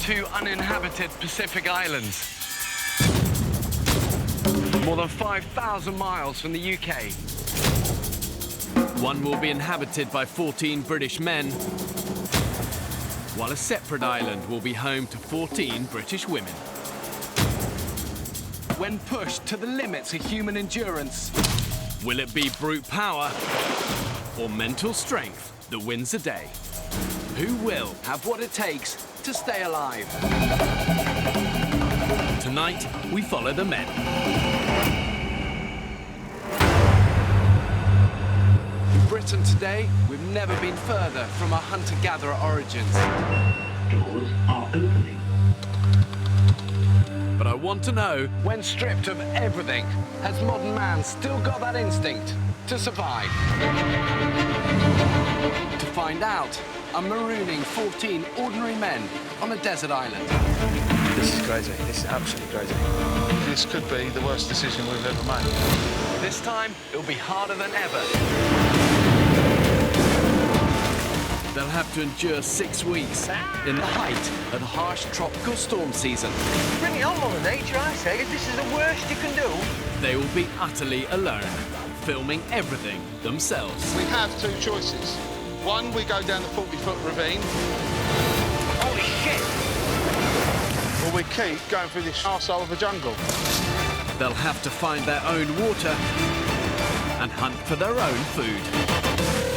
two uninhabited Pacific islands. More than 5,000 miles from the UK. One will be inhabited by 14 British men, while a separate island will be home to 14 British women. When pushed to the limits of human endurance, will it be brute power or mental strength that wins the day? Who will have what it takes to stay alive? Tonight, we follow the men. In Britain today, we've never been further from our hunter-gatherer origins. Doors are opening. But I want to know, when stripped of everything, has modern man still got that instinct to survive? To find out, I'm marooning 14 ordinary men on a desert island. This is crazy. This is absolutely crazy. This could be the worst decision we've ever made. This time, it'll be harder than ever. they'll have to endure 6 weeks in the height of the harsh tropical storm season. Bring it on, Mother Nature, I say. This is the worst you can do. They will be utterly alone, filming everything themselves. We have two choices. One, we go down the 40-foot ravine. Holy shit! Or we keep going through this arsehole of a jungle. They'll have to find their own water and hunt for their own food.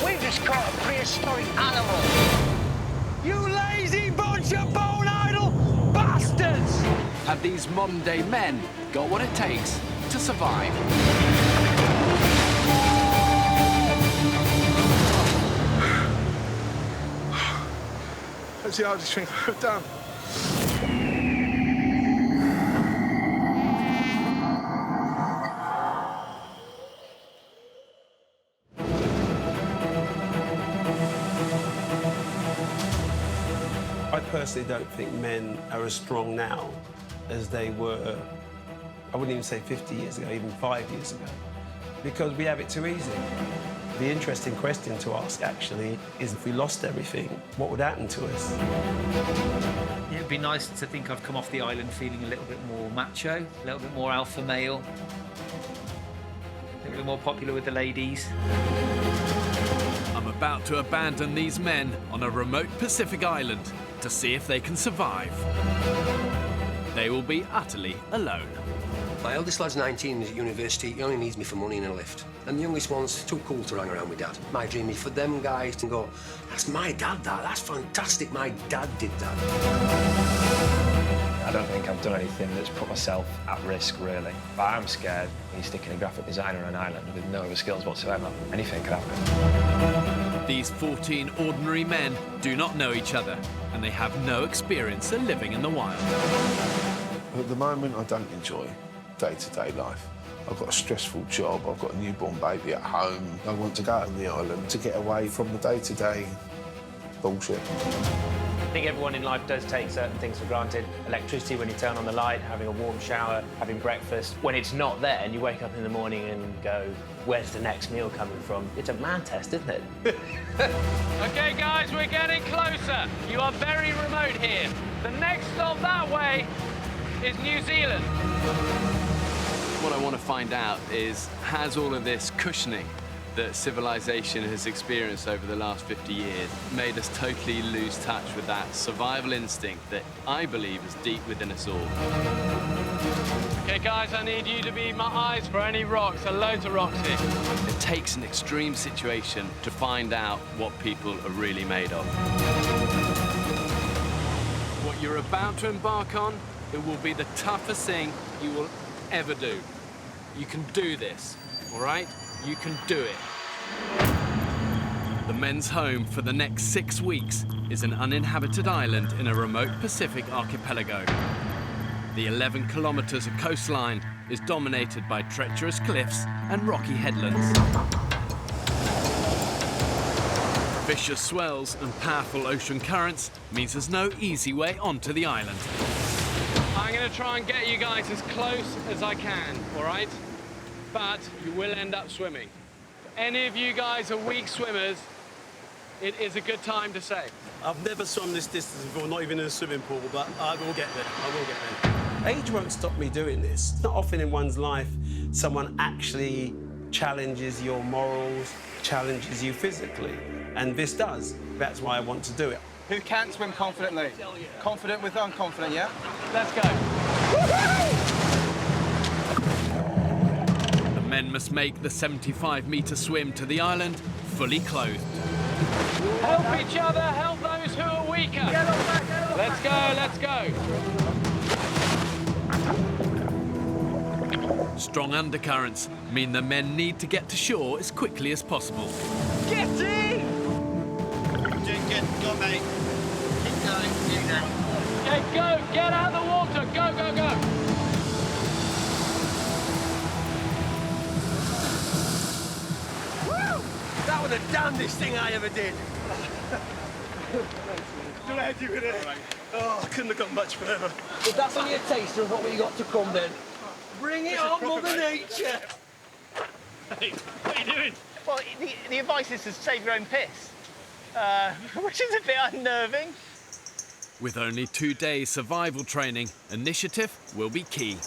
We've just caught a prehistoric animal. You lazy bunch of bone-idle bastards! Have these modern-day men got what it takes to survive? That's the hardest thing I've ever done. I personally don't think men are as strong now as they were, I wouldn't even say 50 years ago, even 5 years ago, because we have it too easy. The interesting question to ask, actually, is if we lost everything, what would happen to us? Yeah, it'd be nice to think I've come off the island feeling a little bit more macho, a little bit more alpha male, a little bit more popular with the ladies. I'm about to abandon these men on a remote Pacific island to see if they can survive. They will be utterly alone. My eldest lad's 19, he's at university. He only needs me for money and a lift. And the youngest one's too cool to hang around with Dad. My dream is for them guys to go, that's my dad, that. That's fantastic. My dad did that. I don't think I've done anything that's put myself at risk, really. But I'm scared he's sticking a graphic designer on an island with no other skills whatsoever. Anything could happen. These 14 ordinary men do not know each other, and they have no experience of living in the wild. At the moment, I don't enjoy day-to-day life. I've got a stressful job, I've got a newborn baby at home. I want to go on the island to get away from the day-to-day bullshit. I think everyone in life does take certain things for granted. Electricity when you turn on the light, having a warm shower, having breakfast. When it's not there and you wake up in the morning and go, where's the next meal coming from? It's a man test, isn't it? OK, guys, we're getting closer. You are very remote here. The next stop that way is New Zealand. What I want to find out is, has all of this cushioning that civilization has experienced over the last 50 years made us totally lose touch with that survival instinct that I believe is deep within us all? OK, guys, I need you to be my eyes for any rocks. There are loads of rocks here. It takes an extreme situation to find out what people are really made of. What you're about to embark on, it will be the toughest thing you will ever do. You can do this, all right? You can do it. The men's home for the next 6 weeks is an uninhabited island in a remote Pacific archipelago. The 11 kilometers of coastline is dominated by treacherous cliffs and rocky headlands. Vicious swells and powerful ocean currents means there's no easy way onto the island. I'm going to try and get you guys as close as I can, all right? But you will end up swimming. If any of you guys are weak swimmers, it is a good time to say. I've never swum this distance before, not even in a swimming pool, but I will get there. I will get there. Age won't stop me doing this. It's not often in one's life someone actually challenges your morals, challenges you physically, and this does. That's why I want to do it. Who can't swim confidently? Confident with unconfident, yeah? Let's go. The men must make the 75-metre swim to the island fully clothed. Help each other, help those who are weaker. Let's go, let's go. Strong undercurrents mean the men need to get to shore as quickly as possible. Get in! Go, mate. Keep going, keep going. Okay, go, get out of the water, go, go, go. Woo! That was the damnedest thing I ever did. Glad you were there. Oh, I couldn't have got much further. If that's only a taster of what we got to come, then Bring it on, Mother Nature! Hey, what are you doing? Well, the advice is to save your own piss, which is a bit unnerving. With only 2 days survival training, initiative will be key.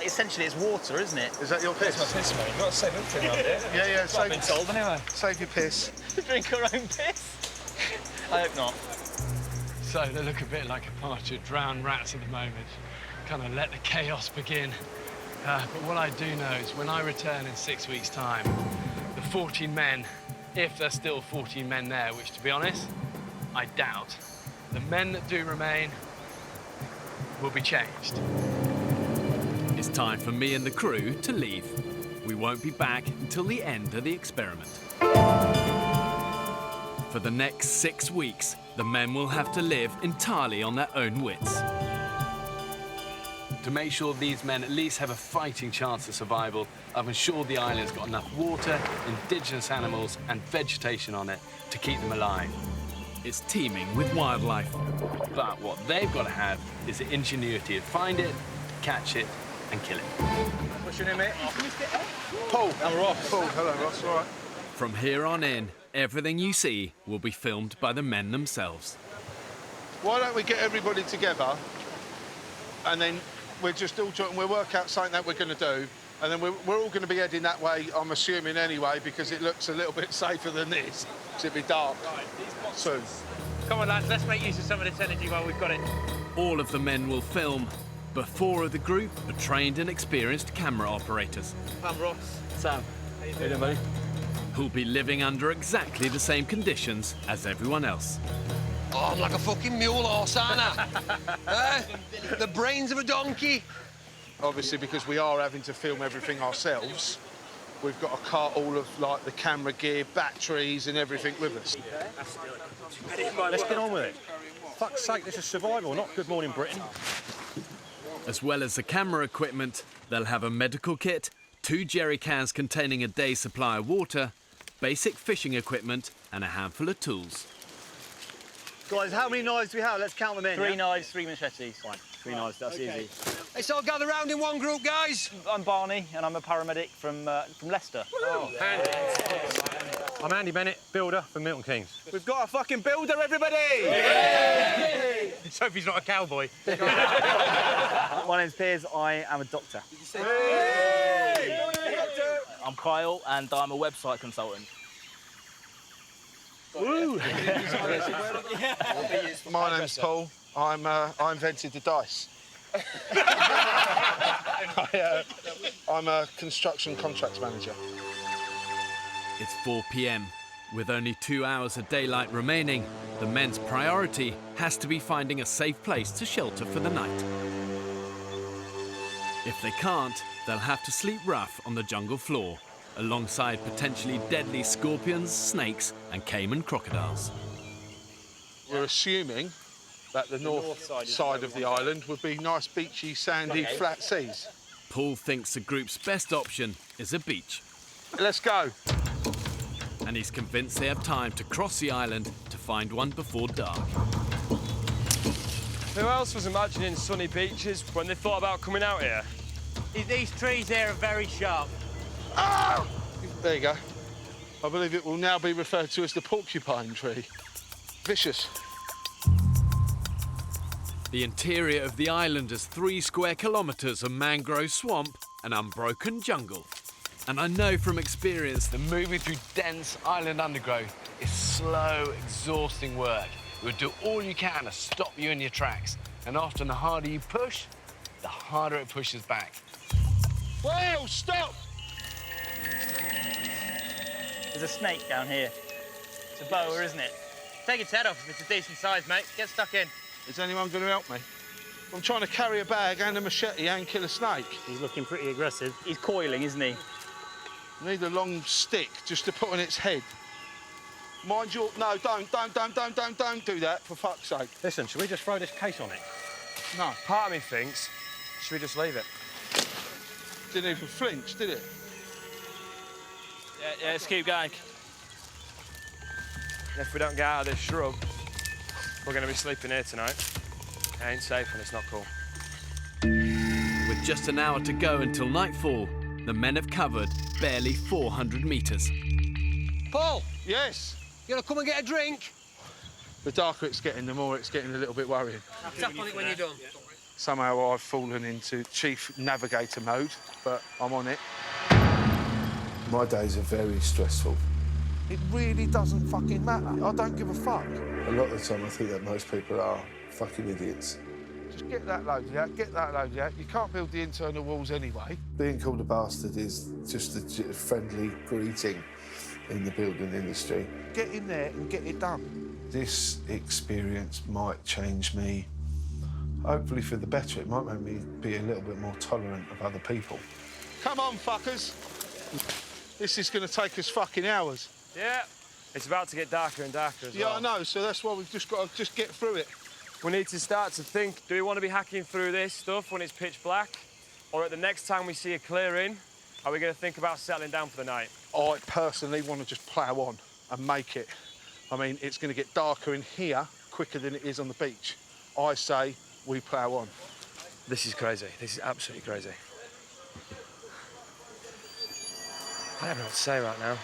Essentially, it's water, isn't it? Is that your piss? That's my piss, mate. You've got to save everything around here. Yeah, I've been told anyway. Save your piss. Drink our own piss? I hope not. So they look a bit like a party of drowned rats at the moment. Kind of let the chaos begin. But what I do know is when I return in 6 weeks' time, the 14 men, if there's still 14 men there, which, to be honest, I doubt, the men that do remain will be changed. It's time for me and the crew to leave. We won't be back until the end of the experiment. For the next 6 weeks, the men will have to live entirely on their own wits. To make sure these men at least have a fighting chance of survival, I've ensured the island's got enough water, indigenous animals and vegetation on it to keep them alive. It's teeming with wildlife. But what they've got to have is the ingenuity to find it, catch it and kill it. What's your name, mate? Paul. I'm Ross. Paul, hello, Ross. All right. From here on in, everything you see will be filmed by the men themselves. Why don't we get everybody together and then we're just all trying, we'll work out something that we're going to do, and then we're all going to be heading that way, I'm assuming anyway, because it looks a little bit safer than this, because it'll be dark soon. Come on, lads, let's make use of some of this energy while we've got it. All of the men will film, but 4 of the group are trained and experienced camera operators. I'm Ross. Sam. How you doing, mate? Who'll be living under exactly the same conditions as everyone else. Oh, I'm like a fucking mule horse, aren't I? The brains of a donkey. Obviously, because we are having to film everything ourselves, we've got to cart all of, like, the camera gear, batteries and everything with us. Let's get on with it. Fuck's sake, this is survival, not Good Morning Britain. As well as the camera equipment, they'll have a medical kit, 2 jerry cans containing a day's supply of water, basic fishing equipment and a handful of tools. Guys, how many knives do we have? Let's count them in. 3 knives, 3 machetes. Fine. 3 knives, that's easy. Let's all gather round in one group, guys. I'm Barney, and I'm a paramedic from Leicester. Oh, handy. I'm Andy Bennett, builder from Milton Keynes. We've got a fucking builder, everybody! Yay! Sophie's not a cowboy. My name's Piers, I am a doctor. Did you say hey! I'm Kyle, and I'm a website consultant. Woo! My name's Paul. I invented the dice. I'm a construction contracts manager. It's 4 p.m. With only 2 hours of daylight remaining, the men's priority has to be finding a safe place to shelter for the night. If they can't, they'll have to sleep rough on the jungle floor, alongside potentially deadly scorpions, snakes and caiman crocodiles. We're assuming that the north side of the island would be nice, beachy, sandy, flat seas. Paul thinks the group's best option is a beach. Let's go. And he's convinced they have time to cross the island to find one before dark. Who else was imagining sunny beaches when they thought about coming out here? These trees here are very sharp. Oh! There you go. I believe it will now be referred to as the porcupine tree. Vicious. The interior of the island is 3 square kilometres of mangrove swamp and unbroken jungle. And I know from experience that Moving through dense island undergrowth is slow, exhausting work. It will do all you can to stop you in your tracks. And often the harder you push, the harder it pushes back. Whoa, stop! There's a snake down here. It's a boa, isn't it? Take its head off if it's a decent size, mate. Get stuck in. Is anyone going to help me? I'm trying to carry a bag and a machete and kill a snake. He's looking pretty aggressive. He's coiling, isn't he? I need a long stick just to put on its head. Mind your... No, don't do that, for fuck's sake. Listen, should we just throw this case on it? No. Part of me thinks, should we just leave it? Didn't even flinch, did it? Yeah, let's keep going. And if we don't get out of this shrub, we're going to be sleeping here tonight. It ain't safe and it's not cool. with just an hour to go until nightfall, the men have covered barely 400 metres. Paul! Yes? You gonna come and get a drink? The darker it's getting, the more it's getting a little bit worrying. Tap on it when you're done. Somehow I've fallen into chief navigator mode, but I'm on it. My days are very stressful. It really doesn't fucking matter. I don't give a fuck. A lot of the time I think that most people are fucking idiots. Just get that loaded out, get that loaded out. You can't build the internal walls anyway. Being called a bastard is just a friendly greeting in the building industry. Get in there and get it done. This experience might change me, hopefully for the better. It might make me be a little bit more tolerant of other people. Come on, fuckers. This is going to take us fucking hours. Yeah, it's about to get darker and darker as well. Yeah, I know, so that's why we've just got to get through it. We need to start to think, do we want to be hacking through this stuff when it's pitch black? Or at the next time we see a clearing, are we going to think about settling down for the night? I personally want to just plough on and make it. I mean, it's going to get darker in here quicker than it is on the beach. I say we plough on. This is crazy. This is absolutely crazy. I don't know what to say right now.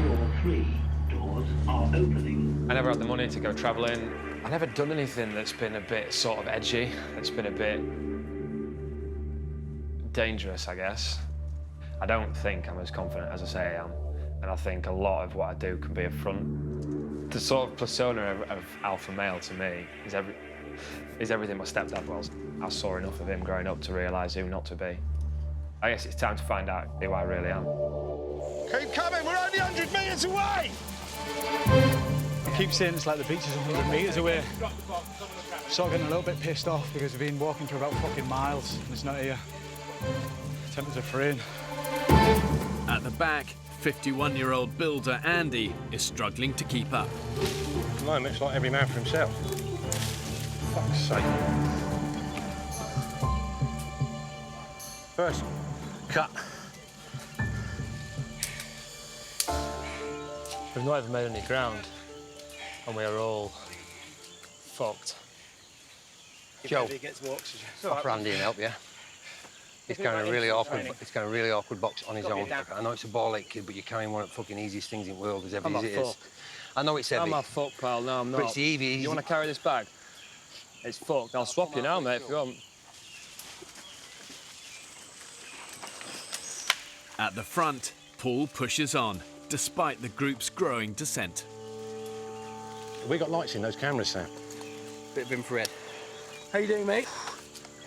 Door 3 doors are opening. I never had the money to go travelling. I've never done anything that's been a bit sort of edgy, that's been a bit dangerous, I guess. I don't think I'm as confident as I say I am, and I think a lot of what I do can be a front. The sort of persona of alpha male to me is everything my stepdad was. I saw enough of him growing up to realise who not to be. I guess it's time to find out who I really am. Keep coming, we're only 100 metres away! I keep saying it's like the beach is 100 metres away. Sort of getting a little bit pissed off because we've been walking for about fucking miles and it's not here. Tempers are fraying. At the back, 51-year-old builder Andy is struggling to keep up. At the moment, it's like every man for himself. Fuck's sake. First, cut. We've not even made any ground, and we are all fucked. Joe, offer Andy and help you. He's carrying a really awkward box on his own. I know it's a ball-ache kid, but you're carrying one of the fucking easiest things in the world, as heavy as it is. I know it's heavy. I'm a fuck, pal. No, I'm not. But it's easy. You want to carry this bag? It's fucked. I'll swap you now, mate, if you want. At the front, Paul pushes on, despite the group's growing descent. Have we got lights in those cameras, Sam? Bit of infrared. How you doing, mate?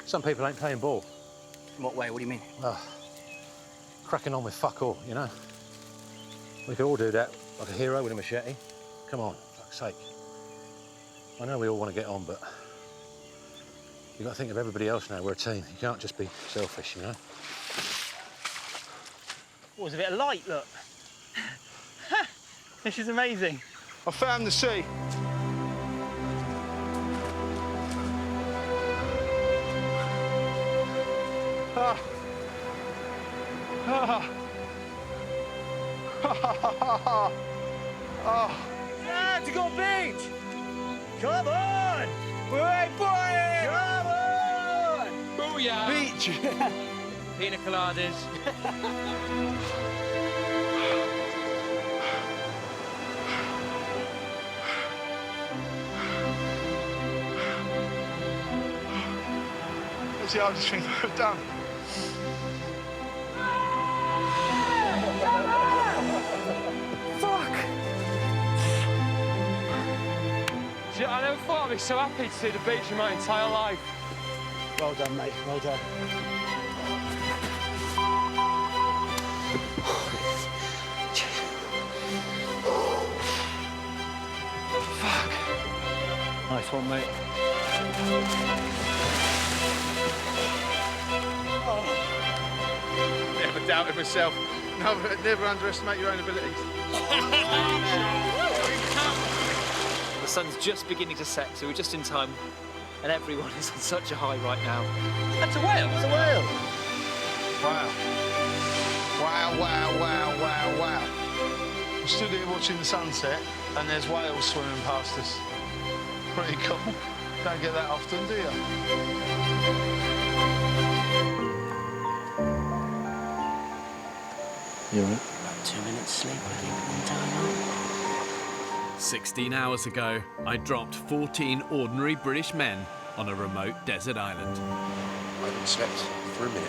Some people ain't playing ball. In what way? What do you mean? Cracking on with fuck all, you know? We could all do that, like a hero with a machete. Come on, fuck's sake. I know we all want to get on, but you've got to think of everybody else now. We're a team. You can't just be selfish, you know? Oh, there's a bit of light, look. This is amazing. I found the sea. Yeah, to go beach! Come on! We're boy! Come on! Booyah! Beach! Pina coladas. What's the hardest thing I've done? Fuck! See, I never thought I'd be so happy to see the beach in my entire life. Well done, mate. Well done. Fuck! Nice one, mate. Never doubted myself. Never underestimate your own abilities. The sun's just beginning to set, so we're just in time. And everyone is on such a high right now. That's a whale! That's a whale! Wow. Wow, wow, wow, wow, wow. I'm stood here watching the sunset and there's whales swimming past us. Pretty cool. Don't get that often, do you? You all right? About 2 minutes sleep, I think, one time. 16 hours ago, I dropped 14 ordinary British men on a remote desert island. I haven't slept for a minute.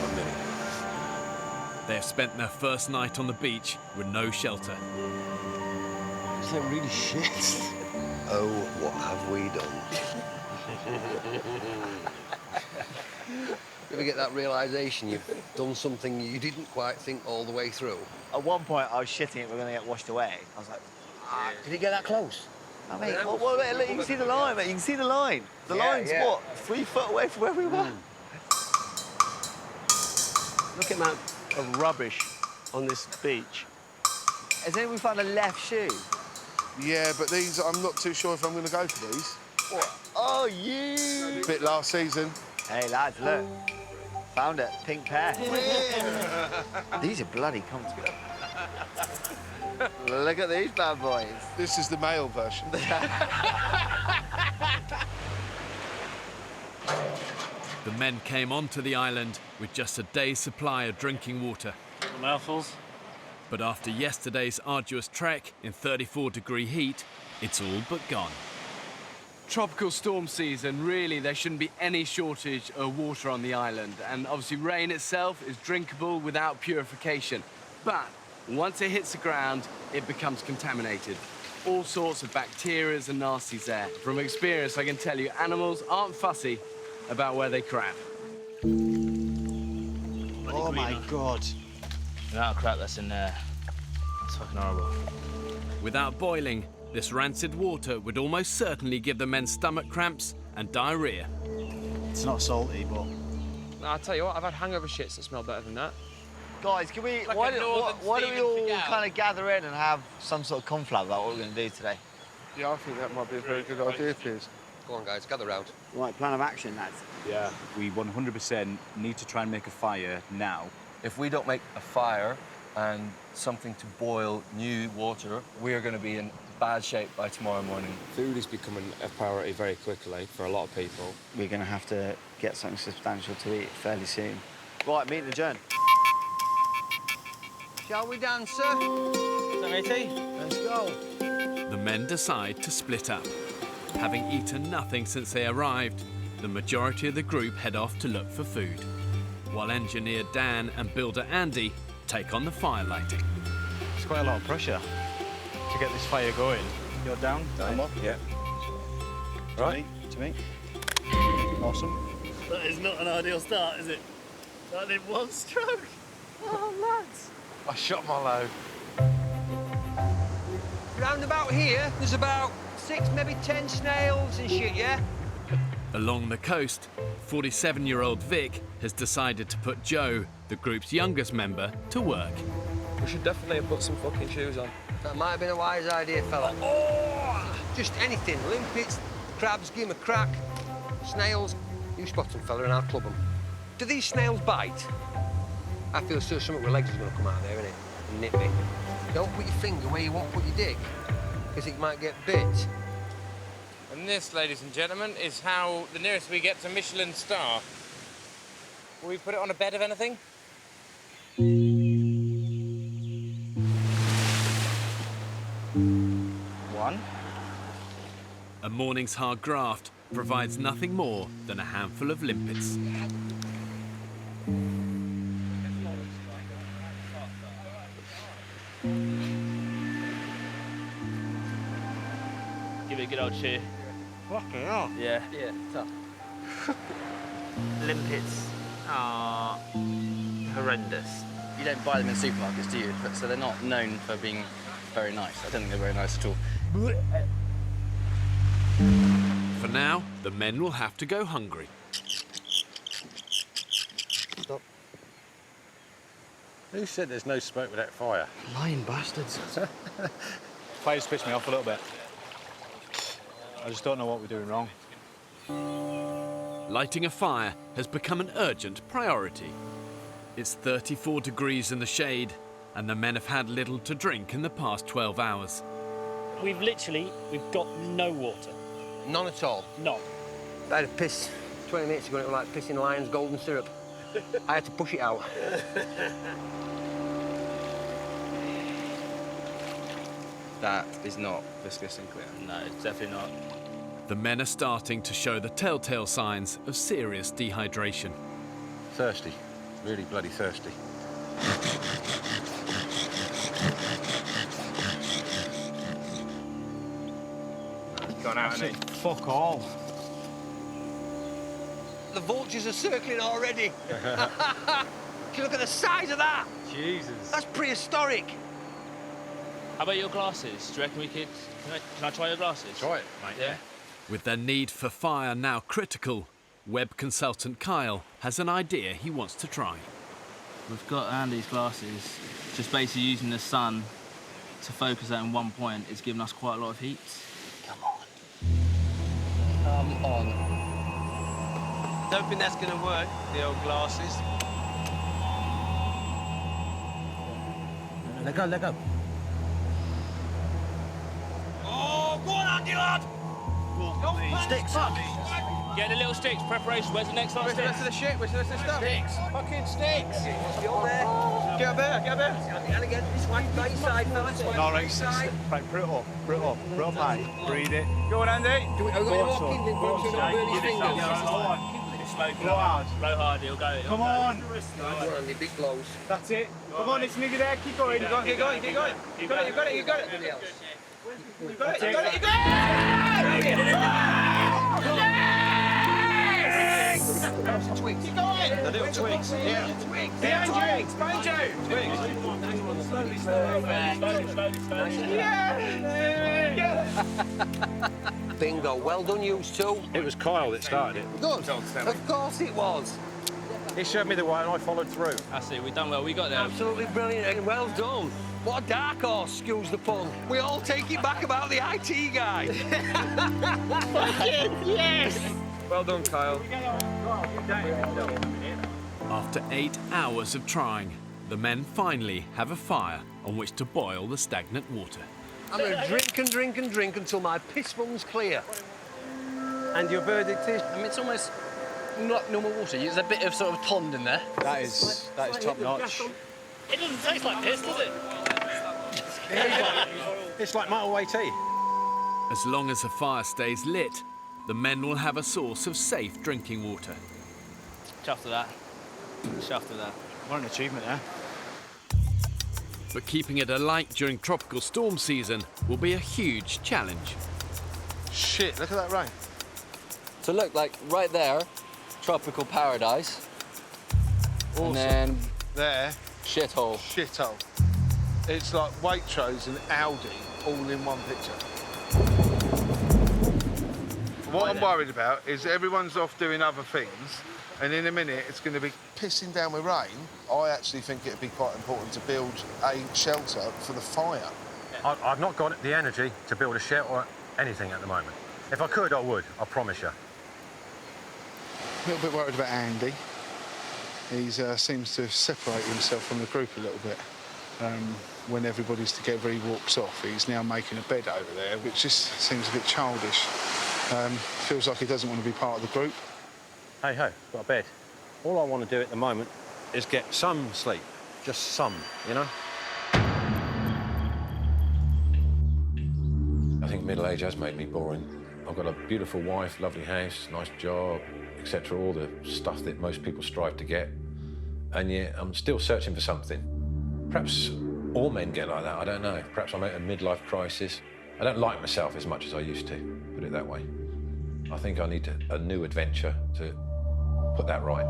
1 minute. They have spent their first night on the beach with no shelter. Is that really shit? Oh, what have we done? You ever get that realisation you've done something you didn't quite think all the way through? At one point, I was shitting it, we're going to get washed away. I was like, Did it get that close? I mean, what about, look, you can see the line, mate. You can see the line. The line's what? 3 foot away from where we were. Look at that of rubbish on this beach. Has anyone found a left shoe? Yeah, but these, I'm not too sure if I'm going to go for these. What? Oh, you! Bit last season. Hey, lads, look. Found it. Pink pair. These are bloody comfortable. Look at these bad boys. This is the male version. The men came onto the island with just a day's supply of drinking water. Mouthfuls. But after yesterday's arduous trek in 34-degree heat, it's all but gone. Tropical storm season, really, there shouldn't be any shortage of water on the island. And obviously rain itself is drinkable without purification. But once it hits the ground, it becomes contaminated. All sorts of bacteria and nasties there. From experience, I can tell you, animals aren't fussy about where they crap. Oh my God. The amount of crap that's in there. It's fucking horrible. Without boiling, this rancid water would almost certainly give the men stomach cramps and diarrhea. It's not salty, but... No, I'll tell you what, I've had hangover shits that smell better than that. Guys, can we... Like why a do northern we all Stephen kind of gather in and have some sort of conflab about what we're going to do today? Yeah, I think that might be a very good idea, Piers. Go on, guys, gather round. Right, plan of action, lads. Yeah. We 100% need to try and make a fire now. If we don't make a fire and something to boil new water, we're going to be in bad shape by tomorrow morning. Food is becoming a priority very quickly for a lot of people. We're going to have to get something substantial to eat fairly soon. Right, meeting adjourned. Shall we dance, sir? Matey? Let's go. The men decide to split up. Having eaten nothing since they arrived, the majority of the group head off to look for food, while engineer Dan and builder Andy take on the fire lighting. It's quite a lot of pressure to get this fire going. You're down? I'm up, yeah. Right. To me. Awesome. That is not an ideal start, is it? That did 1 stroke. Oh, lads. I shot my load. Round about here, there's about 6, maybe 10 snails and shit, yeah? Along the coast, 47-year-old Vic has decided to put Joe, the group's youngest member, to work. We should definitely have put some fucking shoes on. That might have been a wise idea, fella. Oh! Just anything. Limpets, crabs, give 'em a crack. Snails, you spot them, fella, and I'll club them. Do these snails bite? I feel sure something with legs is going to come out of there, innit? And nip me. Don't put your finger where you won't put your dick, because it might get bit. And this, ladies and gentlemen, is how the nearest we get to Michelin star. Will we put it on a bed of anything? One. A morning's hard graft provides nothing more than a handful of limpets. Give it a good old cheer. Fucking hell. Yeah. Yeah, tough. Limpets are horrendous. You don't buy them in supermarkets, do you? So they're not known for being very nice. I don't think they're very nice at all. For now, the men will have to go hungry. Stop. Who said there's no smoke without fire? Lying bastards. Fire's pissed me off a little bit. I just don't know what we're doing wrong. Lighting a fire has become an urgent priority. It's 34 degrees in the shade, and the men have had little to drink in the past 12 hours. We've got no water. None at all? None. I had a piss 20 minutes ago, and it was like pissing lion's golden syrup. I had to push it out. That is not viscous and clear. No, it's definitely not. The men are starting to show the telltale signs of serious dehydration. Thirsty. Really bloody thirsty. Gone out, hasn't it? Fuck all. The vultures are circling already. Can you look at the size of that? Jesus. That's prehistoric. How about your glasses? Do you reckon we could... Can I try your glasses? Try it, mate. Yeah. With their need for fire now critical, web consultant Kyle has an idea he wants to try. We've got Andy's glasses. Just basically using the sun to focus that in one point is giving us quite a lot of heat. Come on. Don't think that's going to work, the old glasses. Let go, let go. Oh, go on, Andy, lad! Sticks. Get the little sticks. Preparation. Where's the next lot of sticks? Where's the rest of the shit? Where's the rest of the stuff? Sticks. Fucking sticks! Get up there. Get up there, get up there. And again, this way, right side, fellas. No, right, right, put it up, mate. Breathe it. Go on, Andy. Are we going to walk in, then go on, burn his fingers? Blow hard, he'll go. Come on. Go on, Andy, big blows. That's it. Come on, it's nearly there. Keep going. Keep going, keep going, keep going. You got it, you got it, you got it. Everybody else. You got it, you got it, you got it! Twigs. Keep going! The little twigs. Yeah. Twigs. Behind you! Behind you! Twigs. Bingo. Well done, you two. It was Kyle that started it. Good. Of course it was. He showed me the way and I followed through. That's it. We've done well. We got there. Absolutely brilliant and well done. What a dark horse, excuse the pun. We all take it back about the IT guy. Fucking yes! Well done, Kyle. After 8 hours of trying, the men finally have a fire on which to boil the stagnant water. I'm going to drink and drink and drink until my piss runs clear. And your verdict is? I mean, it's almost not normal water. There's a bit of sort of pond in there. That is top notch. It doesn't taste like piss, does it? It's like motorway tea. As long as the fire stays lit, the men will have a source of safe drinking water. Chuffed to that. Chuffed to that. What an achievement, eh? But keeping it alight during tropical storm season will be a huge challenge. Shit, look at that rain. So look, like right there, tropical paradise. Awesome. And then there. Shithole. Shithole. It's like Waitrose and Aldi all in one picture. What I'm worried about is everyone's off doing other things, and in a minute it's going to be pissing down with rain. I actually think it'd be quite important to build a shelter for the fire. I've not got the energy to build a shelter or anything at the moment. If I could, I would, I promise you. A little bit worried about Andy. He seems to separate himself from the group a little bit. When everybody's together, he walks off. He's now making a bed over there, which just seems a bit childish. Feels like he doesn't want to be part of the group. Hey ho, got a bed. All I want to do at the moment is get some sleep. Just some, you know? I think middle age has made me boring. I've got a beautiful wife, lovely house, nice job, etc. All the stuff that most people strive to get. And yet I'm still searching for something. Perhaps all men get like that, I don't know. Perhaps I'm at a midlife crisis. I don't like myself as much as I used to, put it that way. I think I need a new adventure to put that right.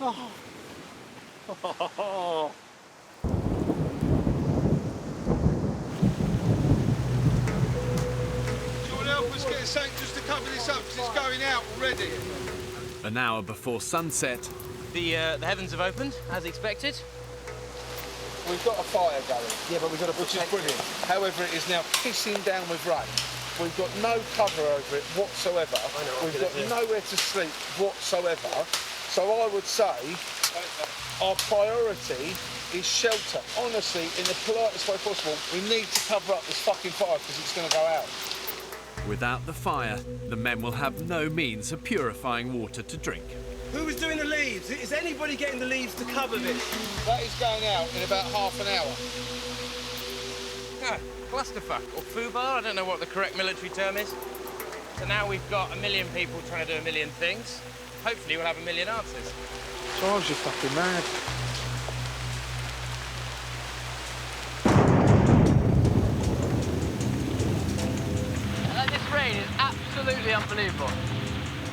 Oh. Help us get something just to cover this up because it's going out already. An hour before sunset, The heavens have opened, as expected. We've got a fire going. Yeah, but we've got which is brilliant. However, it is now pissing down with rain. We've got no cover over it whatsoever. We've got nowhere to sleep whatsoever. So I would say our priority is shelter. Honestly, in the politest way possible, we need to cover up this fucking fire because it's going to go out. without the fire, the men will have no means of purifying water to drink. Who was doing the leaves? Is anybody getting the leaves to cover this? That is going out in about half an hour. Yeah, clusterfuck, or foobar, I don't know what the correct military term is. So now we've got 1 million people trying to do 1 million things. Hopefully we'll have 1 million answers. Drives you fucking mad. This rain is absolutely unbelievable.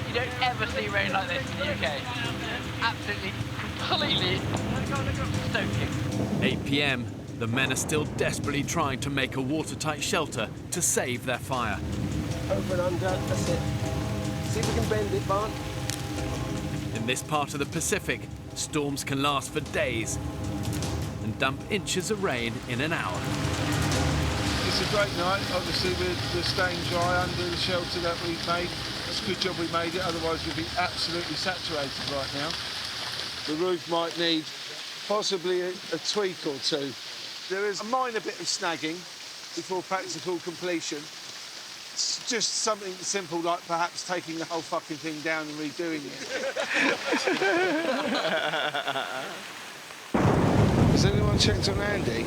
You don't ever see rain like this in the UK. Absolutely, completely stoking. 8 p.m, the men are still desperately trying to make a watertight shelter to save their fire. Over and under, that's it. See if we can bend it, Barn. In this part of the Pacific, storms can last for days and dump inches of rain in an hour. It's a great night. Obviously, we're staying dry under the shelter that we made. It's a good job we made it, otherwise we'd be absolutely saturated right now. The roof might need possibly a tweak or two. There is a minor bit of snagging before practical completion. It's just something simple, like perhaps taking the whole fucking thing down and redoing it. Has anyone checked on Andy?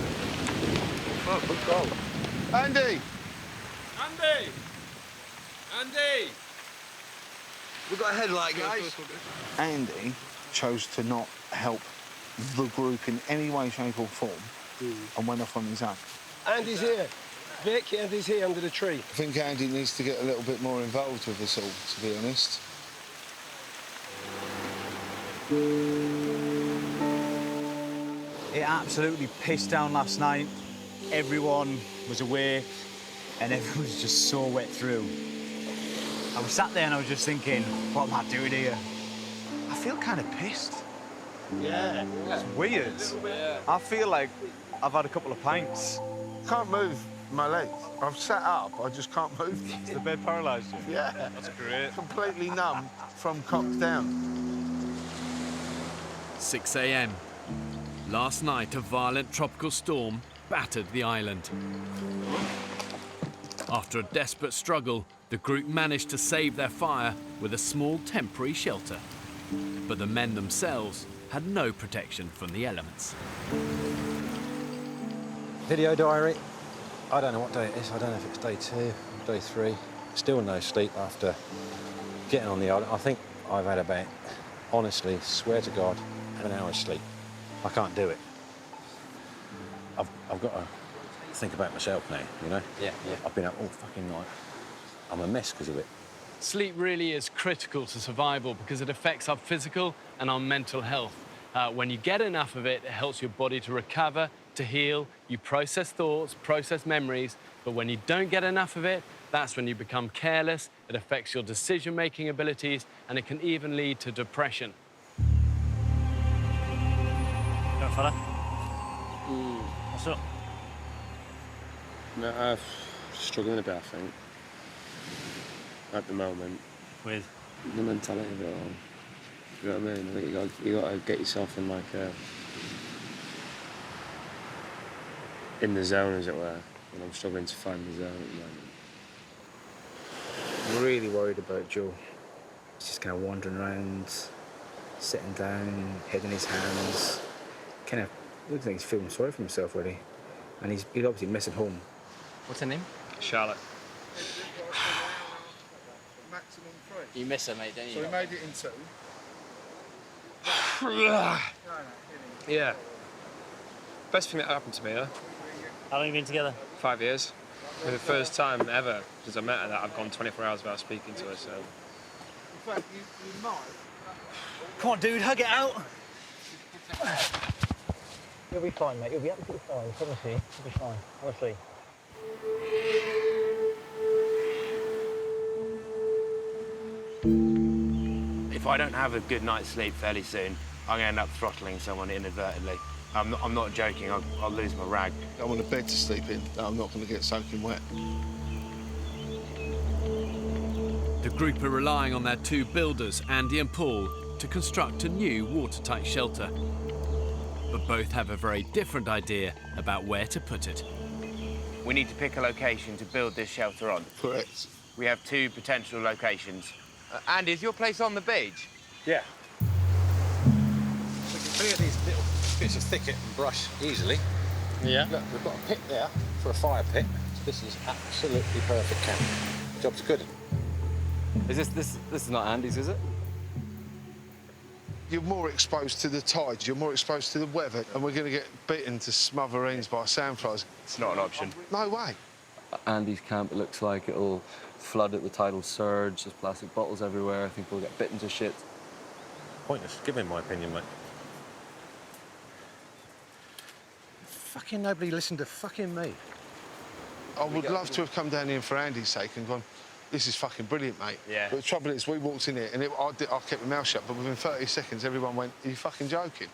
Oh, good goal. Andy! Andy! Andy! We've got a headlight, guys. Andy chose to not help the group in any way, shape or form and went off on his own. Andy's here. Vic, Andy's here under the tree. I think Andy needs to get a little bit more involved with us all, to be honest. It absolutely pissed down last night. Everyone was awake and everyone was just so wet through. I was sat there and I was just thinking, what am I doing here? I feel kind of pissed. Yeah. It's weird. I feel like I've had a couple of pints. Can't move my legs. I've sat up, I just can't move. Is the bed paralysed you? Yeah. That's great. Completely numb from cock down. 6 a.m. Last night, a violent tropical storm battered the island. After a desperate struggle, the group managed to save their fire with a small temporary shelter. But the men themselves had no protection from the elements. Video diary. I don't know what day it is. I don't know if it's day 2, day 3. Still no sleep after getting on the island. I think I've had about, honestly, swear to God, an hour's sleep. I can't do it. I've got to think about myself now, you know? Yeah. I've been up all fucking night. I'm a mess because of it. Sleep really is critical to survival because it affects our physical and our mental health. When you get enough of it, it helps your body to recover, to heal, you process thoughts, process memories, but when you don't get enough of it, that's when you become careless, it affects your decision-making abilities, and it can even lead to depression. Young fella. What's up? No, I'm struggling a bit, I think, at the moment. With? The mentality of it all. You know what I mean? I think you got to get yourself in, like, in the zone, as it were. And I'm struggling to find the zone at the moment. I'm really worried about Joe. He's just kind of wandering around, sitting down, head in his hands. Kind of looks like he's feeling sorry for himself, really. And he's obviously missing home. What's her name? Charlotte. Maximum 3. You miss her, mate, don't you? So we made it in 2. Yeah. Best thing that happened to me, huh? How long have you been together? 5 years. For the first time ever since I met her that I've gone 24 hours without speaking to her, so... In fact, you might. Come on, dude, hug it out. You'll be fine, mate. You'll be absolutely fine. I promise you. You'll be fine. Honestly. If I don't have a good night's sleep fairly soon, I'm going to end up throttling someone inadvertently. I'm not joking, I'll lose my rag. I want a bed to sleep in that I'm not going to get soaking wet. The group are relying on their 2 builders, Andy and Paul, to construct a new watertight shelter. But both have a very different idea about where to put it. We need to pick a location to build this shelter on. Correct. We have 2 potential locations. Andy, is your place on the beach? Yeah. We can clear these little bits of thicket and brush easily. Yeah. Look, we've got a pit there for a fire pit. So this is absolutely perfect camp. Job's good. Is this is not Andy's, is it? You're more exposed to the tides, you're more exposed to the weather, and we're going to get bitten to smithereens by sandflies. It's not an option. No way. Andy's camp, it looks like it'll flood at the tidal surge. There's plastic bottles everywhere. I think we'll get bitten to shit. Pointless. Give me my opinion, mate. Fucking nobody listened to fucking me. I would love to have come down here for Andy's sake and gone, this is fucking brilliant, mate. Yeah. But the trouble is, we walked in here and I kept my mouth shut, but within 30 seconds, everyone went, are you fucking joking?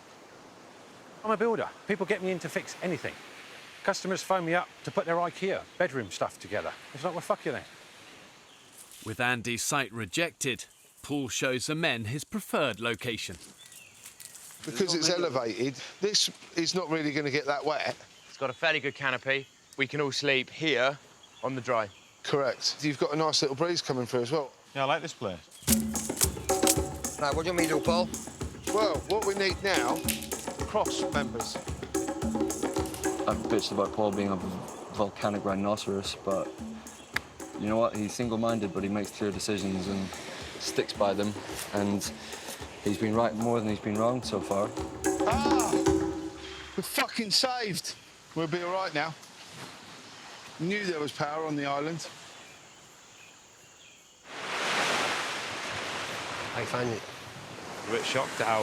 I'm a builder. People get me in to fix anything. Customers phone me up to put their IKEA bedroom stuff together. It's like, well, fuck you then. With Andy's site rejected, Paul shows the men his preferred location. Because it's elevated, this is not really going to get that wet. It's got a fairly good canopy. We can all sleep here on the dry. Correct. You've got a nice little breeze coming through as well. Yeah, I like this place. Right, what do you want me to do, Paul? Well, what we need now, cross members. I've bitched about Paul being a volcanic rhinoceros, but you know what? He's single-minded, but he makes clear decisions and sticks by them. And he's been right more than he's been wrong so far. Ah! We're fucking saved. We'll be all right now. Knew there was power on the island. How you find it? I'm a bit shocked at how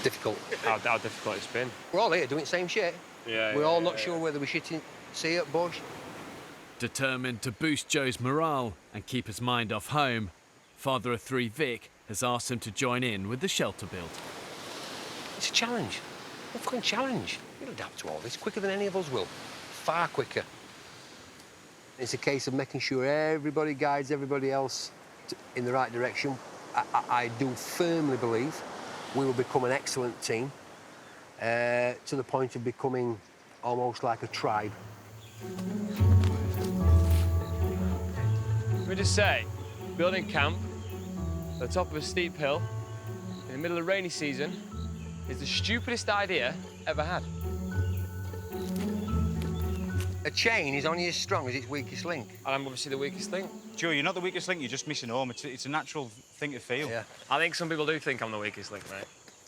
difficult. How difficult it's been. We're all here doing the same shit. Yeah. We're all not sure whether we should see it, bush. Determined to boost Joe's morale and keep his mind off home, father of 3 Vic has asked him to join in with the shelter build. It's a challenge. A fucking challenge. You'll adapt to all this quicker than any of us will. Far quicker. It's a case of making sure everybody guides everybody else in the right direction. I do firmly believe we will become an excellent team to the point of becoming almost like a tribe. Let me just say, building camp at the top of a steep hill in the middle of rainy season is the stupidest idea ever had. A chain is only as strong as its weakest link. And I'm obviously the weakest link. Joe, you're not the weakest link, you're just missing home. It's a natural thing to feel. Yeah. I think some people do think I'm the weakest link, mate.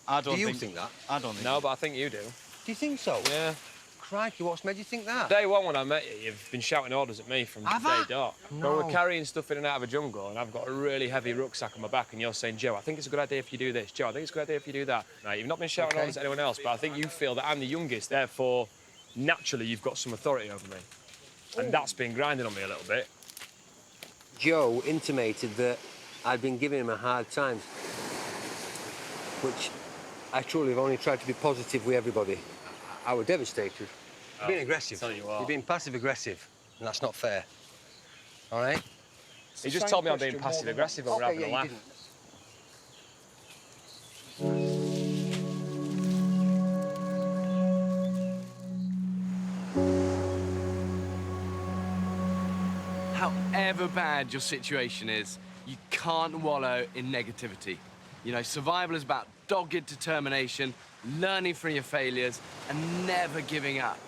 I don't Do you think that? I don't think No, but I think you do. Do you think so? Yeah. Crikey, what's made you think that? Day one when I met you, you've been shouting orders at me from Have day I? dot. No. But we're carrying stuff in and out of a jungle, and I've got a really heavy rucksack on my back, and you're saying, Joe, I think it's a good idea if you do this. Joe, I think it's a good idea if you do that. Right, you've not been shouting orders at anyone else, but I think you feel that I'm the youngest, therefore, naturally, you've got some authority over me. And that's been grinding on me a little bit. Joe intimated that I'd been giving him a hard time, which I truly have only tried to be positive with everybody. I was devastated. You're being aggressive. Tell you what. You're being passive-aggressive, and that's not fair. All right? He just told me I'm being passive-aggressive and we're having a laugh. However bad your situation is, you can't wallow in negativity. You know, survival is about dogged determination, learning from your failures, and never giving up.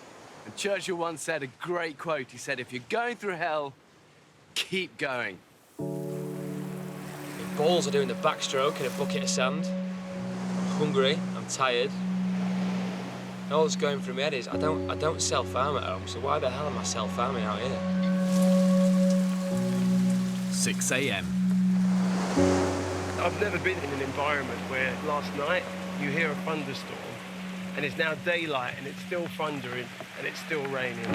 And Churchill once said a great quote. He said, if you're going through hell, keep going. My balls are doing the backstroke in a bucket of sand. I'm hungry, I'm tired. And all that's going through my head is, I don't self-harm at home, so why the hell am I self-harming out here? 6 a.m. I've never been in an environment where last night you hear a thunderstorm and it's now daylight and it's still thundering and it's still raining.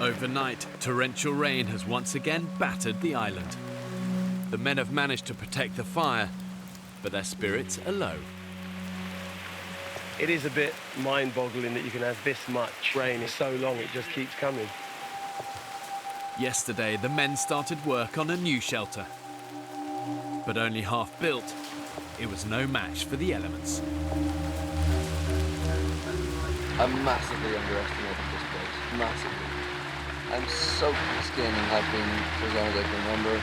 Overnight, torrential rain has once again battered the island. The men have managed to protect the fire, but their spirits are low. It is a bit mind-boggling that you can have this much rain for so long, it just keeps coming. Yesterday, the men started work on a new shelter. But only half built, it was no match for the elements. I massively underestimated this place, massively. I'm soaked to the skin and have been for as long as I can remember.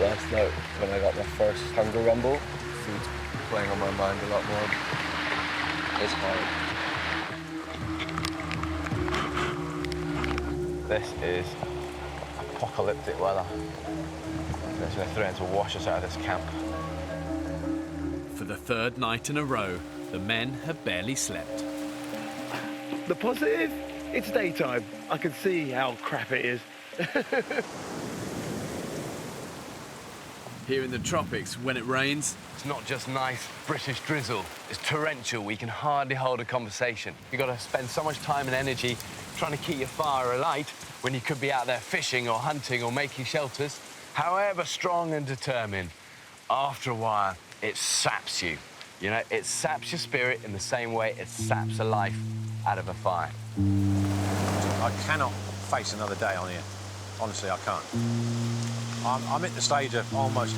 Last night, when I got my first hunger rumble, food's playing on my mind a lot more. It's hard. This is apocalyptic weather. They're threatening to wash us out of this camp. For the third night in a row, the men have barely slept. The positive? It's daytime. I can see how crap it is. Here in the tropics, when it rains, it's not just nice British drizzle. It's torrential. We can hardly hold a conversation. You've got to spend so much time and energy trying to keep your fire alight when you could be out there fishing or hunting or making shelters. However strong and determined, after a while, it saps you. You know, it saps your spirit in the same way it saps a life out of a fire. I cannot face another day on here. Honestly, I can't. I'm at the stage of almost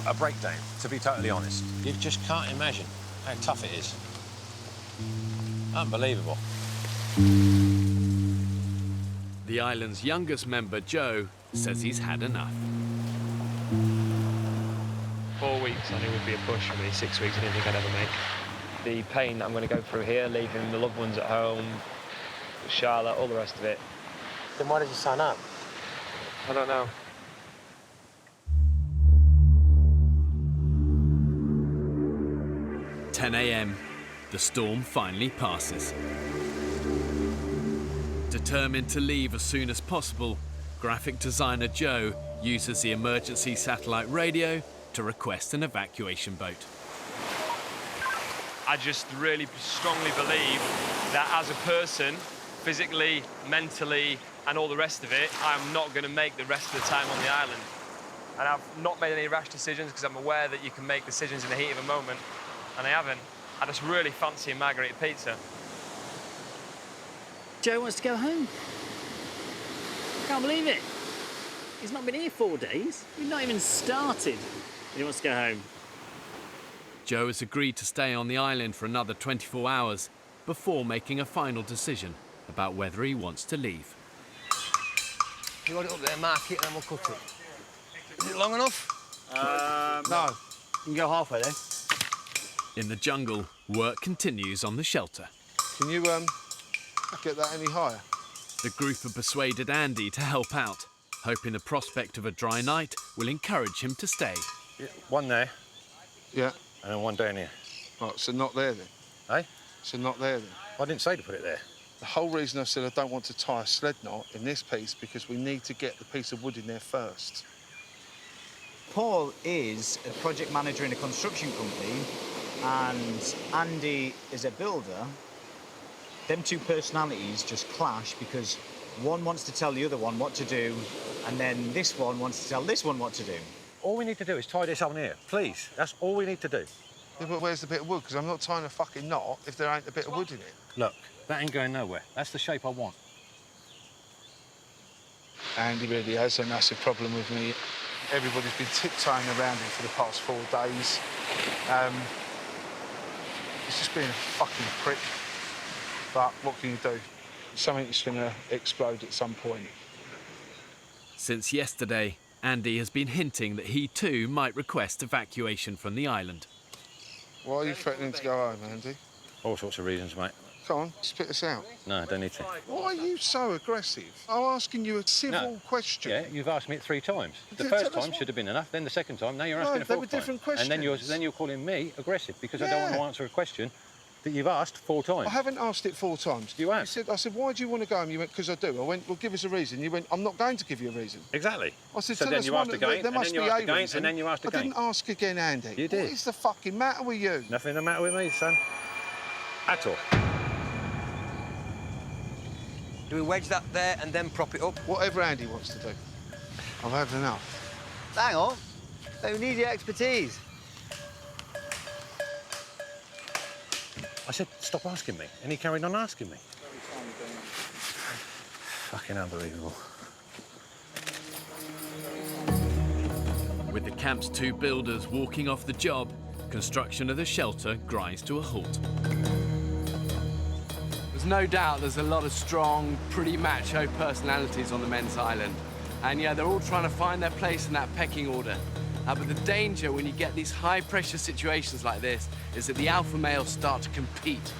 a breakdown, to be totally honest. You just can't imagine how tough it is. Unbelievable. the island's youngest member, Joe, says he's had enough. 4 weeks I knew would be a push for me. 6 weeks I didn't think I'd ever make. The pain that I'm going to go through here, leaving the loved ones at home, Charlotte, all the rest of it. Then why did you sign up? I don't know. At 10 a.m, the storm finally passes. Determined to leave as soon as possible, graphic designer Joe uses the emergency satellite radio to request an evacuation boat. I just really strongly believe that as a person, physically, mentally, and all the rest of it, I'm not going to make the rest of the time on the island. And I've not made any rash decisions because I'm aware that you can make decisions in the heat of a moment, and I haven't. I just really fancy a margherita pizza. Joe wants to go home. Can't believe it. He's not been here 4 days. We've not even started. And he wants to go home. Joe has agreed to stay on the island for another 24 hours before making a final decision about whether he wants to leave. You want it up there, mark it, and then we'll cut it. Is it long enough? No. You can go halfway then. In the jungle, work continues on the shelter. Can you get that any higher? The group have persuaded Andy to help out, hoping the prospect of a dry night will encourage him to stay. Yeah, one there. Yeah. And then one down here. Right, so not there then? Eh? So not there then? I didn't say to put it there. The whole reason I said I don't want to tie a sled knot in this piece because we need to get the piece of wood in there first. Paul is a project manager in a construction company and Andy is a builder. Them two personalities just clash because one wants to tell the other one what to do and then this one wants to tell this one what to do. All we need to do is tie this on here, please. That's all we need to do. Yeah, but where's the bit of wood? Because I'm not tying a fucking knot if there ain't a bit of wood in it. Look, that ain't going nowhere. That's the shape I want. Andy really has a massive problem with me. Everybody's been tiptoeing around him for the past 4 days. He's just being a fucking prick. But what can you do? Something's going to explode at some point. Since yesterday, Andy has been hinting that he too might request evacuation from the island. Why are you threatening to go home, Andy? All sorts of reasons, mate. Come on, spit us out. No, I don't need to. Why are you so aggressive? I'm asking you a civil question. Yeah, you've asked me it 3 times. The first time should have been enough, then the second time, now you're asking a fourth they were different time. questions. And then you're calling me aggressive because I don't want to answer a question that you've asked 4 times. I haven't asked it 4 times. You have. I said, why do you want to go home? You went, because I do. I went, well, give us a reason. You went, I'm not going to give you a reason. Exactly. I said, so tell then us you one, asked again, there must be a reason. and then you asked again. I didn't ask again, Andy. You did. What is the fucking matter with you? Nothing the matter with me, son. At all. Do we wedge that there and then prop it up? Whatever Andy wants to do. I've had enough. Hang on. They need your expertise. I said, stop asking me, and he carried on asking me. Fucking unbelievable. With the camp's 2 builders walking off the job, construction of the shelter grinds to a halt. There's no doubt there's a lot of strong, pretty macho personalities on the men's island. And yeah, they're all trying to find their place in that pecking order. But the danger when you get these high-pressure situations like this is that the alpha males start to compete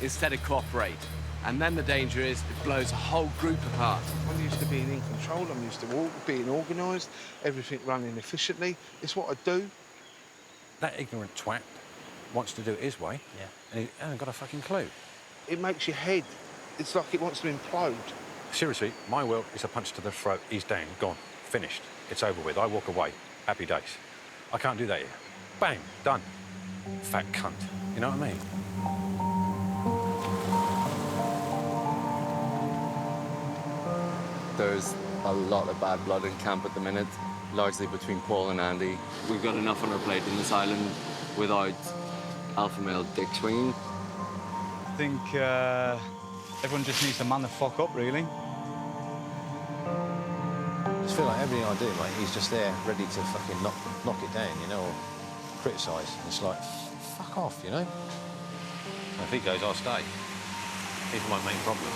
instead of cooperate. And then the danger is it blows a whole group apart. I'm used to being in control. I'm used to being organised, everything running efficiently. It's what I do. That ignorant twat wants to do it his way, and he hasn't got a fucking clue. It makes your head, it's like it wants to implode. Seriously, my will is a punch to the throat. He's down, gone, finished. It's over with. I walk away. Happy days. I can't do that here. Bang, done. Fat cunt. You know what I mean? There's a lot of bad blood in camp at the minute, largely between Paul and Andy. We've got enough on our plate in this island without alpha male dick swinging. I think everyone just needs to man the fuck up, really. I just feel like everything I do, mate, he's just there, ready to fucking knock it down, you know, or criticise. It's like, fuck off, you know? And if he goes, I'll stay. He's my main problem.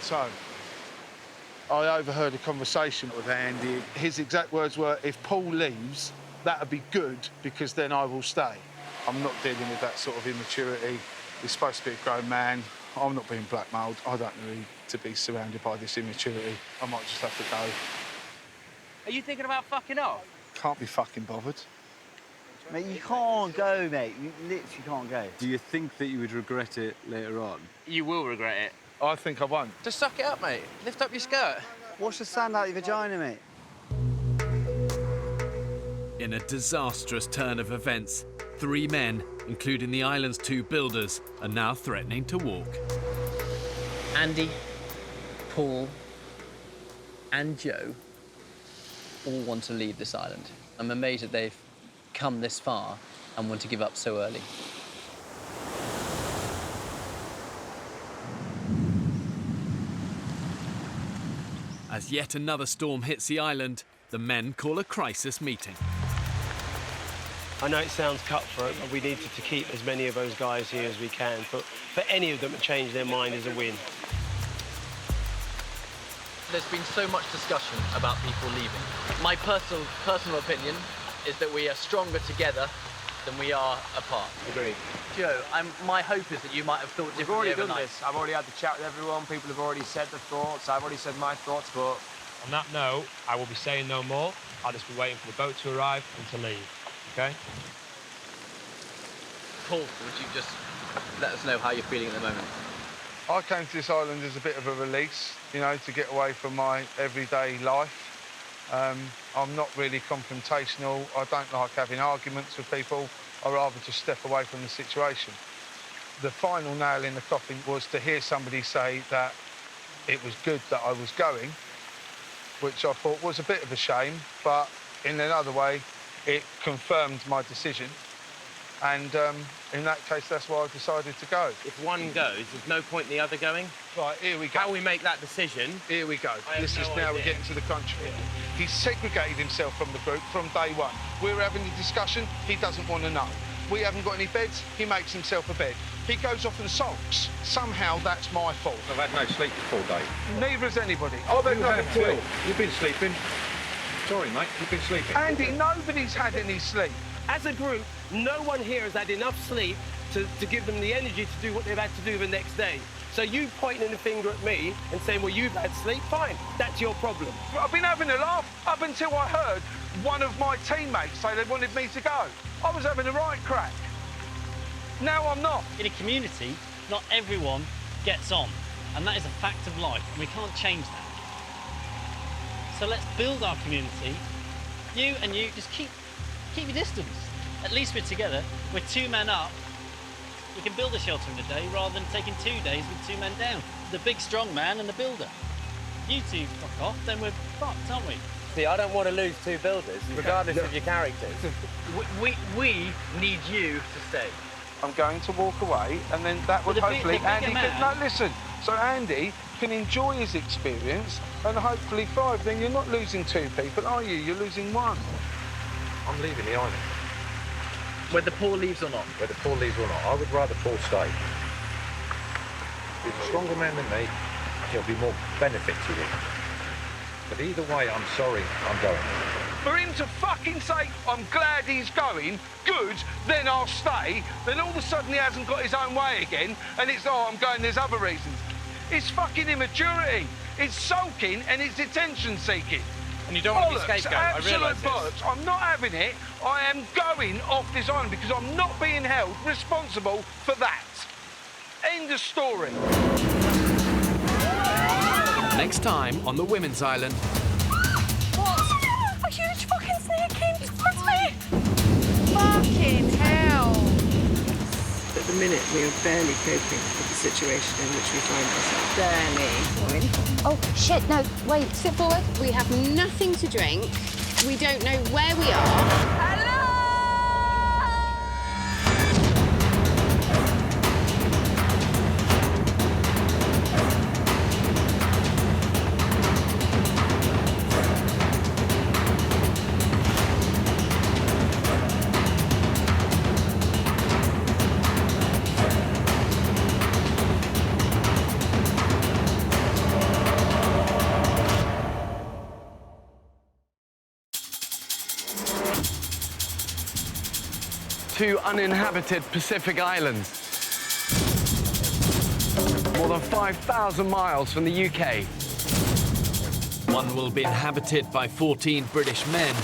So, I overheard a conversation with Andy. His exact words were, if Paul leaves, that'd be good, because then I will stay. I'm not dealing with that sort of immaturity. He's supposed to be a grown man. I'm not being blackmailed. I don't need to be surrounded by this immaturity. I might just have to go. Are you thinking about fucking off? Can't be fucking bothered. Mate, you can't go, mate. You literally can't go. Do you think that you would regret it later on? You will regret it. I think I won't. Just suck it up, mate. Lift up your skirt. Wash the sand out of your vagina, mate. In a disastrous turn of events, 3 men, including the island's 2 builders, are now threatening to walk. Andy, Paul, and Joe all want to leave this island. I'm amazed that they've come this far and want to give up so early. As yet another storm hits the island, the men call a crisis meeting. I know it sounds cutthroat, but we need to keep as many of those guys here as we can. But for any of them to change their mind is a win. There's been so much discussion about people leaving. My personal opinion is that we are stronger together than we are apart. Agreed. Joe, my hope is that you might have thought We've differently already done overnight. this. I've already had the chat with everyone. People have already said their thoughts. I've already said my thoughts, but on that note, I will be saying no more. I'll just be waiting for the boat to arrive and to leave, okay? Paul, would you just let us know how you're feeling at the moment? I came to this island as a bit of a release, you know, to get away from my everyday life. I'm not really confrontational. I don't like having arguments with people. I'd rather just step away from the situation. The final nail in the coffin was to hear somebody say that it was good that I was going, which I thought was a bit of a shame, but in another way, it confirmed my decision. And in that case, that's why I decided to go. If one goes, there's no point in the other going. Right, here we go. How we make that decision? Here we go. This is now we're getting to the crunch bit. He's segregated himself from the group from day one. We're having a discussion, he doesn't want to know. We haven't got any beds, he makes himself a bed. He goes off and sulks. Somehow that's my fault. I've had no sleep for 4 days. Neither has anybody. Oh, you have too. You've been sleeping. Sorry, mate, you've been sleeping. Andy, nobody's had any sleep. As a group, no one here has had enough sleep to give them the energy to do what they've had to do the next day. So you pointing the finger at me and saying, well, you've had sleep, fine, that's your problem. I've been having a laugh up until I heard one of my teammates say they wanted me to go. I was having a right crack. Now I'm not. In a community, not everyone gets on, and that is a fact of life, and we can't change that. So let's build our community. You and you, just keep your distance. At least we're together. We're 2 men up. We can build a shelter in a day rather than taking 2 days with 2 men down. The big strong man and the builder. You two fuck off, then we're fucked, aren't we? See, I don't want to lose 2 builders, regardless of your characters. We need you to stay. I'm going to walk away, and then that would hopefully Andy can... No, listen. So Andy can enjoy his experience and hopefully thrive. Then you're not losing 2 people, are you? You're losing 1. I'm leaving the island. Whether Paul leaves or not? Whether Paul leaves or not, I would rather Paul stay. He's a stronger man than me. He'll be more benefit to you. But either way, I'm sorry, I'm going. For him to fucking say, I'm glad he's going, good, then I'll stay, then all of a sudden he hasn't got his own way again, and it's, oh, I'm going, there's other reasons. It's fucking immaturity. It's sulking and it's attention-seeking. And you don't want to be scapegoat, I realise this. Bollocks. I'm not having it. I am going off this island because I'm not being held responsible for that. End of story. Next time on the Women's Island. What? A huge fucking snake came towards me! Fucking hell! At the minute, we are barely coping with the situation in which we find ourselves. Barely. Oh, shit, no, wait, sit forward. We have nothing to drink. We don't know where we are. Two uninhabited Pacific islands. More than 5,000 miles from the UK. One will be inhabited by 14 British men,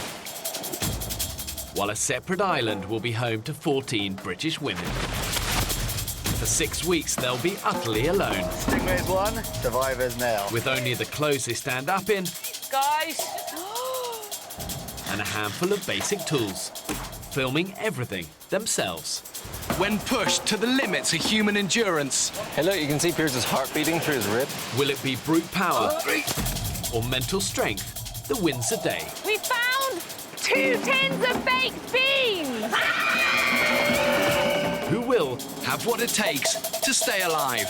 while a separate island will be home to 14 British women. For 6 weeks, they'll be utterly alone. Stingrays 1, survivors now. With only the clothes they stand up in Guys! and a handful of basic tools. Filming everything themselves. When pushed to the limits of human endurance. Hey look, you can see Pierce's heart beating through his rib. Will it be brute power or mental strength that wins the day? We found 2 tins of baked beans! Who will have what it takes to stay alive?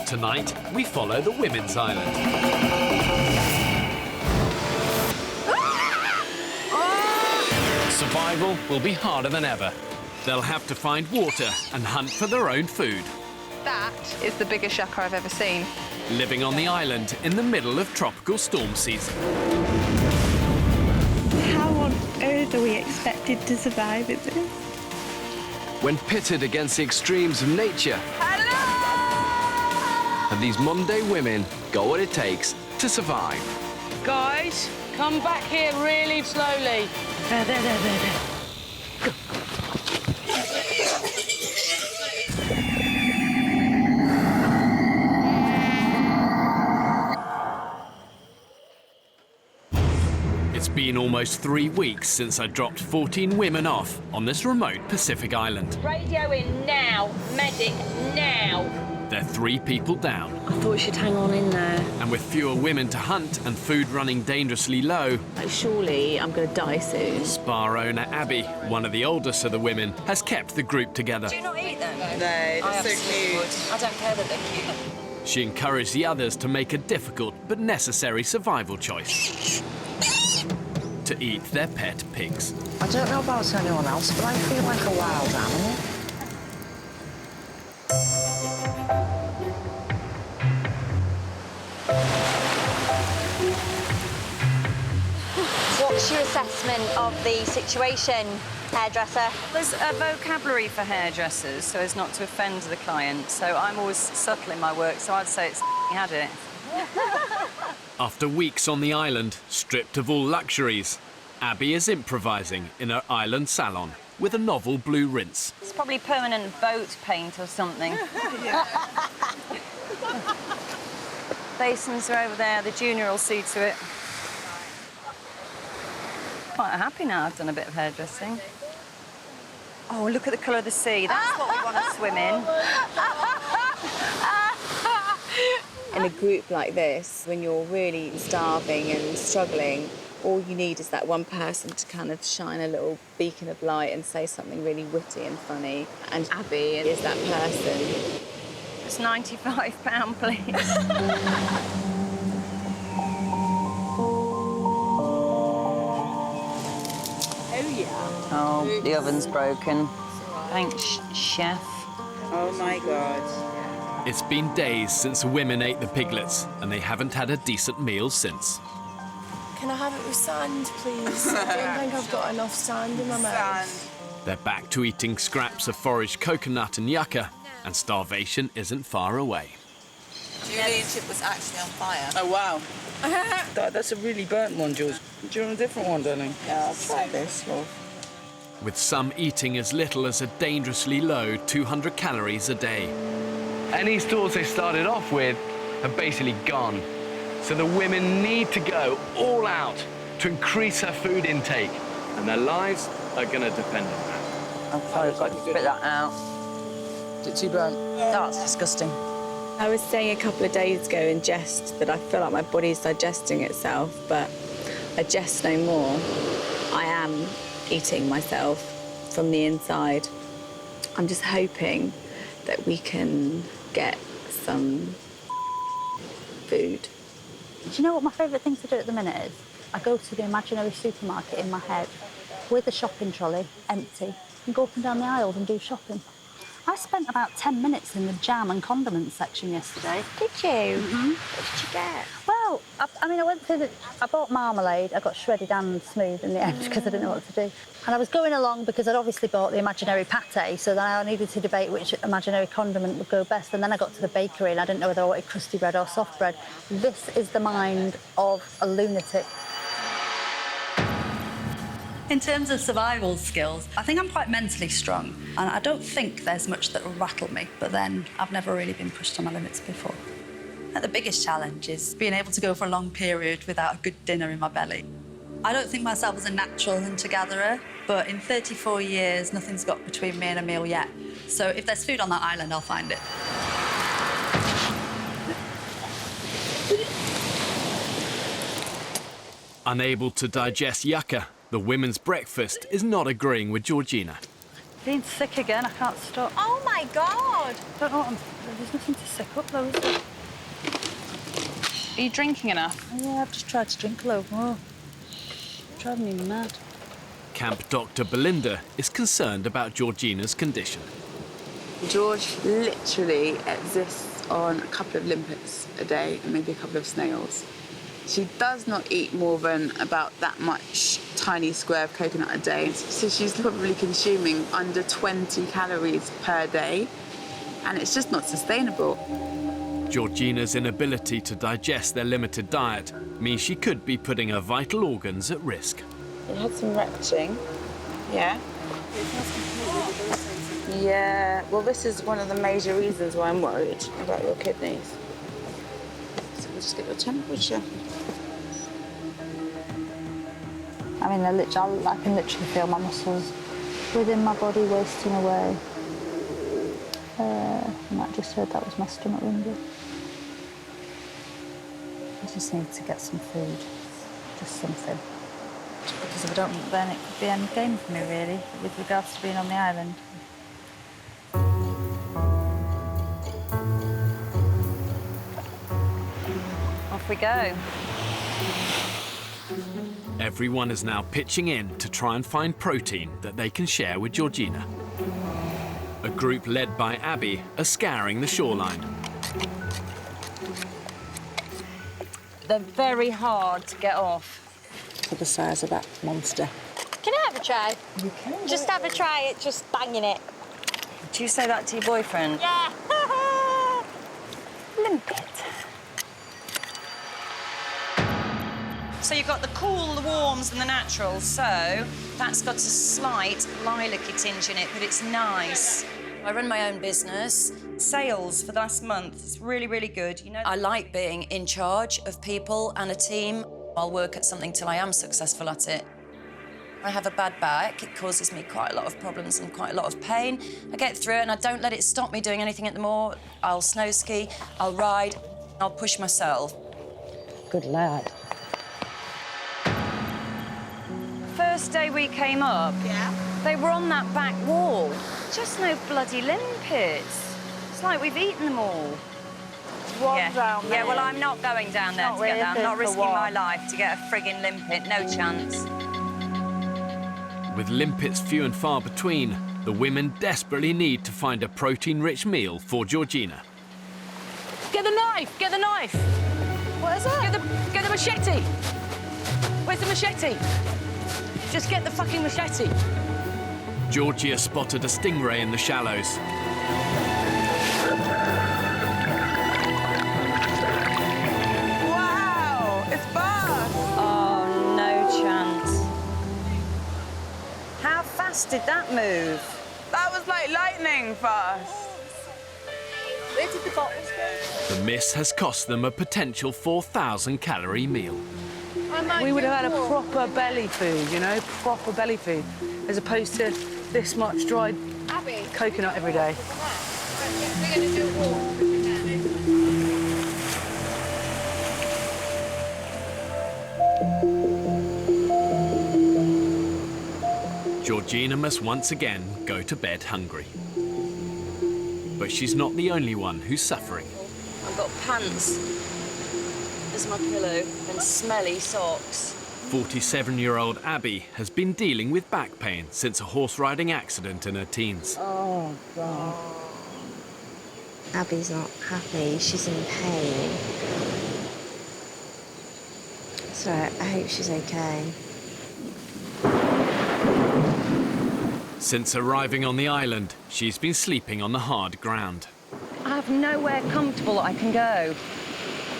Tonight, we follow the Women's Island. Survival will be harder than ever. They'll have to find water and hunt for their own food. That is the biggest shaka I've ever seen. Living on the island in the middle of tropical storm season. How on earth are we expected to survive in this? When pitted against the extremes of nature, have these modern-day women got what it takes to survive? Guys, come back here really slowly. There. It's been almost 3 weeks since I dropped 14 women off on this remote Pacific island. Radio in now. Medic now. They're 3 people down. I thought we should hang on in there. And with fewer women to hunt and food running dangerously low, Surely I'm going to die soon. Spa owner Abby, one of the oldest of the women, has kept the group together. Do you not eat them? No, they're I so absolutely cute. would. I don't care that they're cute. She encouraged the others to make a difficult but necessary survival choice. To eat their pet pigs. I don't know about anyone else, but I feel like a wild animal. What's your assessment of the situation? hairdresser. There's a vocabulary for hairdressers so as not to offend the client, so I'm always subtle in my work, so I'd say it's had it. After weeks on the island, stripped of all luxuries, Abby is improvising in her island salon with a novel blue rinse. It's probably permanent boat paint or something. Basins are over there, the junior will see to it. Quite happy now I've done a bit of hairdressing. Oh, look at the colour of the sea. That's what we want to swim in. In a group like this, when you're really starving and struggling, all you need is that one person to kind of shine a little beacon of light and say something really witty and funny. And Abby is that person. It's £95, please. Oh, yeah. Oh, the oven's broken. Thanks, chef. Oh, my God. It's been days since women ate the piglets, and they haven't had a decent meal since. Can I have it with sand, please? I don't think I've got enough sand in my mouth. They're back to eating scraps of foraged coconut and yucca, and starvation isn't far away. Julian's chip was actually on fire. Oh, wow. That's a really burnt one, Jules. Do you want a different one, darling? Yeah, I'll try this, love. With some eating as little as a dangerously low 200 calories a day. Any stores they started off with have basically gone. So the women need to go all out to increase their food intake, and their lives are going to depend on that. I'm sorry, I've got to spit that out. Is it too burnt? Oh, it's disgusting. I was saying a couple of days ago in jest that I feel like my body's digesting itself, but I jest no more. I am eating myself from the inside. I'm just hoping that we can get some food. Do you know what my favourite thing to do at the minute is? I go to the imaginary supermarket in my head with a shopping trolley, empty, and go up and down the aisles and do shopping. I spent about 10 minutes in the jam and condiments section yesterday. Did you? Mm-hmm. What did you get? Well, I mean, I went through I bought marmalade. I got shredded and smooth in the end because I didn't know what to do. And I was going along because I'd obviously bought the imaginary pate, so then I needed to debate which imaginary condiment would go best. And then I got to the bakery and I didn't know whether I wanted crusty bread or soft bread. This is the mind of a lunatic. In terms of survival skills, I think I'm quite mentally strong, and I don't think there's much that will rattle me, but then I've never really been pushed to my limits before. The biggest challenge is being able to go for a long period without a good dinner in my belly. I don't think myself as a natural hunter-gatherer, but in 34 years, nothing's got between me and a meal yet. So if there's food on that island, I'll find it. Unable to digest yucca, the women's breakfast is not agreeing with Georgina. Being sick again, I can't stop. Oh, my God! Don't know there's nothing to sick up, though, is there? Are you drinking enough? Yeah, I've just tried to drink a load more. Driving me mad. Camp Dr. Belinda is concerned about Georgina's condition. George literally exists on a couple of limpets a day and maybe a couple of snails. She does not eat more than about that much tiny square of coconut a day. So she's probably consuming under 20 calories per day, and it's just not sustainable. Georgina's inability to digest their limited diet means she could be putting her vital organs at risk. It had some retching, yeah. Yeah, well, this is one of the major reasons why I'm worried about your kidneys. So we'll just get your temperature. I mean, I can literally feel my muscles within my body wasting away. You might have just heard that was my stomach rumbling. I just need to get some food, just something. Because if I don't, then it could be end game for me, really, with regards to being on the island. Off we go. Everyone is now pitching in to try and find protein that they can share with Georgina. A group led by Abby are scouring the shoreline. They're very hard to get off. For the size of that monster. Can I have a try? You can. Just have a try at just banging it. Do you say that to your boyfriend? Yeah. Limpet. So you've got the cool, the warms, and the naturals. So that's got a slight lilac-y tinge in it, but it's nice. I run my own business. Sales for the last month, it's really, really good. You know, I like being in charge of people and a team. I'll work at something till I am successful at it. I have a bad back. It causes me quite a lot of problems and quite a lot of pain. I get through it and I don't let it stop me doing anything at the more. I'll snow ski, I'll ride, I'll push myself. Good lad. First day we came up, they were on that back wall. Just no bloody limpets. It's like we've eaten them all. One down there. Yeah, well, I'm not going down there to get that. I'm not risking my life to get a frigging limpet. No chance. With limpets few and far between, the women desperately need to find a protein-rich meal for Georgina. Get the knife! Get the knife! What is it? Get the machete! Where's the machete? Just get the fucking machete. Georgia spotted a stingray in the shallows. Wow! It's fast! Oh, no chance. How fast did that move? That was like lightning fast. Where did the bottles go? The miss has cost them a potential 4,000-calorie meal. We would have had a proper belly food, you know, proper belly food, as opposed to this much dried coconut every day. We're going to do a walk. Georgina must once again go to bed hungry. But she's not the only one who's suffering. I've got pants as my pillow and smelly socks. 47-year-old Abby has been dealing with back pain since a horse riding accident in her teens. Oh, God. Abby's not happy, she's in pain. So I hope she's okay. Since arriving on the island, she's been sleeping on the hard ground. I have nowhere comfortable I can go.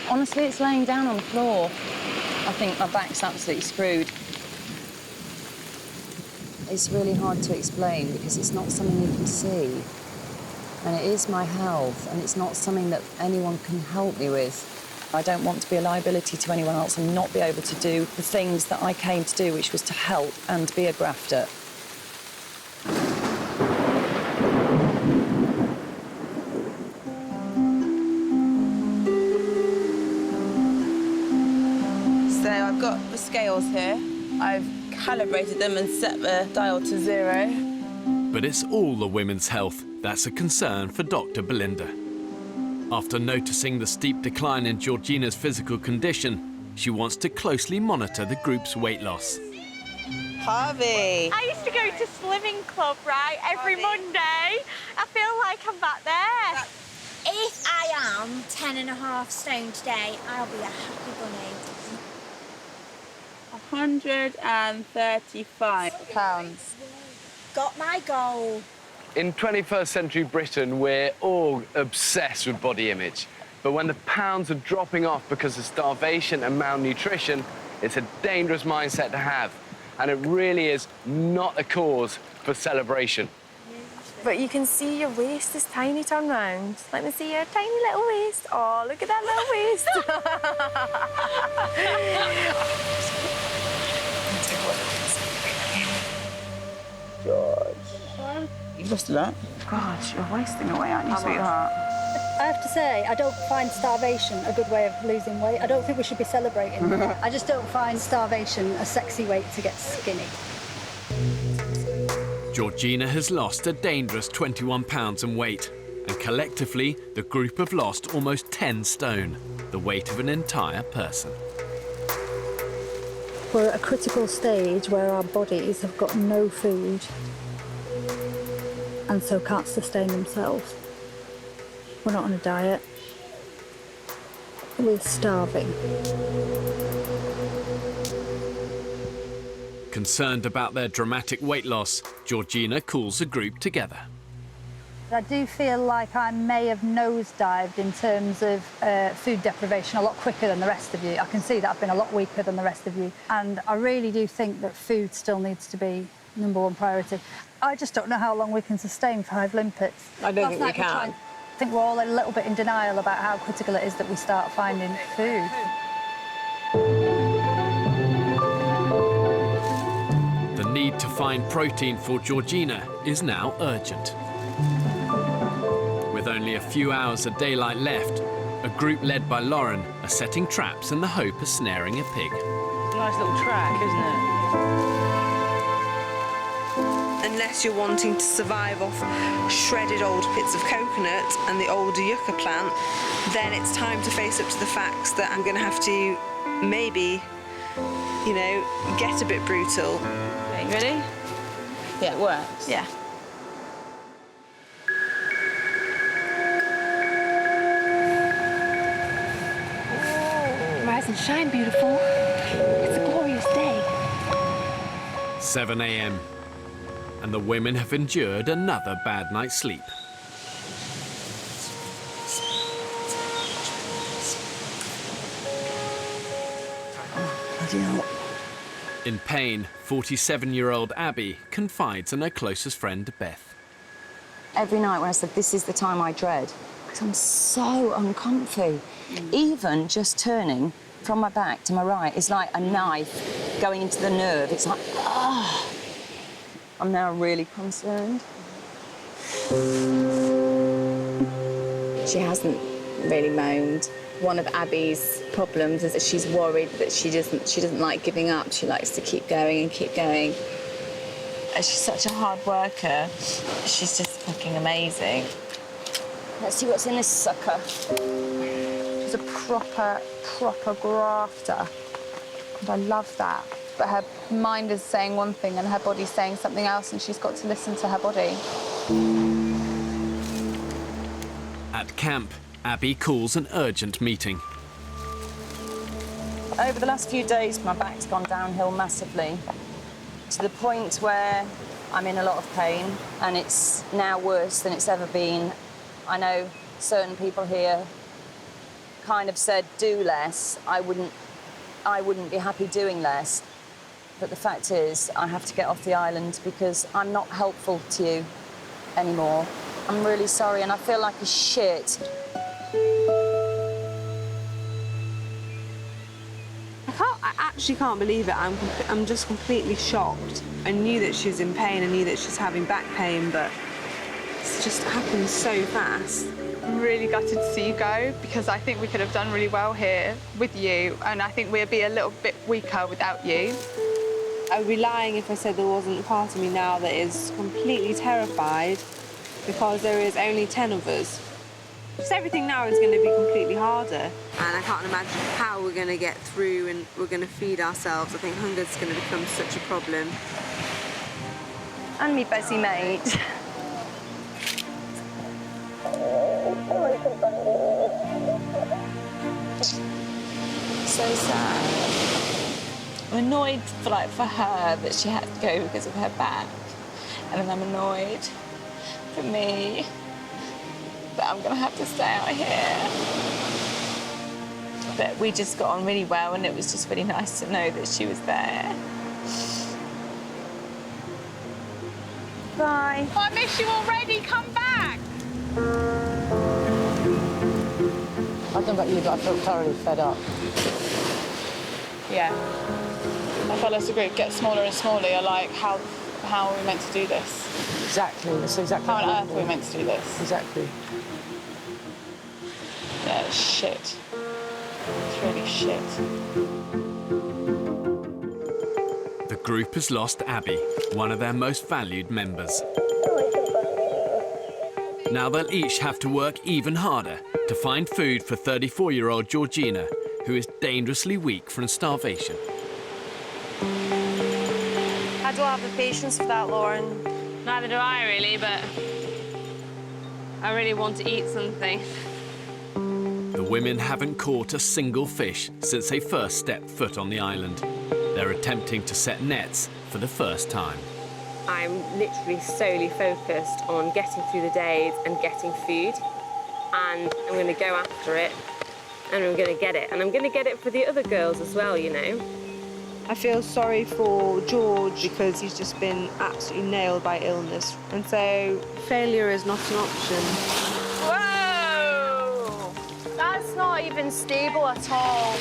Honestly, it's laying down on the floor. I think my back's absolutely screwed. It's really hard to explain because it's not something you can see. And it is my health, and it's not something that anyone can help me with. I don't want to be a liability to anyone else and not be able to do the things that I came to do, which was to help and be a grafter. So I've got the scales here. I've calibrated them and set the dial to 0. But it's all the women's health that's a concern for Dr. Belinda. After noticing the steep decline in Georgina's physical condition, she wants to closely monitor the group's weight loss. Harvey! I used to go to slimming club, right, every Monday. I feel like I'm back there. If I am 10.5 stone today, I'll be a happy bunny. 135 pounds. Got my goal. In 21st century Britain, we're all obsessed with body image. But when the pounds are dropping off because of starvation and malnutrition, it's a dangerous mindset to have. And it really is not a cause for celebration. But you can see your waist is tiny turn round. Let me see your tiny little waist. Oh, look at that little waist. George. You've lost a lot. God, you're wasting away, aren't you, sweetheart? I have to say, I don't find starvation a good way of losing weight. I don't think we should be celebrating. I just don't find starvation a sexy way to get skinny. Georgina has lost a dangerous 21 pounds in weight, and collectively, the group have lost almost 10 stone, the weight of an entire person. We're at a critical stage where our bodies have got no food and so can't sustain themselves. We're not on a diet. We're starving. Concerned about their dramatic weight loss, Georgina calls the group together. I do feel like I may have nosedived in terms of food deprivation a lot quicker than the rest of you. I can see that I've been a lot weaker than the rest of you. And I really do think that food still needs to be #1 priority. I just don't know how long we can sustain 5 limpets. I don't think we can. I think we're all a little bit in denial about how critical it is that we start finding food. The need to find protein for Georgina is now urgent. With only a few hours of daylight left, a group led by Lauren are setting traps in the hope of snaring a pig. Nice little track, isn't it? Unless you're wanting to survive off shredded old bits of coconut and the old yucca plant, then it's time to face up to the facts that I'm going to have to maybe, you know, get a bit brutal. Okay, ready? Yeah, it works. Yeah. Rise and shine, beautiful. It's a glorious day. 7 a.m. and the women have endured another bad night's sleep. In pain, 47-year-old Abby confides in her closest friend, Beth. Every night when I said, this is the time I dread, because I'm so uncomfy. Even just turning from my back to my right is like a knife going into the nerve. It's like, ah. I'm now really concerned. She hasn't really moaned. One of Abby's problems is that she's worried that she doesn't like giving up. She likes to keep going and keep going. She's such a hard worker. She's just fucking amazing. Let's see what's in this sucker. She's a proper grafter. And I love that. But her mind is saying one thing and her body's saying something else, and she's got to listen to her body. At camp, Abby calls an urgent meeting. Over the last few days, my back's gone downhill massively, to the point where I'm in a lot of pain, and it's now worse than it's ever been. I know certain people here kind of said, do less. I wouldn't be happy doing less. But the fact is, I have to get off the island because I'm not helpful to you anymore. I'm really sorry, and I feel like a shit. I actually can't believe it. I'm just completely shocked. I knew that she was in pain, I knew that she was having back pain, but it's just happened so fast. I'm really gutted to see you go, because I think we could have done really well here with you, and I think we'd be a little bit weaker without you. I would be lying if I said there wasn't a part of me now that is completely terrified, because there is only 10 of us. Just everything now is going to be completely harder. And I can't imagine how we're going to get through and we're going to feed ourselves. I think hunger's going to become such a problem. And me busy mate. So sad. I'm annoyed for her that she had to go because of her back. And then I'm annoyed for me that I'm gonna have to stay out here. But we just got on really well, and it was just really nice to know that she was there. Bye. Oh, I miss you already. Come back. I don't know about you, but I feel thoroughly fed up. Yeah. I felt as the group gets smaller and smaller, you're like, how are we meant to do this? Exactly, that's exactly how on earth are we meant to do this? Exactly. Yeah, it's shit. It's really shit. The group has lost Abby, one of their most valued members. Now they'll each have to work even harder to find food for 34-year-old Georgina, who is dangerously weak from starvation. I don't have the patience for that, Lauren. Neither do I, really, but I really want to eat something. The women haven't caught a single fish since they first stepped foot on the island. They're attempting to set nets for the first time. I'm literally solely focused on getting through the days and getting food. And I'm going to go after it, and I'm going to get it. And I'm going to get it for the other girls as well, you know. I feel sorry for George because he's just been absolutely nailed by illness. And so failure is not an option. Whoa! That's not even stable at all.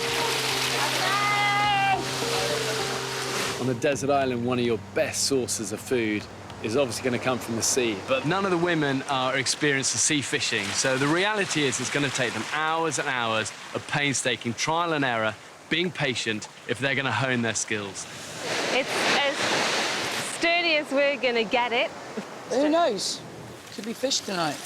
On a desert island, one of your best sources of food is obviously going to come from the sea. But none of the women are experienced in sea fishing, so the reality is it's going to take them hours and hours of painstaking trial and error, being patient, if they're going to hone their skills. It's as sturdy as we're going to get it. Who knows? Could be fish tonight.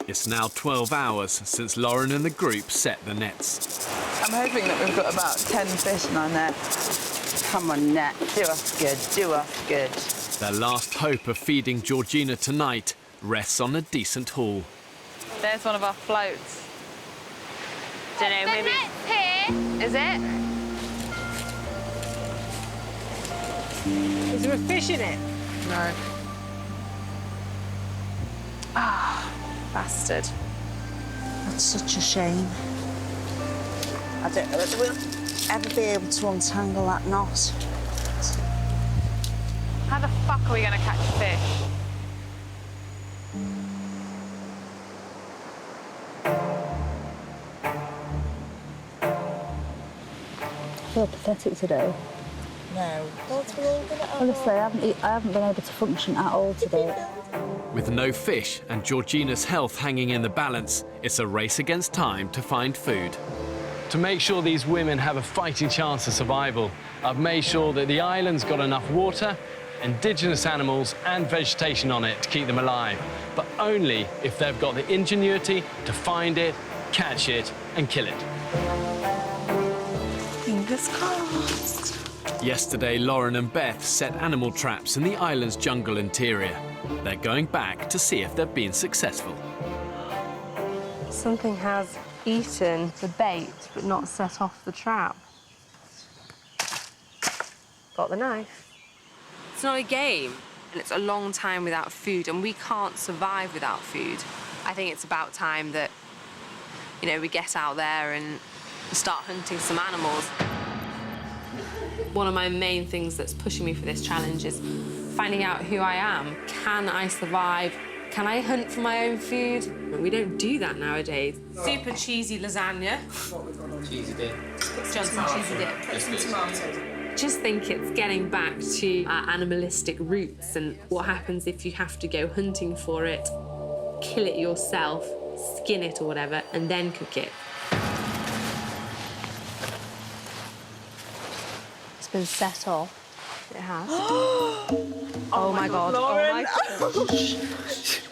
It's now 12 hours since Lauren and the group set the nets. I'm hoping that we've got about 10 fish in our net. Come on, net, do us good, do us good. Their last hope of feeding Georgina tonight rests on a decent haul. There's one of our floats. Don't know, maybe. Is it? Is there a fish in it? No. Ah, bastard. That's such a shame. I don't know whether we'll ever be able to untangle that knot. How the fuck are we going to catch fish? I feel pathetic today. No. That's we're all gonna Honestly, I haven't been able to function at all today. With no fish and Georgina's health hanging in the balance, it's a race against time to find food. To make sure these women have a fighting chance of survival, I've made sure that the island's got enough water, indigenous animals and vegetation on it to keep them alive, but only if they've got the ingenuity to find it, catch it and kill it. Fingers crossed. Yesterday, Lauren and Beth set animal traps in the island's jungle interior. They're going back to see if they've been successful. Something has eaten the bait, but not set off the trap. Got the knife. It's not a game, and it's a long time without food, and we can't survive without food. I think it's about time that, you know, we get out there and start hunting some animals. One of my main things that's pushing me for this challenge is finding out who I am. Can I survive? Can I hunt for my own food? We don't do that nowadays. Super cheesy lasagna. Cheesy dip. Johnson cheesy dip. Put some tomatoes. Just think it's getting back to our animalistic roots and what happens if you have to go hunting for it, kill it yourself, skin it or whatever, and then cook it. It's been set off. It has. Oh my God. Lauren. Oh my gosh.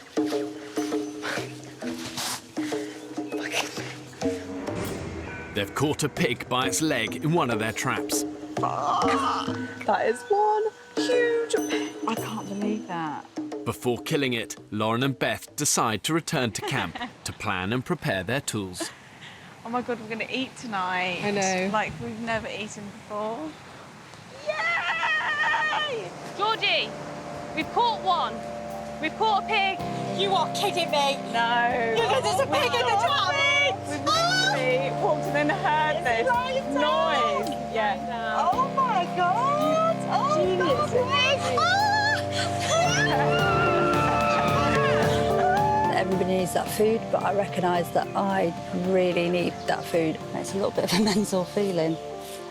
They've caught a pig by its leg in one of their traps. That is one huge pig. I can't believe that. Before killing it, Lauren and Beth decide to return to camp to plan and prepare their tools. Oh my God, we're going to eat tonight. I know. Like we've never eaten before. Yay! Georgie, we've caught one. We've caught a pig. You are kidding me. No. There's a pig in the trap. We've literally walked in and heard this noise. Yeah. Oh my God. Oh, Genius. Everybody needs that food, but I recognise that I really need that food. It's a little bit of a mental feeling.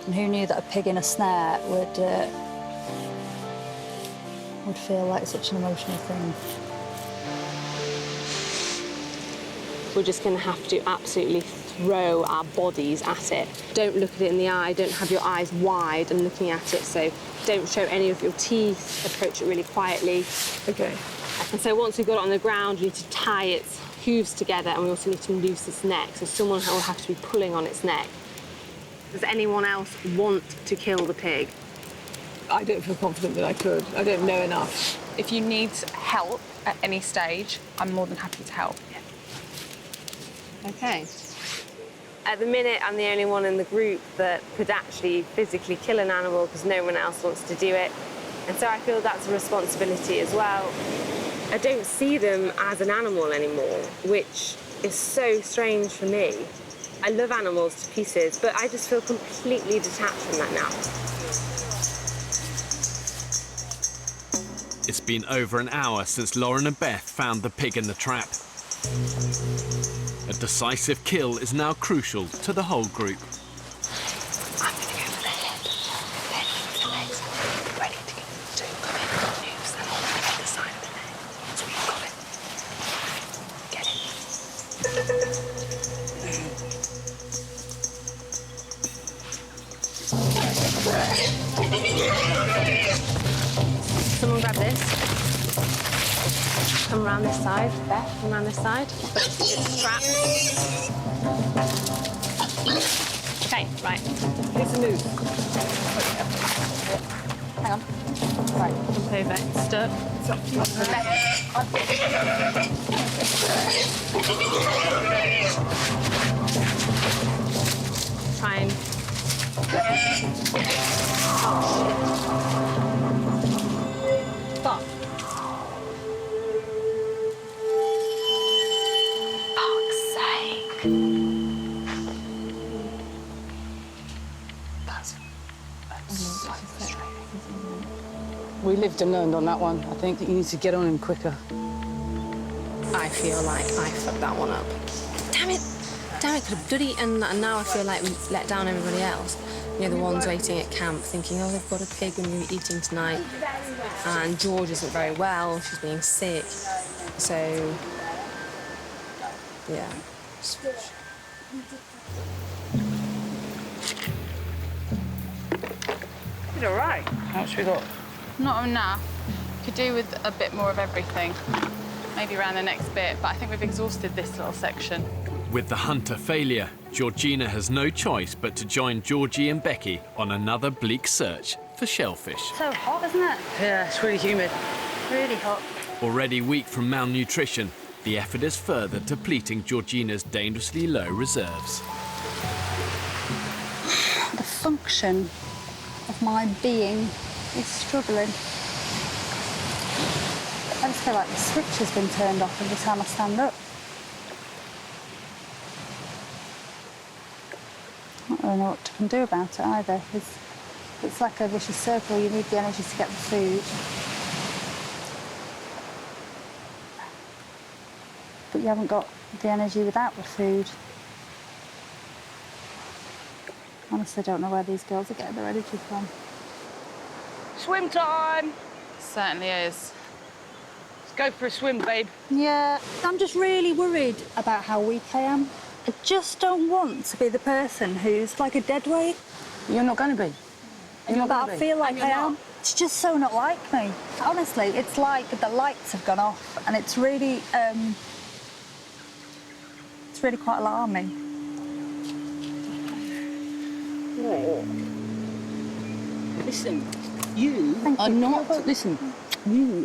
And who knew that a pig in a snare would feel like such an emotional thing. We're just going to have to absolutely throw our bodies at it. Don't look at it in the eye, don't have your eyes wide and looking at it, so don't show any of your teeth, approach it really quietly. Okay. And so once we've got it on the ground, we need to tie its hooves together and we also need to loose its neck, so someone will have to be pulling on its neck. Does anyone else want to kill the pig? I don't feel confident that I could. I don't know enough. If you need help at any stage, I'm more than happy to help. Okay. At the minute, I'm the only one in the group that could actually physically kill an animal because no one else wants to do it. And so I feel that's a responsibility as well. I don't see them as an animal anymore, which is so strange for me. I love animals to pieces, but I just feel completely detached from that now. It's been over an hour since Lauren and Beth found the pig in the trap. A decisive kill is now crucial to the whole group. I'm going to go for the head, then with the legs, ready to get to come in, moves, and I'll make the side of the leg. So we've got it. Get it. Someone grab this. Come around this side, Beth, come around this side. But it's trapped. Okay, right. It's a move. Hang on. Right. Jump over. It's stuck. It's up to you. Try and... Stop. Fuck's sake. That's so frustrating. We lived and learned on that one. I think that you need to get on him quicker. I feel like I fucked that one up. Damn it! Damn it, could have bloody... And now I feel like we've let down everybody else. You know, the ones waiting at camp thinking, oh, they've got a pig and we're eating tonight. And George isn't very well, she's being sick. So, yeah. Did all right. How much we got? Not enough. Could do with a bit more of everything. Maybe around the next bit, but I think we've exhausted this little section. With the hunt a failure, Georgina has no choice but to join Georgie and Becky on another bleak search for shellfish. So hot, isn't it? Yeah, it's really humid. Really hot. Already weak from malnutrition, the effort is further depleting Georgina's dangerously low reserves. The function of my being is struggling. I just feel like the switch has been turned off every time I stand up. I don't really know what I can do about it either. It's like a vicious circle. You need the energy to get the food. But you haven't got the energy without the food. Honestly, I don't know where these girls are getting their energy from. Swim time! Certainly is. Let's go for a swim, babe. Yeah, I'm just really worried about how weak I am. I just don't want to be the person who's like a dead weight. You're not going to be. But I feel like I am. It's just so not like me. Honestly, it's like the lights have gone off and it's really quite alarming. Listen, you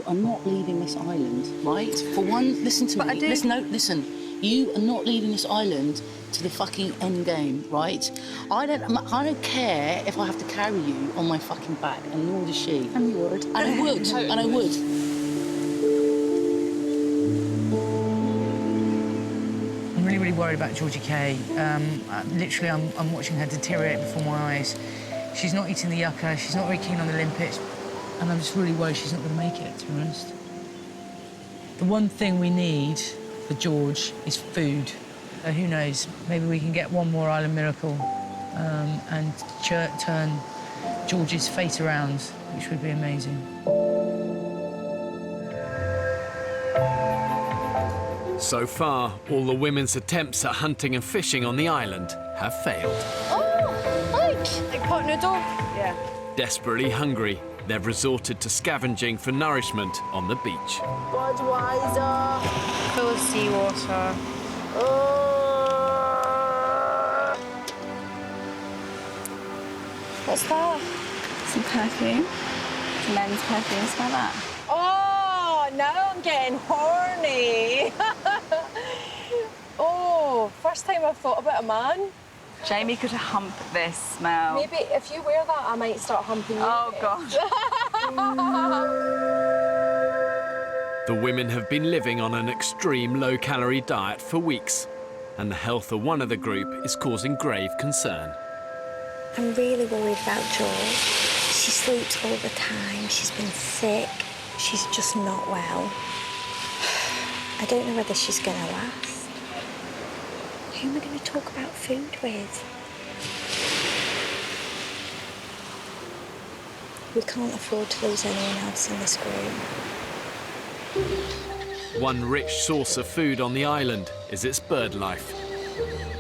are not leaving this island, right? For one, listen to me. Listen. You are not leaving this island to the fucking end game, right? I don't care if I have to carry you on my fucking back, and nor does she. And you would. And I would. Totally. And I would. I'm really, really worried about Georgie Kay. Literally, I'm watching her deteriorate before my eyes. She's not eating the yucca, she's not very keen on the limpets, and I'm just really worried she's not going to make it, to be honest. The one thing we need for George is food. Who knows, maybe we can get one more Island Miracle and turn George's fate around, which would be amazing. So far, all the women's attempts at hunting and fishing on the island have failed. Oh, look! Like pot noodle? Yeah. Desperately hungry, they've resorted to scavenging for nourishment on the beach. Budweiser. Full of seawater. What's that? Some perfume. Some men's perfume. Smell that. Oh! Oh, now I'm getting horny. Oh, first time I've thought about a man. Jamie could hump this, Mel. Maybe if you wear that, I might start humping you. Oh, God. The women have been living on an extreme low-calorie diet for weeks, and the health of one of the group is causing grave concern. I'm really worried about George. She sleeps all the time. She's been sick. She's just not well. I don't know whether she's going to last. Who am I going to talk about food with? We can't afford to lose anyone else in this group. One rich source of food on the island is its bird life.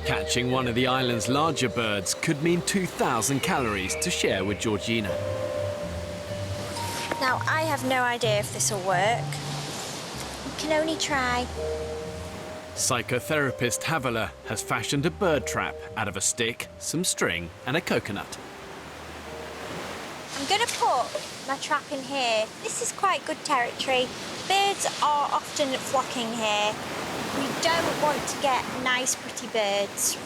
Catching one of the island's larger birds could mean 2,000 calories to share with Georgina. Now, I have no idea if this will work. We can only try. Psychotherapist Havila has fashioned a bird trap out of a stick, some string and a coconut. I'm going to put my trap in here. This is quite good territory. Birds are often flocking here. We don't want to get nice, pretty birds.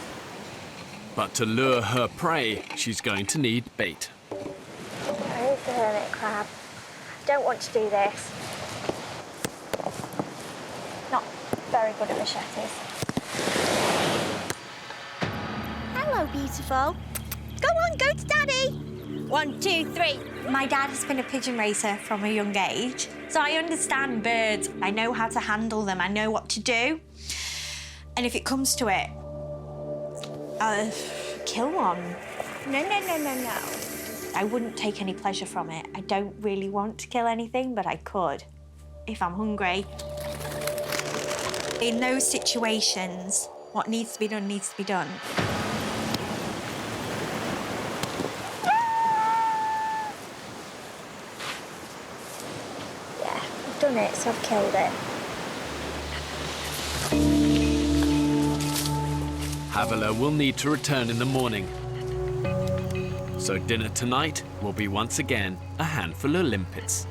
But to lure her prey, she's going to need bait. Where's the hermit crab? I don't want to do this. Not very good at machetes. Hello, beautiful. Go on, go to Daddy. 1, 2, 3. My dad has been a pigeon racer from a young age, so I understand birds. I know how to handle them. I know what to do. And if it comes to it, kill one. No. I wouldn't take any pleasure from it. I don't really want to kill anything, but I could, if I'm hungry. In those situations, what needs to be done needs to be done. Yeah, I've done it, so I've killed it. Havila will need to return in the morning. So dinner tonight will be once again a handful of limpets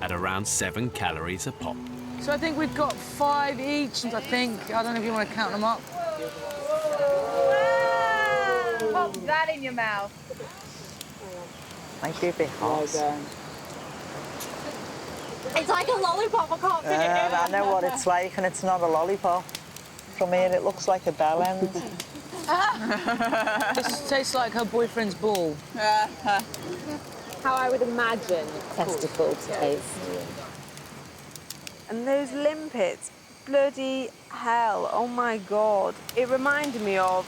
at around 7 calories a pop. So I think we've got 5 each, I think. I don't know if you want to count them up. Pop that in your mouth. Might be a bit hot. It's like a lollipop, I can't fit it in. I know what it's like, and it's not a lollipop. From here, it looks like a bell end. This tastes like her boyfriend's ball. How I would imagine testicle to taste. And those limpets, bloody hell, oh my God. It reminded me of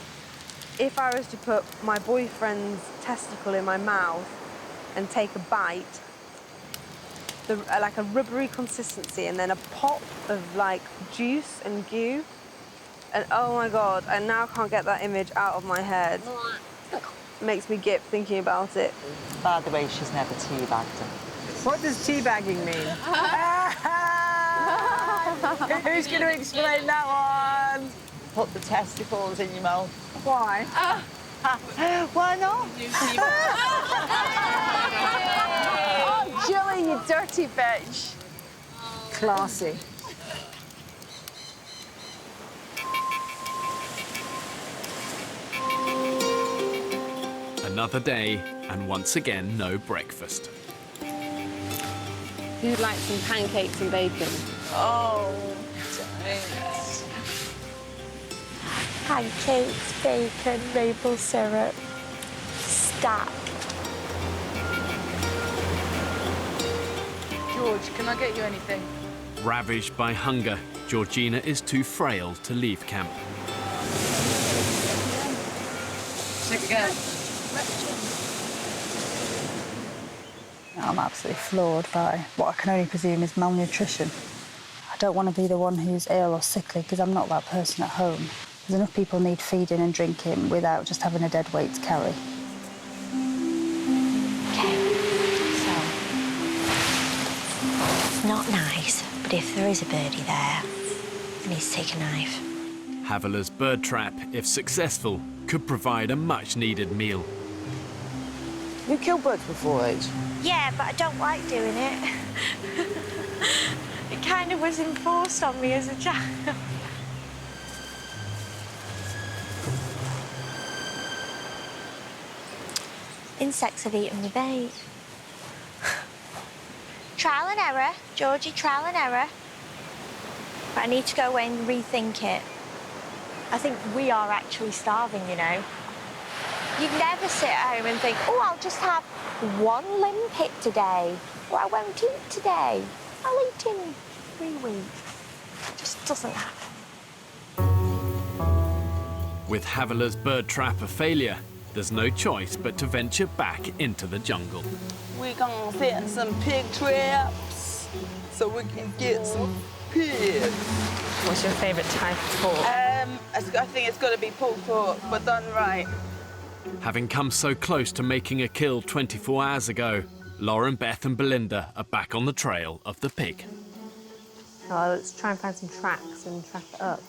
if I was to put my boyfriend's testicle in my mouth and take a bite, like a rubbery consistency, and then a pop of like juice and goo. And oh my God, I now can't get that image out of my head. Makes me gip thinking about it. By the way, she's never teabagged him. What does teabagging mean? Who's going to explain that one? Put the testicles in your mouth. Why? Why not? Oh, Jilly, you dirty bitch. Classy. Another day, and once again, no breakfast. Who'd like some pancakes and bacon? Oh, thanks. Pancakes, bacon, maple syrup, stack. George, can I get you anything? Ravaged by hunger, Georgina is too frail to leave camp. Check again. I'm absolutely floored by what I can only presume is malnutrition. I don't want to be the one who's ill or sickly because I'm not that person at home. There's enough people need feeding and drinking without just having a dead weight to carry. Okay, so it's not nice, but if there is a birdie there, I need to take a knife. Havila's bird trap, if successful, could provide a much-needed meal. You killed birds for forage? Yeah, but I don't like doing it. It kind of was enforced on me as a child. Insects have eaten me bait. Trial and error, Georgie, trial and error. But I need to go away and rethink it. I think we are actually starving, you know. You'd never sit at home and think, oh, I'll just have one limpet today, or I won't eat today. I'll eat in 3 weeks. It just doesn't happen. With Haviler's bird trap a failure, there's no choice but to venture back into the jungle. We're gonna set some pig traps so we can get some pigs. What's your favourite type of pork? I think it's got to be pulled pork, but done right. Having come so close to making a kill 24 hours ago, Lauren, Beth and Belinda are back on the trail of the pig. Oh, let's try and find some tracks and track it up.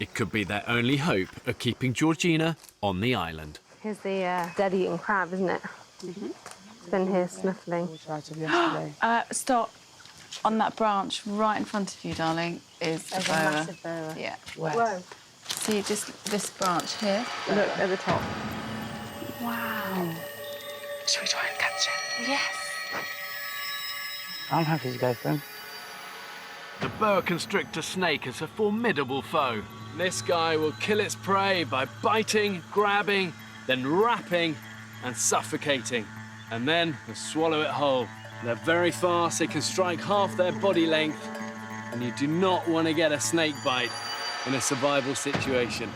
It could be their only hope of keeping Georgina on the island. Here's the dead-eating crab, isn't it? Mm-hmm. It's been here snuffling. Stop. On that branch right in front of you, darling, is a boa. Massive boa. Yeah. Whoa. See, just this branch here. Look at the top. Wow. Should we try and catch it? Yes. I'm happy to go for him. The boa constrictor snake is a formidable foe. This guy will kill its prey by biting, grabbing, then wrapping and suffocating, and then swallow it whole. They're very fast, they can strike half their body length, and you do not want to get a snake bite in a survival situation.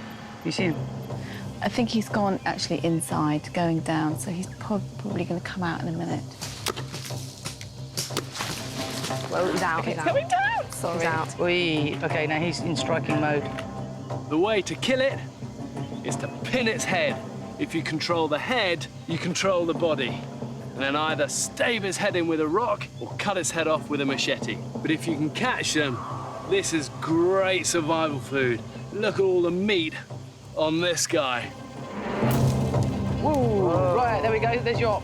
You see him? I think he's gone actually inside, going down, so he's probably going to come out in a minute. Well, he's out. Okay, He's it's out. coming down! Sorry. He's out. Wee. OK, now he's in striking mode. The way to kill it is to pin its head. If you control the head, you control the body. And then either stave its head in with a rock or cut its head off with a machete. But if you can catch them, this is great survival food. Look at all the meat on this guy. Whoa. Right, there we go, there's your...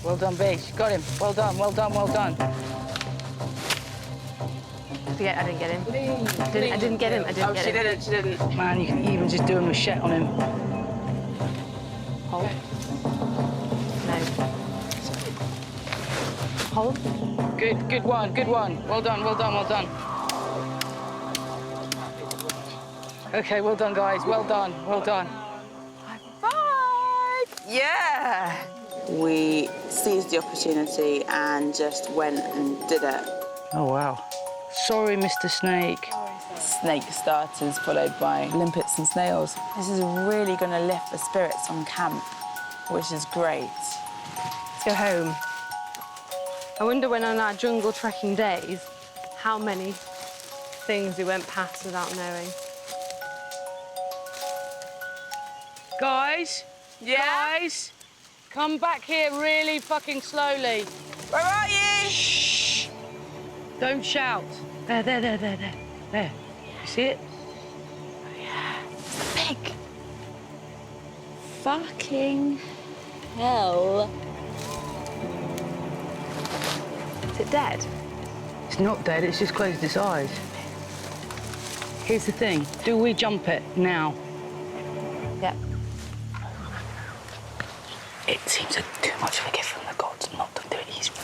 Well done, Beach. Got him. Well done, well done, well done. I didn't get him. I didn't get him. Oh, she didn't. Man, you can even just do a machete on him. Hold. No. Hold. Good one, good one. Well done, well done, well done. OK, well done, guys. Well done, well done. High five! Yeah! We seized the opportunity and just went and did it. Oh, wow. Sorry, Mr. Snake. Snake starters followed by limpets and snails. This is really going to lift the spirits on camp, which is great. Let's go home. I wonder when on our jungle trekking days, how many things we went past without knowing. Guys? Yeah? Guys? Come back here really fucking slowly. Where are you? Shh! Don't shout. There. There. You see it? Oh, yeah. It's the pig. Fucking hell. Is it dead? It's not dead, it's just closed its eyes. Here's the thing. Do we jump it now? Yep. It seems too much of a gift from the gods not to do it easily.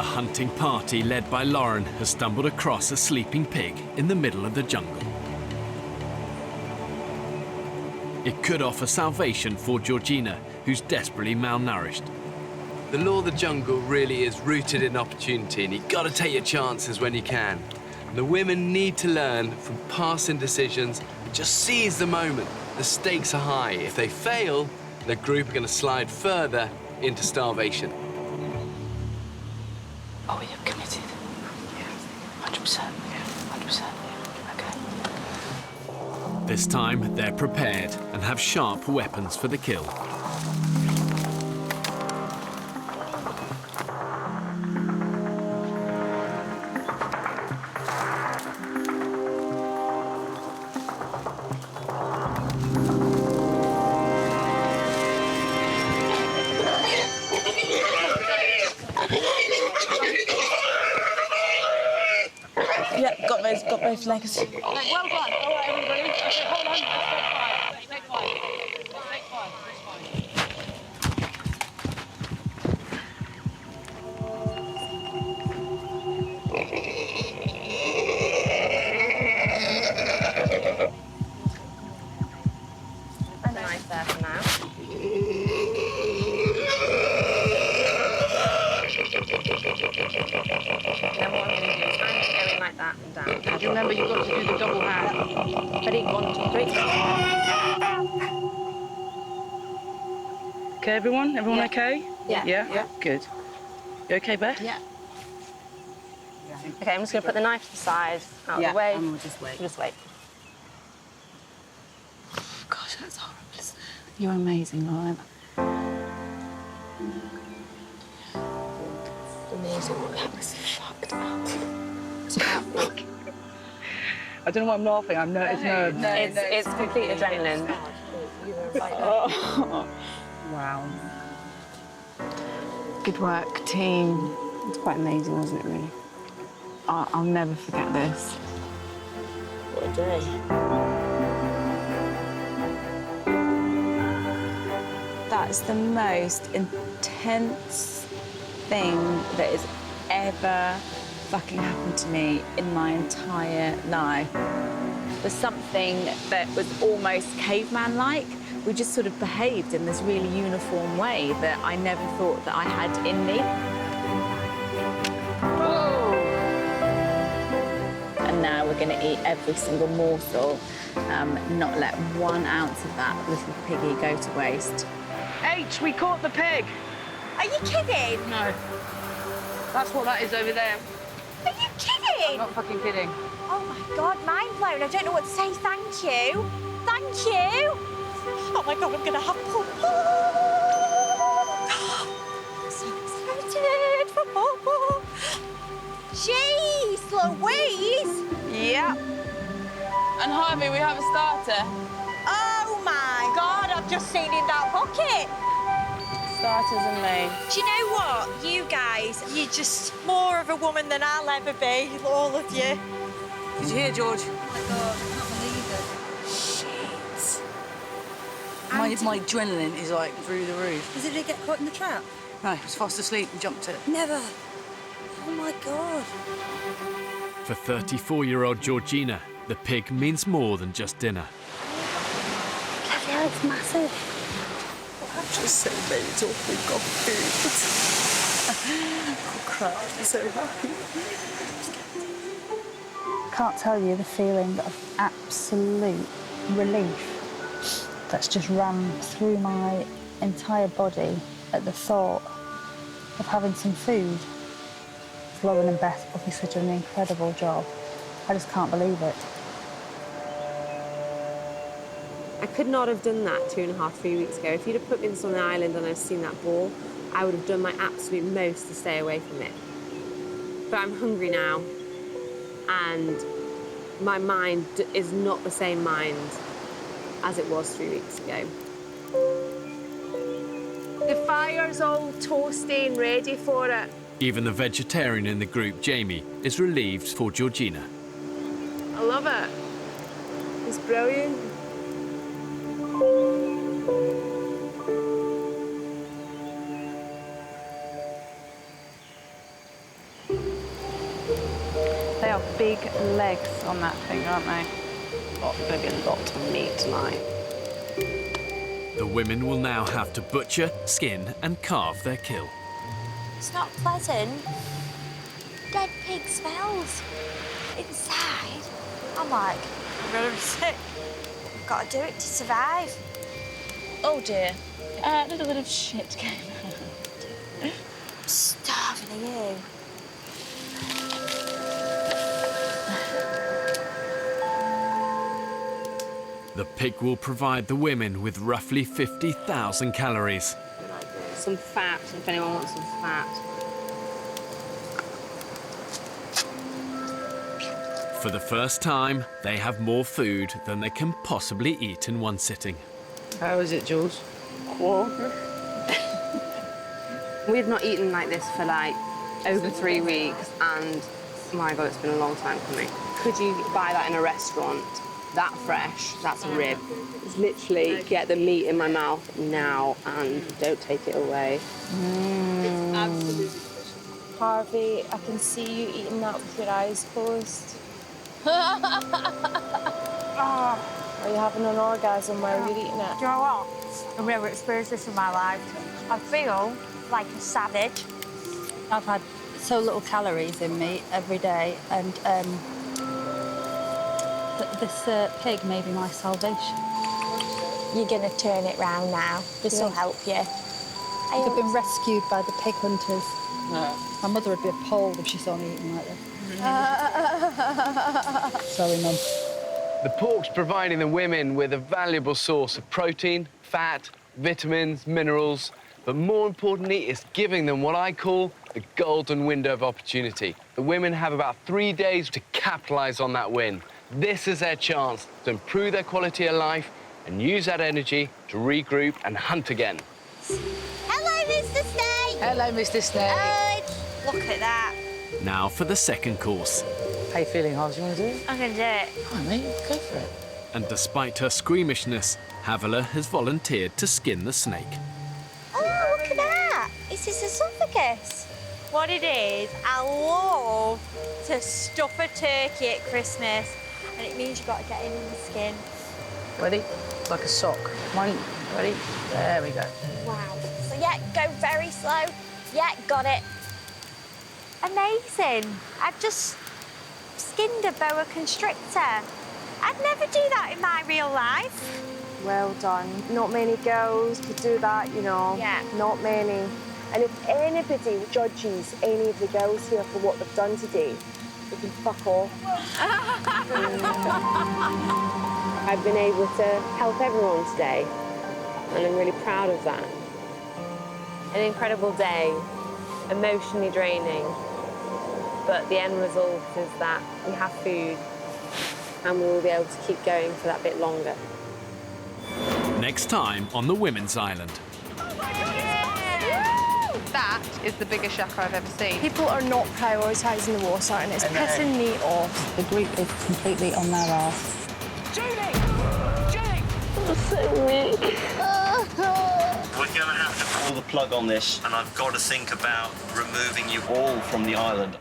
A hunting party led by Lauren has stumbled across a sleeping pig in the middle of the jungle. It could offer salvation for Georgina, who's desperately malnourished. The law of the jungle really is rooted in opportunity, and you've got to take your chances when you can. And the women need to learn from past indecisions and just seize the moment. The stakes are high. If they fail, the group are going to slide further into starvation. Oh, you're committed? Yeah. 100%. Yeah, 100%. Okay. This time, they're prepared and have sharp weapons for the kill. Yeah, got both legs. Well done. All right, everybody. Okay, hold on. Let's take five. Let's take five. A knife there for now. Then what I'm going to do is hand it going like that and down. Do you remember you've got to do the double hand? Ready? 1, 2, 3. Okay, everyone? Everyone okay? Yeah. Yeah? Good. You okay, Bear? Yeah. Okay, I'm just going to put the knife to the side, out of the way. And we'll just wait. Just wait. Gosh, that's horrible, isn't it? You're amazing, Lauren. Amazing. That was fucked up. I don't know why I'm laughing. It's nerves. It's complete adrenaline. Oh. Wow. Good work, team. It's quite amazing, wasn't it, really? I'll never forget this. What a day. That's the most intense thing that has ever fucking happened to me in my entire life. Was something that was almost caveman-like. We just sort of behaved in this really uniform way that I never thought that I had in me. And now we're going to eat every single morsel, not let 1 ounce of that little piggy go to waste. H, we caught the pig. Are you kidding? No. That's what that is over there. Are you kidding? I'm not fucking kidding. Oh my God, mind blown. I don't know what to say. Thank you. Thank you. Oh my God, I'm gonna have pop. I'm so excited for pop. Jeez, Louise. Yep. And Harvey, we have a starter. Oh my God, I've just seen in that pocket. Starters and me. Do you know what? You guys, you're just more of a woman than I'll ever be, all of you. Did you hear, George? Oh my God, I can't believe it. Shit. My adrenaline is like through the roof. Did it get caught in the trap? No, I was fast asleep and jumped it. Never. Oh my God. For 34-year-old Georgina, the pig means more than just dinner. Yeah, it's massive. I'm just so mental. We've got food. Oh crap, I'm so happy. Can't tell you the feeling of absolute relief that's just run through my entire body at the thought of having some food. Lauren and Beth put me such an incredible job. I just can't believe it. I could not have done that 2.5, 3 weeks ago. If you'd have put me on the island and I'd seen that ball, I would have done my absolute most to stay away from it. But I'm hungry now, and my mind is not the same mind as it was 3 weeks ago. The fire's all toasty and ready for it. Even the vegetarian in the group, Jamie, is relieved for Georgina. I love it. It's brilliant. are big legs on that thing, aren't they? Oh, going to be a lot of meat tonight. The women will now have to butcher, skin and carve their kill. It's not pleasant. Dead pig smells. Inside, I'm like, I'm really sick. I've got to do it to survive. Oh dear. A little bit of shit came out. I'm starving of you. The pig will provide the women with roughly 50,000 calories. Some fat, if anyone wants some fat. For the first time, they have more food than they can possibly eat in one sitting. How is it, Jules? Quarter. We've not eaten like this for like over 3 weeks, and my God, it's been a long time coming. Could you buy that in a restaurant? That fresh, that's a rib. It's literally get the meat in my mouth now and don't take it away. It's absolutely Harvey, I can see you eating that with your eyes closed. Are you having an orgasm while you're eating it? Do you know what? I've never experienced this in my life. I feel like a savage. I've had so little calories in me every day, and this pig may be my salvation. You're going to turn it round now. This will help you. I've been rescued by the pig hunters. My mother would be appalled if she saw me eating like this. Sorry, Mum. The pork's providing the women with a valuable source of protein, fat, vitamins, minerals, but more importantly, it's giving them what I call the golden window of opportunity. The women have about 3 days to capitalize on that win. This is their chance to improve their quality of life and use that energy to regroup and hunt again. Hello, Mr. Snake. Hello, Mr. Snake. Look at that. Now for the second course. How you feeling, Harsh? You want to do it? I'm going to do it. Come on, mate. Go for it. And despite her squeamishness, Havila has volunteered to skin the snake. Oh, look at that. It's his esophagus. What it is, I love to stuff a turkey at Christmas, and it means you've got to get in the skin. Ready? Like a sock. One, ready? There we go. Wow. So, yeah, go very slow. Yeah, got it. Amazing. I've just skinned a boa constrictor. I'd never do that in my real life. Well done. Not many girls could do that, you know. Yeah. Not many. And if anybody judges any of the girls here for what they've done today, they can fuck off. I've been able to help everyone today, and I'm really proud of that. An incredible day, emotionally draining, but the end result is that we have food and we'll be able to keep going for that bit longer. Next time on the Women's Island. That is the biggest yakka I've ever seen. People are not prioritising the water, and it's pissing me off. The group is completely on their arse. Julie! Julie! I'm so weak. We're going to have to pull the plug on this, and I've got to think about removing you all from the island.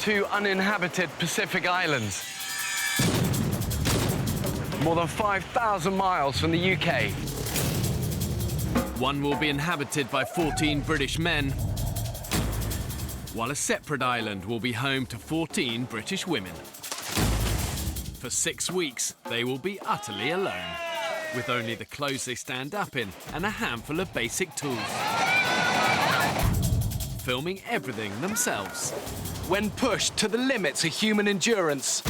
Two uninhabited Pacific islands. More than 5,000 miles from the UK. One will be inhabited by 14 British men, while a separate island will be home to 14 British women. For 6 weeks, they will be utterly alone, with only the clothes they stand up in and a handful of basic tools. Filming everything themselves. When pushed to the limits of human endurance.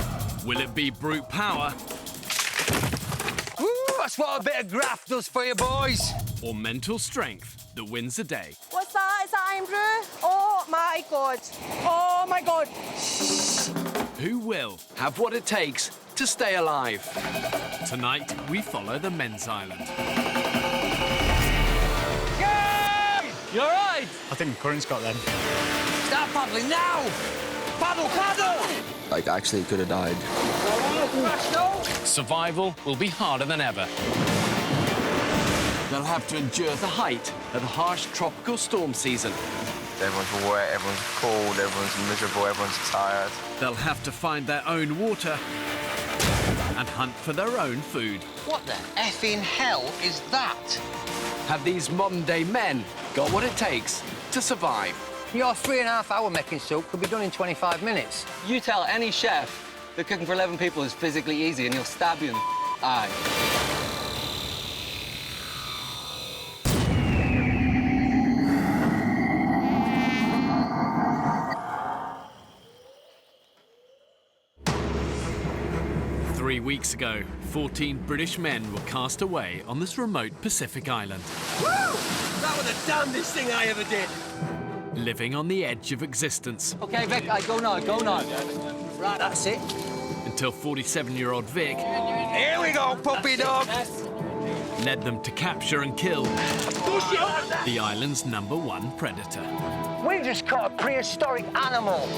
Will it be brute power? Ooh, I That's what a bit of graft does for you, boys. Or mental strength that wins the day. What's that? Is that Andrew? Oh my God. Oh my God. Who will have what it takes to stay alive? Tonight, we follow the men's island. You all right? I think the current's got them. Start paddling now! Paddle, paddle! Like, actually could have died. Survival will be harder than ever. They'll have to endure the height of the harsh tropical storm season. Everyone's wet, everyone's cold, everyone's miserable, everyone's tired. They'll have to find their own water and hunt for their own food. What the effing hell is that? Have these modern-day men got what it takes to survive? Your 3.5 hour making soup could be done in 25 minutes. You tell any chef that cooking for 11 people is physically easy and he'll stab you in the eye. 3 weeks ago, 14 British men were cast away on this remote Pacific island. Woo! That was the damnedest thing I ever did. Living on the edge of existence. OK, Vic, go now, go now. Right, that's it. Until 47-year-old Vic... Here we go, puppy dog! ...led them to capture and kill the island's #1 predator. We just caught a prehistoric animal.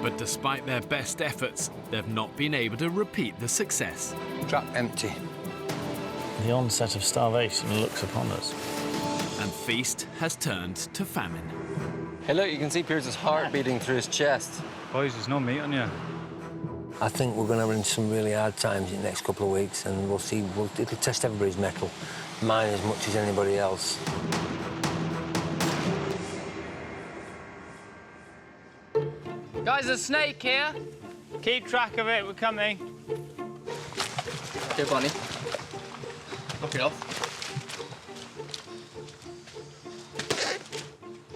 But despite their best efforts, they've not been able to repeat the success. Trap empty. The onset of starvation looks upon us. And feast has turned to famine. Hey, look, you can see Pierce's heart beating through his chest. Boys, there's no meat on you. I think we're going to have some really hard times in the next couple of weeks, and we'll see. It'll test everybody's mettle, mine as much as anybody else. Guys, there's a snake here. Keep track of it, we're coming. Here, Bonnie. Knock it off.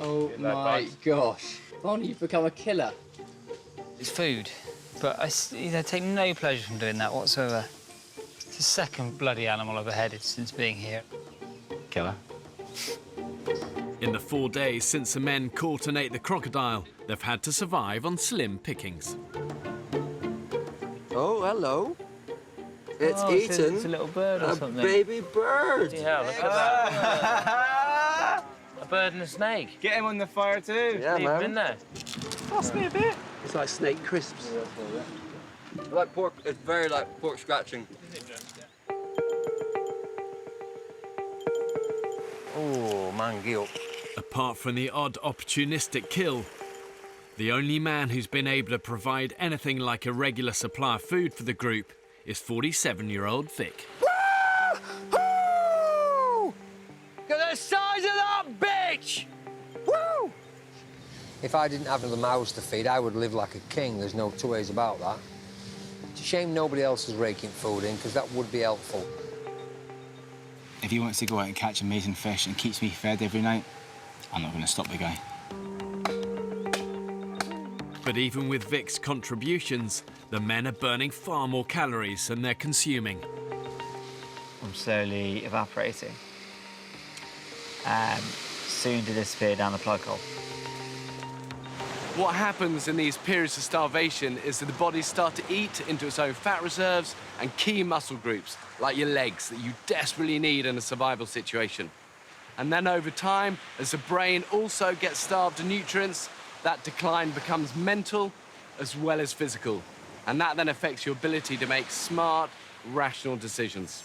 Oh my gosh. Bonnie, you've become a killer. It's food, but I take no pleasure from doing that whatsoever. It's the second bloody animal I've beheaded since being here. Killer. In the 4 days since the men caught and ate the crocodile, they've had to survive on slim pickings. Oh, hello. It's eaten. It's a little bird or something. Baby bird. Yeah, look at that. A bird and a snake. Get him on the fire too. Yeah, Leave him in there. Pass me a bit. It's like snake crisps. Like pork, it's very like pork scratching. Oh, man, guilt. Apart from the odd opportunistic kill, the only man who's been able to provide anything like a regular supply of food for the group is 47-year-old Vic. Woo! Look at the size of that bitch! Woo! If I didn't have the mouths to feed, I would live like a king. There's no two ways about that. It's a shame nobody else is raking food in, because that would be helpful. If he wants to go out and catch amazing fish and keeps me fed every night, I'm not going to stop the guy. But even with Vic's contributions, the men are burning far more calories than they're consuming. I'm slowly evaporating. Soon to disappear down the plug hole. What happens in these periods of starvation is that the bodies start to eat into its own fat reserves and key muscle groups, like your legs, that you desperately need in a survival situation. And then over time, as the brain also gets starved of nutrients, that decline becomes mental as well as physical. And that then affects your ability to make smart, rational decisions.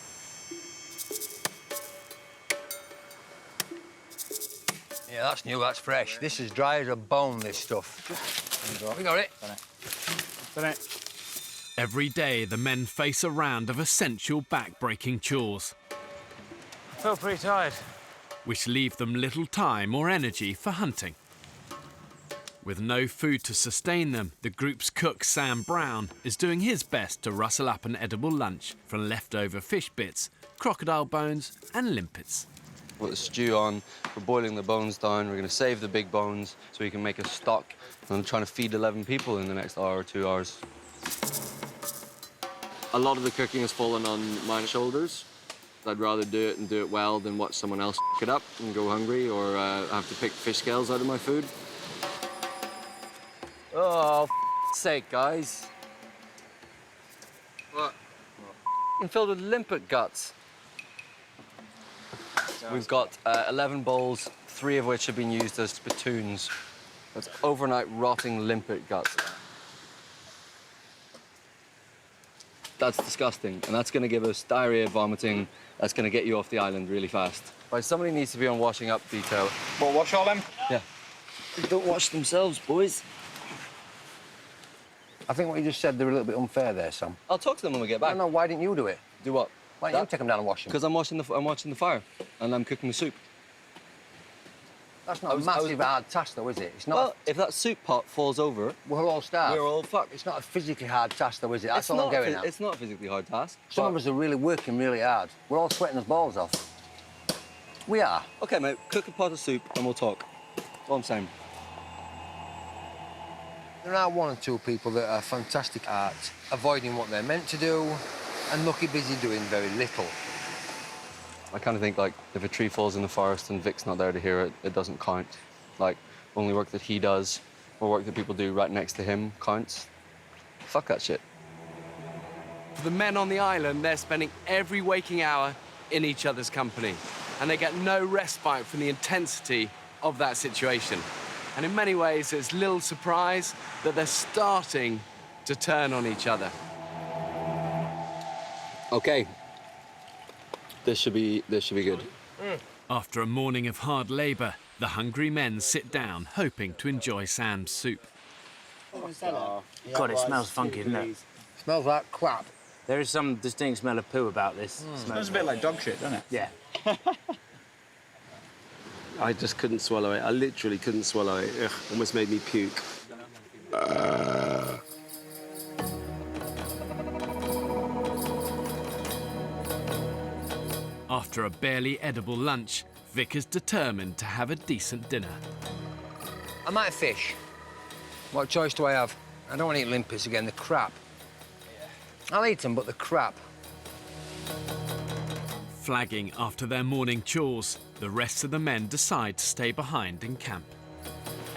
Yeah, that's new, that's fresh. This is dry as a bone, this stuff. We got it. Done it. Every day, the men face a round of essential back-breaking chores, I feel pretty tired. which leave them little time or energy for hunting. With no food to sustain them, the group's cook, Sam Brown, is doing his best to rustle up an edible lunch from leftover fish bits, crocodile bones and limpets. Put the stew on, we're boiling the bones down, we're going to save the big bones so we can make a stock. And I'm trying to feed 11 people in the next hour or 2 hours. A lot of the cooking has fallen on my shoulders. I'd rather do it and do it well than watch someone else f*** it up and go hungry or have to pick fish scales out of my food. Oh, f***'s sake, guys. What? F***ing filled with limpet guts. We've got 11 bowls, 3 of which have been used as spittoons. That's overnight rotting limpet guts. That's disgusting, and that's going to give us diarrhea, vomiting. That's going to get you off the island really fast. Right, somebody needs to be on washing up detail. What, wash all them? Yeah. They don't wash themselves, boys. I think what you just said, they're a little bit unfair there, Sam. I'll talk to them when we get back. No, why didn't you do it? Do what? Why don't you take them down and wash them? Because I'm watching the fire, and I'm cooking the soup. That's not a massive hard task, though, is it? It's not. Well, if that soup pot falls over, we're all starved. We're all fucked. It's not a physically hard task, though, is it? That's all I'm getting at. It's not a physically hard task. Some of us are really working really hard. We're all sweating us balls off. We are. Okay, mate, cook a pot of soup and we'll talk. That's all I'm saying. There are 1 or 2 people that are fantastic at avoiding what they're meant to do and lucky busy doing very little. I kind of think, like, if a tree falls in the forest and Vic's not there to hear it, it doesn't count. Like, only work that he does or work that people do right next to him counts. Fuck that shit. For the men on the island, they're spending every waking hour in each other's company, and they get no respite from the intensity of that situation. And in many ways, it's little surprise that they're starting to turn on each other. Okay. This should be good. After a morning of hard labour, the hungry men sit down, hoping to enjoy Sam's soup. God, it smells funky, doesn't it? Smells like crap. There is some distinct smell of poo about this. Smells a bit like dog shit, doesn't it? Yeah. I just couldn't swallow it. I literally couldn't swallow it. Ugh, almost made me puke. After a barely edible lunch, Vic is determined to have a decent dinner. I might fish. What choice do I have? I don't want to eat limpets again, they're crap. I'll eat them, but they're crap. Flagging after their morning chores, the rest of the men decide to stay behind in camp.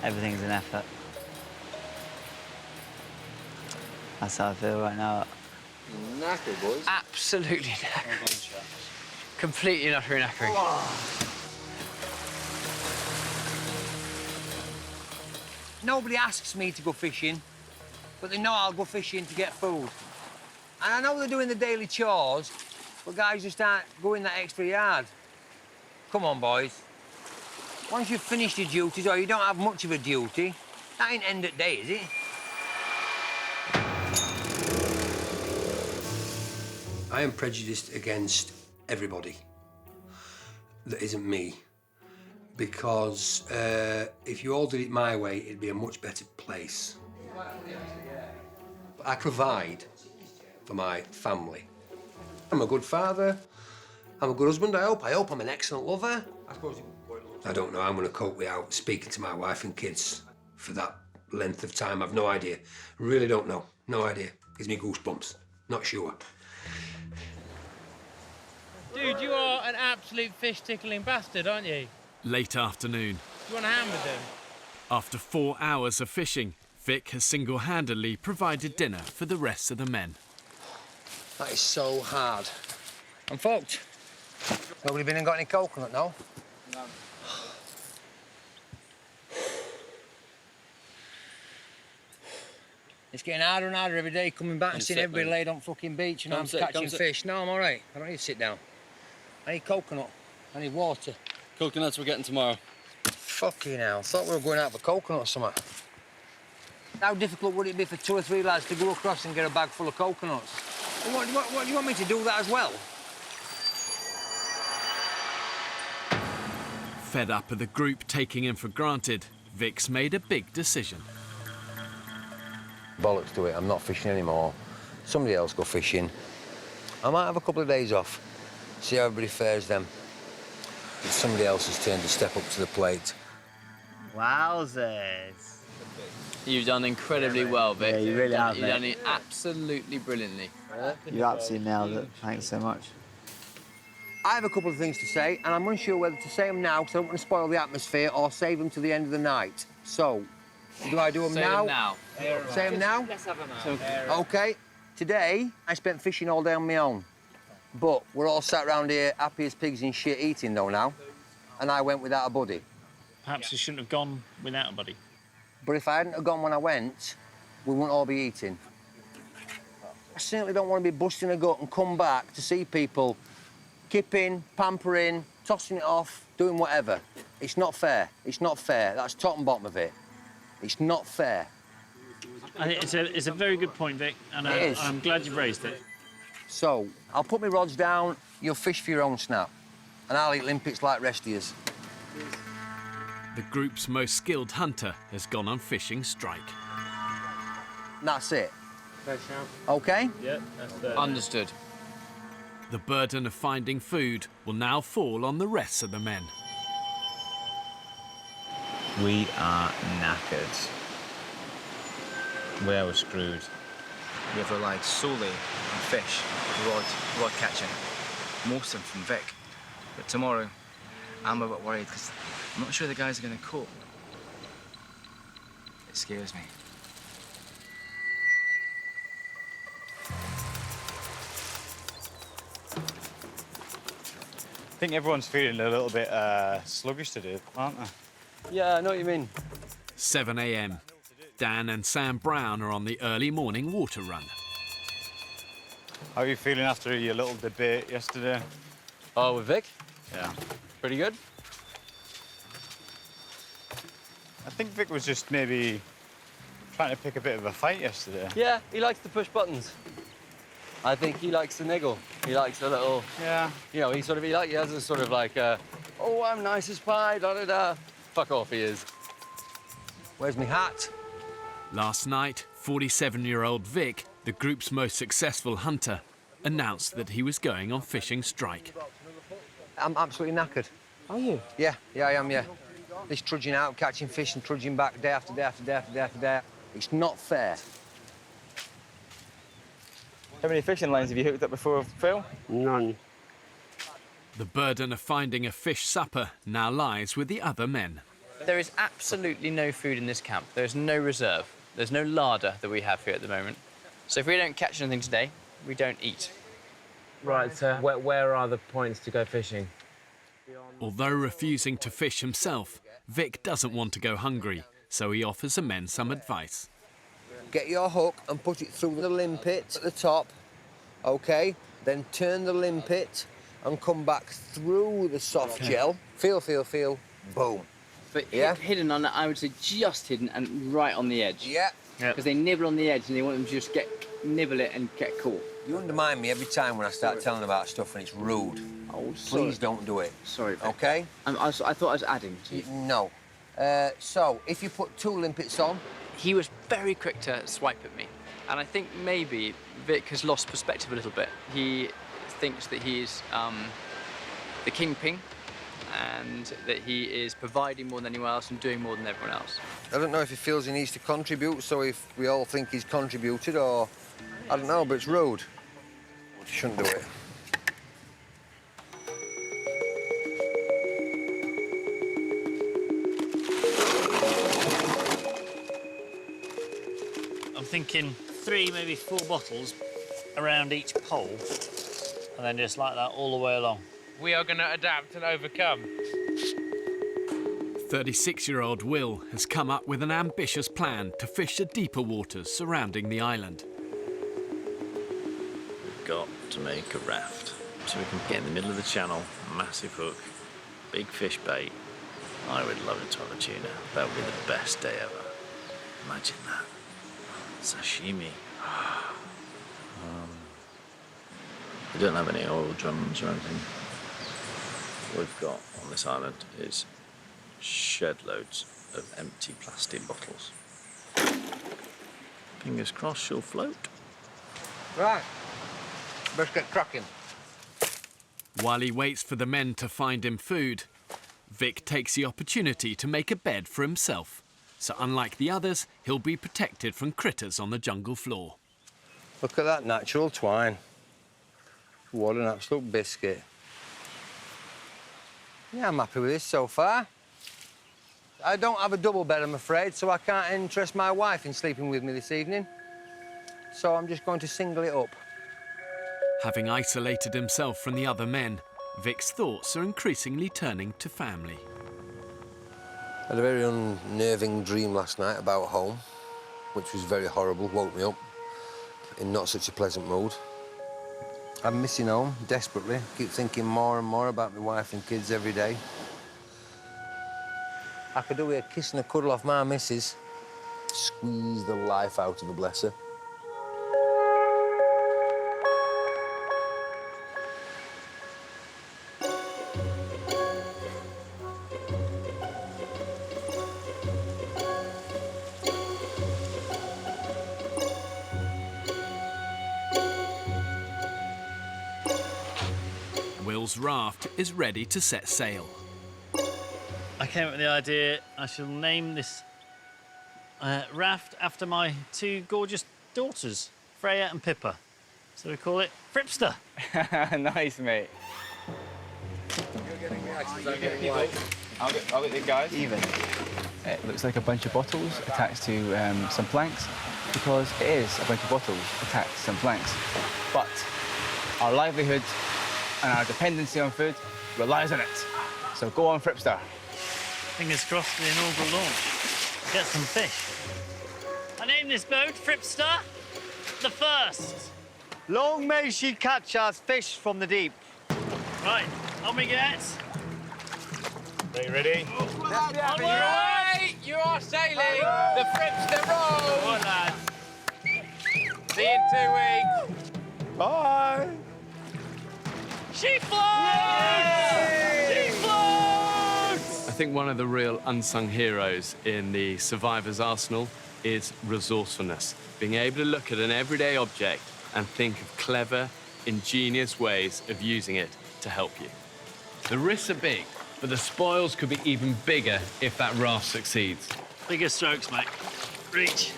Everything's an effort. That's how I feel right now. Knackered, boys. Absolutely knackered. Completely and utterly knackered. Nobody asks me to go fishing, but they know I'll go fishing to get food. And I know they're doing the daily chores, but guys just aren't going that extra yard. Come on, boys. Once you've finished your duties, or you don't have much of a duty, that ain't end of day, is it? I am prejudiced against everybody that isn't me, because if you all did it my way, it'd be a much better place. I provide for my family. I'm a good father. I'm a good husband, I hope. I hope I'm an excellent lover. I don't know how I'm going to cope without speaking to my wife and kids for that length of time. I've no idea. Really don't know. No idea. Gives me goosebumps. Not sure. Dude, you are an absolute fish-tickling bastard, aren't you? Late afternoon. You want a hand with them? After 4 hours of fishing, Vic has single-handedly provided dinner for the rest of the men. That is so hard. I'm fucked. Nobody been and got any coconut, no? No. It's getting harder and harder every day, coming back and seeing everybody laid on fucking beach and I'm catching fish. No, I'm all right. I don't need to sit down. I need coconut. I need water. Coconuts we're getting tomorrow. Fucking hell. Thought we were going out for coconut or something. How difficult would it be for 2 or 3 lads to go across and get a bag full of coconuts? What do you want me to do that as well? Fed up of the group taking him for granted, Vic's made a big decision. Bollocks to it, I'm not fishing anymore. Somebody else go fishing. I might have a couple of days off, see how everybody fares then. It's somebody else's turn to step up to the plate. Wowzers. You've done incredibly well, Vic. Yeah, you really have, You've done mate. it absolutely brilliantly. You absolutely nailed it. Thanks so much. I have a couple of things to say, and I'm unsure whether to say them now because I don't want to spoil the atmosphere or save them to the end of the night. So, do I do them Say now? them now. Say them now? Let's have them now. OK. Today, I spent fishing all day on my own. But we're all sat round here happy as pigs in shit eating, though, now. And I went without a buddy. Perhaps you shouldn't have gone without a buddy. But if I hadn't have gone when I went, we wouldn't all be eating. I certainly don't want to be busting a gut and come back to see people kipping, pampering, tossing it off, doing whatever. It's not fair. It's not fair. That's top and bottom of it. It's not fair. And it's a very good point, Vic, and It is. I'm glad you've raised it. So, I'll put my rods down, you'll fish for your own snap, and I'll eat limpets like rest of yous. The group's most skilled hunter has gone on fishing strike. And that's it. OK? Yeah, that's fair. Understood. The burden of finding food will now fall on the rest of the men. We are knackered. We are screwed. We have relied solely on fish, rod catching, most of them from Vic. But tomorrow, I'm a bit worried because I'm not sure the guys are going to cope. It scares me. I think everyone's feeling a little bit sluggish today, aren't they? Yeah, I know what you mean. 7 a.m. Dan and Sam Brown are on the early morning water run. How are you feeling after your little debate yesterday? Oh, with Vic? Yeah. Pretty good. I think Vic was just maybe trying to pick a bit of a fight yesterday. Yeah, he likes to push buttons. I think he likes to niggle. He likes a little... Yeah. You know, he has a sort of like, oh, I'm nice as pie, da-da-da. Fuck off, he is. Where's my hat? Last night, 47-year-old Vic, the group's most successful hunter, announced that he was going on fishing strike. I'm absolutely knackered. Are you? Yeah, I am, yeah. This trudging out, catching fish and trudging back day after day after day after day after day. It's not fair. How many fishing lines have you hooked up before, Phil? None. The burden of finding a fish supper now lies with the other men. There is absolutely no food in this camp. There's no reserve. There's no larder that we have here at the moment. So if we don't catch anything today, we don't eat. Right, so where are the points to go fishing? Although refusing to fish himself, Vic doesn't want to go hungry, so he offers the men some advice. Get your hook and put it through the limpet at the top, OK? Then turn the limpet and come back through the soft gel. Feel, boom. But Yeah? hidden on, I would say just hidden and right on the edge. Yeah. Because they nibble on the edge and they want them to just nibble it and get caught. You undermine me every time when I start telling about stuff and it's rude. Oh, sorry. Please don't do it. Sorry, Vic. OK? I thought I was adding to you. No. So, if you put 2 limpets on... He was very quick to swipe at me. And I think maybe Vic has lost perspective a little bit. He thinks that he's the kingpin and that he is providing more than anyone else and doing more than everyone else. I don't know if he feels he needs to contribute, so if we all think he's contributed, or... I don't know, but it's rude. Shouldn't do it. I'm thinking 3, maybe 4 bottles around each pole, and then just like that all the way along. We are going to adapt and overcome. 36-year-old Will has come up with an ambitious plan to fish the deeper waters surrounding the island. We've got to make a raft so we can get in the middle of the channel, massive hook, big fish bait. I would love it to have a tuna. That would be the best day ever. Imagine that. Sashimi. We don't have any oil drums or anything. What we've got on this island is shed loads of empty plastic bottles. Fingers crossed she'll float. Right. Let's get cracking. While he waits for the men to find him food, Vic takes the opportunity to make a bed for himself. so unlike the others, he'll be protected from critters on the jungle floor. Look at that natural twine. What an absolute biscuit. Yeah, I'm happy with this so far. I don't have a double bed, I'm afraid, so I can't interest my wife in sleeping with me this evening. So I'm just going to single it up. Having isolated himself from the other men, Vic's thoughts are increasingly turning to family. I had a very unnerving dream last night about home, which was very horrible, woke me up in not such a pleasant mood. I'm missing home desperately, keep thinking more and more about my wife and kids every day. I could do with a kiss and a cuddle off my missus, squeeze the life out of her, bless her. Will's raft is ready to set sail. I came up with the idea I shall name this raft after my two gorgeous daughters, Freya and Pippa. So we call it Fripster. Nice, mate. You're getting the axes, I'm getting white. I'll get the guys. Even. It looks like a bunch of bottles attached to some planks, because it is a bunch of bottles attached to some planks. But our livelihood and our dependency on food relies on it. So go on, Fripster. Fingers crossed for the inaugural launch. Get some fish. I named this boat Fripster the First. Long may she catch us fish from the deep. Right, on we get. Are you ready? On your way! You are sailing the Fripster Road! Come on, lads. See you in 2 weeks. Bye! She floats! She floats! I think one of the real unsung heroes in the survivor's arsenal is resourcefulness. Being able to look at an everyday object and think of clever, ingenious ways of using it to help you. The risks are big, but the spoils could be even bigger if that raft succeeds. Bigger strokes, mate. Reach.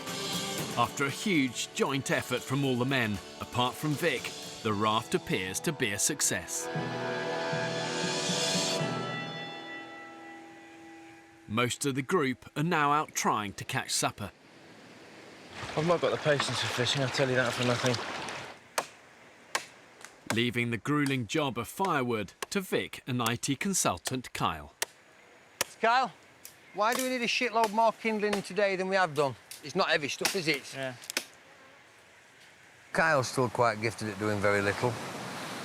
After a huge joint effort from all the men, apart from Vic, the raft appears to be a success. Most of the group are now out trying to catch supper. I've not got the patience for fishing, I'll tell you that for nothing. Leaving the gruelling job of firewood to Vic and IT consultant Kyle. Kyle, why do we need a shitload more kindling today than we have done? It's not heavy stuff, is it? Yeah. Kyle's still quite gifted at doing very little.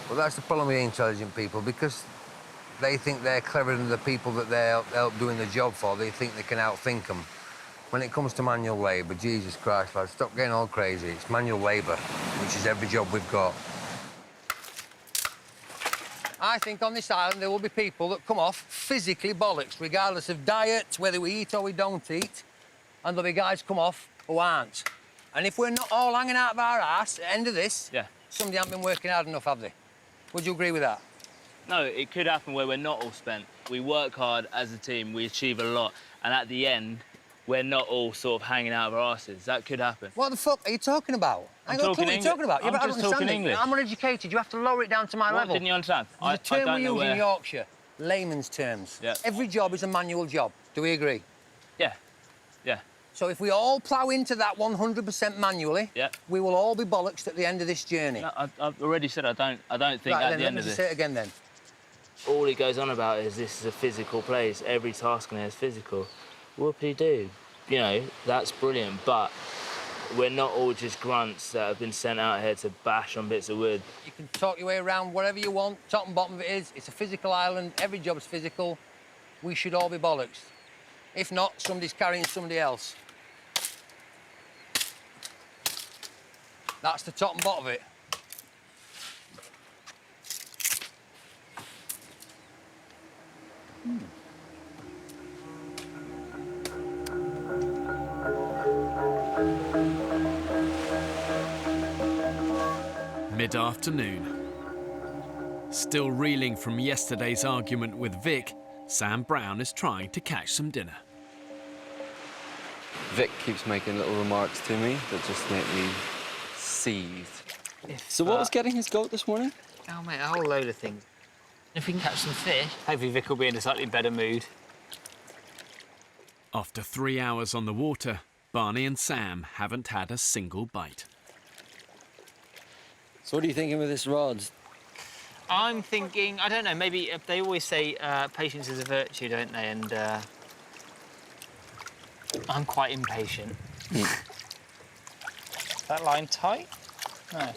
But that's the problem with intelligent people, because they think they're cleverer than the people that they're help doing the job for. They think they can outthink them. When it comes to manual labour, Jesus Christ, lads, stop getting all crazy. It's manual labour, which is every job we've got. I think on this island there will be people that come off physically bollocks, regardless of diet, whether we eat or we don't eat. And there'll be guys come off who aren't. And if we're not all hanging out of our arse at the end of this, somebody hasn't been working hard enough, have they? Would you agree with that? No, it could happen where we're not all spent. We work hard as a team, we achieve a lot, and at the end, we're not all sort of hanging out of our asses. That could happen. What the fuck are you talking about? I'm talking what you're talking about. I'm just talking English. I'm uneducated. You have to lower it down to my level. Didn't you understand? There's a term we use in Yorkshire, layman's terms. Yeah. Every job is a manual job. Do we agree? Yeah. Yeah. So if we all plough into that 100% manually, we will all be bollocks at the end of this journey. No, I've already said I don't think at the end of this. Say it again then. All he goes on about is this is a physical place. Every task in here is physical. Whoopie-doo. You know, that's brilliant, but we're not all just grunts that have been sent out here to bash on bits of wood. You can talk your way around whatever you want. Top and bottom of it is, it's a physical island. Every job's physical. We should all be bollocks. If not, somebody's carrying somebody else. That's the top and bottom of it. Mid-afternoon. Still reeling from yesterday's argument with Vic, Sam Brown is trying to catch some dinner. Vic keeps making little remarks to me that just make me seethe. So what was getting his goat this morning? Oh, mate, a whole load of things. If we can catch some fish, hopefully Vic will be in a slightly better mood. After 3 hours on the water, Barney and Sam haven't had a single bite. So what are you thinking with this rod? I'm thinking, I don't know, maybe they always say patience is a virtue, don't they? And I'm quite impatient. That line tight? No.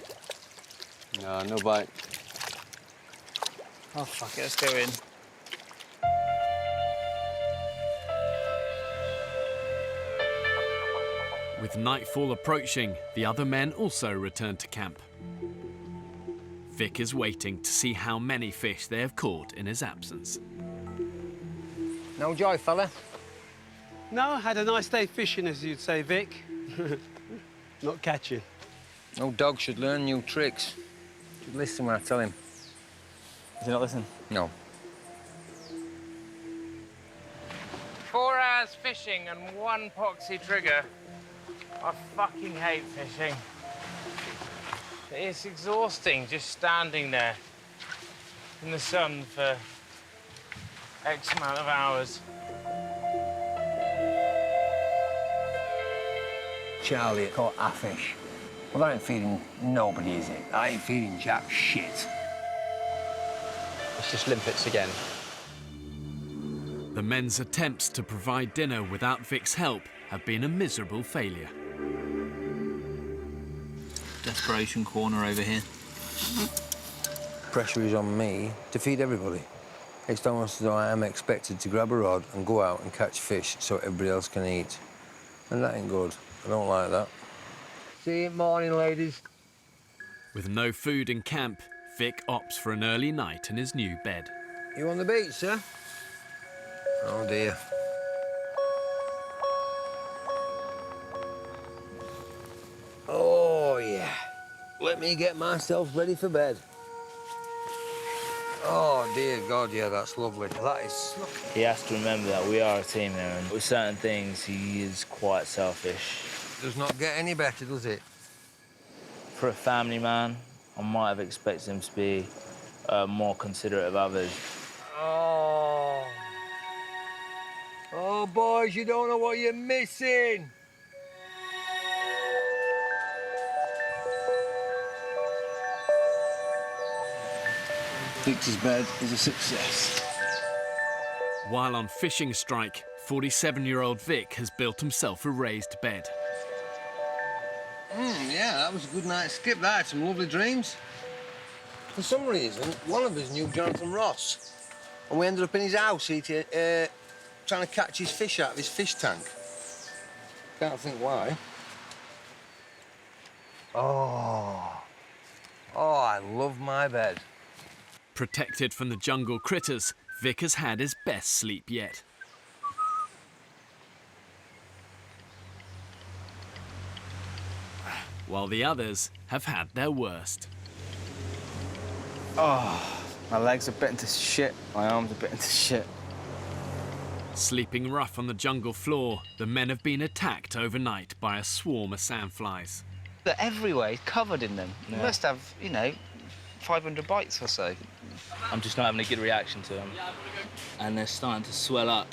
No, no bite. Oh, fuck it, let's go in. With nightfall approaching, the other men also return to camp. Vic is waiting to see how many fish they have caught in his absence. No joy, fella? No, had a nice day fishing, as you'd say, Vic. Not catching. No dog should learn new tricks. Should listen when I tell him. Does he not listen? No. 4 hours fishing and 1 poxy trigger. I fucking hate fishing. It's exhausting just standing there in the sun for X amount of hours. Charlie caught a fish. Well, that ain't feeding nobody, is it? I ain't feeding jack shit. It's just limpets again. The men's attempts to provide dinner without Vic's help have been a miserable failure. Desperation corner over here. Pressure is on me to feed everybody. It's almost as though I am expected to grab a rod and go out and catch fish so everybody else can eat. And that ain't good. I don't like that. See you in the morning, ladies. With no food in camp, Vic opts for an early night in his new bed. You on the beach, sir? Oh, dear. Oh, yeah. Let me get myself ready for bed. Oh, dear God, yeah, that's lovely. That is... He has to remember that we are a team here, and with certain things, he is quite selfish. Does not get any better, does it? For a family man, I might have expected him to be more considerate of others. Oh. Oh, boys, you don't know what you're missing. Vic's bed is a success. While on fishing strike, 47-year-old Vic has built himself a raised bed. Yeah, that was a good night's skip. That had some lovely dreams. For some reason, one of us knew Jonathan Ross, and we ended up in his house eating, trying to catch his fish out of his fish tank. Can't think why. Oh, I love my bed. Protected from the jungle critters, Vic has had his best sleep yet. While the others have had their worst. Oh, my legs are bitten to shit. My arms are bitten to shit. Sleeping rough on the jungle floor, the men have been attacked overnight by a swarm of sandflies. They're everywhere, he's covered in them. Yeah. You must have, 500 bites or so. I'm just not having a good reaction to them. And they're starting to swell up.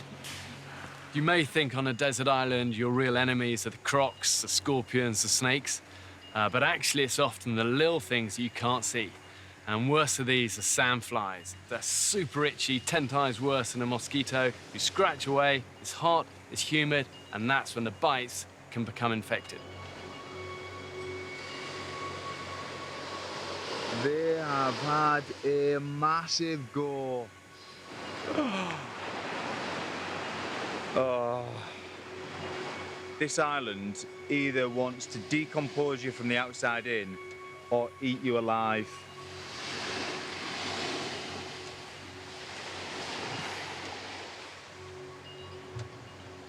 You may think on a desert island your real enemies are the crocs, the scorpions, the snakes, but actually it's often the little things you can't see. And worse of these are sandflies. They're super itchy, 10 times worse than a mosquito. You scratch away, it's hot, it's humid, and that's when the bites can become infected. They have had a massive go. Oh. This island either wants to decompose you from the outside in or eat you alive.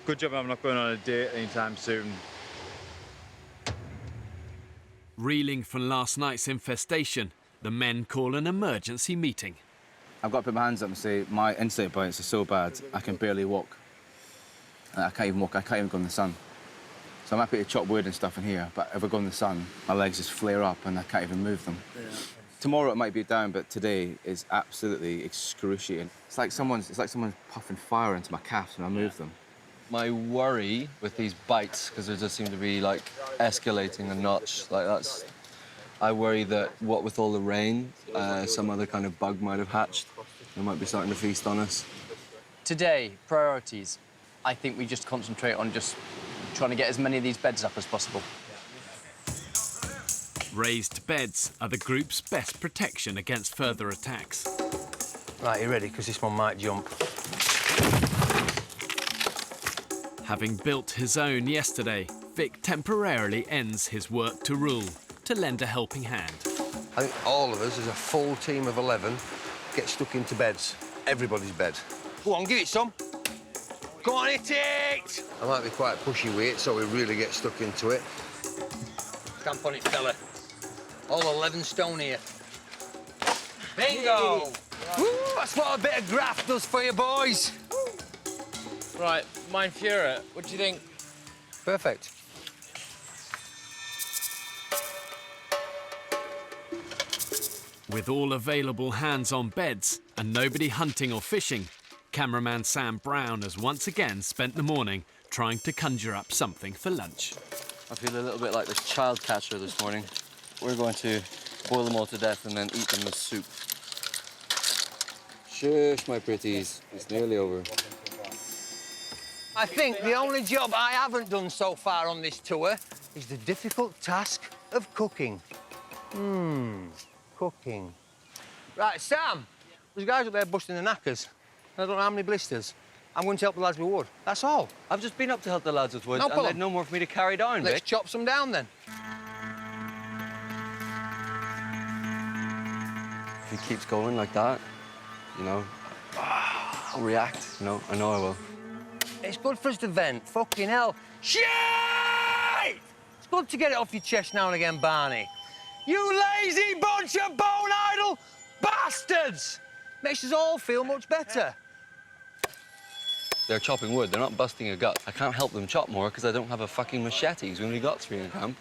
Good job I'm not going on a date anytime soon. Reeling from last night's infestation, the men call an emergency meeting. I've got to put my hands up and say my insect bites are so bad I can barely walk. I can't even walk, I can't even go in the sun. So I'm happy to chop wood and stuff in here, but if I go in the sun, my legs just flare up and I can't even move them. Yeah. Tomorrow it might be down, but today is absolutely excruciating. It's like someone's puffing fire into my calves when I move them. My worry with these bites, because they just seem to be like escalating a notch, like that's. I worry that what with all the rain, some other kind of bug might have hatched. They might be starting to feast on us. Today, priorities. I think we just concentrate on just trying to get as many of these beds up as possible. Raised beds are the group's best protection against further attacks. Right, you ready? Because this one might jump. Having built his own yesterday, Vic temporarily ends his work to rule to lend a helping hand. I think all of us, as a full team of 11, get stuck into beds. Everybody's bed. Go on, give it some. Go on, hit it! I might be quite pushy with it, so we really get stuck into it. Stamp on it, fella. All 11 stone here. Bingo! Woo, that's what a bit of graft does for you, boys. Right, Mein Führer, what do you think? Perfect. With all available hands on beds and nobody hunting or fishing, cameraman Sam Brown has once again spent the morning trying to conjure up something for lunch. I feel a little bit like this child catcher this morning. We're going to boil them all to death and then eat them as soup. Shush, my pretties. It's nearly over. I think the only job I haven't done so far on this tour is the difficult task of cooking. Cooking. Right, Sam, there's guys up there busting the knackers. I don't know how many blisters. I'm going to help the lads with wood. That's all. I've just been up to help the lads with wood, No and problem. they'd no more for me to carry down, Let's Vic. chop some down, then. If he keeps going like that, you know, I'll react, you know. I know I will. It's good for us to vent. Fucking hell. Shit! It's good to get it off your chest now and again, Barney. You lazy bunch of bone-idle bastards! Makes us all feel much better. They're chopping wood. They're not busting a gut. I can't help them chop more because I don't have a fucking machete. We've only got 3 in camp.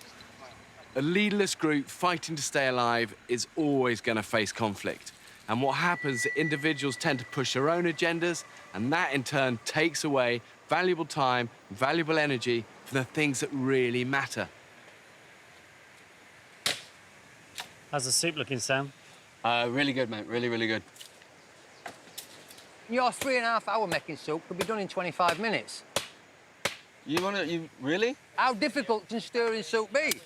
A leaderless group fighting to stay alive is always going to face conflict. And what happens is individuals tend to push their own agendas, and that in turn takes away valuable time, valuable energy from the things that really matter. How's the soup looking, Sam? Really good, mate. Really, really good. Your 3.5-hour making soup could be done in 25 minutes. You really? How difficult can stirring soup be?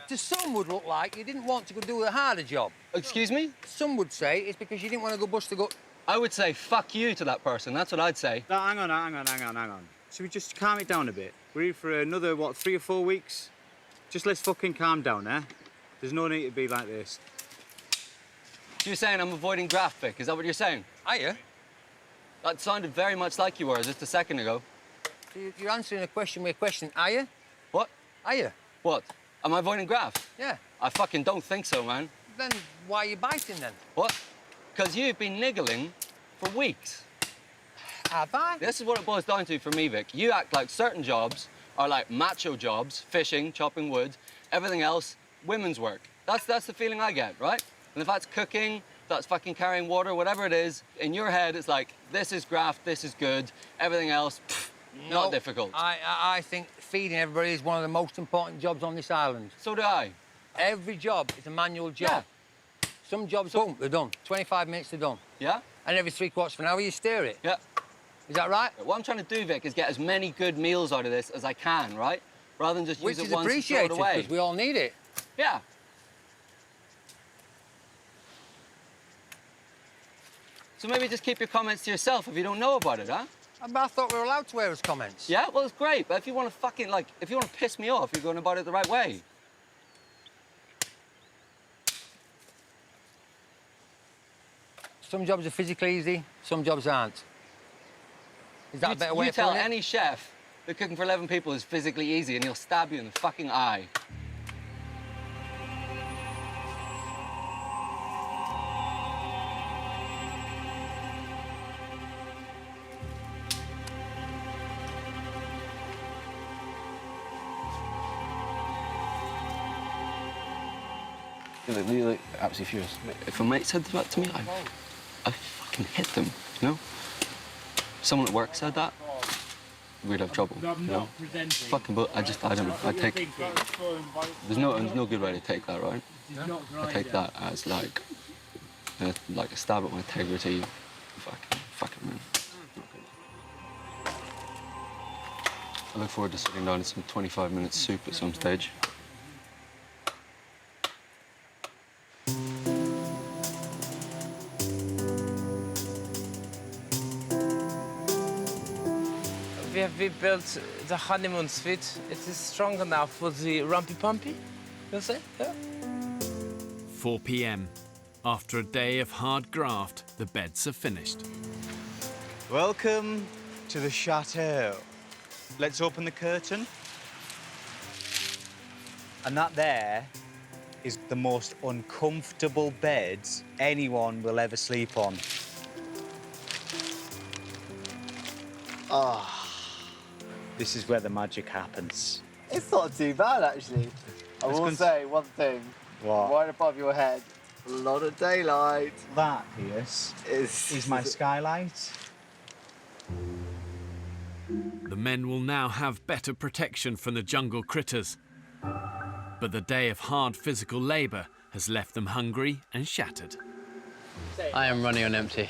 To some would look like you didn't want to go do a harder job. Excuse me? Some would say it's because you didn't want to go bust the gut. I would say fuck you to that person. That's what I'd say. No, hang on. Should we just calm it down a bit? We're here for another, what, 3 or 4 weeks? Just let's fucking calm down, eh? There's no need to be like this. You're saying I'm avoiding graft, Vic? Is that what you're saying? Are you? That sounded very much like you were just a second ago. You're answering a question with a question. Are you? What? Are you? What? Am I avoiding graft? Yeah. I fucking don't think so, man. Then why are you biting then? What? Because you've been niggling for weeks. Have I? This is what it boils down to for me, Vic. You act like certain jobs are like macho jobs, fishing, chopping wood, everything else, women's work. That's the feeling I get, right? And if that's cooking, that's fucking carrying water, whatever it is, in your head it's like, this is graft, this is good, everything else, not difficult. I think feeding everybody is one of the most important jobs on this island. So do I. Every job is a manual job. Yeah. Some jobs, boom, they're done. 25 minutes, they're done. Yeah? And every 3/4 of an hour, you steer it. Yeah. Is that right? What I'm trying to do, Vic, is get as many good meals out of this as I can, right? Rather than just use it once and throw it away. Which is appreciated, because we all need it. Yeah. So maybe just keep your comments to yourself if you don't know about it, huh? I thought we were allowed to air us comments. Yeah, well, it's great, but if you want to fucking, like, if you want to piss me off, you're going about it the right way. Some jobs are physically easy, some jobs aren't. Is that a better way of putting it? You tell any chef that cooking for 11 people is physically easy and he'll stab you in the fucking eye. They look absolutely furious. If a mate said that to me, I fucking hit them, you know? Someone at work said that, we'd have trouble, you know? Fucking, but I don't know. I take... There's no good way to take that, right? I take that as like a stab at my integrity. Fucking man. I look forward to sitting down in some 25-minute soup at some stage. We built the honeymoon suite. It is strong enough for the rumpy pumpy, you say? Yeah. 4 p.m. After a day of hard graft, the beds are finished. Welcome to the chateau. Let's open the curtain. And that there is the most uncomfortable beds anyone will ever sleep on. Ah. This is where the magic happens. It's not too bad, actually. I will say one thing. What? Right above your head, a lot of daylight. That, Pierce, is my skylight. The men will now have better protection from the jungle critters. But the day of hard physical labour has left them hungry and shattered. I am running on empty.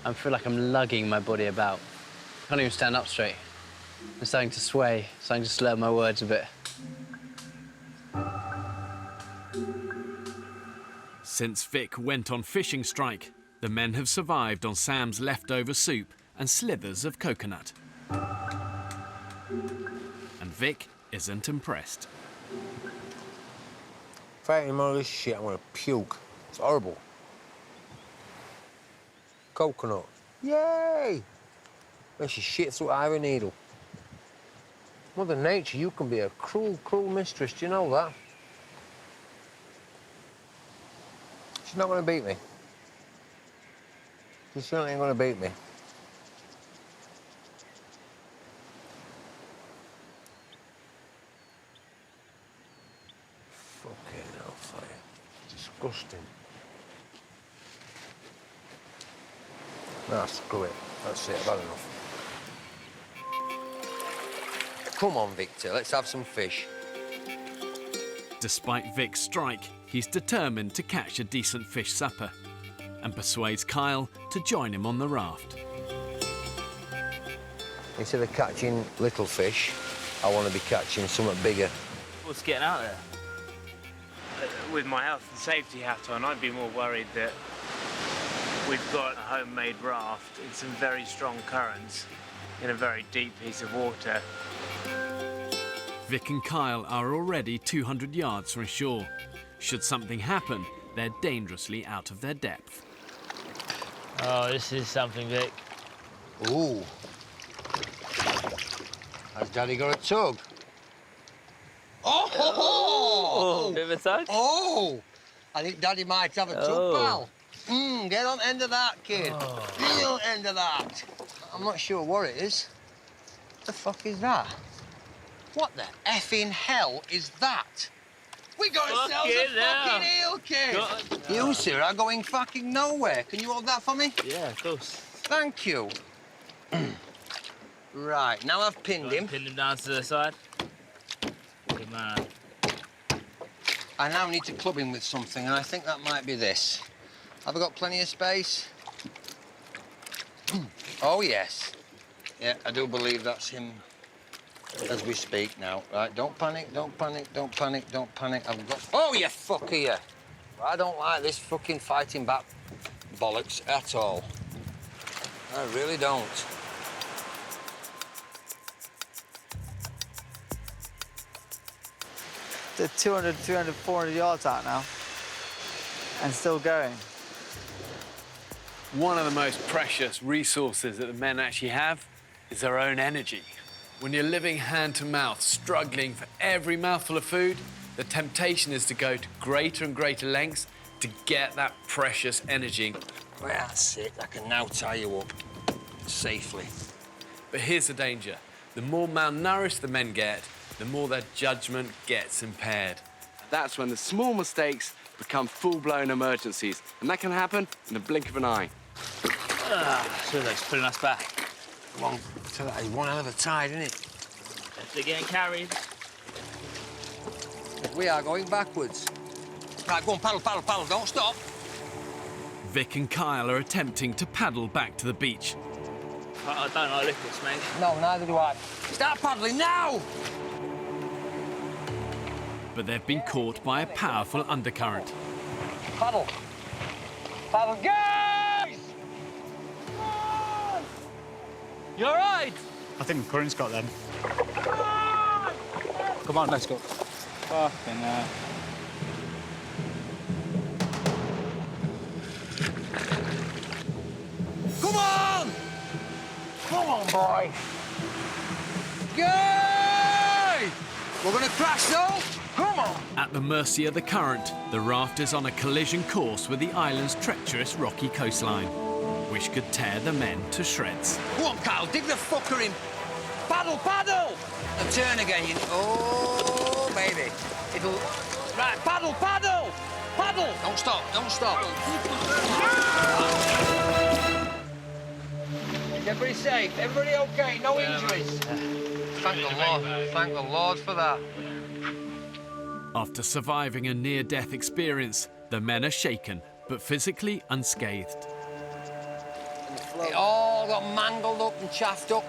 I feel like I'm lugging my body about. I can't even stand up straight. I'm starting to sway, starting to slur my words a bit. Since Vic went on fishing strike, the men have survived on Sam's leftover soup and slithers of coconut. And Vic isn't impressed. If I eat more of this shit, I'm gonna puke. It's horrible. Coconut. Yay! Makes you shit through iron needle. Mother Nature, you can be a cruel, cruel mistress. Do you know that? She's not gonna beat me. She certainly ain't gonna beat me. Fucking hellfire. Disgusting. Nah, screw it. That's it, I've had enough. Come on, Victor, let's have some fish. Despite Vic's strike, he's determined to catch a decent fish supper and persuades Kyle to join him on the raft. Instead of catching little fish, I want to be catching something bigger. What's getting out there? With my health and safety hat on, I'd be more worried that we've got a homemade raft in some very strong currents in a very deep piece of water. Vic and Kyle are already 200 yards from shore. Should something happen, they're dangerously out of their depth. Oh, this is something, Vic. Ooh. Has Daddy got a tug? Oh! Bit of a tug? Oh! I think Daddy might have a tug, pal. Get on end of that, kid. Get on end of that. I'm not sure what it is. What the fuck is that? What the effing hell is that? We got ourselves a fucking eel, kid. You, sir, are going fucking nowhere. Can you hold that for me? Yeah, of course. Thank you. Right, now I've pinned him. Pinned him down to the side. Good man. I now need to club him with something, and I think that might be this. Have I got plenty of space? Oh, yes. Yeah, I do believe that's him as we speak now. Right, don't panic, don't panic, don't panic, don't panic. I've got... Oh, you fucker, you! I don't like this fucking fighting back bollocks at all. I really don't. They're 200, 300, 400 yards out now and still going. One of the most precious resources that the men actually have is their own energy. When you're living hand to mouth, struggling for every mouthful of food, the temptation is to go to greater and greater lengths to get that precious energy. Well, that's it. I can now tie you up safely. But here's the danger. The more malnourished the men get, the more their judgment gets impaired. that's when the small mistakes become full-blown emergencies, and that can happen in the blink of an eye. Shipwreck's pulling us back. Come on, tell that is one hell of a tide, isn't it? If they're getting carried. We are going backwards. Right, go on, paddle, paddle, paddle, don't stop. Vic and Kyle are attempting to paddle back to the beach. I don't like liquids, mate. No, neither do I. Start paddling now! But they've been caught by a powerful undercurrent. Paddle. Paddle, guys! You all right? I think the current's got them. Come on, let's go. Fucking Come on! Come on, boy. Yay! We're gonna crash, though. Come on. At the mercy of the current, the raft is on a collision course with the island's treacherous rocky coastline, which could tear the men to shreds. Go on, Kyle, dig the fucker in. Paddle, paddle! And turn again. Oh, baby. It'll... Right, paddle, paddle! Paddle! Don't stop, don't stop. Is everybody safe? Everybody okay? No injuries? Thank the Lord. Thank the Lord for that. After surviving a near-death experience, the men are shaken, but physically unscathed. It all got mangled up and chaffed up.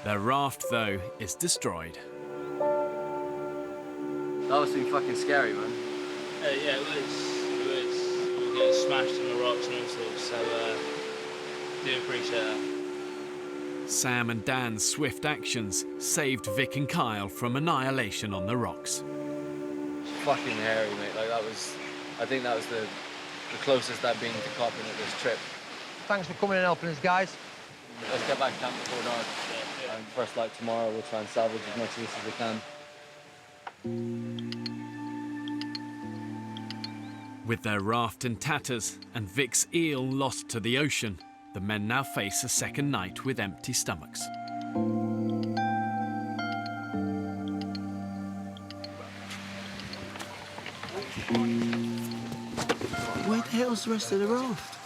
Their raft, though, is destroyed. That must be fucking scary, man. Yeah, it was. We were getting smashed on the rocks and all sorts, so do appreciate that. Sam and Dan's swift actions saved Vic and Kyle from annihilation on the rocks. Fucking hairy, mate. Like, that was... I think that was the closest I've been to copping at this trip. Thanks for coming and helping us, guys. Let's get back camp before dark. And first light tomorrow, we'll try and salvage as much of this as we can. With their raft in tatters and Vic's eel lost to the ocean, the men now face a second night with empty stomachs. Where the hell's the rest of the raft?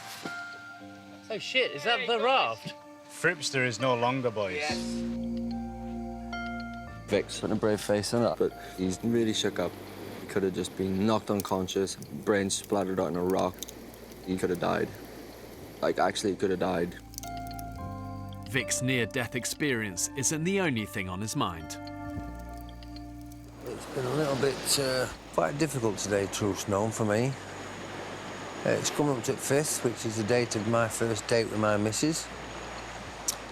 So shit, is that the raft? Fripster is no longer, boys. Vic's put a brave face on it, but he's really shook up. He could have just been knocked unconscious, brain splattered out on a rock. He could have died. Like, actually, he could have died. Vic's near-death experience isn't the only thing on his mind. It's been a little bit quite difficult today, truth's known, for me. It's coming up to the 5th, which is the date of my first date with my missus.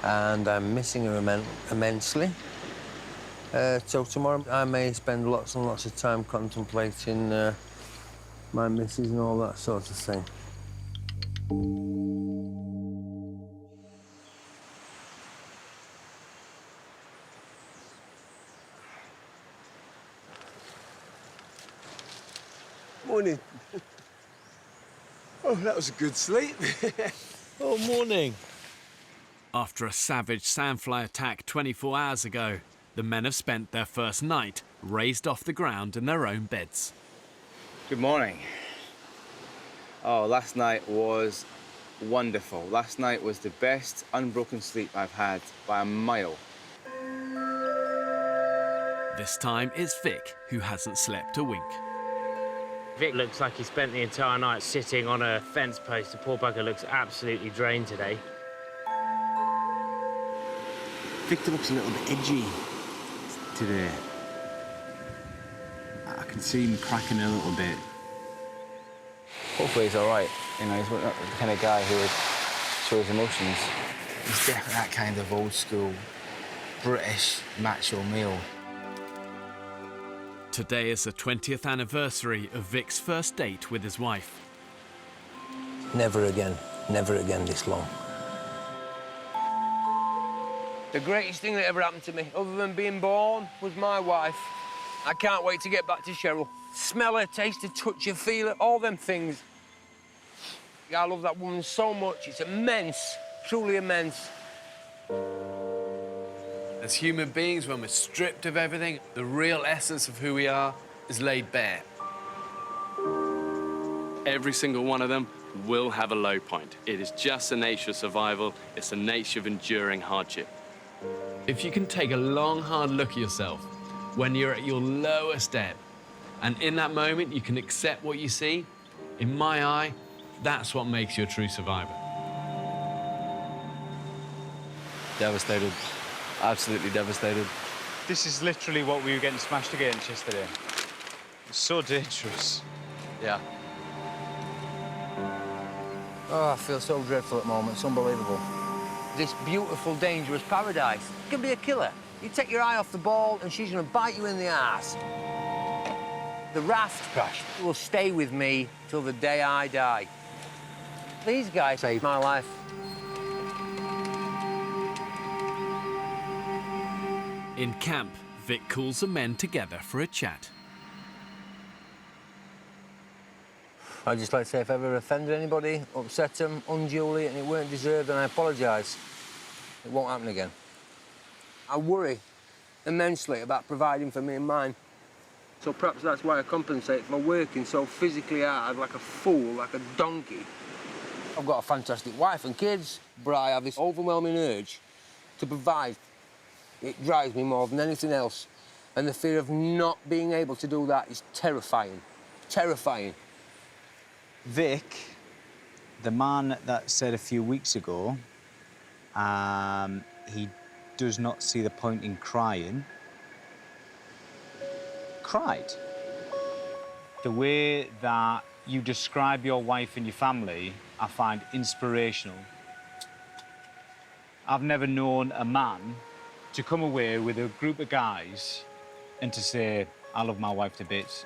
And I'm missing her immensely. So tomorrow I may spend lots and lots of time contemplating my missus and all that sort of thing. Morning. Oh, that was a good sleep. Oh, morning. After a savage sandfly attack 24 hours ago, the men have spent their first night raised off the ground in their own beds. Good morning. Oh, last night was wonderful. Last night was the best unbroken sleep I've had by a mile. This time it's Vic who hasn't slept a wink. Vic looks like he spent the entire night sitting on a fence post. The poor bugger looks absolutely drained today. Victor looks a little bit edgy today. I can see him cracking a little bit. Hopefully he's all right. You know, he's not the kind of guy who would show his emotions. He's definitely that kind of old school British macho male. Today is the 20th anniversary of Vic's first date with his wife. Never again this long. The greatest thing that ever happened to me, other than being born, was my wife. I can't wait to get back to Cheryl. Smell her, taste her, touch her, feel her, all them things. I love that woman so much. It's immense, truly immense. As human beings, when we're stripped of everything, the real essence of who we are is laid bare. every single one of them will have a low point. It is just the nature of survival. It's the nature of enduring hardship. If you can take a long, hard look at yourself when you're at your lowest ebb, and in that moment you can accept what you see, in my eye, that's what makes you a true survivor. Devastated. Absolutely devastated. This is literally what we were getting smashed against yesterday. It's so dangerous. Yeah. Oh, I feel so dreadful at the moment. It's unbelievable. This beautiful, dangerous paradise. It can be a killer. You take your eye off the ball and she's going to bite you in the arse. The raft crash will stay with me till the day I die. These guys saved my life. In camp, Vic calls the men together for a chat. I'd just like to say if I ever offended anybody, upset them unduly and it weren't deserved, then I apologise. It won't happen again. I worry immensely about providing for me and mine. So perhaps that's why I compensate for working so physically hard, like a fool, like a donkey. I've got a fantastic wife and kids, but I have this overwhelming urge to provide. It drives me more than anything else. And the fear of not being able to do that is terrifying. Terrifying. Vic, the man that said a few weeks ago, he does not see the point in crying, cried. The way that you describe your wife and your family, I find inspirational. I've never known a man to come away with a group of guys and to say, I love my wife to bits.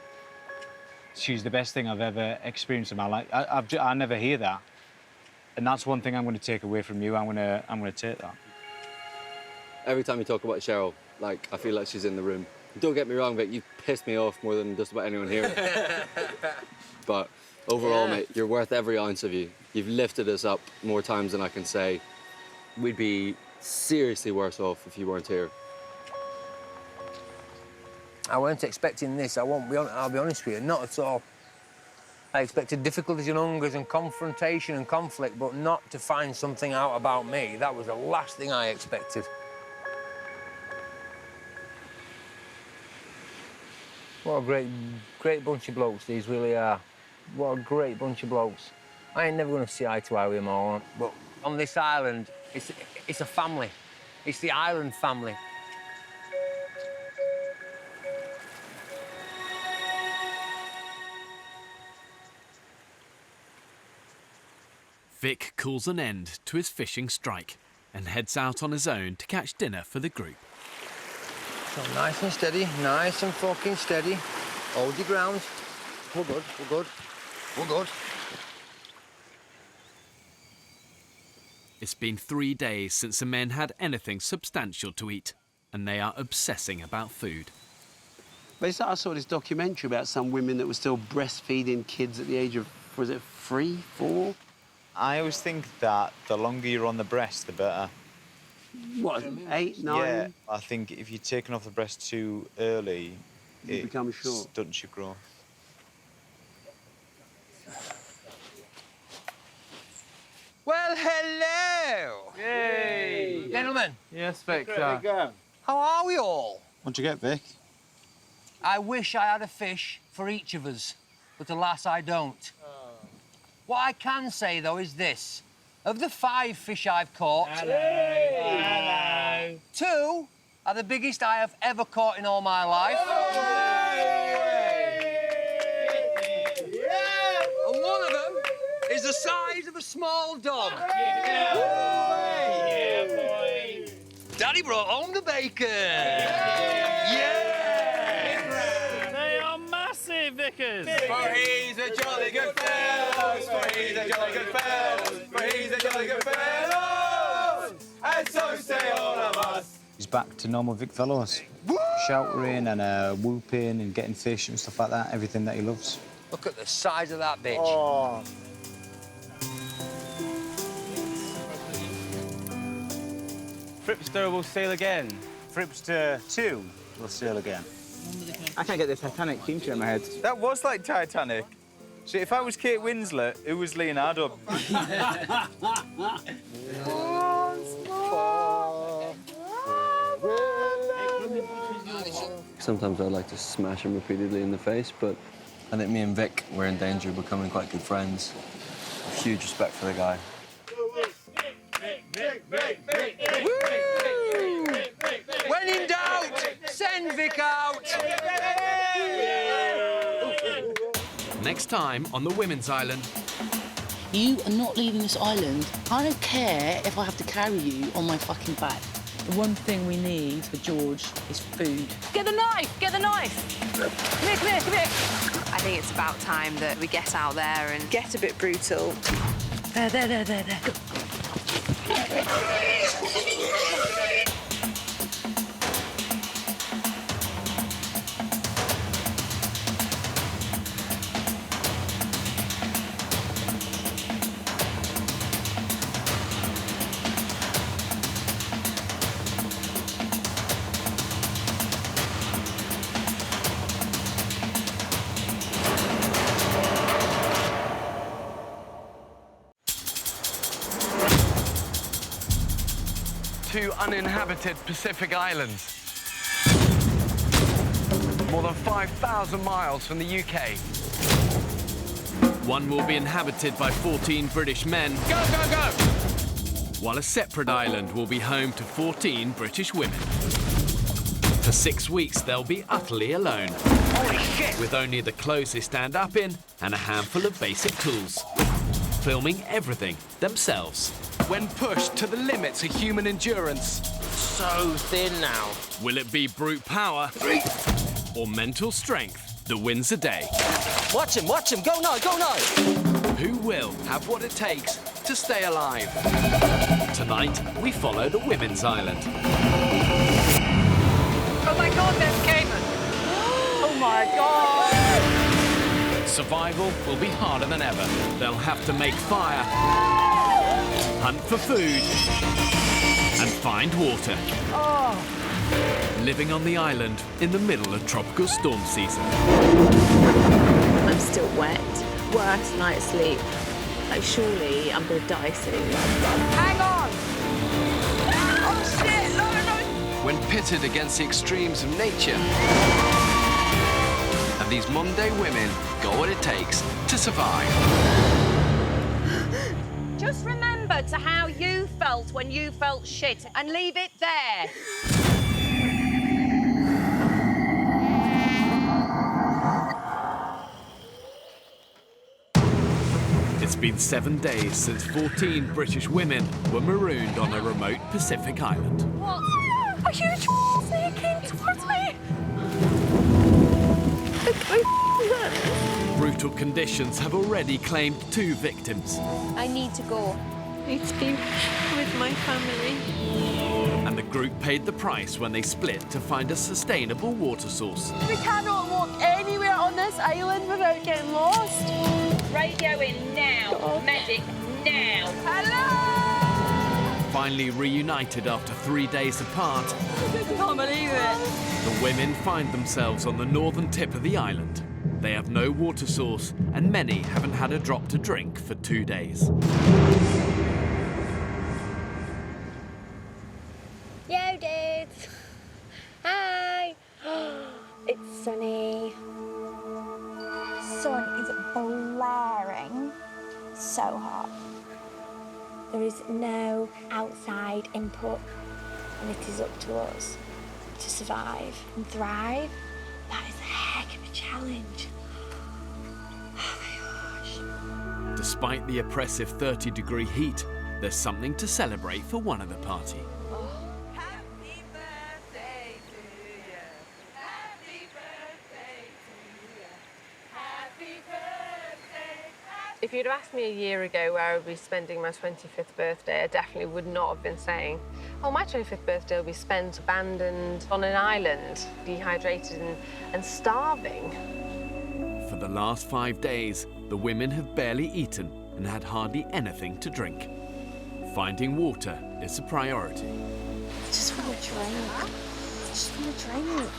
She's the best thing I've ever experienced in my life. I never hear that. And that's one thing I'm going to take away from you. I'm going to take that. Every time you talk about Cheryl, like, I feel like she's in the room. Don't get me wrong, but you've pissed me off more than just about anyone here. But overall, mate, you're worth every ounce of you. You've lifted us up more times than I can say. We'd be seriously worse off if you weren't here. I weren't expecting this. I'll be honest with you, not at all. I expected difficulties and hungers and confrontation and conflict, but not to find something out about me. That was the last thing I expected. What a great bunch of blokes these really are. What a great bunch of blokes. I ain't never going to see eye to eye with them all, but on this island, it's a family. It's the island family. Vic calls an end to his fishing strike and heads out on his own to catch dinner for the group. So nice and steady, nice and fucking steady. Hold your ground. We're good, we're good, we're good. It's been 3 days since the men had anything substantial to eat, and they are obsessing about food. But I saw this documentary about some women that were still breastfeeding kids at the age of, was it 3, 4? I always think that the longer you're on the breast, the better. What, 8, 9? Yeah, I think if you're taking off the breast too early, it becomes short. Stunts your growth. Well, hello! Yay! Gentlemen. Yes, Vic. How are we all? What'd you get, Vic? I wish I had a fish for each of us, but alas, I don't. What I can say, though, is this. Of the 5 fish I've caught... Hello. 2 are the biggest I have ever caught in all my life. And one of them is the size of a small dog. Yeah, boy. Daddy brought home the bacon. They are massive, Vickers. For he's a jolly good fellow. For he's a jolly good fellow. For he's a jolly good fellow. And so say all of us. He's back to normal Vic fellows. Shouting and whooping and getting fish and stuff like that. Everything that he loves. Look at the size of that bitch. Oh. Fripster will sail again. Fripster 2 will sail again. I can't get the Titanic theme tune in my head. That was like Titanic. So if I was Kate Winslet, who was Leonardo? Sometimes I like to smash him repeatedly in the face, but I think me and Vic were in danger of becoming quite good friends. Huge respect for the guy. When in doubt, send Vic out. Next time on the Women's Island. You are not leaving this island. I don't care if I have to carry you on my fucking back. The one thing we need for George is food. Get the knife! Get the knife! Come here, come here, come here! I think it's about time that we get out there and get a bit brutal. There. Go. 2 uninhabited Pacific islands. More than 5,000 miles from the UK. One will be inhabited by 14 British men. Go, go, go! While a separate island will be home to 14 British women. For 6 weeks, they'll be utterly alone. Holy shit! With only the clothes they stand up in and a handful of basic tools. Filming everything themselves. When pushed to the limits of human endurance. So thin now. Will it be brute power or mental strength that wins the day? Watch him, go now, go now! Who will have what it takes to stay alive? Tonight, we follow the Women's Island. Oh my God, there's Cayman! Oh my God! Survival will be harder than ever. They'll have to make fire, hunt for food, and find water. Oh. Living on the island in the middle of tropical storm season. I'm still wet. Worst night's sleep. Like, surely I'm gonna die soon. Hang on! Oh shit! No! When pitted against the extremes of nature. And these modern-day women got what it takes to survive. Just remember to how you felt when you felt shit and leave it there. It's been 7 days since 14 British women were marooned on a remote Pacific island. What? A huge snake came towards me. Brutal conditions have already claimed 2 victims. I need to go. I need to be with my family. And the group paid the price when they split to find a sustainable water source. We cannot walk anywhere on this island without getting lost. Radio in now. God. Medic now. Hello! Finally reunited after 3 days apart, I can't believe it. the women find themselves on the northern tip of the island. They have no water source, and many haven't had a drop to drink for 2 days. Yo, dudes. Hi. It's sunny. Sun is blaring. So hot. There is no outside input, and it is up to us to survive and thrive. That is a heck of a challenge. Oh my gosh. Despite the oppressive 30-degree heat, there's something to celebrate for one of the party. If you'd have asked me a year ago where I would be spending my 25th birthday, I definitely would not have been saying, oh, my 25th birthday will be spent abandoned on an island, dehydrated and starving. For the last 5 days, the women have barely eaten and had hardly anything to drink. Finding water is a priority. I just want a drink. I just want a drink.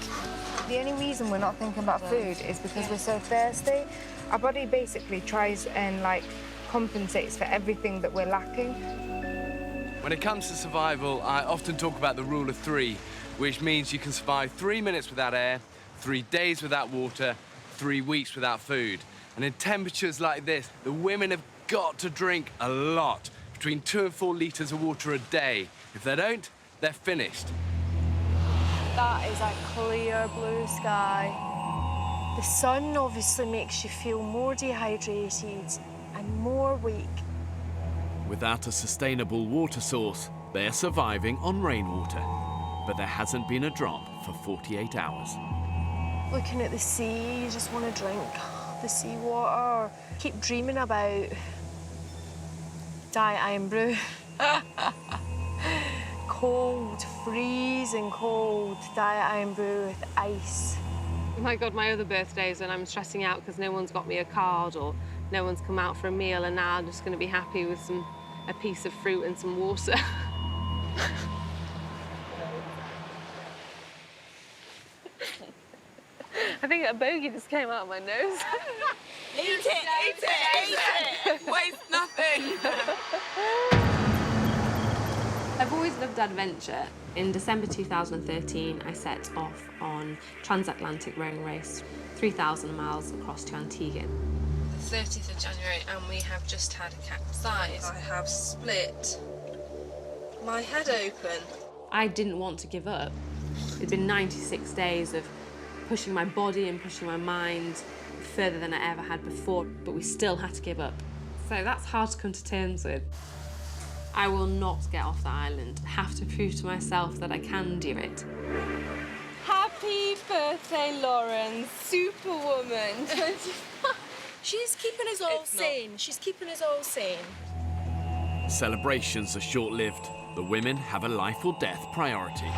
The only reason we're not thinking about food is because we're so thirsty. Our body basically tries and, like, compensates for everything that we're lacking. When it comes to survival, I often talk about the rule of 3, which means you can survive 3 minutes without air, 3 days without water, 3 weeks without food. And in temperatures like this, the women have got to drink a lot, between 2 and 4 litres of water a day. If they don't, they're finished. That is a clear blue sky. The sun obviously makes you feel more dehydrated and more weak. Without a sustainable water source, they're surviving on rainwater. But there hasn't been a drop for 48 hours. Looking at the sea, you just want to drink the seawater. Keep dreaming about Diet Iron Brew. Cold, freezing cold Diet Iron Brew with ice. Oh my God, my other birthdays when I'm stressing out because no one's got me a card or no one's come out for a meal, and now I'm just going to be happy with a piece of fruit and some water. I think a bogey just came out of my nose. Eat it, eat it, eat it! Waste nothing! I've always loved adventure. In December 2013, I set off on transatlantic rowing race, 3,000 miles across to Antigua. The 30th of January, and we have just had a capsize. I have split my head open. I didn't want to give up. It'd been 96 days of pushing my body and pushing my mind further than I ever had before, but we still had to give up. So that's hard to come to terms with. I will not get off the island. I have to prove to myself that I can do it. Happy birthday, Lauren, superwoman. She's keeping us all sane. She's keeping us all sane. Celebrations are short-lived. The women have a life or death priority.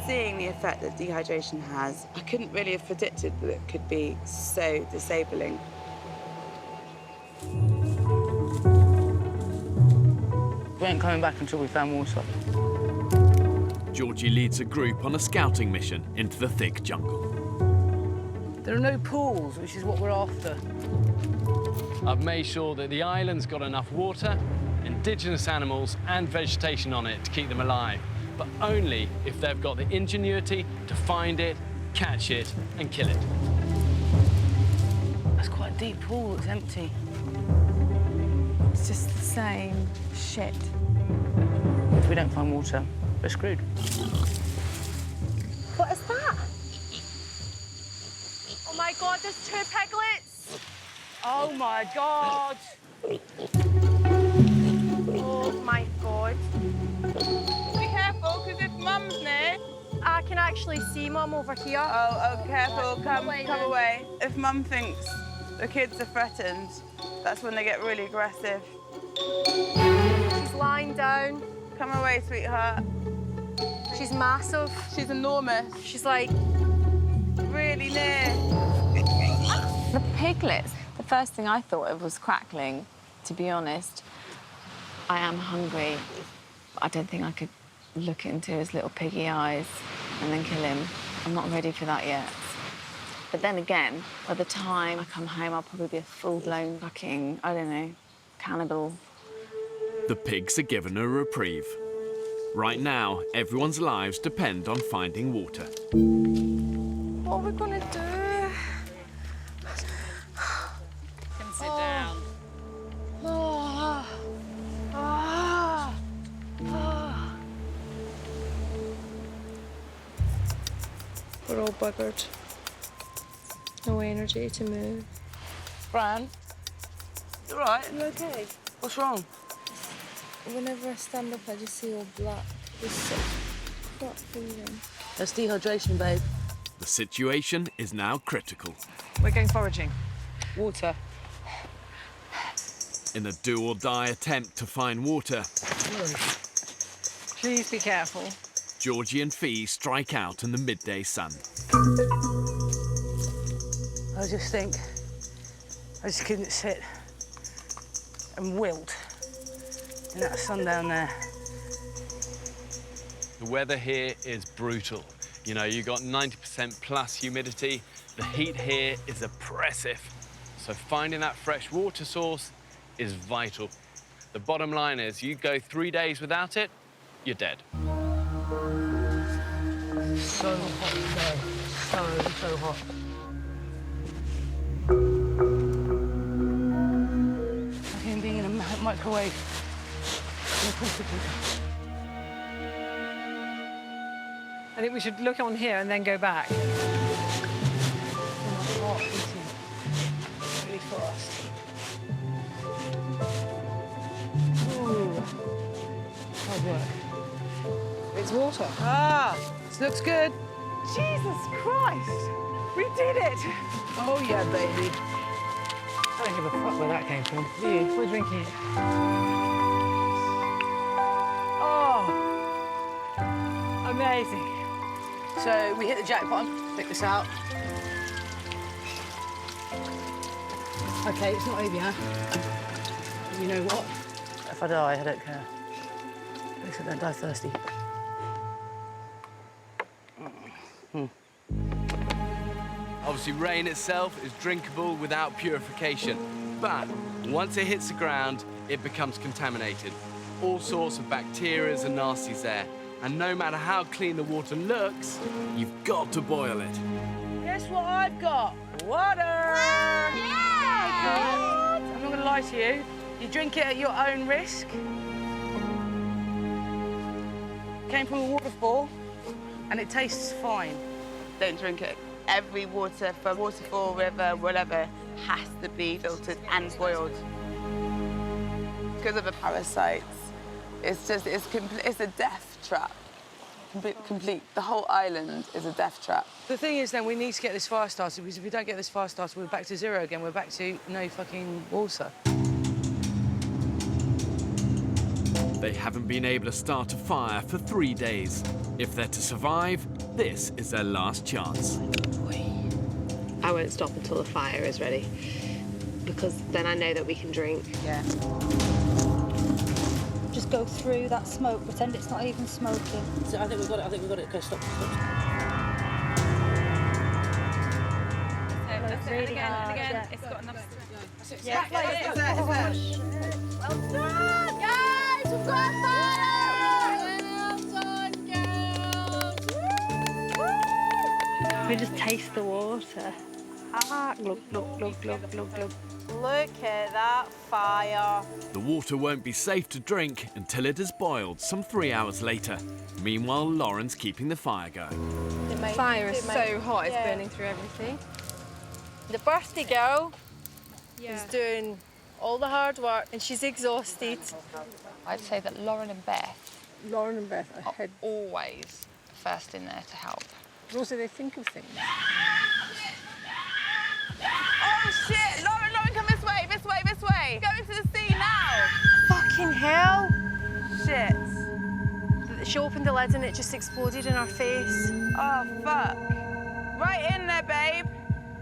Seeing the effect that dehydration has, I couldn't really have predicted that it could be so disabling. We ain't coming back until we found water. Georgie leads a group on a scouting mission into the thick jungle. There are no pools, which is what we're after. I've made sure that the island's got enough water, indigenous animals and vegetation on it to keep them alive, but only if they've got the ingenuity to find it, catch it and kill it. That's quite a deep pool, it's empty. It's just the same shit. If we don't find water, we're screwed. What is that? Oh my God, there's 2 piglets! Oh my God! Oh my God. Be careful, because if Mum's near... I can actually see Mum over here. Oh, careful, come away. If Mum thinks the kids are threatened, that's when they get really aggressive. She's lying down. Come away, sweetheart. She's massive. She's enormous. She's like... really near. The piglets, the first thing I thought of was crackling, to be honest. I am hungry. I don't think I could look into his little piggy eyes and then kill him. I'm not ready for that yet. But then again, by the time I come home, I'll probably be a full-blown fucking, I don't know, cannibal. The pigs are given a reprieve. Right now, everyone's lives depend on finding water. What are we gonna do? You can sit down. We're all buggered. No energy to move. Fran, you all right? You okay? What's wrong? Whenever I stand up, I just see all black. It's such crap feeling. That's dehydration, babe. The situation is now critical. We're going foraging. Water. In a do-or-die attempt to find water, Please be careful. Georgie and Fee strike out in the midday sun. I just think I just couldn't sit and wilt in that sun down there. The weather here is brutal. You know, you got 90% plus humidity. The heat here is oppressive. So finding that fresh water source is vital. The bottom line is you go 3 days without it, you're dead. So hot today. So hot. Like him being in a microwave. I think we should look on here and then go back. Hot eating. Really fast. Ooh. Hard work. It's water. Ah, this looks good. Jesus Christ! We did it! Oh, yeah, baby. I don't give a fuck where that came from. Do you? We're drinking it. Oh! Amazing. So we hit the jackpot. Pick this out. Okay, it's not over, huh? You know what? If I die, I don't care. At least I don't die thirsty. Obviously, rain itself is drinkable without purification. But once it hits the ground, it becomes contaminated. All sorts of bacteria and nasties there. And no matter how clean the water looks, you've got to boil it. Guess what I've got? Water! Yeah! I'm not going to lie to you. You drink it at your own risk. Came from a waterfall, and it tastes fine. Don't drink it. Every water from waterfall, river, whatever, has to be filtered and boiled. Because of the parasites, it's a death trap. Complete. The whole island is a death trap. The thing is, then, we need to get this fire started, because if we don't get this fire started, we're back to zero again. We're back to no fucking water. They haven't been able to start a fire for 3 days. If they're to survive, this is their last chance. I won't stop until the fire is ready, because then I know that we can drink. Yeah. Just go through that smoke, pretend it's not even smoking. So I think we've got it. Okay, stop. That's it. Really Again, hard, again. yeah. It's got enough. Yeah. Well done, guys! We've got a fire! We just taste the water. Ah, glug, glug, glug, glug, glug, glug. Look at that fire. The water won't be safe to drink until it has boiled some 3 hours later. Meanwhile, Lauren's keeping the fire going. The fire is so hot, it's burning through everything. The birthday girl is doing all the hard work and she's exhausted. I'd say that Lauren and Beth are always first in there to help. But also, they think of things. Oh, shit! Lauren, come this way, this way. Go into the sea now. Fucking hell. Shit. She opened the lid and it just exploded in her face. Oh, fuck. Right in there, babe.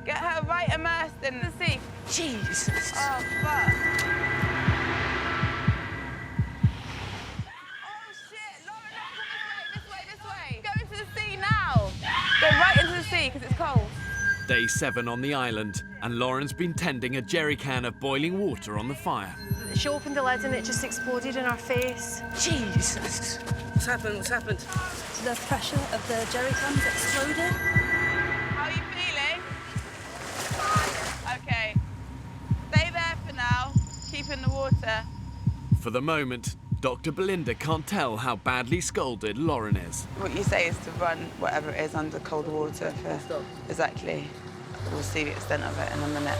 Get her right immersed in the sea. Jesus. Oh, fuck. Go into the sea now. Go right into the sea, because it's cold. Day 7 on the island, and Lauren's been tending a jerry can of boiling water on the fire. She opened the lid and it just exploded in her face. Jesus. What's happened? The pressure of the jerry cans exploded. How are you feeling? Okay. Stay there for now. Keep in the water. For the moment, Dr. Belinda can't tell how badly scalded Lauren is. What you say is to run whatever it is under cold water for... Exactly. We'll see the extent of it in a minute.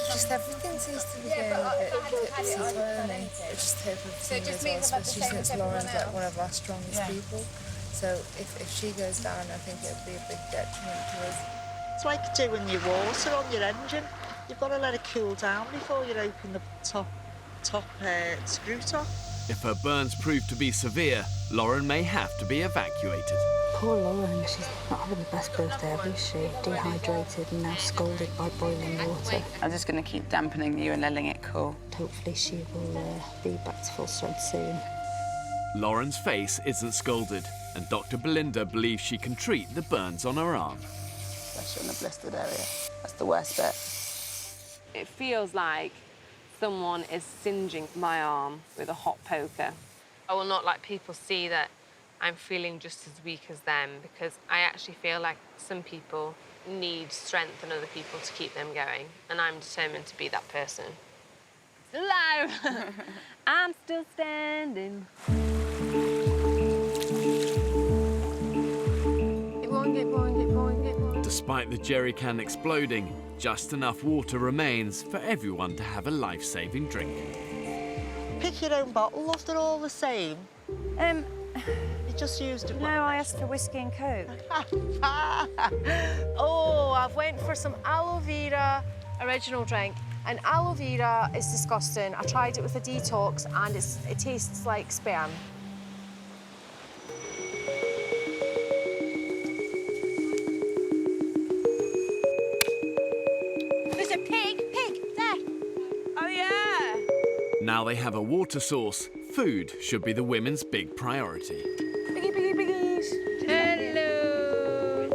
Just everything seems to be going a bit tipsy-turvy. I just hope everything goes well, especially since Lauren's like one of our strongest people. So if she goes down, I think it'll be a big detriment to us. It's like doing your water on your engine. You've got to let it cool down before you open the top screw top. If her burns prove to be severe, Lauren may have to be evacuated. Poor Lauren, she's not having the best birthday ever, is she? Dehydrated and now scalded by boiling water. I'm just going to keep dampening you and letting it cool. Hopefully she will be back to full strength soon. Lauren's face isn't scalded, and Dr. Belinda believes she can treat the burns on her arm. Especially in the blistered area. That's the worst bit. It feels like someone is singeing my arm with a hot poker. I will not let people see that I'm feeling just as weak as them, because I actually feel like some people need strength in other people to keep them going, and I'm determined to be that person. Still alive! I'm still standing. Keep going, keep going, keep going, keep going. Despite the jerry can exploding, just enough water remains for everyone to have a life-saving drink. Pick your own bottle, love, they're all the same. You just used it. No, I asked for whiskey and Coke. Oh, I've went for some aloe vera original drink. And aloe vera is disgusting. I tried it with a detox and it tastes like sperm. There's a pig, there. Oh, yeah. Now they have a water source, food should be the women's big priority. Piggy, piggy, piggies. Hello.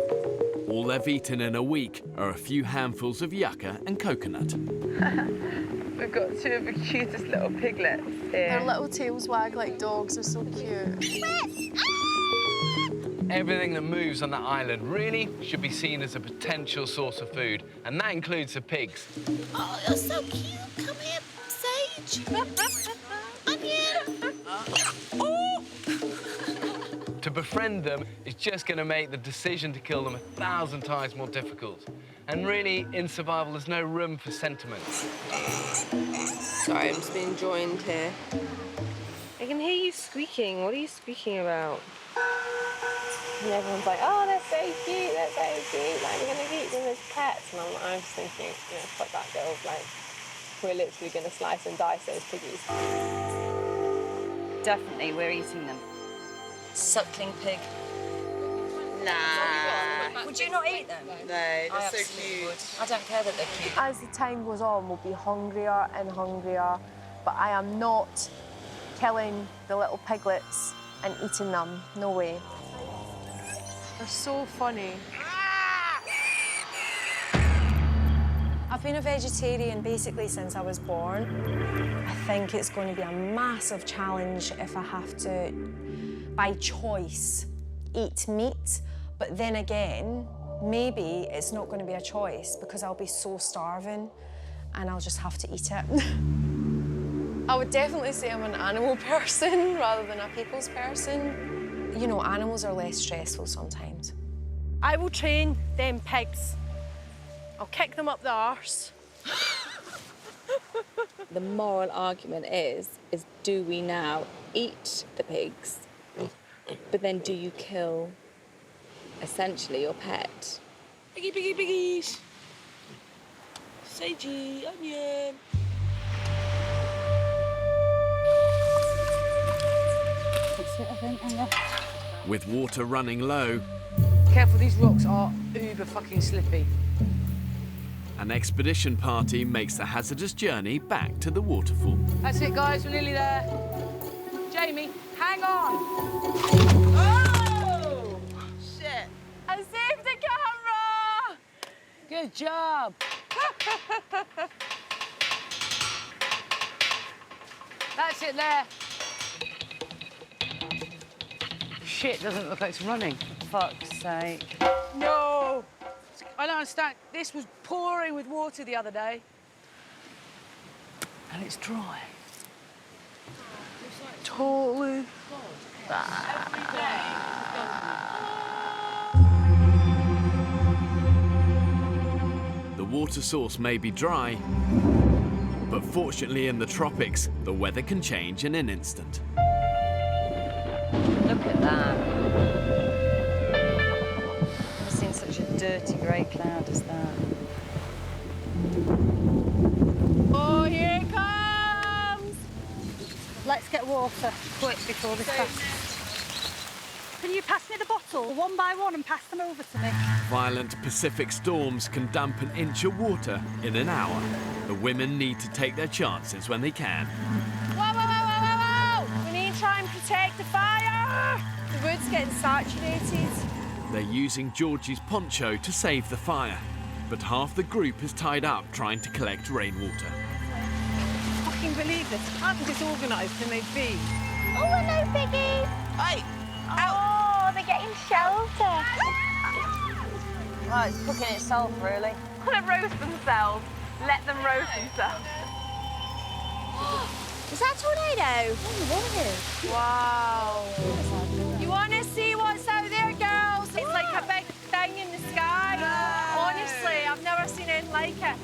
All they've eaten in a week are a few handfuls of yucca and coconut. We've got two of the cutest little piglets here. Their little tails wag like dogs. They're so cute. Everything that moves on that island really should be seen as a potential source of food, and that includes the pigs. Oh, you're so cute. Come here, Sage. Onion. To befriend them is just going to make the decision to kill them 1,000 times more difficult. And really, in survival, there's no room for sentiment. Sorry, I'm just being joined here. I can hear you squeaking. What are you squeaking about? And everyone's like, oh, they're so cute, they're so cute. Like, we're going to keep them as pets. And I'm just thinking, you know, fuck that, girls. Like, we're literally going to slice and dice those piggies. Definitely, we're eating them. Suckling pig. Nah. Would you not eat them? No, they're so cute. Would. I don't care that they're cute. As the time goes on, we'll be hungrier and hungrier, but I am not killing the little piglets and eating them. No way. They're so funny. I've been a vegetarian basically since I was born. I think it's going to be a massive challenge if I have to, by choice, eat meat. But then again, maybe it's not going to be a choice because I'll be so starving and I'll just have to eat it. I would definitely say I'm an animal person rather than a people's person. You know, animals are less stressful sometimes. I will train them pigs. I'll kick them up the arse. The moral argument is do we now eat the pigs, but then do you kill, essentially, your pet? Piggy, piggy, piggies. Sagey, onion. With water running low, Careful, these rocks are uber fucking slippy. an expedition party makes the hazardous journey back to the waterfall. That's it, guys, we're nearly there. Jamie, hang on. Oh! Shit. I saved the camera! Good job. That's it there. Shit, doesn't look like it's running. Fuck's sake. No! I don't understand. This was pouring with water the other day. And it's dry. Totally. The water source may be dry, but fortunately in the tropics, the weather can change in an instant. Look at that. I've never seen such a dirty grey cloud as that. Oh, here it comes! Let's get water quick before this passes. Can you pass me the bottle one by one and pass them over to me? Violent Pacific storms can dump an inch of water in an hour. The women need to take their chances when they can. Whoa, whoa, whoa, whoa, whoa, whoa! We need to try and protect the fire! The wood's getting saturated. They're using Georgie's poncho to save the fire, but half the group is tied up trying to collect rainwater. I fucking believe this. How disorganised can they be? Oh, hello, piggies. Hey! Oh, they're getting shelter. Well, it's cooking itself, really. Want to roast themselves? Let them roast themselves. Is that a tornado? Oh, Wow. You want to see what's out there, girls? It's like a big thing in the sky. Honestly, I've never seen anything like it.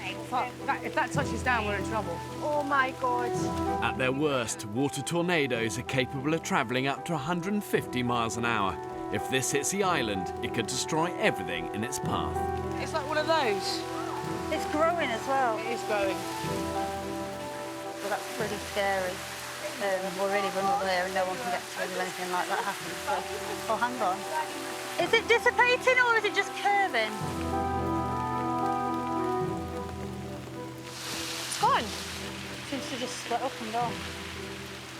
If that touches down, we're in trouble. Oh, my God. At their worst, water tornadoes are capable of travelling up to 150 miles an hour. If this hits the island, it could destroy everything in its path. It's like one of those. It's growing as well. It is growing. Well, that's pretty scary. We're really vulnerable here and no one can get through if anything like that happens. So, well, hang on. Is it dissipating or is it just curving? It's gone. Seems to just split up and gone.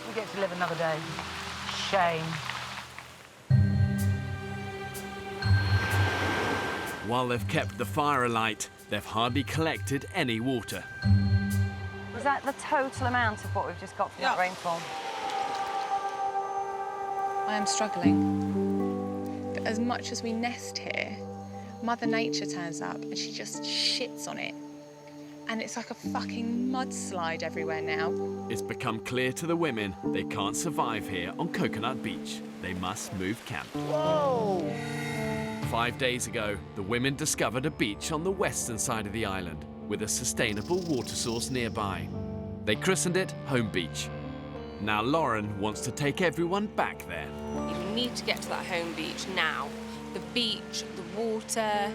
We get to live another day. Shame. While they've kept the fire alight, they've hardly collected any water. Was that the total amount of what we've just got from that rainfall? I am struggling. But as much as we nest here, Mother Nature turns up and she just shits on it. And it's like a fucking mudslide everywhere now. It's become clear to the women they can't survive here on Coconut Beach. They must move camp. Whoa! 5 days ago, the women discovered a beach on the western side of the island with a sustainable water source nearby. They christened it Home Beach. Now Lauren wants to take everyone back there. You need to get to that home beach now. The beach, the water.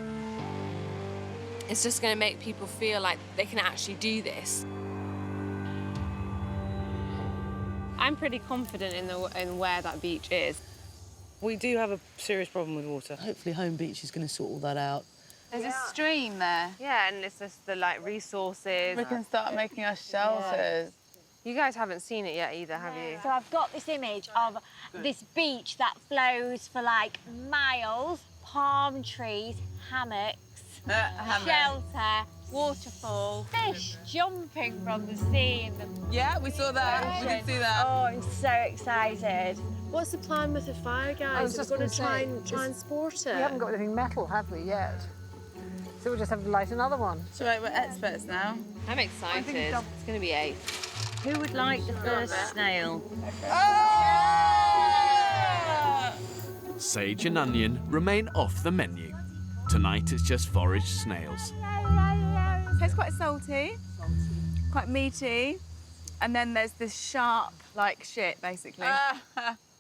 It's just going to make people feel like they can actually do this. I'm pretty confident in where that beach is. We do have a serious problem with water. Hopefully Home Beach is going to sort all that out. There's a stream there. Yeah, and it's just the resources. We can start making our shelters. You guys haven't seen it yet either, have you? So I've got this image of this beach that flows for like miles, palm trees, hammocks, shelter, waterfall, fish jumping from the sea in the Yeah, we saw that. We did see that. Oh, I'm so excited. What's the plan with the fire, guys? We're going to try and transport it. We haven't got anything metal, have we, yet? So we'll just have to light another one. It's all right, we're experts now. I'm excited. It's going to be ace. Who would like the first snail? Sage and onion remain off the menu. Tonight it's just foraged snails. Tastes quite salty, quite meaty, and then there's this sharp, like shit, basically.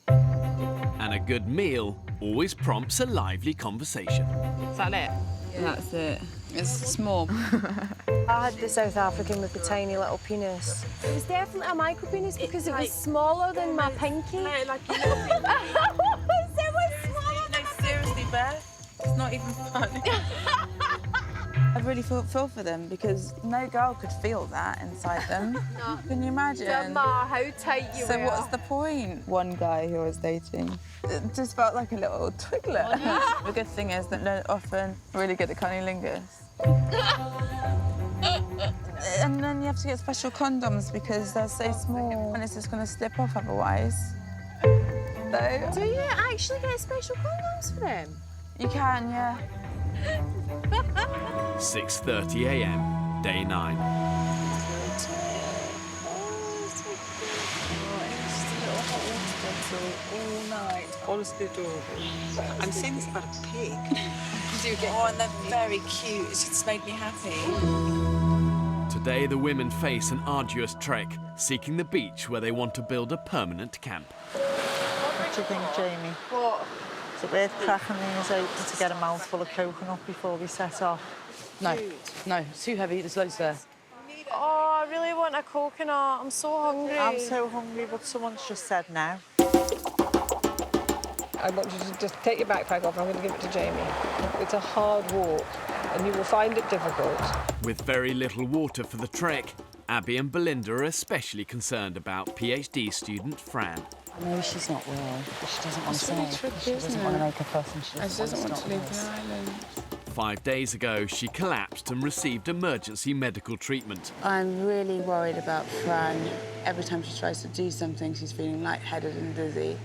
And a good meal always prompts a lively conversation. Is that it? Yeah. That's it. It's small. I had the South African with the tiny little penis. It was definitely a micro penis because it was smaller than my pinky. No, like a little pinky. It was smaller. No, seriously, Bear. It's not even funny. I really feel for them because no girl could feel that inside them. No. Can you imagine? Doesn't matter how tight you So were. what's the point? One guy who I was dating, it just felt like a little twiglet. The good thing is that they're often really good at cunnilingus. And then you have to get special condoms because they're so small and it's just going to slip off otherwise. So, do you actually get special condoms for them? You can, yeah. 6:30 a.m, day 9. All night, honestly adorable. I'm seeing this about a pig. Oh, and they're very cute. It's just made me happy. Today the women face an arduous trek, seeking the beach where they want to build a permanent camp. What do you think, Jamie? What? Is it worth cracking these open to get a mouthful of coconut before we set off? No, no, it's too heavy. There's loads there. Oh, I really want a coconut. I'm so hungry. I'm so hungry, but someone's just said no. I want you to just take your backpack off. I'm going to give it to Jamie. It's a hard walk, and you will find it difficult. With very little water for the trek, Abby and Belinda are especially concerned about PhD student Fran. I know she's not well, but she doesn't want to say. Tricky, She doesn't want to make a fuss and she doesn't want to leave the island. 5 days ago, she collapsed and received emergency medical treatment. I'm really worried about Fran. Every time she tries to do something, she's feeling lightheaded and dizzy.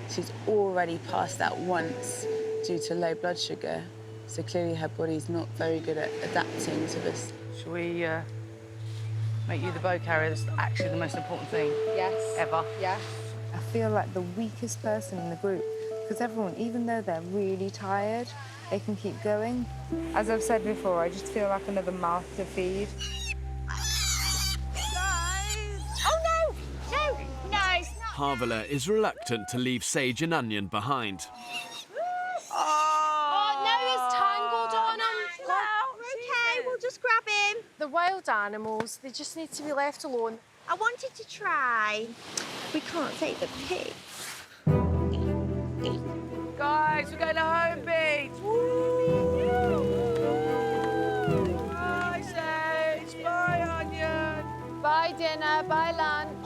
She's already passed out once due to low blood sugar, so clearly her body's not very good at adapting to this. Shall we make you the bow carrier? That's actually the most important thing. Yes. Ever. Yes. I feel like the weakest person in the group because everyone, even though they're really tired, they can keep going. As I've said before, I just feel like another mouth to feed. Oh, no! No! No! Harvela is reluctant to leave Sage and Onion behind. Oh, no, he's tangled on him. No, okay, we'll just grab him. The wild animals, they just need to be left alone. I wanted to try. We can't take the pig. Guys, we're going to home beach. Bye, Sage. Bye, Onion. Bye dinner, bye lunch.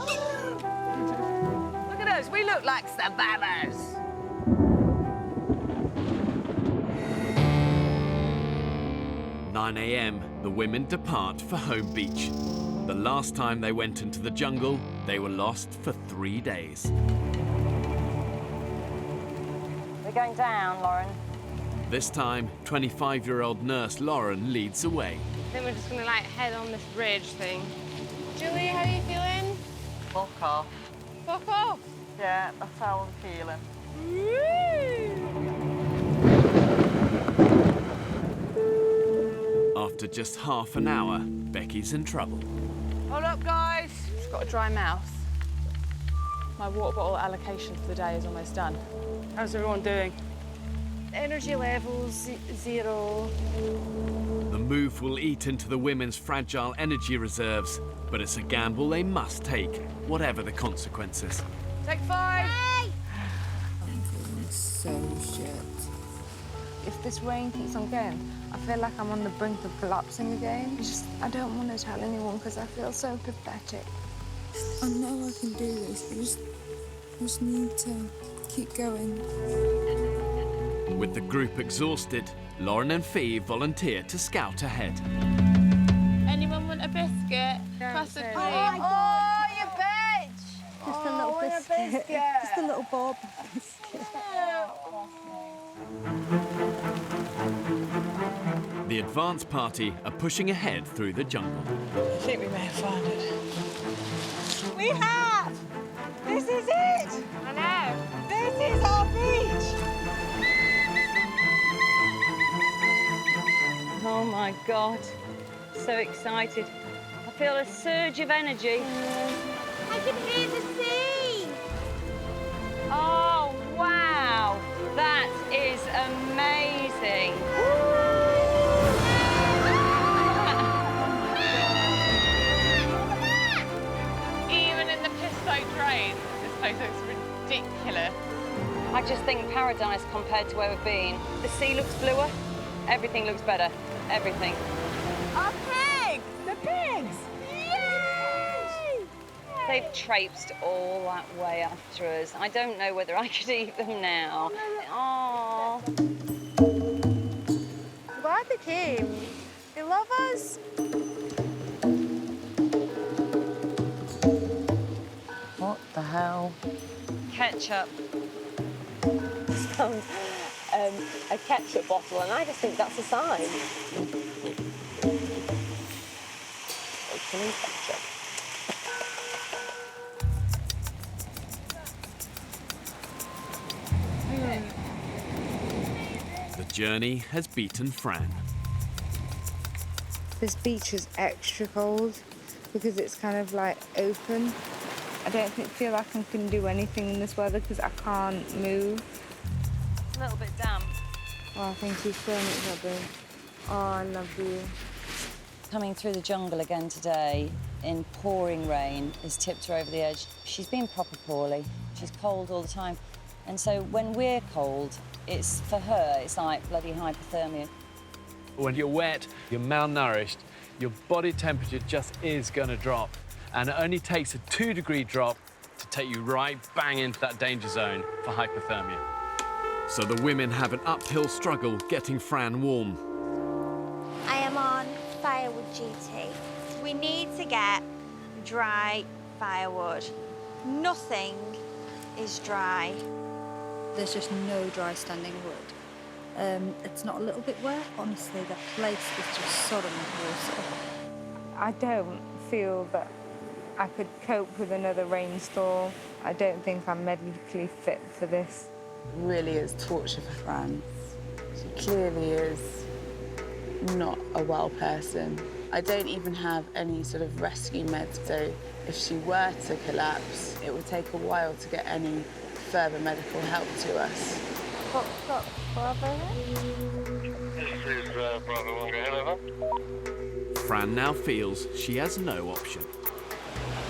Look at us. We look like savannahs. At 9 a.m, the women depart for home beach. The last time they went into the jungle, they were lost for 3 days. We're going down, Lauren. This time, 25-year-old nurse Lauren leads the way. I think we're just gonna like head on this ridge thing. Julie, how are you feeling? Fuck off. Fuck off. Yeah, that's how I'm feeling. After just half an hour, Becky's in trouble. Hold up, guys. She's got a dry mouth. My water bottle allocation for the day is almost done. How's everyone doing? Energy levels, 0. The move will eat into the women's fragile energy reserves, but it's a gamble they must take, whatever the consequences. Take 5. Hey! I'm feeling so shit. If this rain keeps on going, I feel like I'm on the brink of collapsing again. I don't want to tell anyone because I feel so pathetic. I know I can do this. I just need to keep going. With the group exhausted, Lauren and Fee volunteer to scout ahead. Anyone want a biscuit? Possibly. Oh, you bitch! Just a little biscuit. Just a little Bob biscuit. The advance party are pushing ahead through the jungle. I think we may have found it. We have! This is it! I know. This is our beach! Oh my God, so excited. I feel a surge of energy. I can hear the sea! Oh, wow, that is amazing. Even in the piss-soaked rain, this place looks ridiculous. I just think paradise compared to where we've been. The sea looks bluer, everything looks better, everything. Our pig! The pigs! Yay! They've traipsed all that way after us. I don't know whether I could eat them now. Oh. I'm glad they came. They love us. What the hell? Ketchup. Found a ketchup bottle, and I just think that's a sign. Opening ketchup. The journey has beaten Fran. This beach is extra cold because it's kind of like open. I don't feel like I can do anything in this weather because I can't move. A little bit damp. Oh, thank you so much, Abby. Oh, I love you. Coming through the jungle again today in pouring rain has tipped her over the edge. She's been proper poorly. She's cold all the time. And so when we're cold, it's for her, it's like bloody hypothermia. When you're wet, you're malnourished, your body temperature just is going to drop. And it only takes a 2-degree drop to take you right bang into that danger zone for hypothermia. So the women have an uphill struggle getting Fran warm. I am on firewood duty. We need to get dry firewood. Nothing is dry. There's just no dry standing wood. It's not a little bit wet. Honestly, the place is just sodden with water. I don't feel that I could cope with another rainstorm. I don't think I'm medically fit for this. Really is torture for Fran. She clearly is not a well person. I don't even have any sort of rescue meds, so if she were to collapse, it would take a while to get any further medical help to us. What's up, Bravo? This is Bravo 1, go ahead, over. Fran now feels she has no option.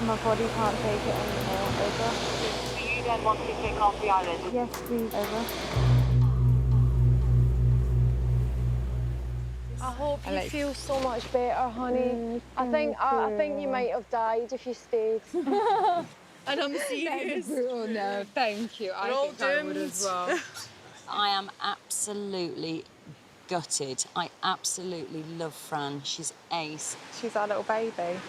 My body can't take it anymore, over. Do you then want to take off the island? Yes, please, over. I hope you feel so much better, honey. I think you might have died if you stayed. And I'm serious. Oh no, thank you. I think I would as well. I am absolutely gutted. I absolutely love Fran. She's ace. She's our little baby.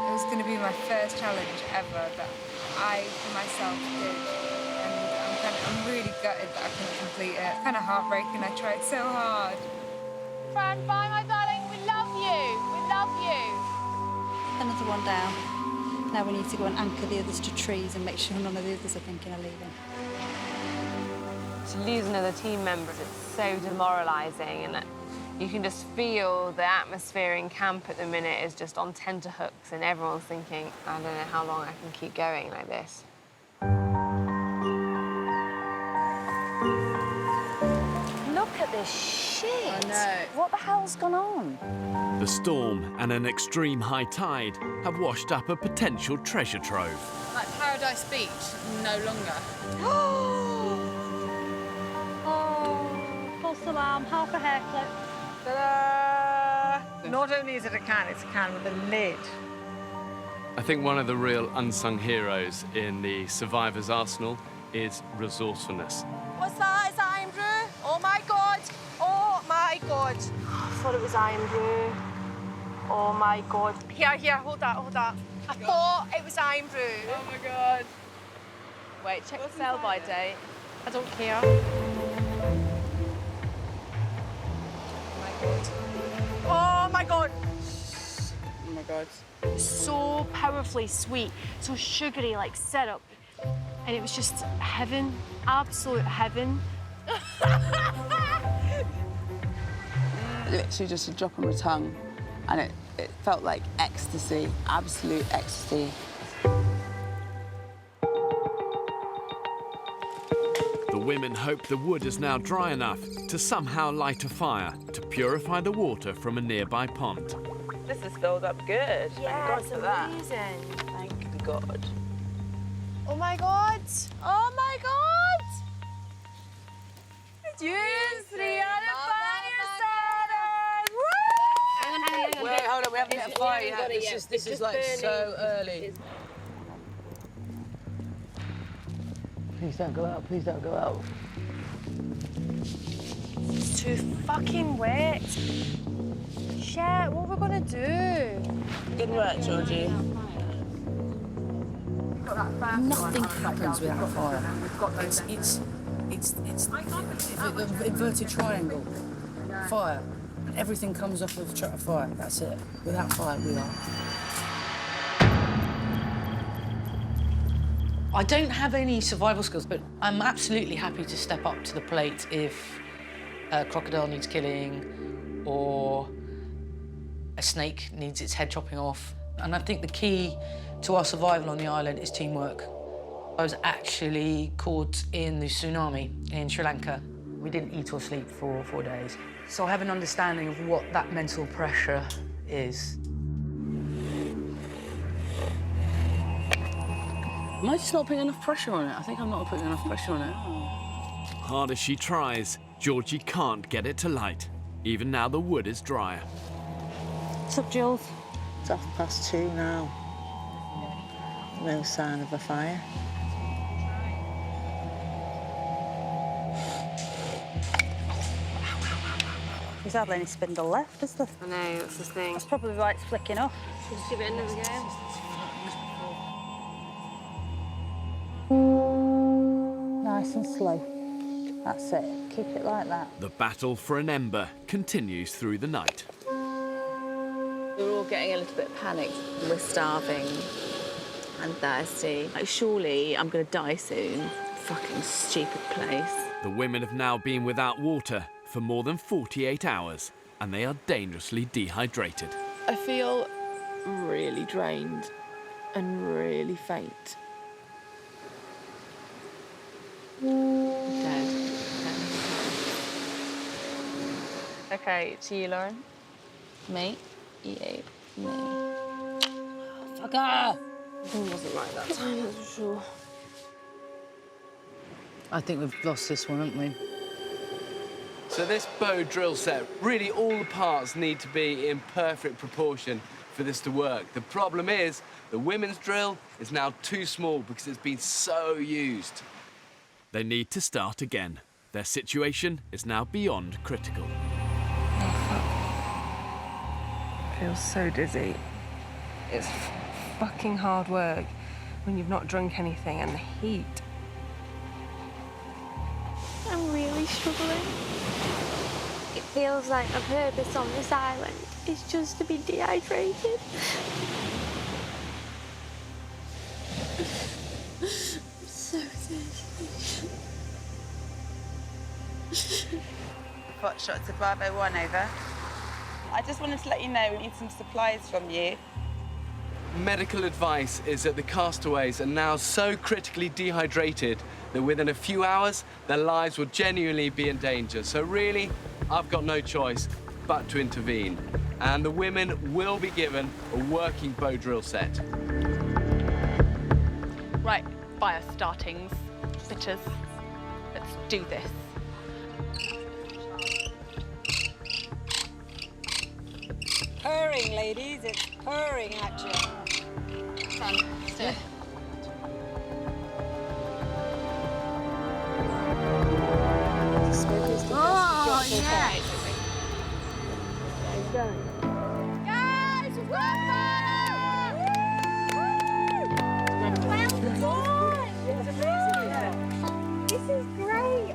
It was going to be my first challenge ever that I myself did, and I'm really gutted that I couldn't complete it. It's kind of heartbreaking. I tried so hard. Fran, bye, my darling. We love you. We love you. Another one down. Now we need to go and anchor the others to trees and make sure none of the others are thinking of leaving. To lose another team member, it's so demoralising, and you can just feel the atmosphere in camp at the minute is just on tenterhooks, and everyone's thinking, I don't know how long I can keep going like this. Look at this shit. I know. What the hell's gone on? The storm and an extreme high tide have washed up a potential treasure trove. Like Paradise Beach, no longer. Oh, false alarm, half a hair clip. Ta-da! Not only is it a can, it's a can with a lid. I think one of the real unsung heroes in the survivor's arsenal is resourcefulness. What's that? Is that iron brew? Oh my God! Oh my God! I thought it was iron brew. Oh my God! Here, hold that. I thought it was iron brew. Oh my God. Wait, check the sell-by date. I don't care. Oh my God! Oh my God. So powerfully sweet, so sugary, like syrup. And it was just heaven, absolute heaven. Literally just a drop on my tongue, and it felt like ecstasy, absolute ecstasy. The women hope the wood is now dry enough to somehow light a fire to purify the water from a nearby pond. This is filled up good. Yeah, Thank God it's for that. amazing. Thank God. Oh my God! Oh my God! You three are the funniest starters! Woo! Wait, hold on, we haven't lit a fire yet. This is like so early. Please don't go out, please don't go out. It's too fucking wet. Shit, what are we gonna do? Good work, Georgie. Nothing happens without a fire. It's an inverted triangle. Fire. Everything comes off of a fire. That's it. Without fire, we are. I don't have any survival skills, but I'm absolutely happy to step up to the plate if a crocodile needs killing or a snake needs its head chopping off. And I think the key to our survival on the island is teamwork. I was actually caught in the tsunami in Sri Lanka. We didn't eat or sleep for 4 days. So I have an understanding of what that mental pressure is. Am I just not putting enough pressure on it? I think I'm not putting enough pressure on it. Hard as she tries, Georgie can't get it to light, even now the wood is drier. What's up, Jules? It's 2:30 now. No sign of a fire. There's hardly any spindle left, is there? I know, that's the thing. That's probably why it's flicking off. Just give it another go. Nice and slow. That's it. Keep it like that. The battle for an ember continues through the night. We're all getting a little bit panicked. We're starving and thirsty. Like, surely I'm going to die soon. Fucking stupid place. The women have now been without water for more than 48 hours, and they are dangerously dehydrated. I feel really drained and really faint. Dead. Okay, to you, Lauren. Me, you, me. Fuck her! It wasn't like that time, that's for sure. I think we've lost this one, haven't we? So this bow drill set, really all the parts need to be in perfect proportion for this to work. The problem is the women's drill is now too small because it's been so used. They need to start again. Their situation is now beyond critical. Feels so dizzy. It's fucking hard work when you've not drunk anything and the heat. I'm really struggling. It feels like a purpose on this island is just to be dehydrated. I'm so thirsty. Foxtrot to Bravo 1, over. I just wanted to let you know we need some supplies from you. Medical advice is that the castaways are now so critically dehydrated that within a few hours, their lives will genuinely be in danger. So really, I've got no choice but to intervene. And the women will be given a working bow drill set. Right, fire startings, bitches. Let's do this. Purring, ladies. It's purring action. Front, sit. Oh, yes. Guys, well done! This is great!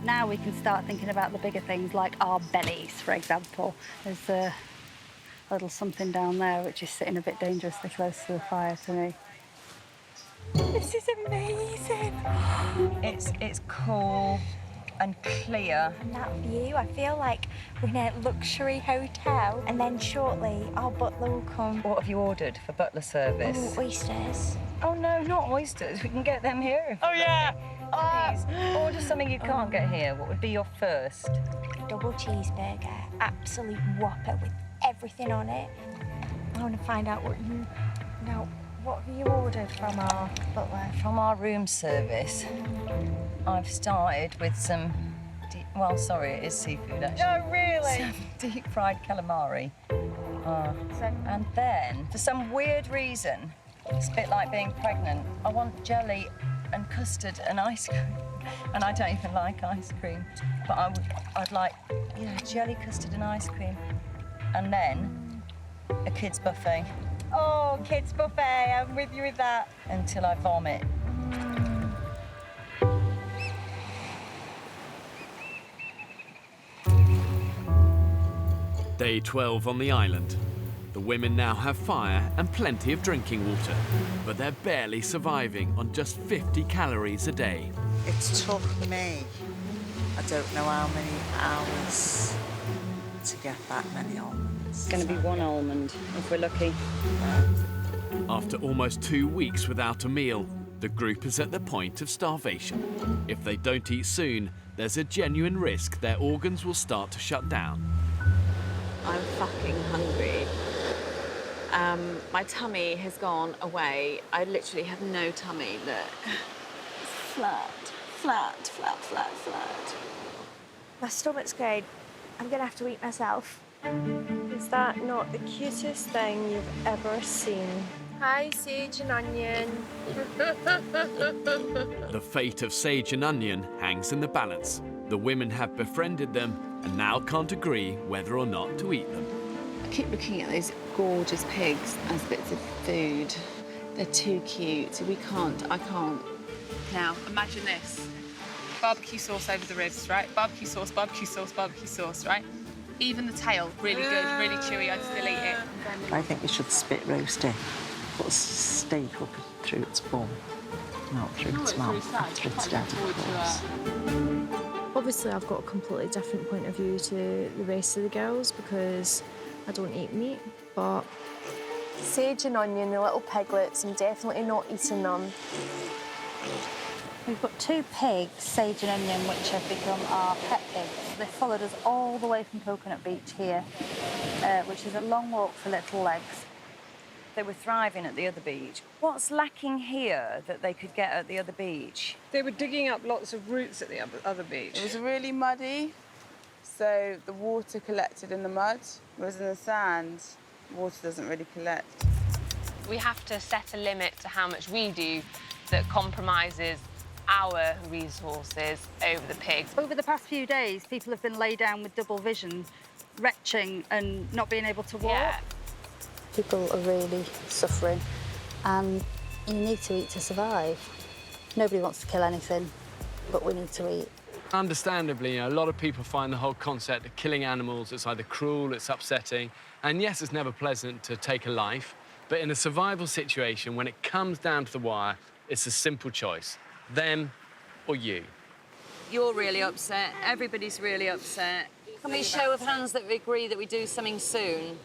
Now we can start thinking about the bigger things like our bellies, for example. There's a little something down there which is sitting a bit dangerously close to the fire to me. This is amazing! It's cool and clear. And that view, I feel like we're in a luxury hotel, and then shortly our butler will come. What have you ordered for butler service? Oh, oysters. Oh no, not oysters. We can get them here. Oh, yeah. Please, order something you can't get here. What would be your first? Double cheeseburger, absolute whopper with everything on it. I want to find out what you... Now, what have you ordered from our butler? From our room service, I've started with some... well, sorry, it is seafood, actually. Oh, really? Some deep-fried calamari. And then, for some weird reason, it's a bit like being pregnant, I want jelly and custard and ice cream. And I don't even like ice cream. But I'd like, you know, jelly, custard and ice cream. And then a kids' buffet. Oh, kids' buffet, I'm with you with that. Until I vomit. Day 12 on the island. The women now have fire and plenty of drinking water, but they're barely surviving on just 50 calories a day. It's took me, I don't know how many hours to get that many almonds. It's going to be one almond, if we're lucky. After almost 2 weeks without a meal, the group is at the point of starvation. If they don't eat soon, there's a genuine risk their organs will start to shut down. I'm fucking hungry. My tummy has gone away. I literally have no tummy, look. It's flat, flat, flat, flat, flat. My stomach's going. I'm gonna have to eat myself. Is that not the cutest thing you've ever seen? Hi, Sage and Onion. The fate of Sage and Onion hangs in the balance. The women have befriended them and now can't agree whether or not to eat them. I keep looking at those gorgeous pigs as bits of food. They're too cute. I can't. Now, imagine this. Barbecue sauce over the ribs, right? Barbecue sauce, barbecue sauce, barbecue sauce, right? Even the tail, really good, really chewy. I'd still eat it. I think we should spit roast it. Put a steak up through its bum, not through its mouth, after it's dead, of course. Obviously, I've got a completely different point of view to the rest of the girls because I don't eat meat, but Sage and Onion, the little piglets, I'm definitely not eating them. We've got 2 pigs, Sage and Onion, which have become our pet pigs. They followed us all the way from Coconut Beach here, which is a long walk for little legs. They were thriving at the other beach. What's lacking here that they could get at the other beach? They were digging up lots of roots at the other beach. It was really muddy, so the water collected in the mud, whereas in the sand, water doesn't really collect. We have to set a limit to how much we do that compromises our resources over the pigs. Over the past few days, people have been laid down with double vision, retching and not being able to walk. Yeah. People are really suffering, and you need to eat to survive. Nobody wants to kill anything, but we need to eat. Understandably, a lot of people find the whole concept of killing animals, it's either cruel, it's upsetting, and yes, it's never pleasant to take a life, but in a survival situation, when it comes down to the wire, it's a simple choice, them or you. You're really upset. Everybody's really upset. Can we show of hands that we agree that we do something soon?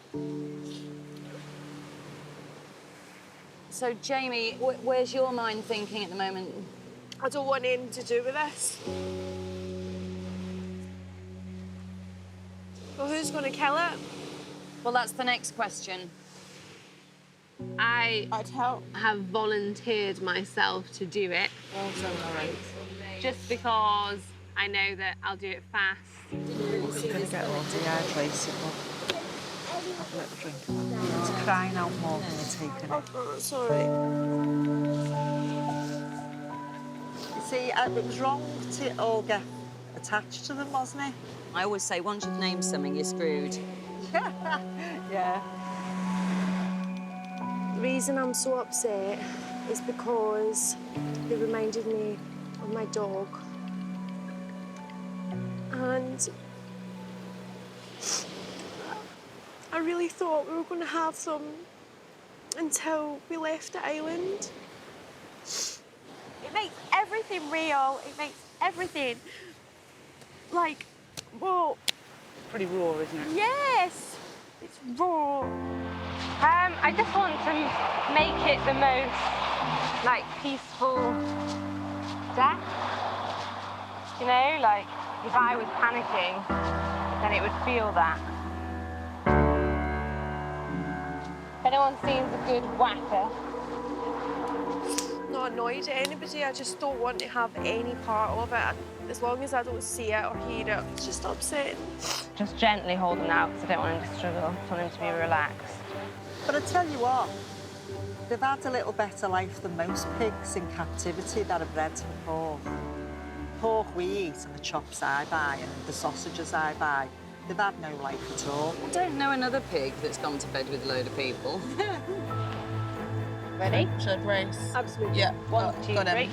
So, Jamie, where's your mind thinking at the moment? I don't want anything to do with this. Well, who's going to kill it? Well, that's the next question. I'd have volunteered myself to do it. Well done, Lauren. Just because I know that I'll do it fast. It's going to get all dehydrated. Have a little drink of that. It's crying out more than you're taking it. Oh, sorry. You see, it was wrong to all get attached to them, wasn't it? I always say, once you've named something, you're screwed. Yeah. The reason I'm so upset is because they reminded me of my dog. And I really thought we were going to have them until we left the island. It makes everything real. It makes everything like, whoa. Pretty raw, isn't it? Yes, it's raw. I just want to make it the most, like, peaceful death. You know, like, if I was panicking, then it would feel that. If anyone seems a good whacker. Not annoyed at anybody, I just don't want to have any part of it. As long as I don't see it or hear it, it's just upsetting. Just gently hold them out because I don't want them to struggle. I want them to be relaxed. But I tell you what, they've had a little better life than most pigs in captivity that are bred to pork. Pork we eat and the chops I buy and the sausages I buy, they've had no life at all. I don't know another pig that's gone to bed with a load of people. Ready? Should I brace? Absolutely. Yeah. 1, 2, 3.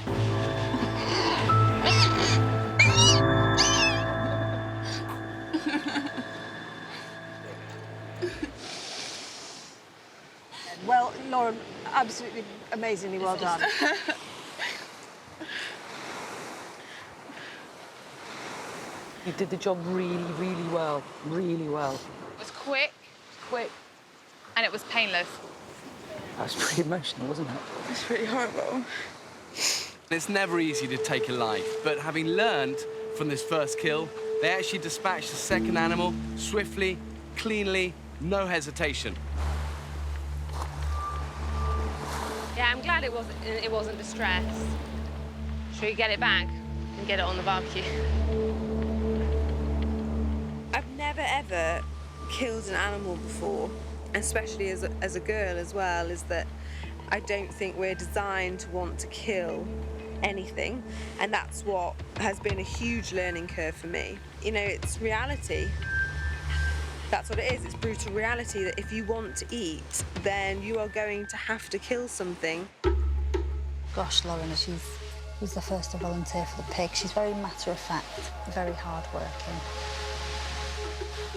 Well, Lauren, absolutely amazingly well done. You did the job really, really well. Really well. It was quick, and it was painless. That was pretty emotional, wasn't it? It's really horrible. It's never easy to take a life, but having learned from this first kill, they actually dispatched the second animal swiftly, cleanly, no hesitation. Yeah, I'm glad it wasn't distress. Should we get it back and get it on the barbecue? I've never ever killed an animal before, especially as a girl as well, is that I don't think we're designed to want to kill anything, and that's what has been a huge learning curve for me. You know, it's reality. That's what it is. It's brutal reality that if you want to eat, then you are going to have to kill something. Gosh, Lauren, she's the first to volunteer for the pig. She's very matter-of-fact, very hard-working.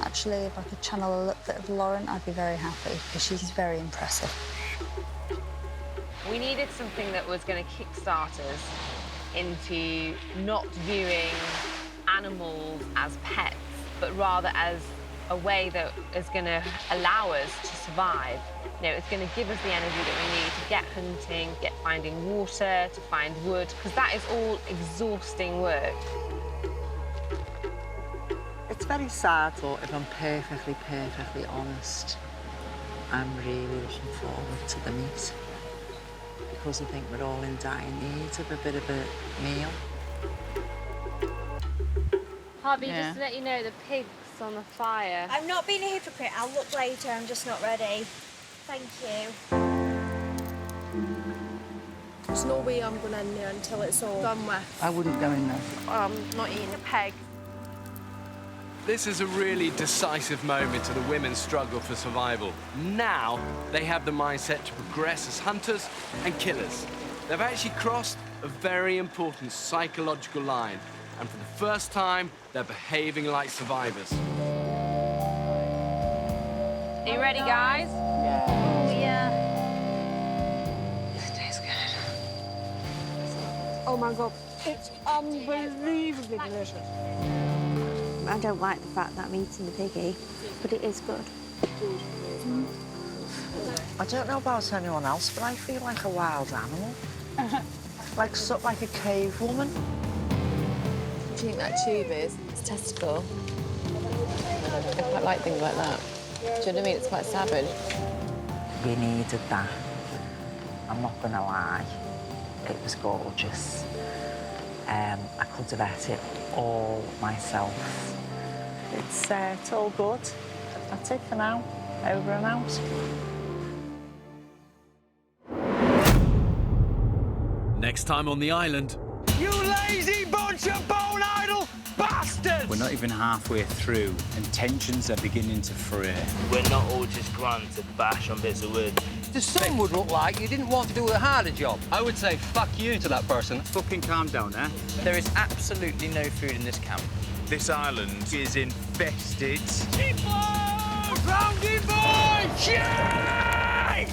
Actually, if I could channel a little bit of Lauren, I'd be very happy, because she's very impressive. We needed something that was going to kickstart us into not viewing animals as pets, but rather as a way that is going to allow us to survive. You know, it's going to give us the energy that we need to get hunting, get finding water, to find wood, because that is all exhausting work. It's very sad, but if I'm perfectly honest, I'm really looking forward to the meat, because I think we're all in dire need of a bit of a meal. Harvey, just to let you know, the pig's on the fire. I'm not being a hypocrite. I'll look later. I'm just not ready. Thank you. There's no way I'm going in there until it's all done with. I wouldn't go in there. I'm not eating a pig. This is a really decisive moment of the women's struggle for survival. Now, they have the mindset to progress as hunters and killers. They've actually crossed a very important psychological line, and for the first time, they're behaving like survivors. Are you ready, guys? Yeah. This tastes good. Oh my God, it's unbelievably delicious. I don't like the fact that I'm eating the piggy, but it is good. I don't know about anyone else, but I feel like a wild animal. like a cave woman. Do you think that tube is? It's testicle. I quite like things like that. Do you know what I mean? It's quite savage. We needed that. I'm not gonna lie, it was gorgeous. I could have ate it all myself. It's all good. That's it for now. Over and out. Next time on the island. You lazy bunch of bone idle bastards! We're not even halfway through, and tensions are beginning to fray. We're not all just grand to bash on bits of wood. To some would look like you didn't want to do a harder job. I would say fuck you to that person. Fucking calm down, eh? There is absolutely no food in this camp. This island is infested. Roundy boy! Yay!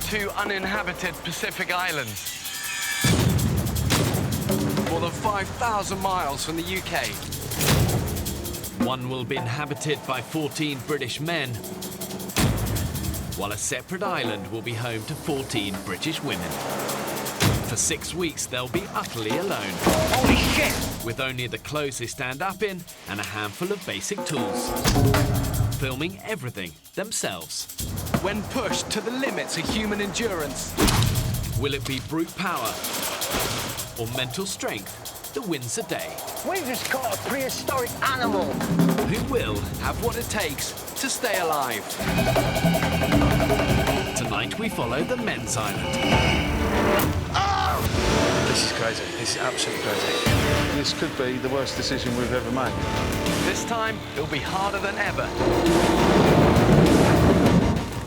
Two uninhabited Pacific islands. More than 5,000 miles from the UK. One will be inhabited by 14 British men, while a separate island will be home to 14 British women. For 6 weeks, they'll be utterly alone. Holy shit! With only the clothes they stand up in and a handful of basic tools. Filming everything themselves. When pushed to the limits of human endurance. Will it be brute power or mental strength that wins the day? We just caught a prehistoric animal. Who will have what it takes to stay alive? Tonight we follow the men's island. Oh! This is crazy. This is absolutely crazy. This could be the worst decision we've ever made. This time, it'll be harder than ever.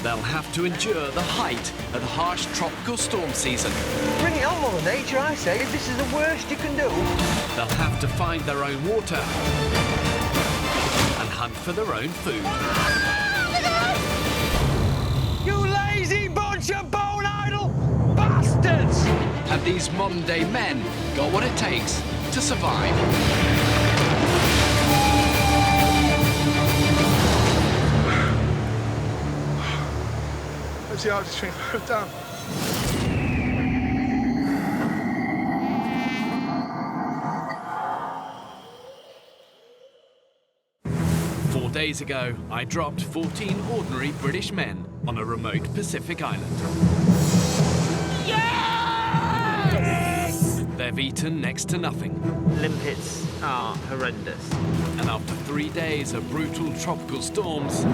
They'll have to endure the height of the harsh tropical storm season. Bring it on, Mother Nature, I say. If this is the worst you can do. They'll have to find their own water and hunt for their own food. You lazy bunch of bone idle bastards! Have these modern-day men got what it takes to survive. That's the hardest thing I've done. Four days ago, I dropped 14 ordinary British men on a remote Pacific island. Yes! They've eaten next to nothing. Limpets are horrendous. And after 3 days of brutal tropical storms,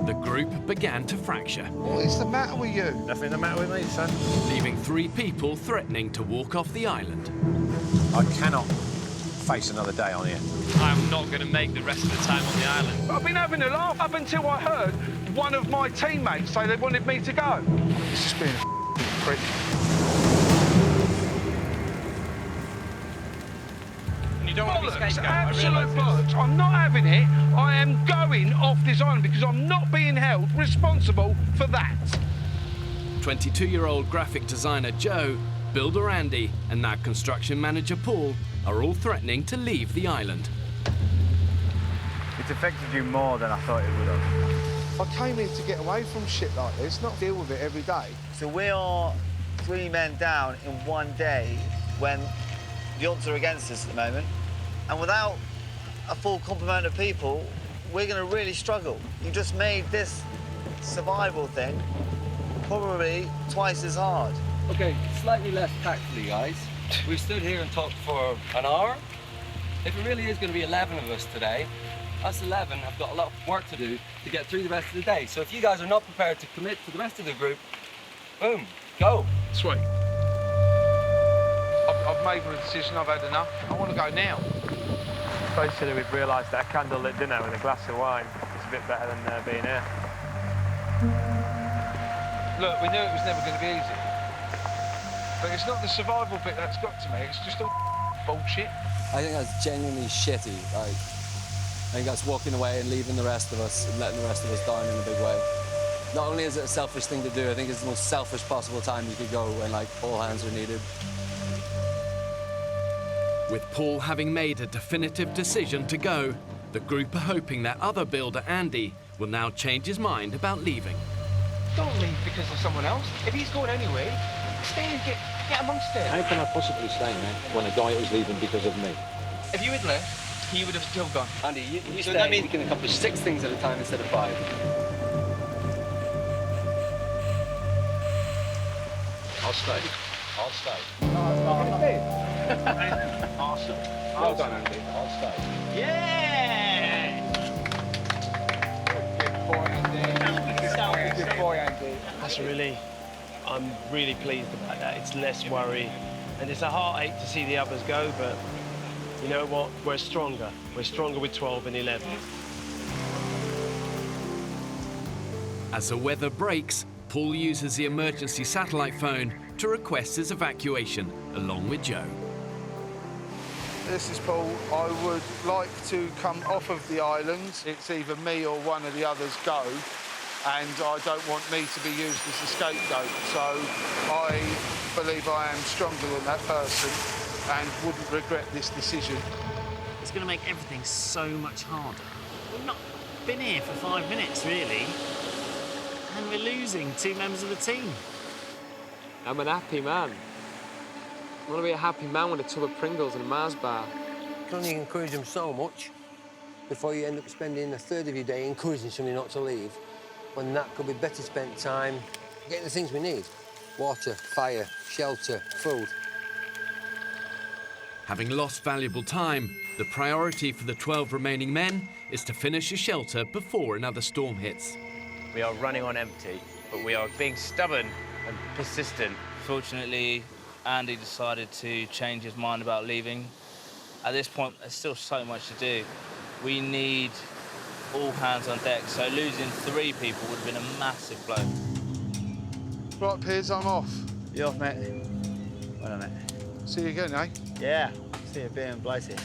the group began to fracture. What is the matter with you? Nothing the matter with me, son. Leaving 3 people threatening to walk off the island. I cannot face another day on here. I'm not going to make the rest of the time on the island. I've been having a laugh up until I heard one of my teammates say they wanted me to go. It's just being a prick. You don't want to be scapegoat, Absolute bollocks. I'm not having it. I am going off this island because I'm not being held responsible for that. 22-year-old graphic designer Joe, builder Andy, and now construction manager Paul are all threatening to leave the island. It's affected you more than I thought it would have. I came here to get away from shit like this, not deal with it every day. So we are 3 men down in 1 day when the odds are against us at the moment. And without a full complement of people, we're going to really struggle. You just made this survival thing probably twice as hard. OK, slightly less tactfully, guys. We've stood here and talked for an hour. If it really is going to be 11 of us today, us 11 have got a lot of work to do to get through the rest of the day. So if you guys are not prepared to commit to the rest of the group, boom, go. Sweet. I've made my decision. I've had enough. I want to go now. Basically, we've realised that a candlelit dinner with a glass of wine is a bit better than being here. Look, we knew it was never going to be easy. But it's not the survival bit that's got to me. It's just all bullshit. I think that's genuinely shitty. Like, I think that's walking away and leaving the rest of us and letting the rest of us down in a big way. Not only is it a selfish thing to do, I think it's the most selfish possible time you could go when, like, all hands are needed. With Paul having made a definitive decision to go, the group are hoping that other builder Andy will now change his mind about leaving. Don't leave because of someone else. If he's going anyway, stay and get amongst it. How can I possibly stay, man, when a guy is leaving because of me? If you had left, he would have still gone. Andy, you so that means you can accomplish 6 things at a time instead of 5. I'll stay. I'll stay. Awesome. Well done, Andy. I'll stay. Yeah! Good boy, Andy. Good boy, Andy. That's really, I'm really pleased about that. It's less worry. And it's a heartache to see the others go, but you know what? We're stronger. We're stronger with 12 and 11. As the weather breaks, Paul uses the emergency satellite phone to request his evacuation, along with Joe. This is Paul. I would like to come off of the island. It's either me or one of the others go, and I don't want me to be used as a scapegoat. So I believe I am stronger than that person and wouldn't regret this decision. It's going to make everything so much harder. We've not been here for 5 minutes, really, and we're losing 2 members of the team. I'm an happy man. I want to be a happy man with a tub of Pringles and a Mars bar. You can only encourage them so much before you end up spending a third of your day encouraging somebody not to leave, when that could be better spent time getting the things we need. Water, fire, shelter, food. Having lost valuable time, the priority for the 12 remaining men is to finish a shelter before another storm hits. We are running on empty, but we are being stubborn and persistent. Fortunately, Andy decided to change his mind about leaving. At this point, there's still so much to do. We need all hands on deck, so losing 3 people would have been a massive blow. Right, Piers, I'm off. You off, mate? Well done, mate. See you again, eh? Yeah. See you being blighty.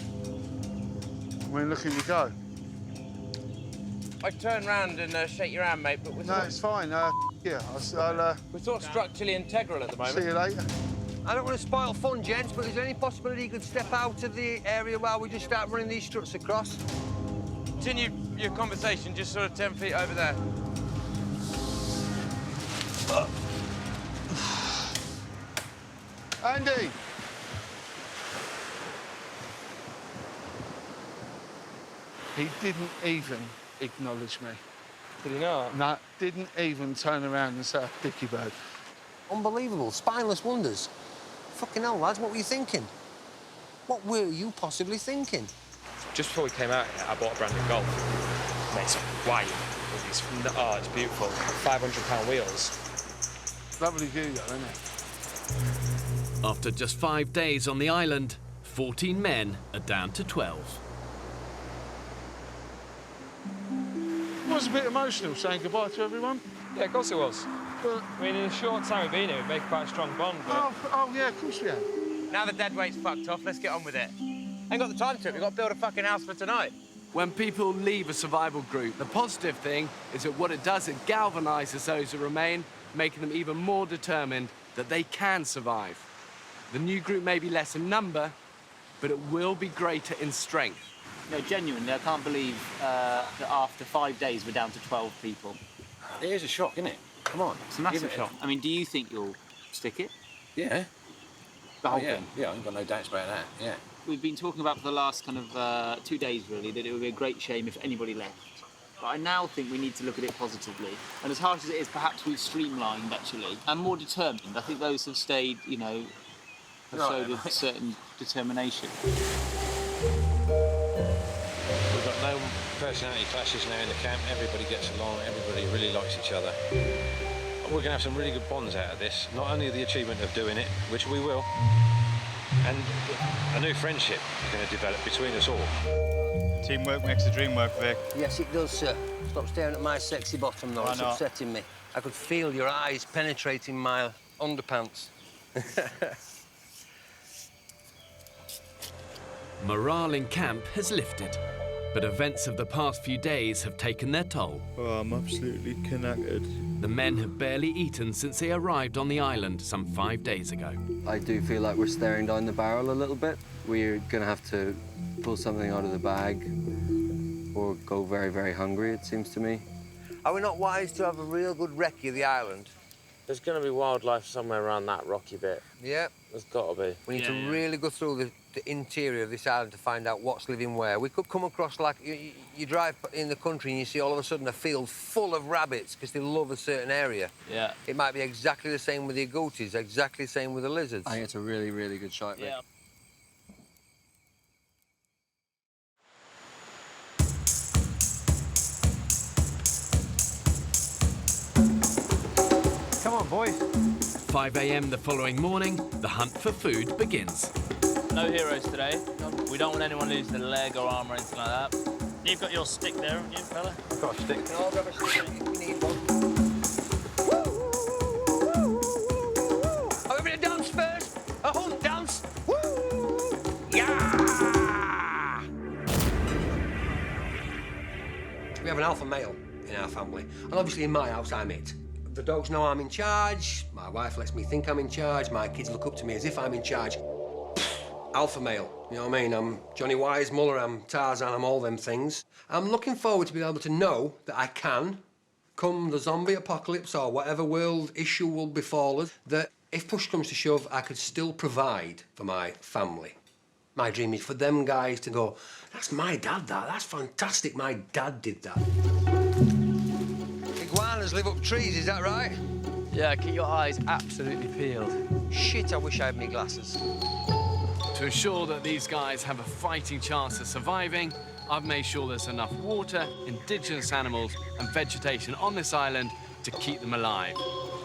When looking you go. I turn round and shake your hand, mate, but we're No, it's fine. Yeah, I'll we're sort of structurally integral at the moment. see you later. I don't want to spoil fun, gents, but is there any possibility you could step out of the area while we just start running these struts across? Continue your conversation just sort of 10 feet over there. Andy! He didn't even acknowledge me. Did he not? No, didn't even turn around and say, Dicky bird. Unbelievable. Spineless wonders. Fucking hell, lads, what were you thinking? What were you possibly thinking? Just before we came out here, I bought a brand new Golf. Mate, it's white. It's beautiful. £500 wheels. Lovely view, though, isn't it? After just 5 days on the island, 14 men are down to 12. It was a bit emotional saying goodbye to everyone. Yeah, of course it was. But, I mean, in a short time we've been here, we've made quite a strong bond. But... Oh, yeah, of course we have. Now the dead weight's fucked off, let's get on with it. Ain't got the time to it, we've got to build a fucking house for tonight. When people leave a survival group, the positive thing is that what it does, it galvanises those who remain, making them even more determined that they can survive. The new group may be less in number, but it will be greater in strength. No, genuinely, I can't believe that after 5 days we're down to 12 people. It is a shock, isn't it? Come on. It's a massive shock. I mean, do you think you'll stick it? Yeah. The whole yeah. thing? Yeah, I ain't got no doubts about that, yeah. We've been talking about for the last kind of 2 days, really, that it would be a great shame if anybody left. But I now think we need to look at it positively. And as harsh as it is, perhaps we've streamlined, actually, and more determined. I think those who've stayed, you know, have showed a certain determination. We've got no personality clashes now in the camp. Everybody gets along, everybody really likes each other. We're going to have some really good bonds out of this. Not only the achievement of doing it, which we will, and a new friendship is going to develop between us all. Teamwork makes the dream work, Vic. Yes, it does, sir. Stop staring at my sexy bottom, though. It's upsetting me. I could feel your eyes penetrating my underpants. Morale in camp has lifted, but events of the past few days have taken their toll. Oh, I'm absolutely knackered. The men have barely eaten since they arrived on the island some 5 days ago. I do feel like we're staring down the barrel a little bit. We're going to have to pull something out of the bag or go very, very hungry, it seems to me. Are we not wise to have a real good recce of the island? There's going to be wildlife somewhere around that rocky bit. Yeah. There's got to be. We need to really go through the interior of this island to find out what's living where. We could come across, like, you drive in the country and you see all of a sudden a field full of rabbits because they love a certain area. Yeah. It might be exactly the same with the agoutis, exactly the same with the lizards. I think it's a really, really good shot, mate. Yeah. Come on, boys. 5 a.m. the following morning, the hunt for food begins. No heroes today. We don't want anyone losing a leg or arm or anything like that. You've got your stick there, haven't you, fella? I've got a stick. I'll grab a stick if you need one. Are we going to dance first? A hunt dance? Woo! Yeah! We have an alpha male in our family, and obviously in my house I'm it. The dogs know I'm in charge, my wife lets me think I'm in charge, my kids look up to me as if I'm in charge. Alpha male, you know what I mean? I'm Johnny Weissmuller, I'm Tarzan, I'm all them things. I'm looking forward to being able to know that I can, come the zombie apocalypse or whatever world issue will befall us, that if push comes to shove, I could still provide for my family. My dream is for them guys to go, that's my dad, that's fantastic, my dad did that. Iguanas live up trees, is that right? Yeah, keep your eyes absolutely peeled. Shit, I wish I had my glasses. To ensure that these guys have a fighting chance of surviving, I've made sure there's enough water, indigenous animals and vegetation on this island to keep them alive.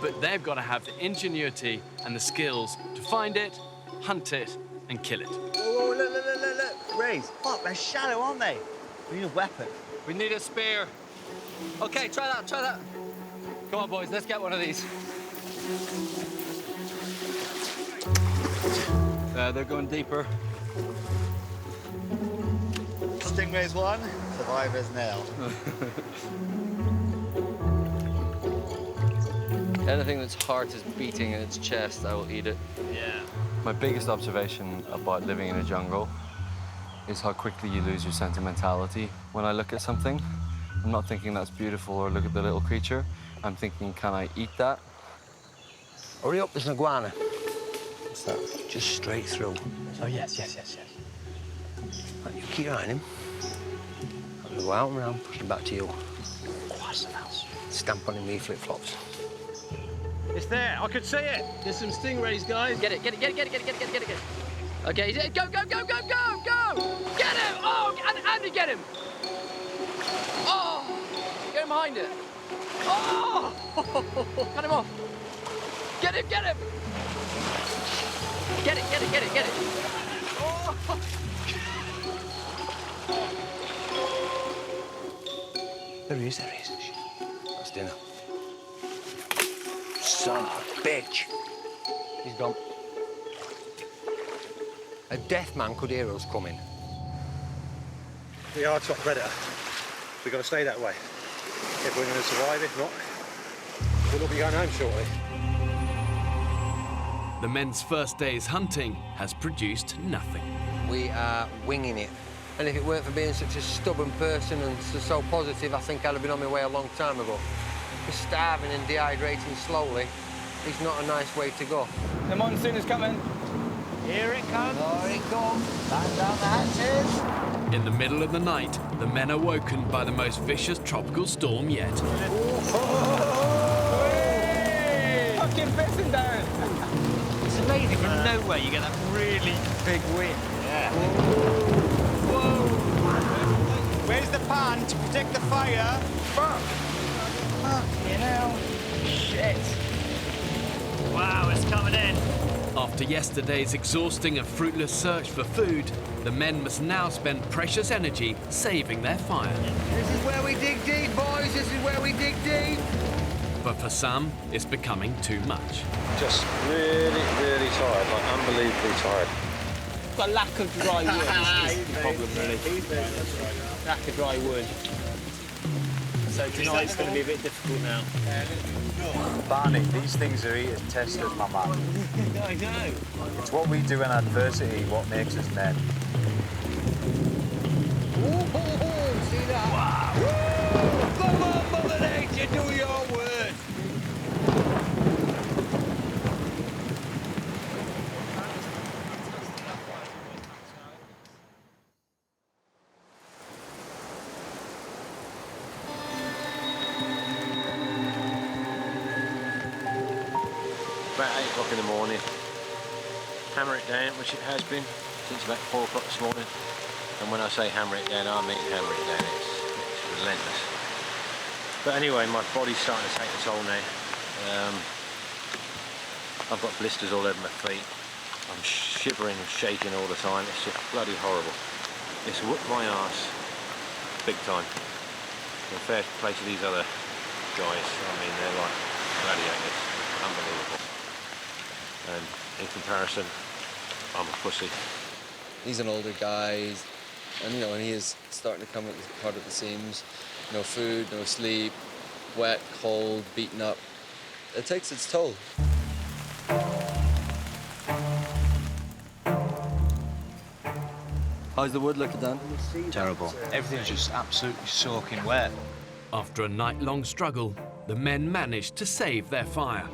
But they've got to have the ingenuity and the skills to find it, hunt it and kill it. Oh, look. Rays, fuck, they're shallow, aren't they? We need a weapon. We need a spear. OK, try that. Come on, boys, let's get one of these. They're going deeper. Stingrays 1, survivors nil. Anything that's heart is beating in its chest, I will eat it. Yeah. My biggest observation about living in a jungle is how quickly you lose your sentimentality. When I look at something, I'm not thinking that's beautiful or look at the little creature. I'm thinking, can I eat that? Hurry up, there's an iguana. What's that? Just straight through. Oh, yes. Right, you keep your eye on him. I'm gonna go out and round, push him back to you. Quite the mouse. Stamp on him with your flip-flops. It's there, I could see it. There's some stingrays, guys. Get it. Okay, go. Get him! Oh, Andy, get him! Oh, get him behind it. Oh, cut him off. Get him! Get it! Oh. There he is. That's dinner. Son of a bitch. He's gone. A deaf man could hear us coming. We are top predator. We've got to stay that way. If we're going to survive, if not, we'll all be going home shortly. The men's first day's hunting has produced nothing. We are winging it. And if it weren't for being such a stubborn person and so positive, I think I'd have been on my way a long time ago. Just starving and dehydrating slowly is not a nice way to go. The monsoon is coming. Here it comes. Here it comes. Back down the hatches. In the middle of the night, the men are woken by the most vicious tropical storm yet. Fucking pissing down. It's amazing, from nowhere you get that really big wind. Yeah. Whoa. Where's the pan to protect the fire? Fuck. You know. Shit. Wow, it's coming in. After yesterday's exhausting and fruitless search for food, the men must now spend precious energy saving their fire. This is where we dig deep, boys. This is where we dig deep. But for some, it's becoming too much. Just really, really tired, like unbelievably tired. Got a lack of dry wood is the problem, really. Lack of dry wood. So tonight's going to be a bit difficult now. Barney, these things are eating testers, my man. I know. It's what we do in adversity what makes us men. See that? Wow. Come on, Mother Nature, do your word. About 8 o'clock in the morning. Hammer it down, which it has been since about 4 o'clock this morning. And when I say hammer it down, I mean hammer it down. It's relentless. But anyway, my body's starting to take a toll now. I've got blisters all over my feet. I'm shivering and shaking all the time. It's just bloody horrible. It's whooped my arse big time. Compared to play to these other guys, I mean, they're like gladiators. Unbelievable. And in comparison, I'm a pussy. He's an older guy, and he is starting to come apart at the seams. No food, no sleep, wet, cold, beaten up. It takes its toll. How's the wood looking, Dan? Terrible. Everything's just absolutely soaking wet. After a night-long struggle, the men managed to save their fire.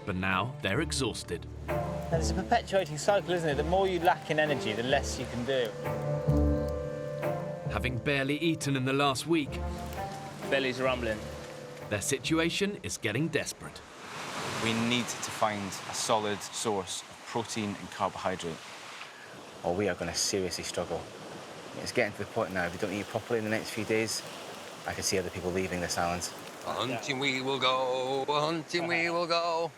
But now they're exhausted. And it's a perpetuating cycle, isn't it? The more you lack in energy, the less you can do. Having barely eaten in the last week, belly's rumbling. Their situation is getting desperate. We need to find a solid source of protein and carbohydrate, or we are going to seriously struggle. It's getting to the point now, if we don't eat properly in the next few days, I can see other people leaving this island. Hunting we will go, hunting we will go.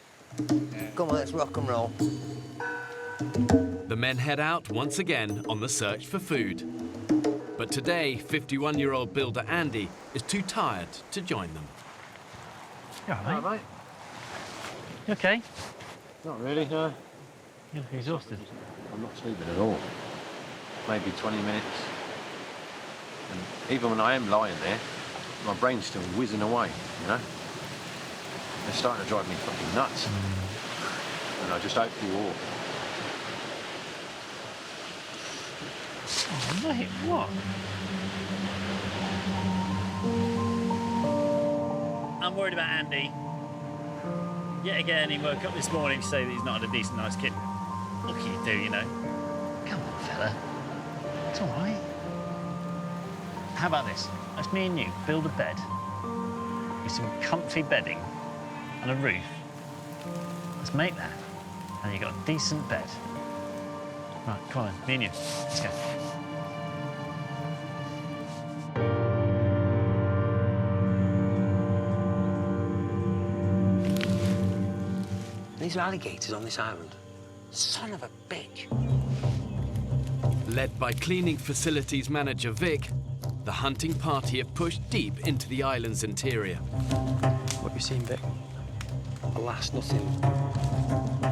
Come on, let's rock and roll. The men head out once again on the search for food. But today, 51-year-old builder Andy is too tired to join them. You all right, mate? You okay? Not really, no. You look exhausted. I'm not sleeping at all. Maybe 20 minutes. And even when I am lying there, my brain's still whizzing away, you know? They're starting to drive me fucking nuts. And I just hope you all. Oh, mate, what? I'm worried about Andy. Yet again, he woke up this morning to say that he's not had a decent night's kitten. What can you do, you know? Come on, fella. It's all right. How about this? Let's me and you build a bed with some comfy bedding and a roof. Let's make that, and you've got a decent bed. Right, come on, me and you. Let's go. These are alligators on this island. Son of a bitch. Led by cleaning facilities manager Vic, the hunting party have pushed deep into the island's interior. What have you seen, Vic? Alas, nothing.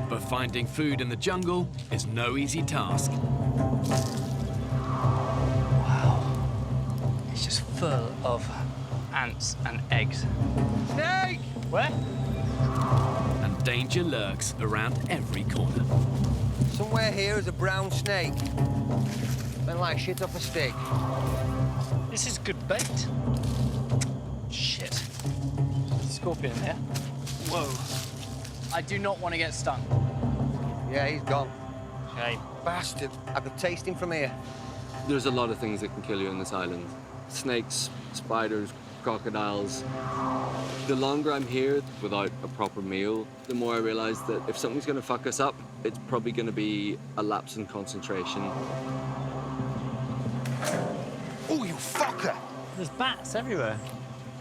But finding food in the jungle is no easy task. Wow. It's just full of ants and eggs. Snake! Where? And danger lurks around every corner. Somewhere here is a brown snake. Smell like shit off a stick. This is good bait. Shit. Scorpion there. Whoa. I do not want to get stung. Yeah, he's gone. Shame. Bastard. I could taste him from here. There's a lot of things that can kill you on this island. Snakes, spiders, crocodiles. The longer I'm here without a proper meal, the more I realise that if something's going to fuck us up, it's probably going to be a lapse in concentration. Oh, you fucker! There's bats everywhere.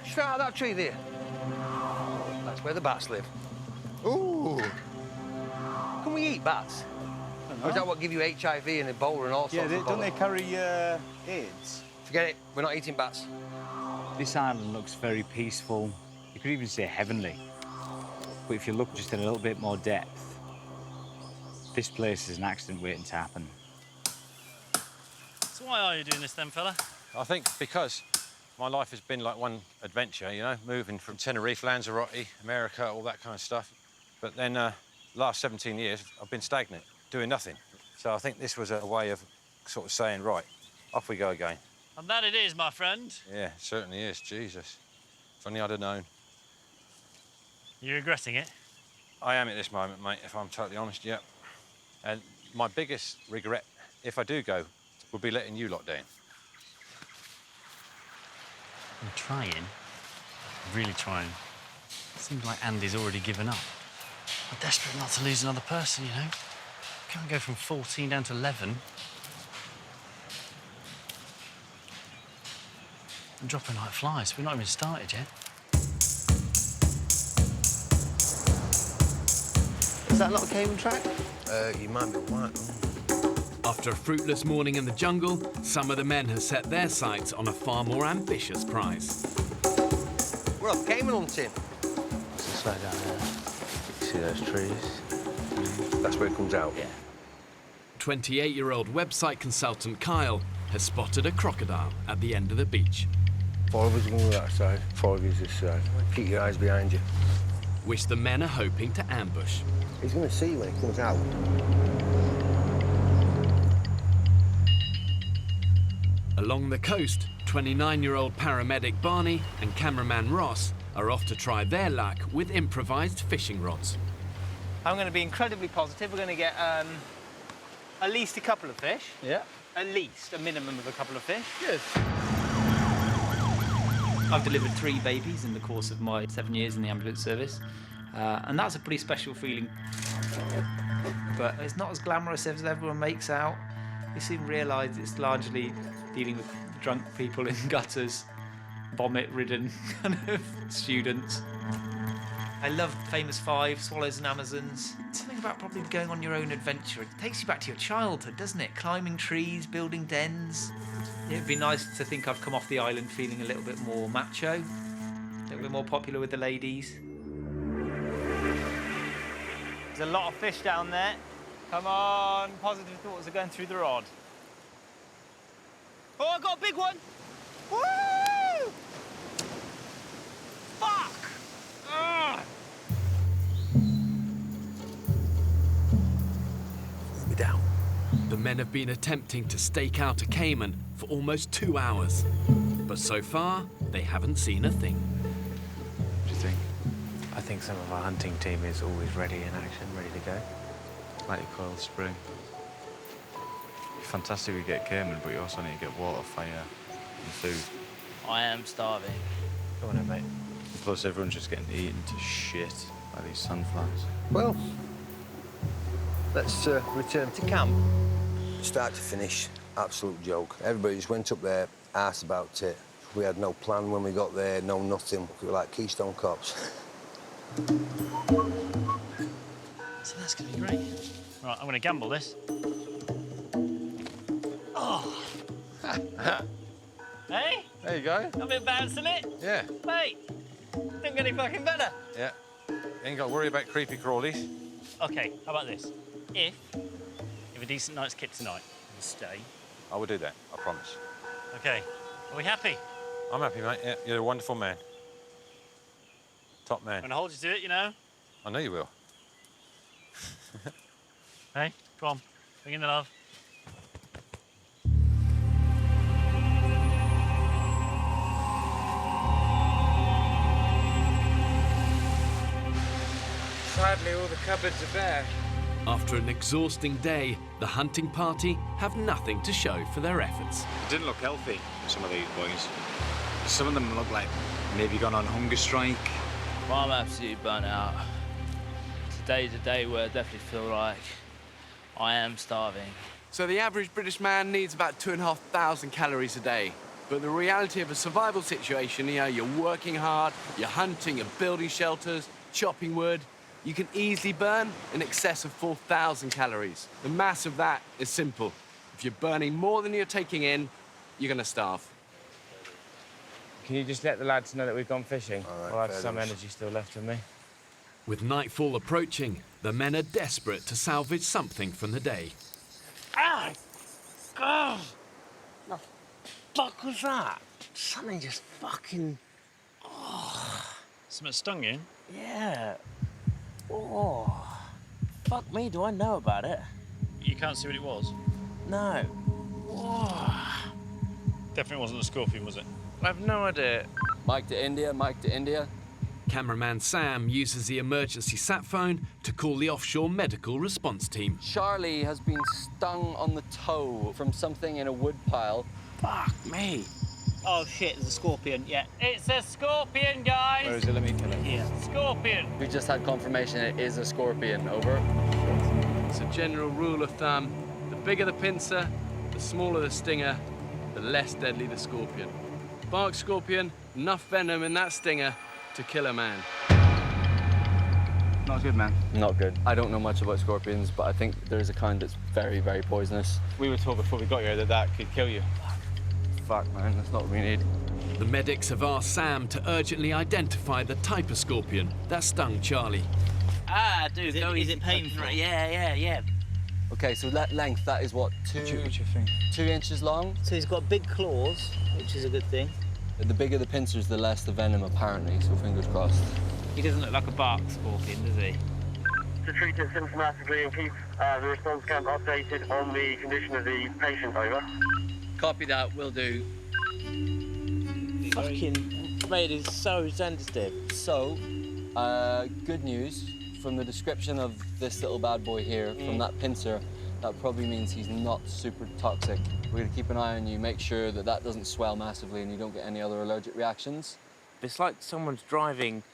Straight out of that tree there. That's where the bats live. Ooh. Can we eat bats? Or is that what give you HIV and Ebola and all sorts of don't they carry AIDS? Forget it. We're not eating bats. This island looks very peaceful. You could even say heavenly. But if you look just in a little bit more depth, this place is an accident waiting to happen. So why are you doing this then, fella? I think because my life has been like one adventure, you know, moving from Tenerife, Lanzarote, America, all that kind of stuff. But then last 17 years, I've been stagnant, doing nothing. So I think this was a way of sort of saying, right, off we go again. And that it is, my friend. Yeah, it certainly is, Jesus. If only I'd have known. You regretting it? I am at this moment, mate, if I'm totally honest, yeah. And my biggest regret, if I do go, would be letting you lot down. I'm trying. I'm really trying. Seems like Andy's already given up. I'm desperate not to lose another person, you know? Can't go from 14 down to 11. I'm dropping like flies. We've not even started yet. Is that not a cable track? You might be right. After a fruitless morning in the jungle, some of the men have set their sights on a far more ambitious prize. We're off caiman hunting. It's right down there. You see those trees? That's where it comes out. Yeah. 28-year-old website consultant Kyle has spotted a crocodile at the end of the beach. 5 of us are going to go that side, 5 of us this side. Keep your eyes behind you. Which the men are hoping to ambush. He's going to see you when he comes out. Along the coast, 29-year-old paramedic Barney and cameraman Ross are off to try their luck with improvised fishing rods. I'm going to be incredibly positive. We're going to get at least a couple of fish. Yeah. At least a minimum of a couple of fish. Good. I've delivered 3 babies in the course of my 7 years in the ambulance service, and that's a pretty special feeling. But it's not as glamorous as everyone makes out. You soon realise it's largely dealing with drunk people in gutters, vomit-ridden kind of students. I love Famous 5, Swallows and Amazons. Something about probably going on your own adventure. It takes you back to your childhood, doesn't it? Climbing trees, building dens. It'd be nice to think I've come off the island feeling a little bit more macho, a little bit more popular with the ladies. There's a lot of fish down there. Come on, positive thoughts are going through the rod. Oh, I got a big one! Woo! Fuck! Ugh. men have been attempting to stake out a caiman for almost 2 hours. But so far, they haven't seen a thing. What do you think? I think some of our hunting team is always ready in action, ready to go. Like your coiled spring. Fantastic we get caiman, but you also need to get water, fire, and food. I am starving. Go on then, mate. Plus everyone's just getting eaten to shit by these sunflowers. Well, let's return to camp. Start to finish, absolute joke. Everybody just went up there, asked about it. We had no plan when we got there, no nothing. We were like Keystone Cops. So that's going to be great. Right, I'm going to gamble this. Oh! Hey? There you go. I'm a bit bouncing it. Yeah. Mate, don't get any fucking better. Yeah. Ain't got to worry about creepy crawlies. OK, how about this? If a decent night's kit tonight, we'll stay. I will do that, I promise. OK, are we happy? I'm happy, mate. Yeah, you're a wonderful man. Top man. I'm going to hold you to it, you know. I know you will. Hey, come on, bring in the love. Sadly, all the cupboards are bare. After an exhausting day, the hunting party have nothing to show for their efforts. It didn't look healthy, some of these boys. Some of them look like maybe gone on hunger strike. Well, I'm absolutely burnt out. Today's a day where I definitely feel like I am starving. So the average British man needs about 2,500 calories a day. But the reality of a survival situation, you know, you're working hard, you're hunting, you're building shelters, chopping wood, you can easily burn in excess of 4,000 calories. The mass of that is simple. If you're burning more than you're taking in, you're gonna starve. Can you just let the lads know that we've gone fishing? All right, I'll have fair some enough. energy still left in me. With nightfall approaching, the men are desperate to salvage something from the day. Ah! God! The fuck was that? Something just fucking... Oh. Something stung you? Yeah. Oh. Fuck me, do I know about it? You can't see what it was? No. Oh. Definitely wasn't a scorpion, was it? I have no idea. Mike to India. Cameraman Sam uses the emergency sat phone to call the offshore medical response team. Charlie has been stung on the toe from something in a wood pile. Fuck me. Oh shit, there's a scorpion, yeah. It's a scorpion, guys! Where is it? Let me kill it. Here. Scorpion! We just had confirmation it is a scorpion. Over. It's a general rule of thumb. The bigger the pincer, the smaller the stinger, the less deadly the scorpion. Bark scorpion, enough venom in that stinger to kill a man. Not good, man. Not good. I don't know much about scorpions, but I think there's a kind that's very, very poisonous. We were told before we got here that could kill you. Fuck, man, that's not what we need. The medics have asked Sam to urgently identify the type of scorpion that stung Charlie. Ah, dude, is it painful? Yeah. Okay, so that length, that is what, 2 inches long? So he's got big claws, which is a good thing. The bigger the pincers, the less the venom, apparently, so fingers crossed. He doesn't look like a bark scorpion, does he? To treat it symptomatically and keep the response camp updated on the condition of the patient, over. Copy that, will do. Fucking, mate, it's so sensitive. So, good news. From the description of this little bad boy here, from that pincer, that probably means he's not super toxic. We're gonna keep an eye on you, make sure that that doesn't swell massively and you don't get any other allergic reactions. It's like someone's driving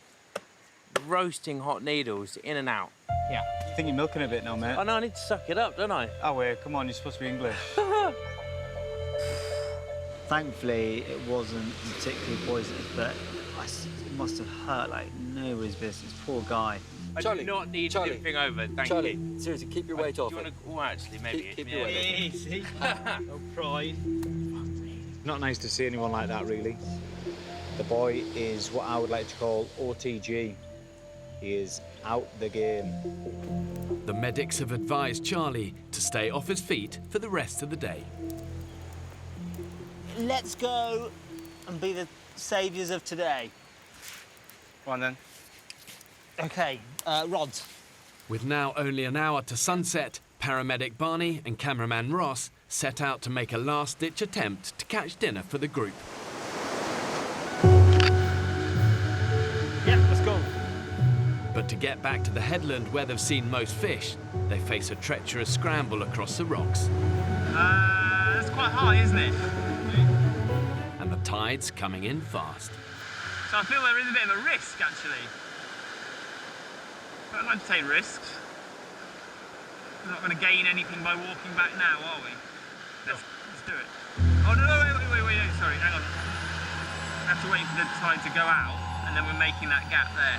roasting hot needles in and out. Yeah. I think you're milking a bit now, mate. I know, I need to suck it up, don't I? Oh, wait, come on, you're supposed to be English. Thankfully, it wasn't particularly poisonous, but it must have hurt like nobody's business. Poor guy. I do not need anything over, thank Charlie, you. seriously, keep your weight off it. Oh, actually, maybe. Keep your weight off it. Easy. No pride. Not nice to see anyone like that, really. The boy is what I would like to call OTG. He is out the game. The medics have advised Charlie to stay off his feet for the rest of the day. Let's go and be the saviours of today. Go on, then. OK, rods. With now only an hour to sunset, paramedic Barney and cameraman Ross set out to make a last-ditch attempt to catch dinner for the group. Yeah, let's go. But to get back to the headland where they've seen most fish, they face a treacherous scramble across the rocks. That's quite high, isn't it? And the tide's coming in fast. So I feel there is a bit of a risk, actually. But I'd like to take risks. We're not going to gain anything by walking back now, are we? Let's do it. Oh, no, wait, no, sorry, hang on. We have to wait for the tide to go out, and then we're making that gap there.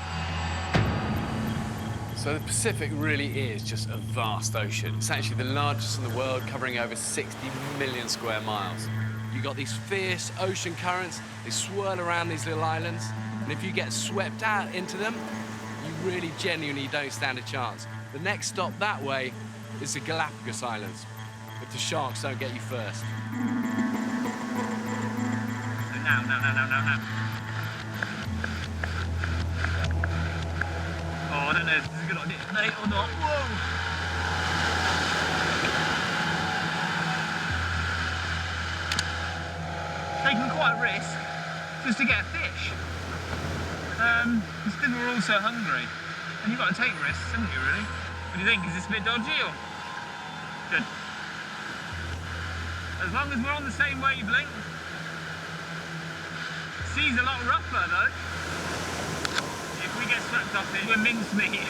So the Pacific really is just a vast ocean. It's actually the largest in the world, covering over 60 million square miles. You've got these fierce ocean currents, they swirl around these little islands, and if you get swept out into them, you really genuinely don't stand a chance. The next stop that way is the Galapagos Islands, if the sharks don't get you first. Now. Oh, I don't know if this is a good idea, mate, or not. Whoa! Taking quite a risk just to get a fish. Because we're all so hungry. And you've got to take risks, haven't you, really? What do you think? Is this a bit dodgy or? Good. As long as we're on the same wavelength. Sea's a lot rougher, though. If we get swept off it, we're mincemeat.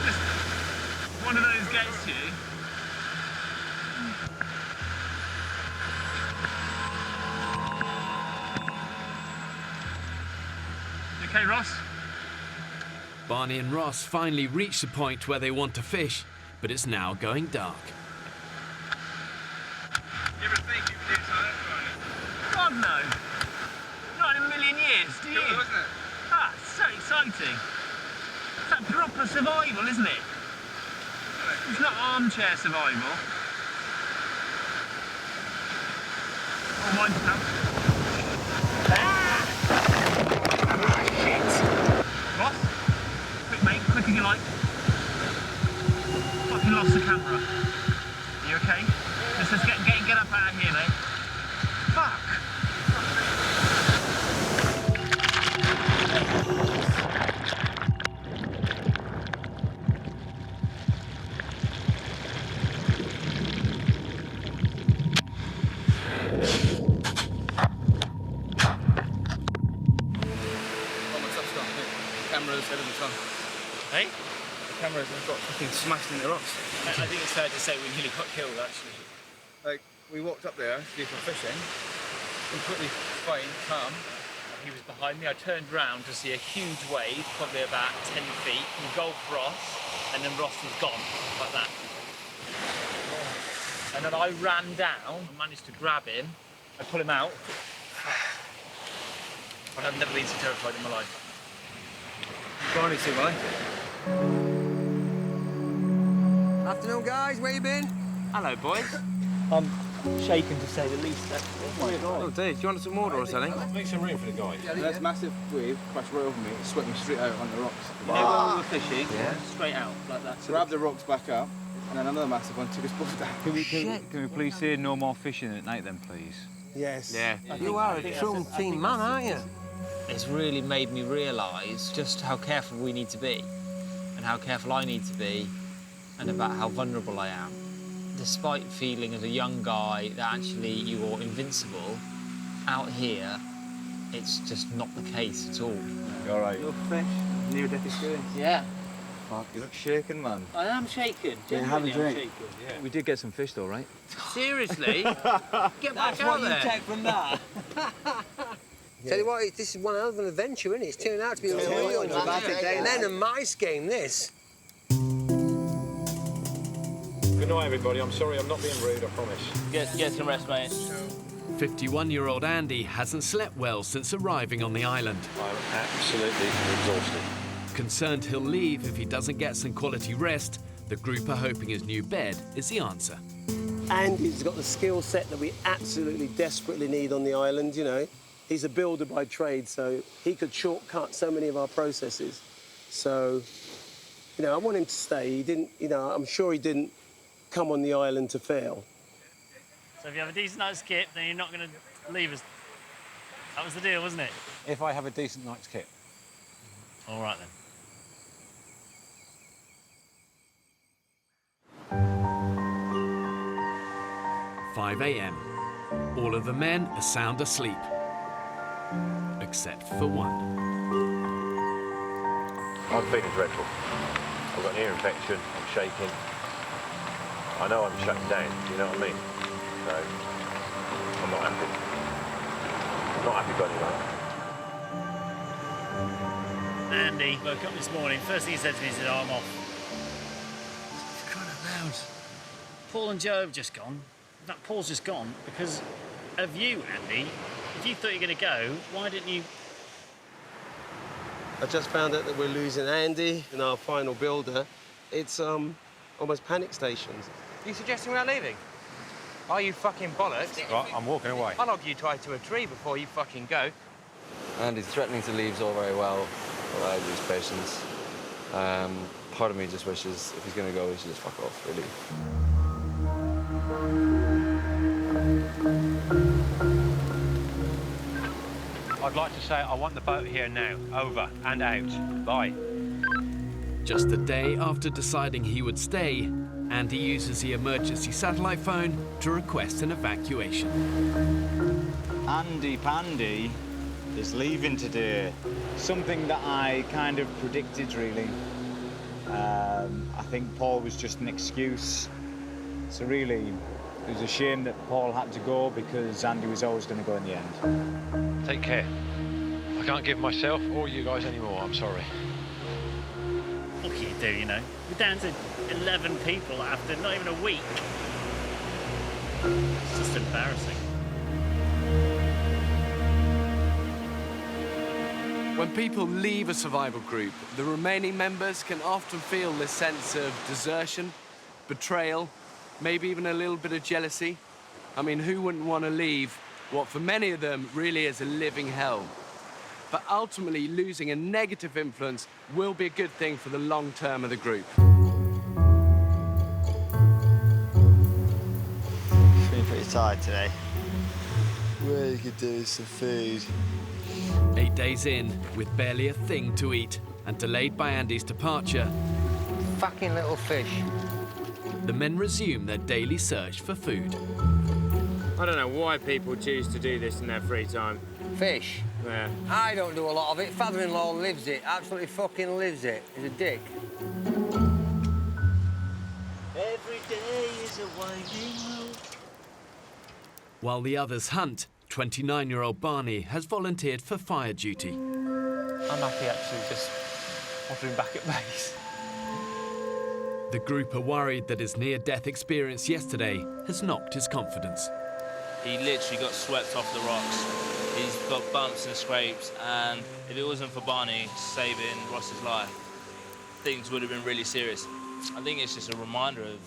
Just one of those gets you. Okay, Ross? Barney and Ross finally reach the point where they want to fish, but it's now going dark. You ever think you could do something right? God, no. Not in a million years, do you? Cool, wasn't it? Ah, it's so exciting. It's like proper survival, isn't it? It's not armchair survival. Oh, mine's now. Ross? Quick, mate, quick if you like. Fucking lost the camera. Are you okay? Let's get up out of here, mate. Fuck! Cameras head of the sun. Hey? The cameras have got fucking smashed in the rocks. I think it's fair to say we nearly got killed, actually. Like, we walked up there to do some fishing, completely fine, calm. He was behind me. I turned round to see a huge wave, probably about 10 feet, engulfed Ross, and then Ross was gone, like that. And then I ran down and managed to grab him. I pull him out. And I've never been so terrified in my life. Barney too, right? Afternoon, guys. Where you been? Hello, boys. I'm shaken to say the least, actually. Oh, my God. Oh, Dave, do you want some water or something? Make some room for the guy. There's a massive wave crashed right over me. It swept me straight out on the rocks. You know when we were fishing? Yeah. Straight out, like that. Grabbed the rocks back up, and then another massive one took us both down. Can we please see no more fishing at night then, please? Yes. Yeah. You are a true team man, aren't you? It's really made me realise just how careful we need to be, and how careful I need to be, and about how vulnerable I am. Despite feeling as a young guy that actually you're invincible, out here, it's just not the case at all. You all right? You're fresh. Near-death experience. Yeah. Fuck, you look shaken, man. I am shaken. Yeah, have a Genuinely, I'm drink. shaken. Yeah. We did get some fish, though, right? Seriously? Get back out there. That's what you take from that. Tell you what, this is one hell of an adventure, isn't it? It's turned out to be a real Len and Mice game, this. Good night, everybody. I'm sorry, I'm not being rude, I promise. Get some rest, mate. 51-year-old Andy hasn't slept well since arriving on the island. I'm absolutely exhausted. Concerned he'll leave if he doesn't get some quality rest, the group are hoping his new bed is the answer. Andy's got the skill set that we absolutely desperately need on the island, you know. He's a builder by trade, so he could shortcut so many of our processes. So, you know, I want him to stay. He didn't, you know, I'm sure he didn't come on the island to fail. So if you have a decent night's kit, then you're not going to leave us. That was the deal, wasn't it? If I have a decent night's kit. All right, then. 5 a.m. All of the men are sound asleep, except for one. I'm feeling dreadful. I've got an ear infection, I'm shaking. I know I'm shutting down, you know what I mean? So, I'm not happy. I'm not happy going anywhere. Andy woke up this morning. First thing he said to me, he said, oh, I'm off. For crying out loud. Paul and Joe have just gone. That Paul's just gone because of you, Andy. If you thought you were going to go, why didn't you? I just found out that we're losing Andy and our final builder. It's almost panic stations. Are you suggesting we're leaving? Are you fucking bollocks? Right, I'm walking away. I'll log you tied to a tree before you fucking go. Andy's threatening to leave is all very well, but I lose patience. Part of me just wishes if he's going to go, he should just fuck off, really. I'd like to say I want the boat here now. Over and out. Bye. Just a day after deciding he would stay, Andy uses the emergency satellite phone to request an evacuation. Andy Pandy is leaving today. Something that I kind of predicted, really. I think Paul was just an excuse. So really, it was a shame that Paul had to go because Andy was always going to go in the end. Take care. I can't give myself or you guys anymore, I'm sorry. What can you do, you know? We're down to 11 people after not even a week. It's just embarrassing. When people leave a survival group, the remaining members can often feel this sense of desertion, betrayal, maybe even a little bit of jealousy. I mean, who wouldn't want to leave what for many of them really is a living hell? But ultimately, losing a negative influence will be a good thing for the long term of the group. Feeling pretty tired today. What you could do is some food. 8 days in, with barely a thing to eat, and delayed by Andy's departure, Fucking little fish. the men resume their daily search for food. I don't know why people choose to do this in their free time. Fish? Yeah. I don't do a lot of it. Father-in-law lives it. Absolutely fucking lives it. He's a dick. Every day is a winding road. While the others hunt, 29-year-old Barney has volunteered for fire duty. I'm happy actually just wandering back at base. The group are worried that his near-death experience yesterday has knocked his confidence. He literally got swept off the rocks. He's got bumps and scrapes, and if it wasn't for Barney saving Ross's life, things would have been really serious. I think it's just a reminder of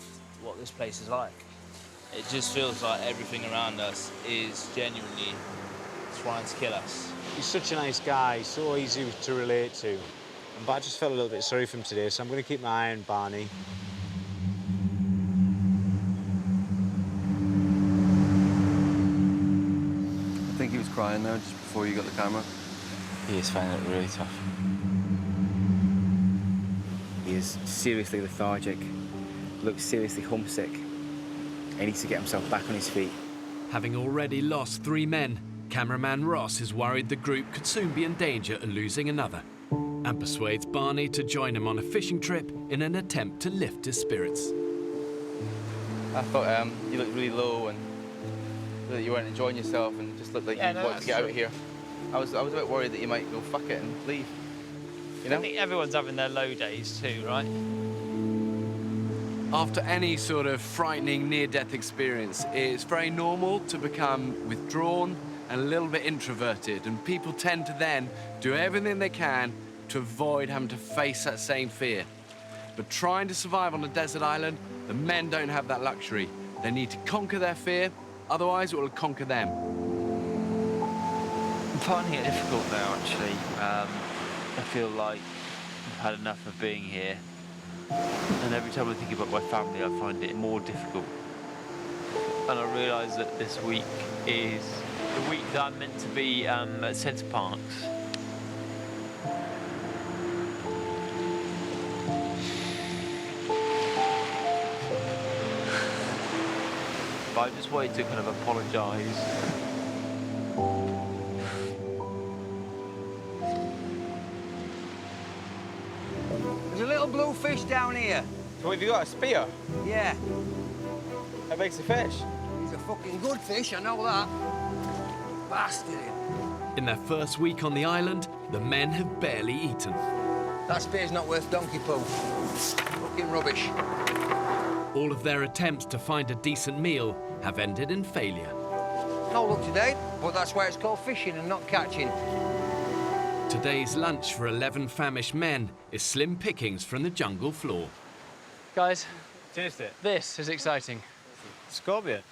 what this place is like. It just feels like everything around us is genuinely trying to kill us. He's such a nice guy, so easy to relate to. But I just felt a little bit sorry for him today, so I'm going to keep my eye on Barney. I think he was crying there just before you got the camera. He is finding it really tough. He is seriously lethargic, looks seriously homesick. He needs to get himself back on his feet. Having already lost 3 men, cameraman Ross is worried the group could soon be in danger of losing another, and persuades Barney to join him on a fishing trip in an attempt to lift his spirits. I thought you looked really low and that you weren't enjoying yourself and just looked like you wanted to get out of here. I was a bit worried that you might go fuck it and leave. You know? I think everyone's having their low days too, right? After any sort of frightening near-death experience, it's very normal to become withdrawn and a little bit introverted, and people tend to then do everything they can to avoid having to face that same fear. But trying to survive on a desert island, the men don't have that luxury. They need to conquer their fear, otherwise it will conquer them. I'm finding it difficult now, actually. I feel like I've had enough of being here. And every time I think about my family, I find it more difficult. And I realise that this week is the week that I'm meant to be at Centre Parks. But I just wanted to kind of apologise. There's a little blue fish down here. So have you got a spear? Yeah. How big's the fish? He's a fucking good fish, I know that. Bastard him. In their first week on the island, the men have barely eaten. That spear's not worth donkey poo. Fucking rubbish. All of their attempts to find a decent meal have ended in failure. No luck today, but that's why it's called fishing and not catching. Today's lunch for 11 famished men is slim pickings from the jungle floor. Guys, taste it. This is exciting. Scorpion.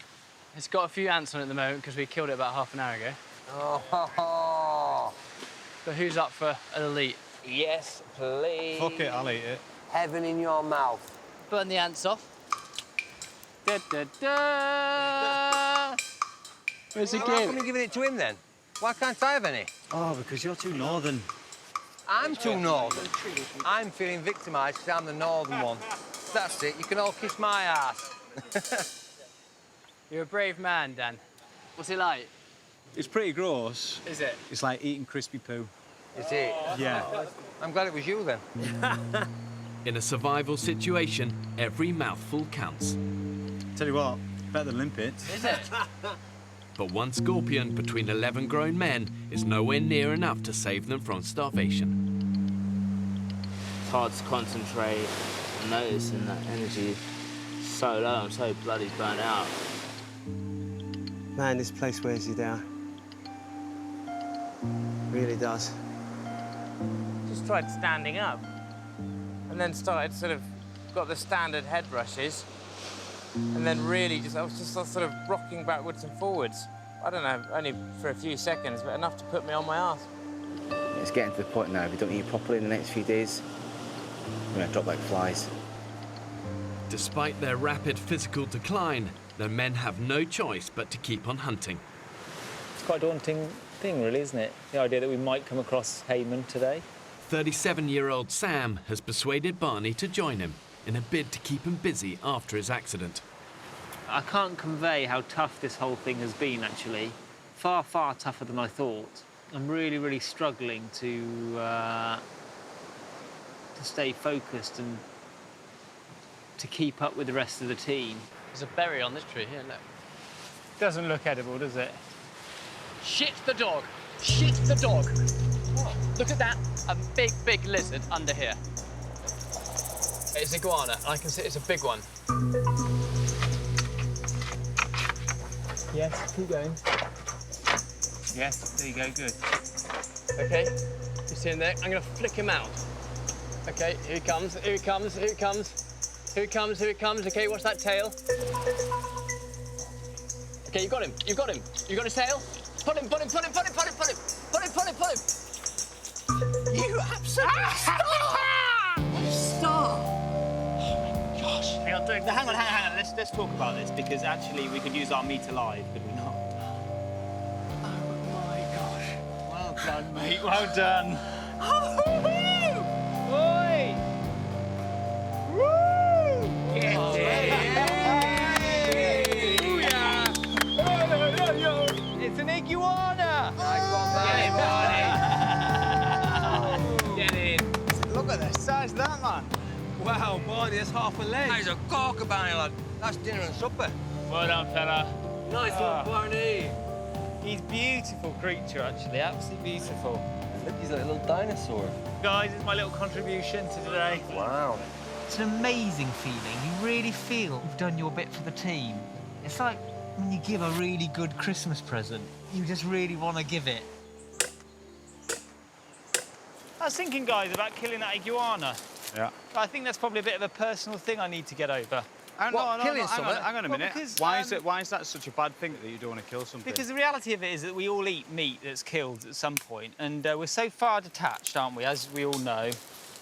It's got a few ants on it at the moment because we killed it about half an hour ago. Oh. But who's up for a little eat? Yes, please. Fuck it, I'll eat it. Heaven in your mouth. Burn the ants off. Da, da, da. Where's the How game? come you're giving it to him then? Why can't I have any? Oh, because you're too northern. I'm too northern. I'm feeling victimised because I'm the northern one. That's it, you can all kiss my ass. You're a brave man, Dan. What's it like? It's pretty gross. Is it? It's like eating crispy poo. Is it? Yeah. I'm glad it was you then. In a survival situation, every mouthful counts. Tell you what, better than limpets. Is it? But one scorpion between 11 grown men is nowhere near enough to save them from starvation. It's hard to concentrate and noticing that energy is so low. I'm so bloody burnt out. Man, this place wears you down. Really does. Just tried standing up and then started got the standard head rushes and then really I was just sort of rocking backwards and forwards. I don't know, only for a few seconds, but enough to put me on my arse. It's getting to the point now, if we don't eat properly in the next few days, we're going to drop like flies. Despite their rapid physical decline, the men have no choice but to keep on hunting. It's quite a daunting thing, really, isn't it? The idea that we might come across Hayman today. 37-year-old Sam has persuaded Barney to join him in a bid to keep him busy after his accident. I can't convey how tough this whole thing has been, actually. Far, far tougher than I thought. I'm really, really struggling to stay focused and to keep up with the rest of the team. There's a berry on this tree here, look. Doesn't look edible, does it? Shit the dog! Shit the dog! What? Look at that, a big, big lizard under here. It's iguana, I can see it's a big one. Yes, keep going. Yes, there you go, good. Okay, you see him there? I'm gonna flick him out. Okay, here he comes, here he comes, here he comes. Here he comes, here he comes. Okay, watch that tail. Okay, you got him, you got him. You got his tail? Pull him, pull him, pull him, pull him, pull him, pull him. Pull him, pull him, pull him. You absolute star! Star! Gosh. Hang on, hang on. Let's talk about this, because actually we could use our meter live, could we not? Oh my gosh. Well done, mate, well done. Oi! Woo! Get Oh, it! It's an iguana! Nice one, Get in. Look at the size of that, man. Wow, Barney, that's half a leg. That is a corker, Barney, lad. That's dinner and supper. Well done, fella. Nice one, Barney. He's a beautiful creature, actually, absolutely beautiful. Look, he's like a little dinosaur. Guys, it's my little contribution to today. Wow. It's an amazing feeling. You really feel you've done your bit for the team. It's like when you give a really good Christmas present. You just really want to give it. I was thinking, guys, about killing that iguana. Yeah. I think that's probably a bit of a personal thing I need to get over. Hang on a minute. Because, why is that such a bad thing that you don't want to kill something? Because the reality of it is that we all eat meat that's killed at some point, and we're so far detached, aren't we, as we all know.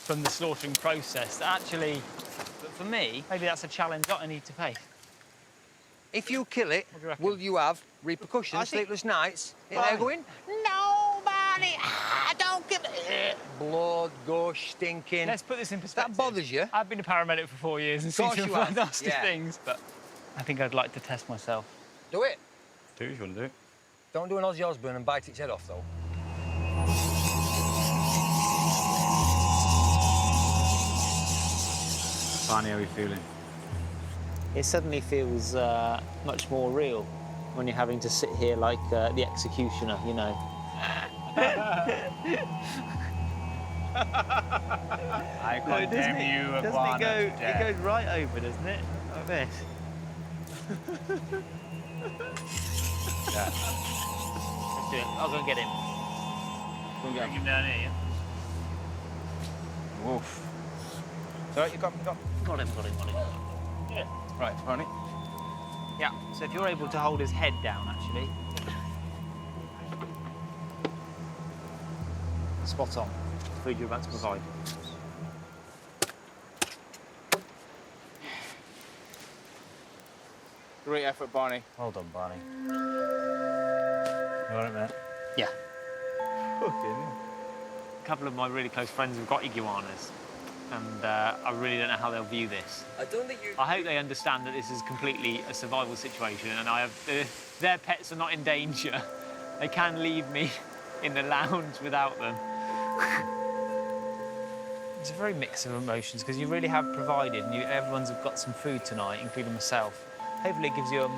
from the slaughtering process. Actually, for me, maybe that's a challenge that I need to face. If you kill it, will you have repercussions, sleepless nights? They're going, no, Barney, don't give it. Blood, gush, stinking. Let's put this in perspective. That bothers you? I've been a paramedic for 4 years and seen Course some you have, nasty yeah. things, but I think I'd like to test myself. Do it. Do if you want to do it. Don't do an Ozzy Osbourne and bite its head off, though. Barney, how are you feeling? It suddenly feels much more real when you're having to sit here like the executioner, you know. I condemn you, iguana, to death. It goes right over, doesn't it? Like this. Yeah. Let's do it. I'll go and get him. Go and get Bring him down here. Woof. So you got him. Got him. Yeah. Right, Barney. Yeah, so if you're able to hold his head down, actually. Spot on. Food you're about to provide. Great effort, Barney. Well done, Barney. You all right, mate? Yeah. A couple of my really close friends have got iguanas, and I really don't know how they'll view this. I don't think you... I hope they understand that this is completely a survival situation, and their pets are not in danger. They can leave me in the lounge without them. It's a very mix of emotions, because you really have provided, and everyone's got some food tonight, including myself. Hopefully it gives you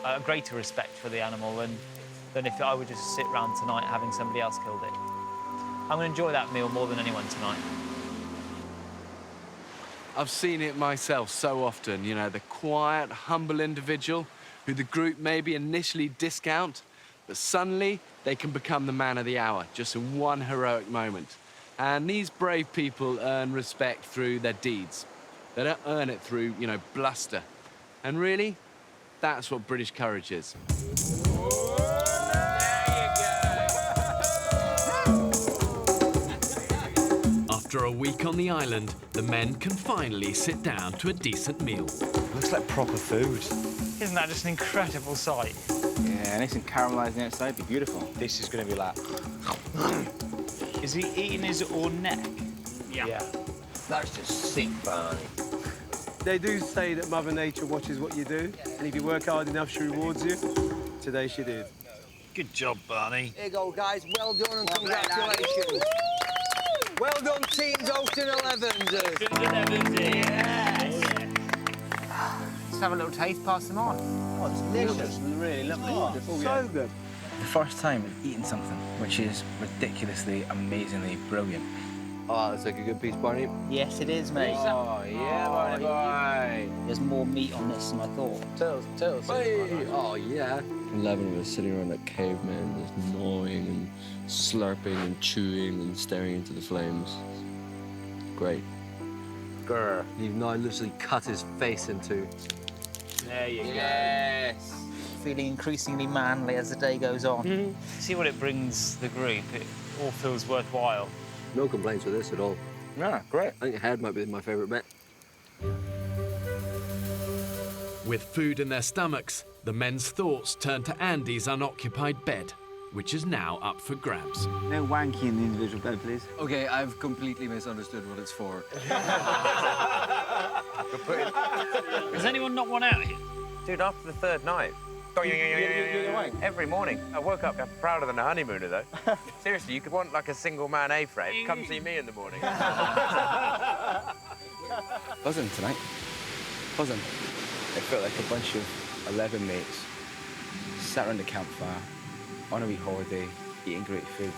a greater respect for the animal than if I were just to sit around tonight having somebody else killed it. I'm going to enjoy that meal more than anyone tonight. I've seen it myself so often, you know, the quiet, humble individual who the group maybe initially discount, but suddenly they can become the man of the hour, just in one heroic moment. And these brave people earn respect through their deeds. They don't earn it through, you know, bluster. And really, that's what British courage is. After a week on the island, the men can finally sit down to a decent meal. Looks like proper food. Isn't that just an incredible sight? Yeah, nice and caramelised on the outside, be beautiful. This is going to be like... Is he eating his own neck? Yeah. That's just sick, Barney. They do say that Mother Nature watches what you do, and if you work hard enough, she rewards you. Today she did. Good job, Barney. Here you go, guys. Well done and congratulations. Well done, teams Ocean 11s. Yes. Let's have a little taste, pass them on. Oh, it's delicious. Really lovely. Wonderful, So good. The first time I've eaten something which is ridiculously, amazingly brilliant. Oh, it's like a good piece, Barney. Yes, it is, mate. Oh, yeah, Barney boy. There's more meat on this than I thought. Tell us. Hey. Oh, yeah. 11 of us sitting around like cavemen, just gnawing and slurping and chewing and staring into the flames. Great. Grr. You've now literally cut his face into. There you Yes. go. Feeling increasingly manly as the day goes on. See what it brings the group. It all feels worthwhile. No complaints with this at all. Yeah, great. I think the head might be my favourite bit. With food in their stomachs, the men's thoughts turn to Andy's unoccupied bed, which is now up for grabs. No wanky in the individual bed, please. Okay, I've completely misunderstood what it's for. Has anyone not one out here? Dude, after the third night, every morning, I woke up prouder than a honeymooner, though. Seriously, you could want like a single man A-frame. Come see me in the morning. Buzzing tonight. Buzzing. It felt like a bunch of 11 mates sat around the campfire on a wee holiday, eating great food.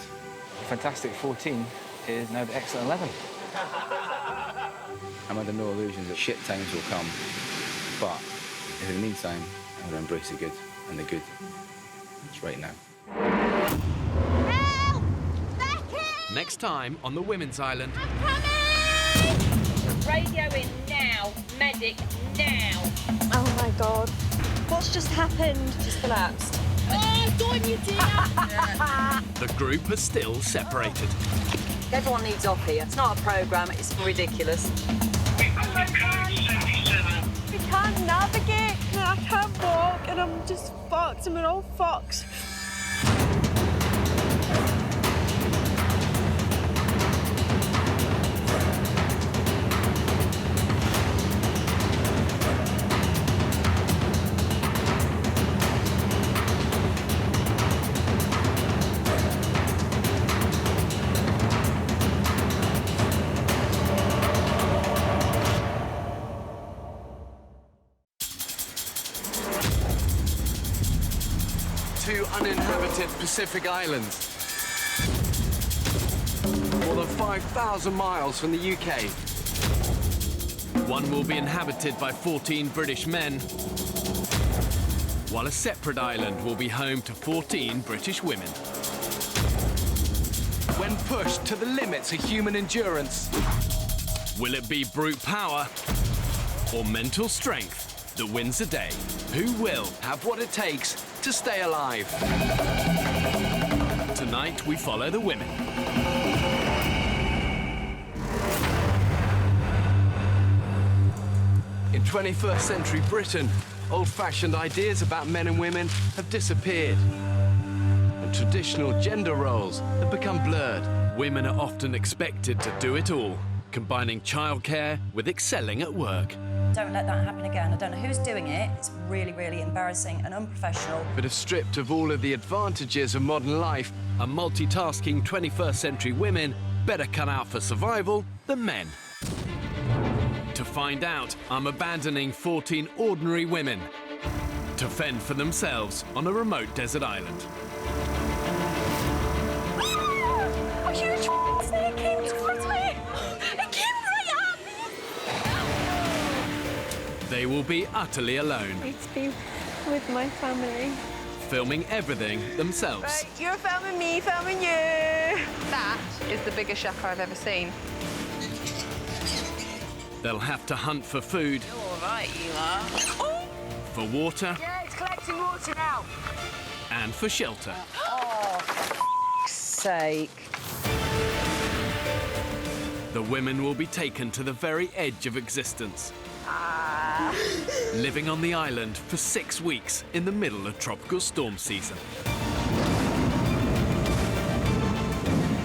The Fantastic 14 is now the Excellent 11. I'm under no illusions that shit times will come, but in the meantime, I'm going to embrace the good, and the good is right now. Help! Becky! Next time on the Women's Island. Radio in now. Medic now. Oh my God. What's just happened? She's collapsed. Oh, don't you dear! The group are still separated. Everyone needs off here. It's not a programme, it's ridiculous. We can't navigate, I can't walk, and I'm just fucked. I'm an old fox. Two uninhabited Pacific islands. More than 5,000 miles from the UK. One will be inhabited by 14 British men, while a separate island will be home to 14 British women. When pushed to the limits of human endurance, will it be brute power or mental strength that wins the day? Who will have what it takes to stay alive? Tonight we follow the women. In 21st century Britain, old-fashioned ideas about men and women have disappeared. And traditional gender roles have become blurred. Women are often expected to do it all, combining childcare with excelling at work. Don't let that happen again. I don't know who's doing it. It's really, really embarrassing and unprofessional. But if stripped of all of the advantages of modern life, and multitasking 21st century women better cut out for survival than men. To find out, I'm abandoning 14 ordinary women to fend for themselves on a remote desert island. A huge snake came towards me. It came right at me. They will be utterly alone, I need to be with my family. filming everything themselves. Right, you're filming me, filming you. That is the biggest shaka I've ever seen. They'll have to hunt for food, You're all right, you are. for water, Yeah, it's collecting water now. and for shelter. Oh, for sake. The women will be taken to the very edge of existence, living on the island for 6 weeks in the middle of tropical storm season.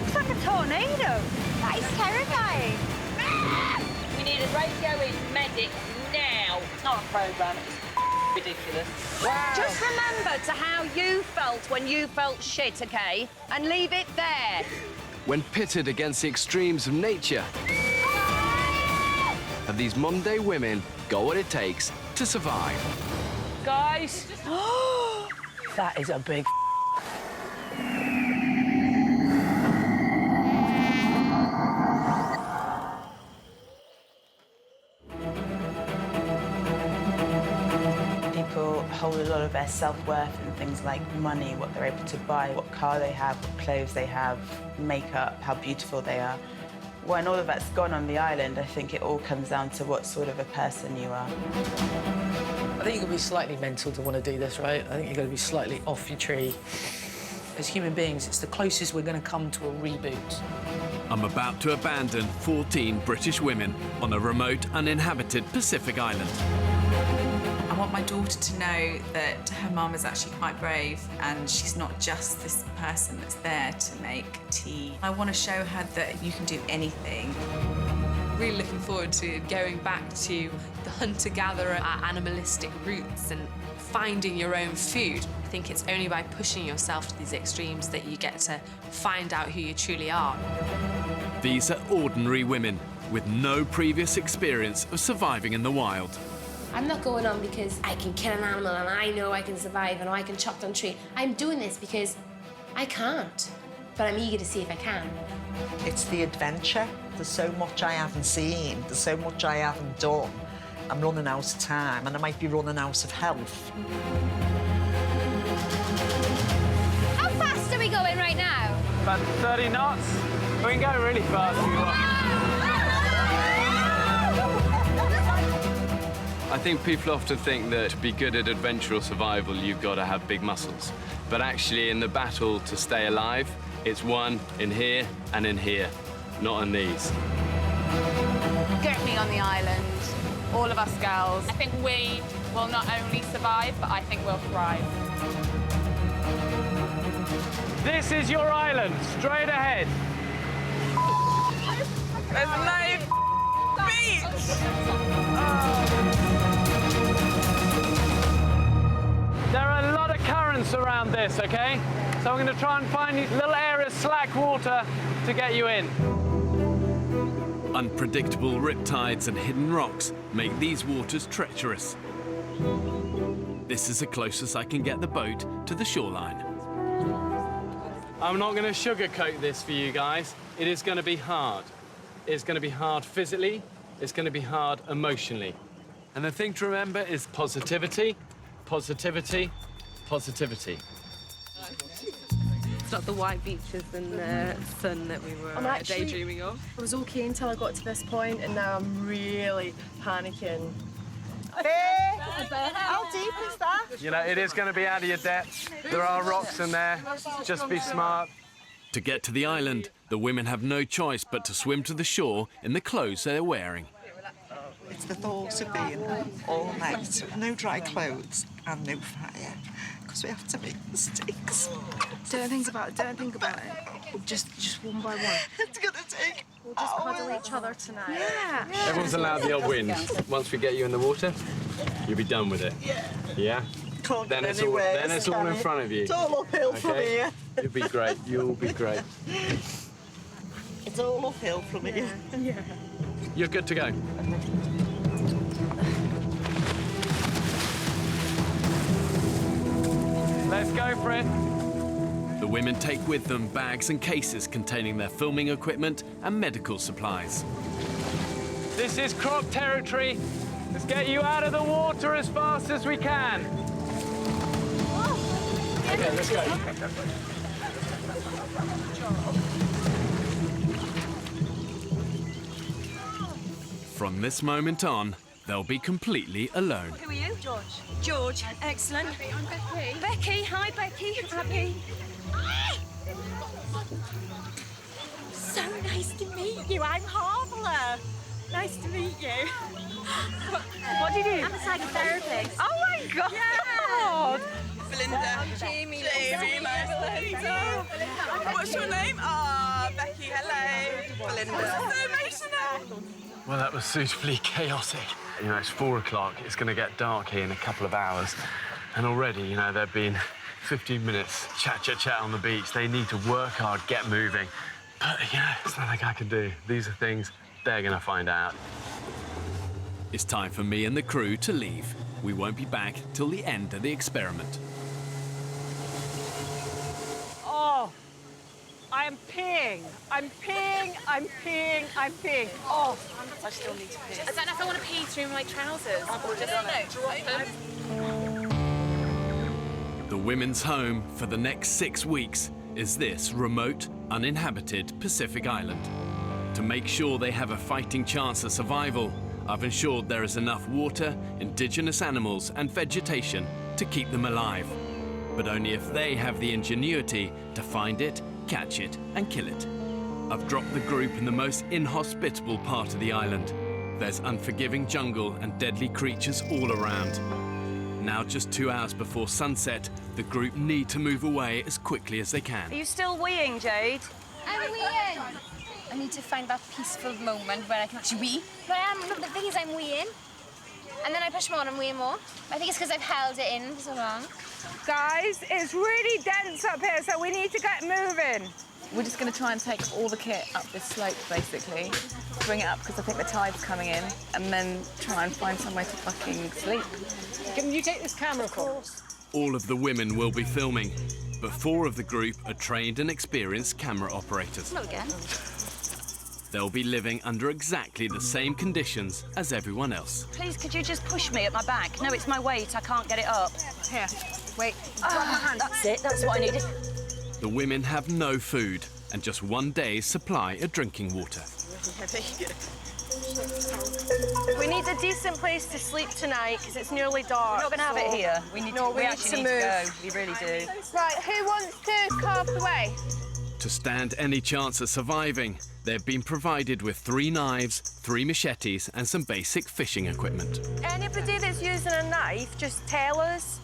It's like a tornado. That is terrifying. We need a radio-in medic now. It's not a programme, it's ridiculous. Wow. Just remember to how you felt when you felt shit, OK? And leave it there. when pitted against the extremes of nature, have these modern-day women got what it takes to survive? Guys. That is a big People hold a lot of their self-worth in things like money, what they're able to buy, what car they have, what clothes they have, makeup, how beautiful they are. When all of that's gone on the island, I think it all comes down to what sort of a person you are. I think you've got to be slightly mental to want to do this, right? I think you've got to be slightly off your tree. As human beings, it's the closest we're going to come to a reboot. I'm about to abandon 14 British women on a remote, uninhabited Pacific island. I want my daughter to know that her mum is actually quite brave and she's not just this person that's there to make tea. I want to show her that you can do anything. Really looking forward to going back to the hunter-gatherer, our animalistic roots and finding your own food. I think it's only by pushing yourself to these extremes that you get to find out who you truly are. These are ordinary women with no previous experience of surviving in the wild. I'm not going on because I can kill an animal and I know I can survive and I can chop down a tree. I'm doing this because I can't, but I'm eager to see if I can. It's the adventure. There's so much I haven't seen. There's so much I haven't done. I'm running out of time and I might be running out of health. How fast are we going right now? About 30 knots. We can go really fast if you want. I think people often think that to be good at adventure or survival, you've got to have big muscles. But actually, in the battle to stay alive, it's one in here and in here. not on these. Get me on the island, all of us girls. I think we will not only survive, but I think we'll thrive. This is your island, straight ahead. There's no beach! There are a lot of currents around this, okay? So I'm going to try and find these little areas, slack water, to get you in. Unpredictable riptides and hidden rocks make these waters treacherous. This is the closest I can get the boat to the shoreline. I'm not going to sugarcoat this for you guys. It is going to be hard. It's going to be hard physically. It's going to be hard emotionally. And the thing to remember is positivity, positivity, positivity. It's not the white beaches and the sun that we were daydreaming of. I was okay until I got to this point, and now I'm really panicking. How deep is that? You know, it is going to be out of your depth. There are rocks in there. Just be smart. To get to the island, the women have no choice but to swim to the shore in the clothes they're wearing. It's the thought of being all night with no dry clothes and no fire, because we have to make mistakes. Don't think about it. Just one by one. It's gonna take. We'll just cuddle each other tonight. Yeah. Everyone's allowed the odd wind. Once we get you in the water, you'll be done with it. Yeah? Can't then get it's anywhere, all, then it's all in front of you. It's all uphill from here. You'll be great. You'll be great. It's all uphill from here. Yeah. You're good to go. Let's go for it. The women take with them bags and cases containing their filming equipment and medical supplies. This is croc territory. Let's get you out of the water as fast as we can. Okay, let's go. From this moment on, they'll be completely alone. Who are you? George. George, excellent. I'm Becky. Becky, hi Becky. Happy. So nice to meet you. I'm Harbour. Nice to meet you. What do you do? I'm a psychotherapist. Oh my God! Yeah. Belinda. Jamie. Nice to meet you. What's your name? Becky, hello. Belinda. So emotional. Well, that was suitably chaotic. You know, it's 4 o'clock. It's going to get dark here in a couple of hours. And already, you know, there have been 15 minutes chat on the beach. They need to work hard, get moving. But, you know, there's nothing I can do. These are things they're going to find out. It's time for me and the crew to leave. We won't be back till the end of the experiment. Oh, I'm peeing. I'm peeing. I'm peeing. I'm peeing. Oh, I still need to pee. I don't know if I want to pee through my trousers. The women's home for the next 6 weeks is this remote, uninhabited Pacific island. To make sure they have a fighting chance of survival, I've ensured there is enough water, indigenous animals and vegetation to keep them alive. But only if they have the ingenuity to find it, catch it and kill it. I've dropped the group in the most inhospitable part of the island. There's unforgiving jungle and deadly creatures all around. Now just 2 hours before sunset, the group need to move away as quickly as they can. Are you still weeing, Jade? I'm weeing. I need to find that peaceful moment where I can actually wee. But the thing is, I'm weeing. And then I push more and I'm weeing more. I think it's because I've held it in for so long. Guys, it's really dense up here, so we need to get moving. We're just going to try and take all the kit up this slope, basically. Bring it up, because I think the tide's coming in, and then try and find somewhere to fucking sleep. Can you take this camera, of course? All of the women will be filming, but 4 of the group are trained and experienced camera operators. Hello again. They'll be living under exactly the same conditions as everyone else. Please, could you just push me at my back? No, it's my weight. I can't get it up. Here, wait. Drop my hand. That's it. That's what I needed. The women have no food and just 1 day's supply of drinking water. We need a decent place to sleep tonight because it's nearly dark. We're not going to have it here. We need to, we actually need to go. We really do. Right, who wants to carve the way? To stand any chance of surviving, they've been provided with 3 knives, 3 machetes and some basic fishing equipment. Anybody that's using a knife, just tell us.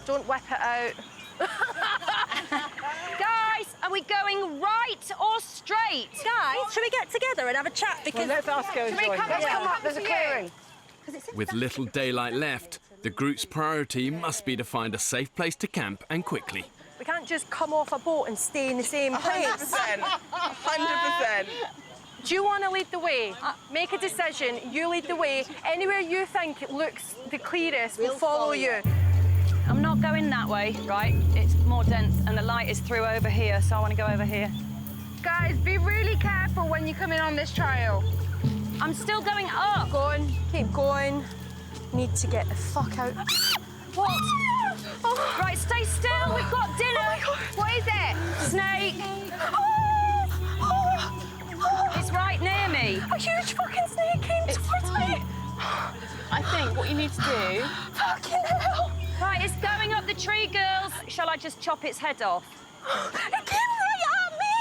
Don't whip it out. Guys, are we going right or straight? Guys, should we get together and have a chat? Because let's ask her. Let's come up, there's a clearing. With little daylight left, the group's priority must be to find a safe place to camp and quickly. We can't just come off a boat and stay in the same place. 100%. 100%. Do you want to lead the way? Make a decision. You lead the way. Anywhere you think it looks the clearest, we'll follow you. I'm not going that way, right? It's more dense and the light is through over here, so I want to go over here. Guys, be really careful when you come in on this trail. I'm still going up. Going, keep going. Need to get the fuck out. What? Oh. Right, stay still. We've got dinner. Oh my God. What is it? Snake. It's right near me. A huge fucking snake came towards me. I think what you need to do... Fucking hell. Right, it's going up the tree, girls. Shall I just chop its head off? It came right at me.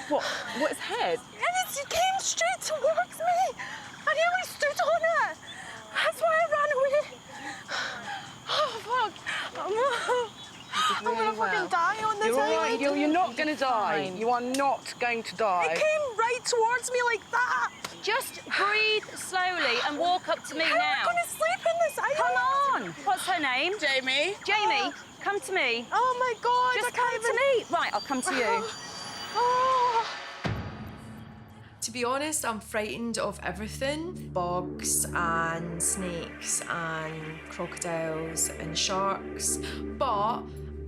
What? What's head? And it came straight towards me. I nearly stood on it. That's why I ran away. Oh, fuck. I'm gonna fucking die on this island. You're not gonna die. You are not going to die. It came right towards me like that. Just breathe slowly and walk up to me How now. am I gonna sleep in this island? Come on. What's her name? Jamie. Jamie, come to me. Oh my God. Just come to me. Right, I'll come to you. Oh. To be honest, I'm frightened of everything. Bugs and snakes and crocodiles and sharks. But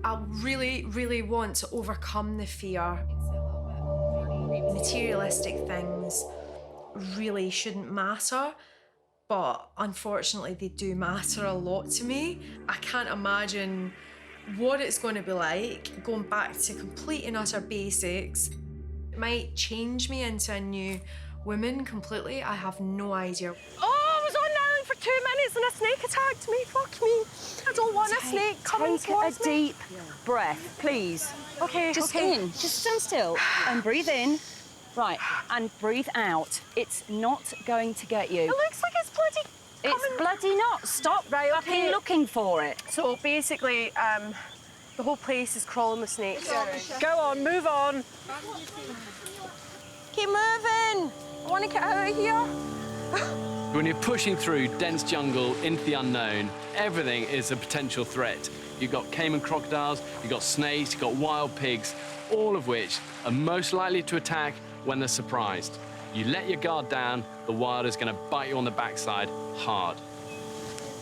I really, really want to overcome the fear. Materialistic things really shouldn't matter, but unfortunately they do matter a lot to me. I can't imagine what it's going to be like going back to complete and utter basics. It might change me into a new woman completely. I have no idea. Oh, I was on island for 2 minutes and a snake attacked me. Fuck me. I don't want a snake coming towards me. Take a deep breath, please. Okay, Just okay. in. Just stand still and breathe in. Right, and breathe out. It's not going to get you. It looks like it's bloody It's bloody not. Stop fucking looking for it. So basically, the whole place is crawling with snakes. Go on, move on. Keep moving. I want to get out of here. When you're pushing through dense jungle into the unknown, everything is a potential threat. You've got caiman crocodiles, you've got snakes, you've got wild pigs, all of which are most likely to attack when they're surprised. You let your guard down, the wild is going to bite you on the backside hard.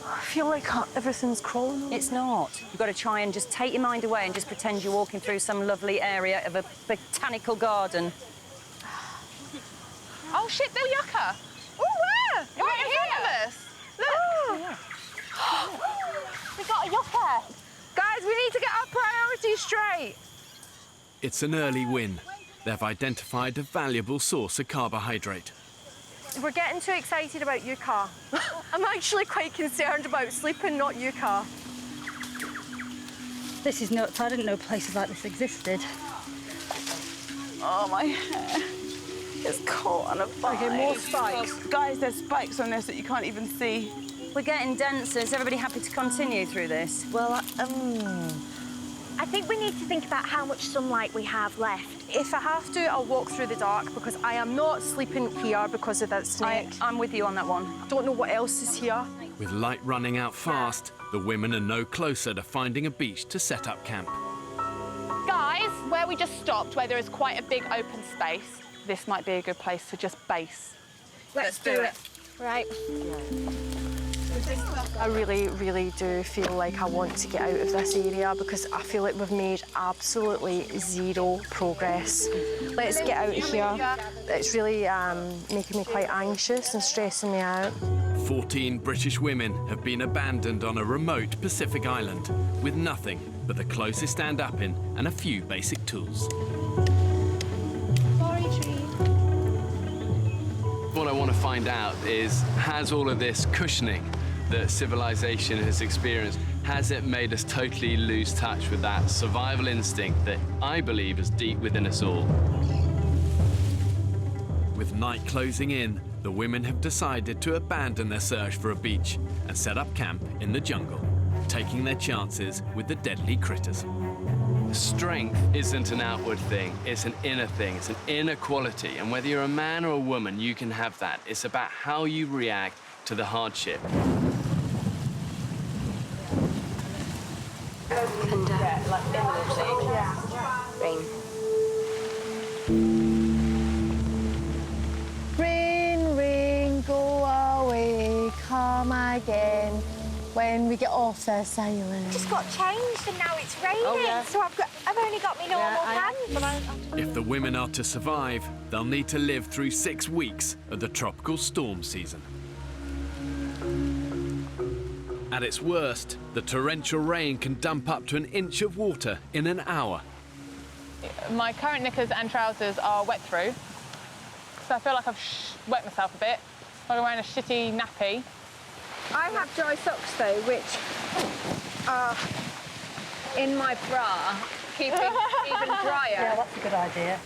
I feel like everything's crawling. It's not. You've got to try and just take your mind away and just pretend you're walking through some lovely area of a botanical garden. Oh, shit, they're yucca. Oh, where? Right in front of us. Look. Oh. We got a yucca. Guys, we need to get our priorities straight. It's an early win. They've identified a valuable source of carbohydrate. We're getting too excited about yucca. I'm actually quite concerned about sleeping, not yucca. This is nuts. I didn't know places like this existed. Oh, my hair. It's caught on a vine. Okay, more spikes. Guys, there's spikes on this that you can't even see. We're getting denser. Is everybody happy to continue through this? Well, I think we need to think about how much sunlight we have left. If I have to, I'll walk through the dark because I am not sleeping here because of that snake. I'm with you on that one. Don't know what else is here. With light running out fast, the women are no closer to finding a beach to set up camp. Guys, where we just stopped, where there is quite a big open space, this might be a good place to just base. Let's do it. Right. I really, really do feel like I want to get out of this area because I feel like we've made absolutely zero progress. Let's get out of here. It's really making me quite anxious and stressing me out. 14 British women have been abandoned on a remote Pacific island with nothing but the clothes they stand up in and a few basic tools. What I want to find out is, has all of this cushioning that civilization has experienced Has it made us totally lose touch with that survival instinct that I believe is deep within us all? With night closing in, the women have decided to abandon their search for a beach and set up camp in the jungle, taking their chances with the deadly critters. Strength isn't an outward thing, it's an inner thing, it's an inner quality. And whether you're a man or a woman, you can have that. It's about how you react to the hardship. Rain, rain, go away, come again. When we get off this island. Just got changed and now it's raining, so I've only got my normal pants. If the women are to survive, they'll need to live through 6 weeks of the tropical storm season. At its worst, the torrential rain can dump up to an inch of water in an hour. My current knickers and trousers are wet through, so I feel like I've wet myself a bit. I'm wearing a shitty nappy. I have dry socks though, which are in my bra, keeping even drier. Yeah, that's a good idea.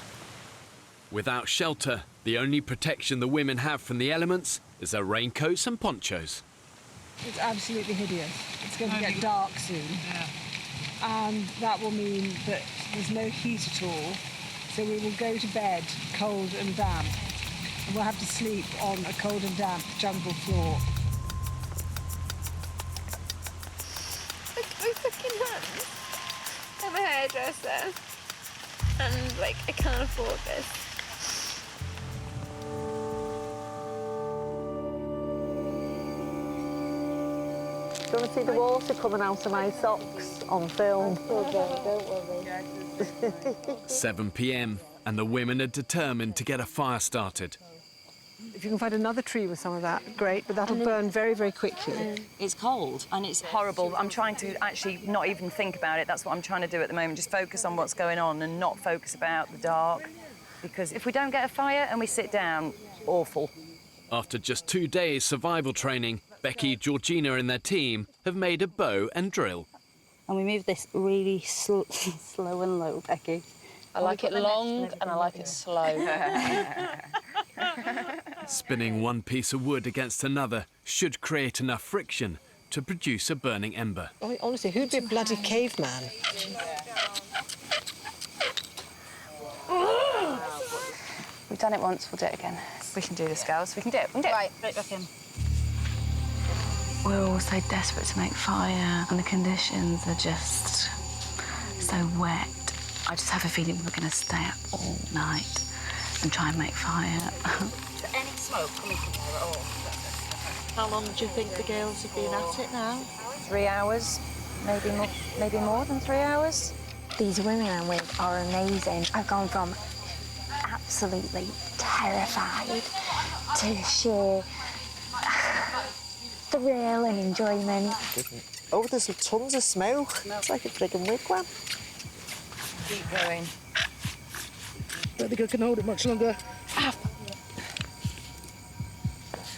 Without shelter, the only protection the women have from the elements is their raincoats and ponchos. It's absolutely hideous. It's going to get dark soon. And that will mean that there's no heat at all. So we will go to bed cold and damp. And we'll have to sleep on a cold and damp jungle floor. Look at my fucking hands. I'm a hairdresser. And, like, I can't afford this. Do you want to see the water coming out of my socks on film? Don't worry. 7 p.m. and the women are determined to get a fire started. If you can find another tree with some of that, great, but that'll burn very, very quickly. It's cold and it's horrible. I'm trying to actually not even think about it. That's what I'm trying to do at the moment, just focus on what's going on and not focus about the dark. Because if we don't get a fire and we sit down, awful. After just 2 days survival training, Becky, Georgina and their team have made a bow and drill. And we move this really slow and low, Becky. I like it long and I like it slow. Spinning one piece of wood against another should create enough friction to produce a burning ember. I mean, honestly, who'd be a bloody caveman? We've done it once, we'll do it again. We can do this, girls. We can do it. We can do it. Right back in. We're all so desperate to make fire, and the conditions are just so wet. I just have a feeling we're going to stay up all night and try and make fire. Is there any smoke coming from there at all? How long do you think the girls have been at it now? 3 hours, maybe more than 3 hours. These women I'm with are amazing. I've gone from absolutely terrified to sheer thrill and enjoyment. Oh, there's tons of smoke. It's like a friggin' wigwam. Keep going. Don't think I can hold it much longer.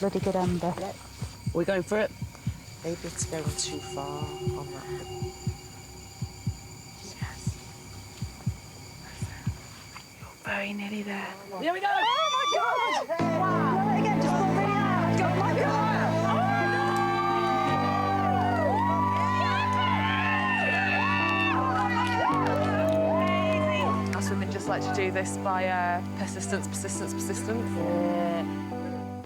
Bloody good ember. We're going for it. Maybe it's going too far on that. Very nearly there. Here we go! Oh my God! Wow! Let it get just pull me out. Oh my God! Us women just like to do this by persistence.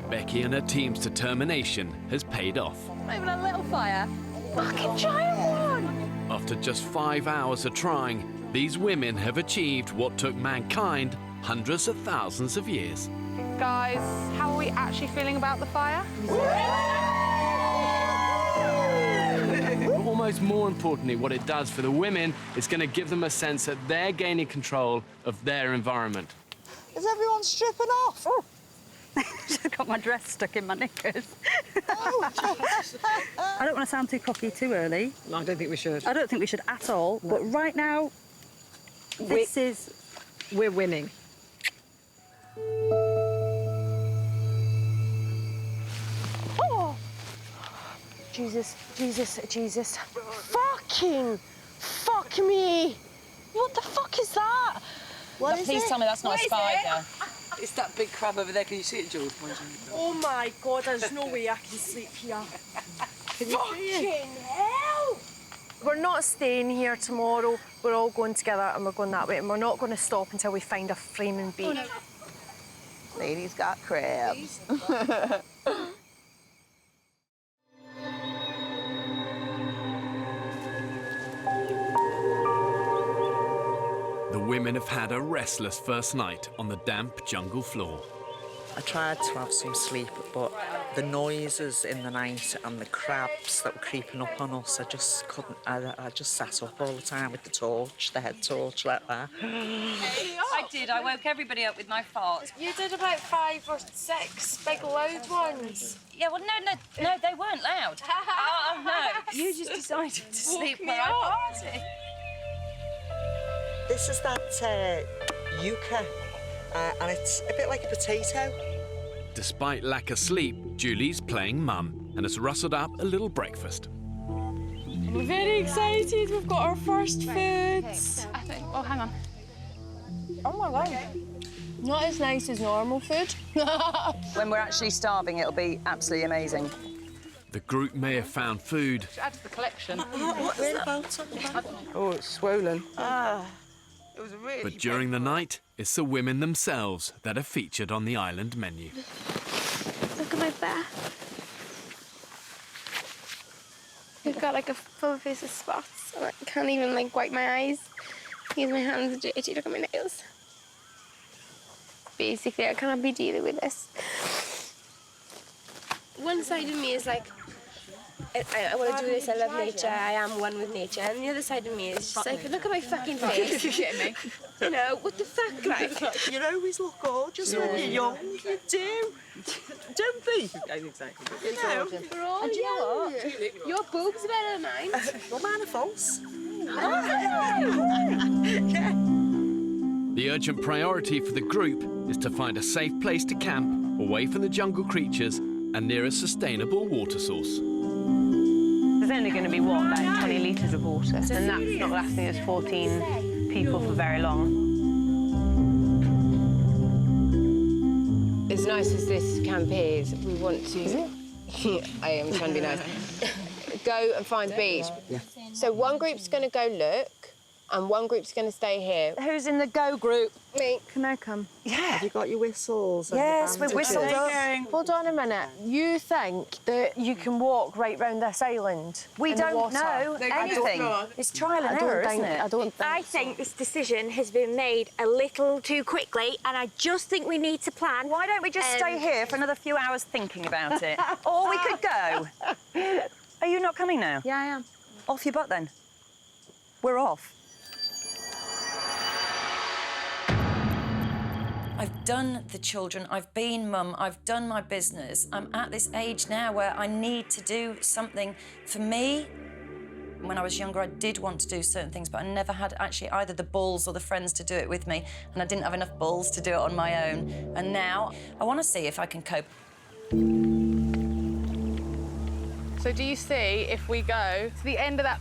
Becky and her team's determination has paid off. Not even a little fire. Fucking giant one! After just 5 hours of trying, these women have achieved what took mankind hundreds of thousands of years. Guys, how are we actually feeling about the fire? But almost more importantly, what it does for the women is going to give them a sense that they're gaining control of their environment. Is everyone stripping off? Oh. I've got my dress stuck in my knickers. Oh, I don't want to sound too cocky too early. No, I don't think we should. I don't think we should at all. No. But right now, we're winning. Oh! Jesus, Jesus, Jesus. Fuck me. What the fuck is that? What is Please it? tell me that's not a spider. It's that big crab over there. Can you see it, Jules? Oh my God, there's no way I can sleep here. Can you see it? Hell! We're not staying here tomorrow. We're all going together and we're going that way, and we're not going to stop until we find a framing beach. Oh, no. Lady's got crabs. The women have had a restless first night on the damp jungle floor. I tried to have some sleep, but the noises in the night and the crabs that were creeping up on us, I just couldn't. I just sat up all the time with the torch, the head torch like that. I did. I woke everybody up with my fart. You did about 5 or 6 big loud ones. Yeah, well, no, they weren't loud. Oh, no. You just decided to sleep where I party. This is that yucca, and it's a bit like a potato. Despite lack of sleep, Julie's playing mum and has rustled up a little breakfast. We're very excited. We've got our first foods. I think, oh, hang on. Oh my God. Not as nice as normal food. When we're actually starving, it'll be absolutely amazing. The group may have found food, Add to the collection. Whereabouts? Oh, it's swollen. It was really but during the night, it's the women themselves that are featured on the island menu. Look at my back. I've got like a full face of spots, and I can't even like wipe my eyes because my hands are dirty. Look at my nails. Basically, I can't be dealing with this. One side of me is like, I want to do this, I love nature, I am one with nature. And the other side of me is just like, look at my fucking face. You're kidding me. You know, what the fuck, like? You always look gorgeous when you're young. You do. Don't they? Exactly. You know. We're all young. Your boobs are better than mine. Well, mine are false. The urgent priority for the group is to find a safe place to camp, away from the jungle creatures and near a sustainable water source. There's only going to be, what, about 20 litres of water, and that's not lasting us 14 people for very long. As nice as this camp is, we want to... I am trying to be nice. Go and find the beach. Yeah. So one group's going to go look, and one group's going to stay here. Who's in the go group? Me. Can I come? Yeah. Have you got your whistles? And Yes, your we've whistled up. Hold on a minute. You think that you can walk right round this island? We in the don't water? know anything. It's trial and error, isn't it? I think this decision has been made a little too quickly, and I just think we need to plan. Why don't we just stay here for another few hours thinking about it? Or we could go. Are you not coming now? Yeah, I am. Off your butt, then. We're off. I've done the children, I've been mum, I've done my business. I'm at this age now where I need to do something for me. When I was younger, I did want to do certain things, but I never had actually either the balls or the friends to do it with me, and I didn't have enough balls to do it on my own. And now, I want to see if I can cope. So do you see if we go to the end of that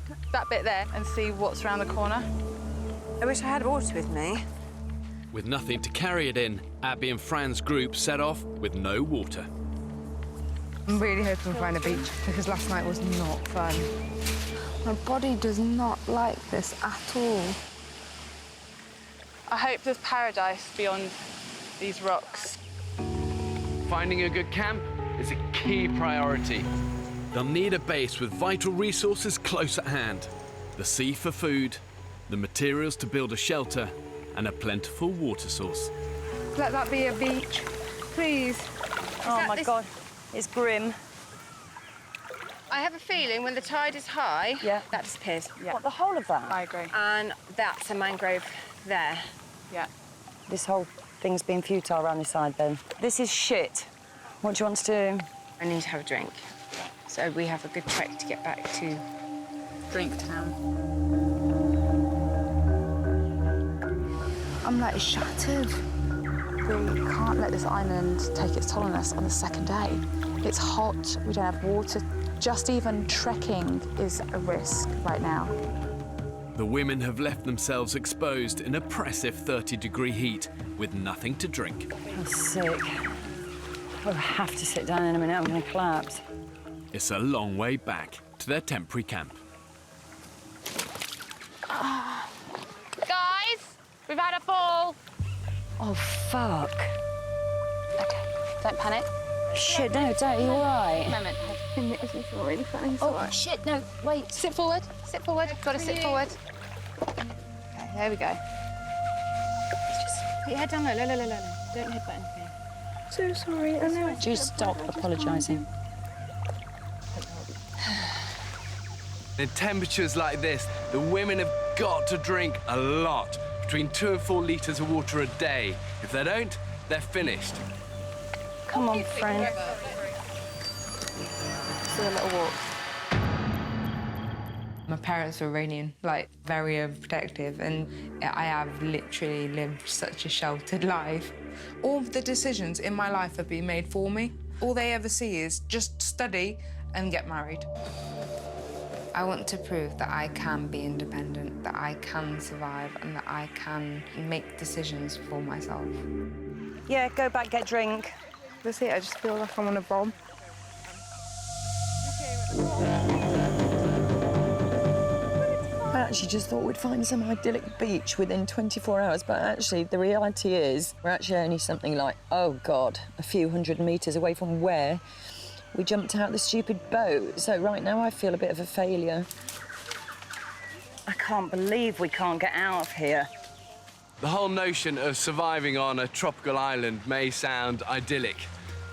bit there and see what's around the corner? I wish I had water with me. With nothing to carry it in, Abby and Fran's group set off with no water. I'm really hoping we find a beach, because last night was not fun. My body does not like this at all. I hope there's paradise beyond these rocks. Finding a good camp is a key priority. They'll need a base with vital resources close at hand. The sea for food, the materials to build a shelter, and a plentiful water source. Let that be a beach, please. Oh my God, it's grim. I have a feeling when the tide is high, that disappears. Yeah. What, the whole of that? I agree. And that's a mangrove there. Yeah. This whole thing's been futile around this side, then. This is shit. What do you want to do? I need to have a drink. So we have a good trek to get back to Drink town. I'm like shattered. We can't let this island take its toll on us on the second day. It's hot, we don't have water Just even trekking is a risk right now. The women have left themselves exposed in oppressive 30-degree heat with nothing to drink. I'm sick. I have to sit down in a minute, I'm going to collapse. It's a long way back to their temporary camp. Guys, we've had a fall. Oh, fuck. Okay, don't panic. Shit, no, don't, you all right? Moment. Oh, shit, no, wait. Sit forward. Sit forward. Got to sit forward. Okay, there we go. Just put your head down low. Don't headbutt anything. So sorry, I know. Just stop apologising. In temperatures like this, the women have got to drink a lot, between 2 and 4 litres of water a day. If they don't, they're finished. Come on, friend. Let's do a little walk. My parents were Iranian, like, very overprotective, and I have literally lived such a sheltered life. All of the decisions in my life have been made for me. All they ever see is just study and get married. I want to prove that I can be independent, that I can survive, and that I can make decisions for myself. Yeah, go back, get drink. That's it, I just feel like I'm on a bomb. I actually just thought we'd find some idyllic beach within 24 hours, but actually the reality is we're actually only something like, oh God, a few hundred metres away from where we jumped out the stupid boat. So right now I feel a bit of a failure. I can't believe we can't get out of here. The whole notion of surviving on a tropical island may sound idyllic,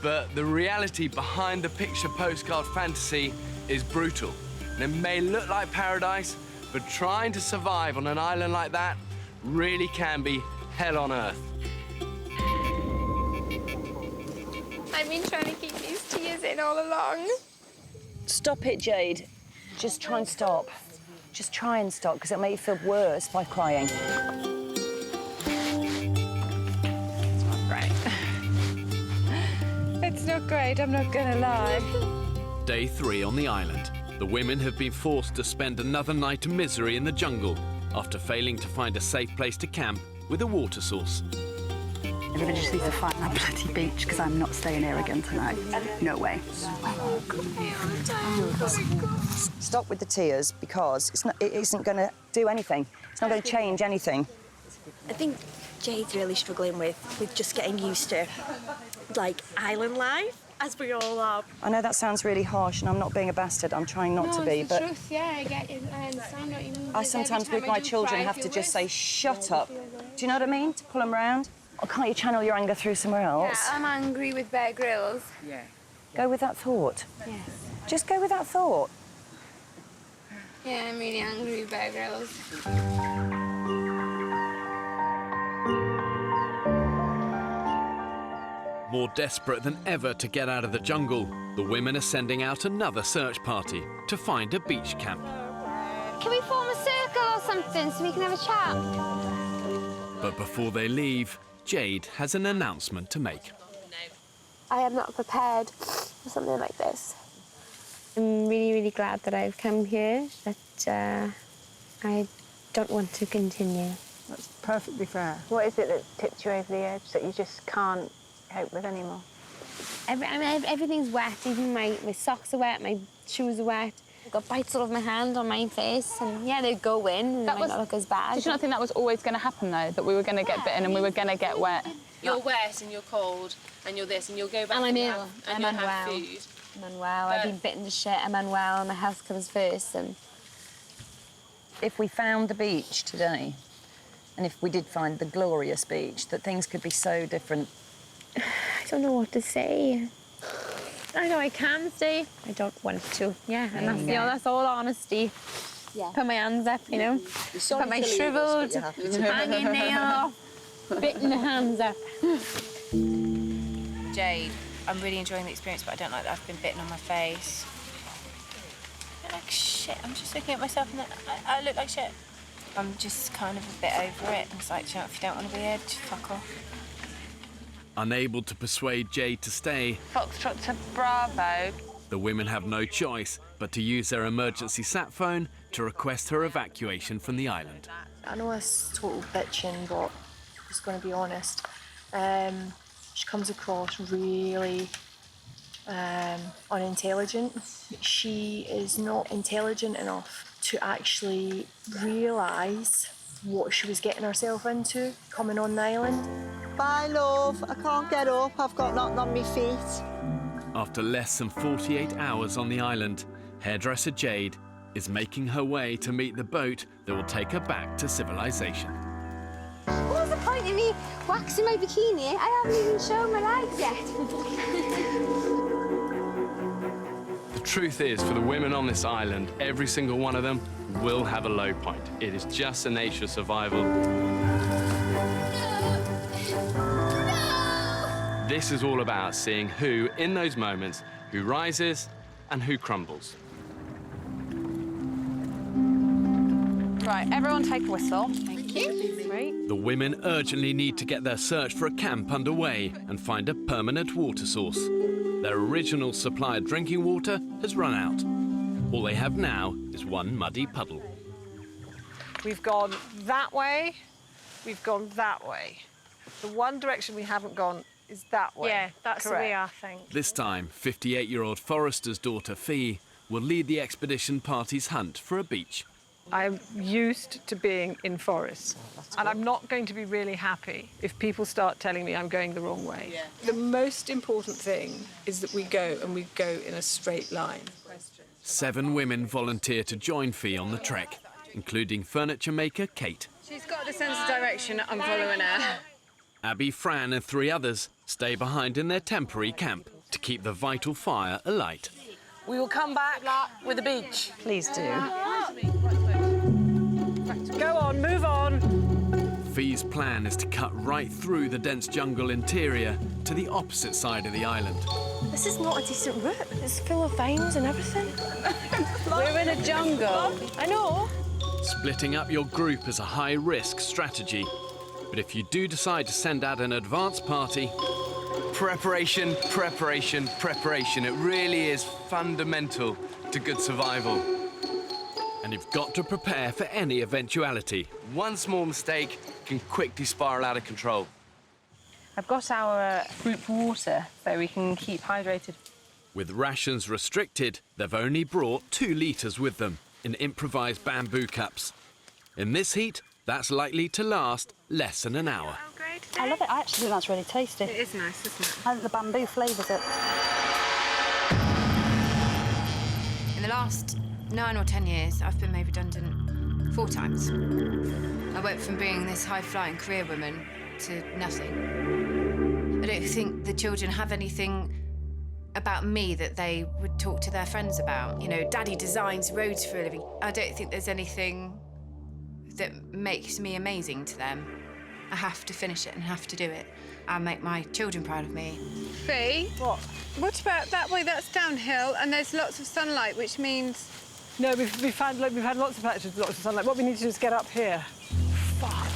but the reality behind the picture postcard fantasy is brutal. And it may look like paradise, but trying to survive on an island like that really can be hell on earth. I've been trying to keep these tears in all along. Stop it, Jade. Just try and stop. Just try and stop, because it'll make you feel worse by crying. It's not great. It's not great, I'm not gonna lie. Day 3 on the island. The women have been forced to spend another night of misery in the jungle after failing to find a safe place to camp with a water source. Everybody just needs to find that bloody beach, because I'm not staying here again tonight. No way. Stop with the tears, because it isn't going to do anything. It's not going to change anything. I think Jade's really struggling with just getting used to, like, island life, as we all are. I know that sounds really harsh, and I'm not being a bastard. I'm trying not to be, it's the but truth, yeah, I get it. I understand what you mean. I sometimes, with my children, have to just say, shut up. Do you know what I mean? To pull them round. Or can't you channel your anger through somewhere else? Yeah, I'm angry with Bear Grylls. Yeah. Go with that thought. Yes. Just go with that thought. Yeah, I'm really angry with Bear Grylls. More desperate than ever to get out of the jungle, the women are sending out another search party to find a beach camp. Can we form a circle or something so we can have a chat? But before they leave, Jade has an announcement to make. I am not prepared for something like this. I'm really, really glad that I've come here, but I don't want to continue. That's perfectly fair. What is it that tipped you over the edge that you just can't cope with anymore? Everything's wet, even my socks are wet, my shoes are wet. I've got bites all over my hand, on my face, and yeah, they go in, and it might not look as bad. Did you not think that was always going to happen, though? That we were going to get bitten and we were going to get wet? You're wet and you're cold and you're this and you'll go back and I'm and ill. you'll have food. I'm unwell. I've been bitten to shit. I'm unwell. My health comes first. And if we found the beach today, and if we did find the glorious beach, that things could be so different. I don't know what to say. I know I can stay. I don't want to. Yeah, and that's, you know, that's all honesty. Yeah. Put my hands up, you know. Put my shriveled, hanging nail off, bitten the hands up. Jade, I'm really enjoying the experience, but I don't like that I've been bitten on my face. I look like shit. I'm just looking at myself and I look like shit. I'm just kind of a bit over it. It's like, you know, if you don't want to be here, just fuck off. Unable to persuade Jade to stay, Foxtrot to Bravo. The women have no choice but to use their emergency sat phone to request her evacuation from the island. I know it's total bitching, but I'm just going to be honest. She comes across really unintelligent. She is not intelligent enough to actually realise what she was getting herself into coming on the island. Bye, love. I can't get up. I've got nothing on my feet. After less than 48 hours on the island, hairdresser Jade is making her way to meet the boat that will take her back to civilization. What's the point of me waxing my bikini? I haven't even shown my legs yet. The truth is, for the women on this island, every single one of them will have a low point. It is just the nature of survival. This is all about seeing who, in those moments, who rises and who crumbles. Right, everyone take a whistle. Thank you. Great. The women urgently need to get their search for a camp underway and find a permanent water source. Their original supply of drinking water has run out. All they have now is one muddy puddle. We've gone that way, we've gone that way. The one direction we haven't gone is that way. Yeah, that's Correct. the way I think. This time, 58-year-old Forrester's daughter Fee will lead the expedition party's hunt for a beach. I'm used to being in forests, and I'm not going to be really happy if people start telling me I'm going the wrong way. Yeah. The most important thing is that we go in a straight line. 7 women volunteer to join Fee on the trek, including furniture maker Kate. She's got the sense of direction. I'm following her. Abby, Fran and 3 others stay behind in their temporary camp to keep the vital fire alight. We will come back with a beach. Please do. Go on, move on. Fee's plan is to cut right through the dense jungle interior to the opposite side of the island. This is not a decent route. It's full of vines and everything. We're in a jungle. I know. Splitting up your group is a high-risk strategy. But if you do decide to send out an advance party... Preparation, preparation, preparation. It really is fundamental to good survival. And you've got to prepare for any eventuality. One small mistake can quickly spiral out of control. I've got our group water so we can keep hydrated. With rations restricted, they've only brought 2 litres with them in improvised bamboo cups. In this heat, that's likely to last less than an hour. I love it. I actually think that's really tasty. It is nice, isn't it? I think the bamboo flavours it. In the last 9 or 10 years, I've been made redundant 4 times. I went from being this high-flying career woman to nothing. I don't think the children have anything about me that they would talk to their friends about. You know, Daddy designs roads for a living. I don't think there's anything that makes me amazing to them. I have to finish it and have to do it. I make my children proud of me. Fee? What about that way? That's downhill, and there's lots of sunlight, which means... No, we've had lots of patches, lots of sunlight. What we need to do is get up here. Fuck.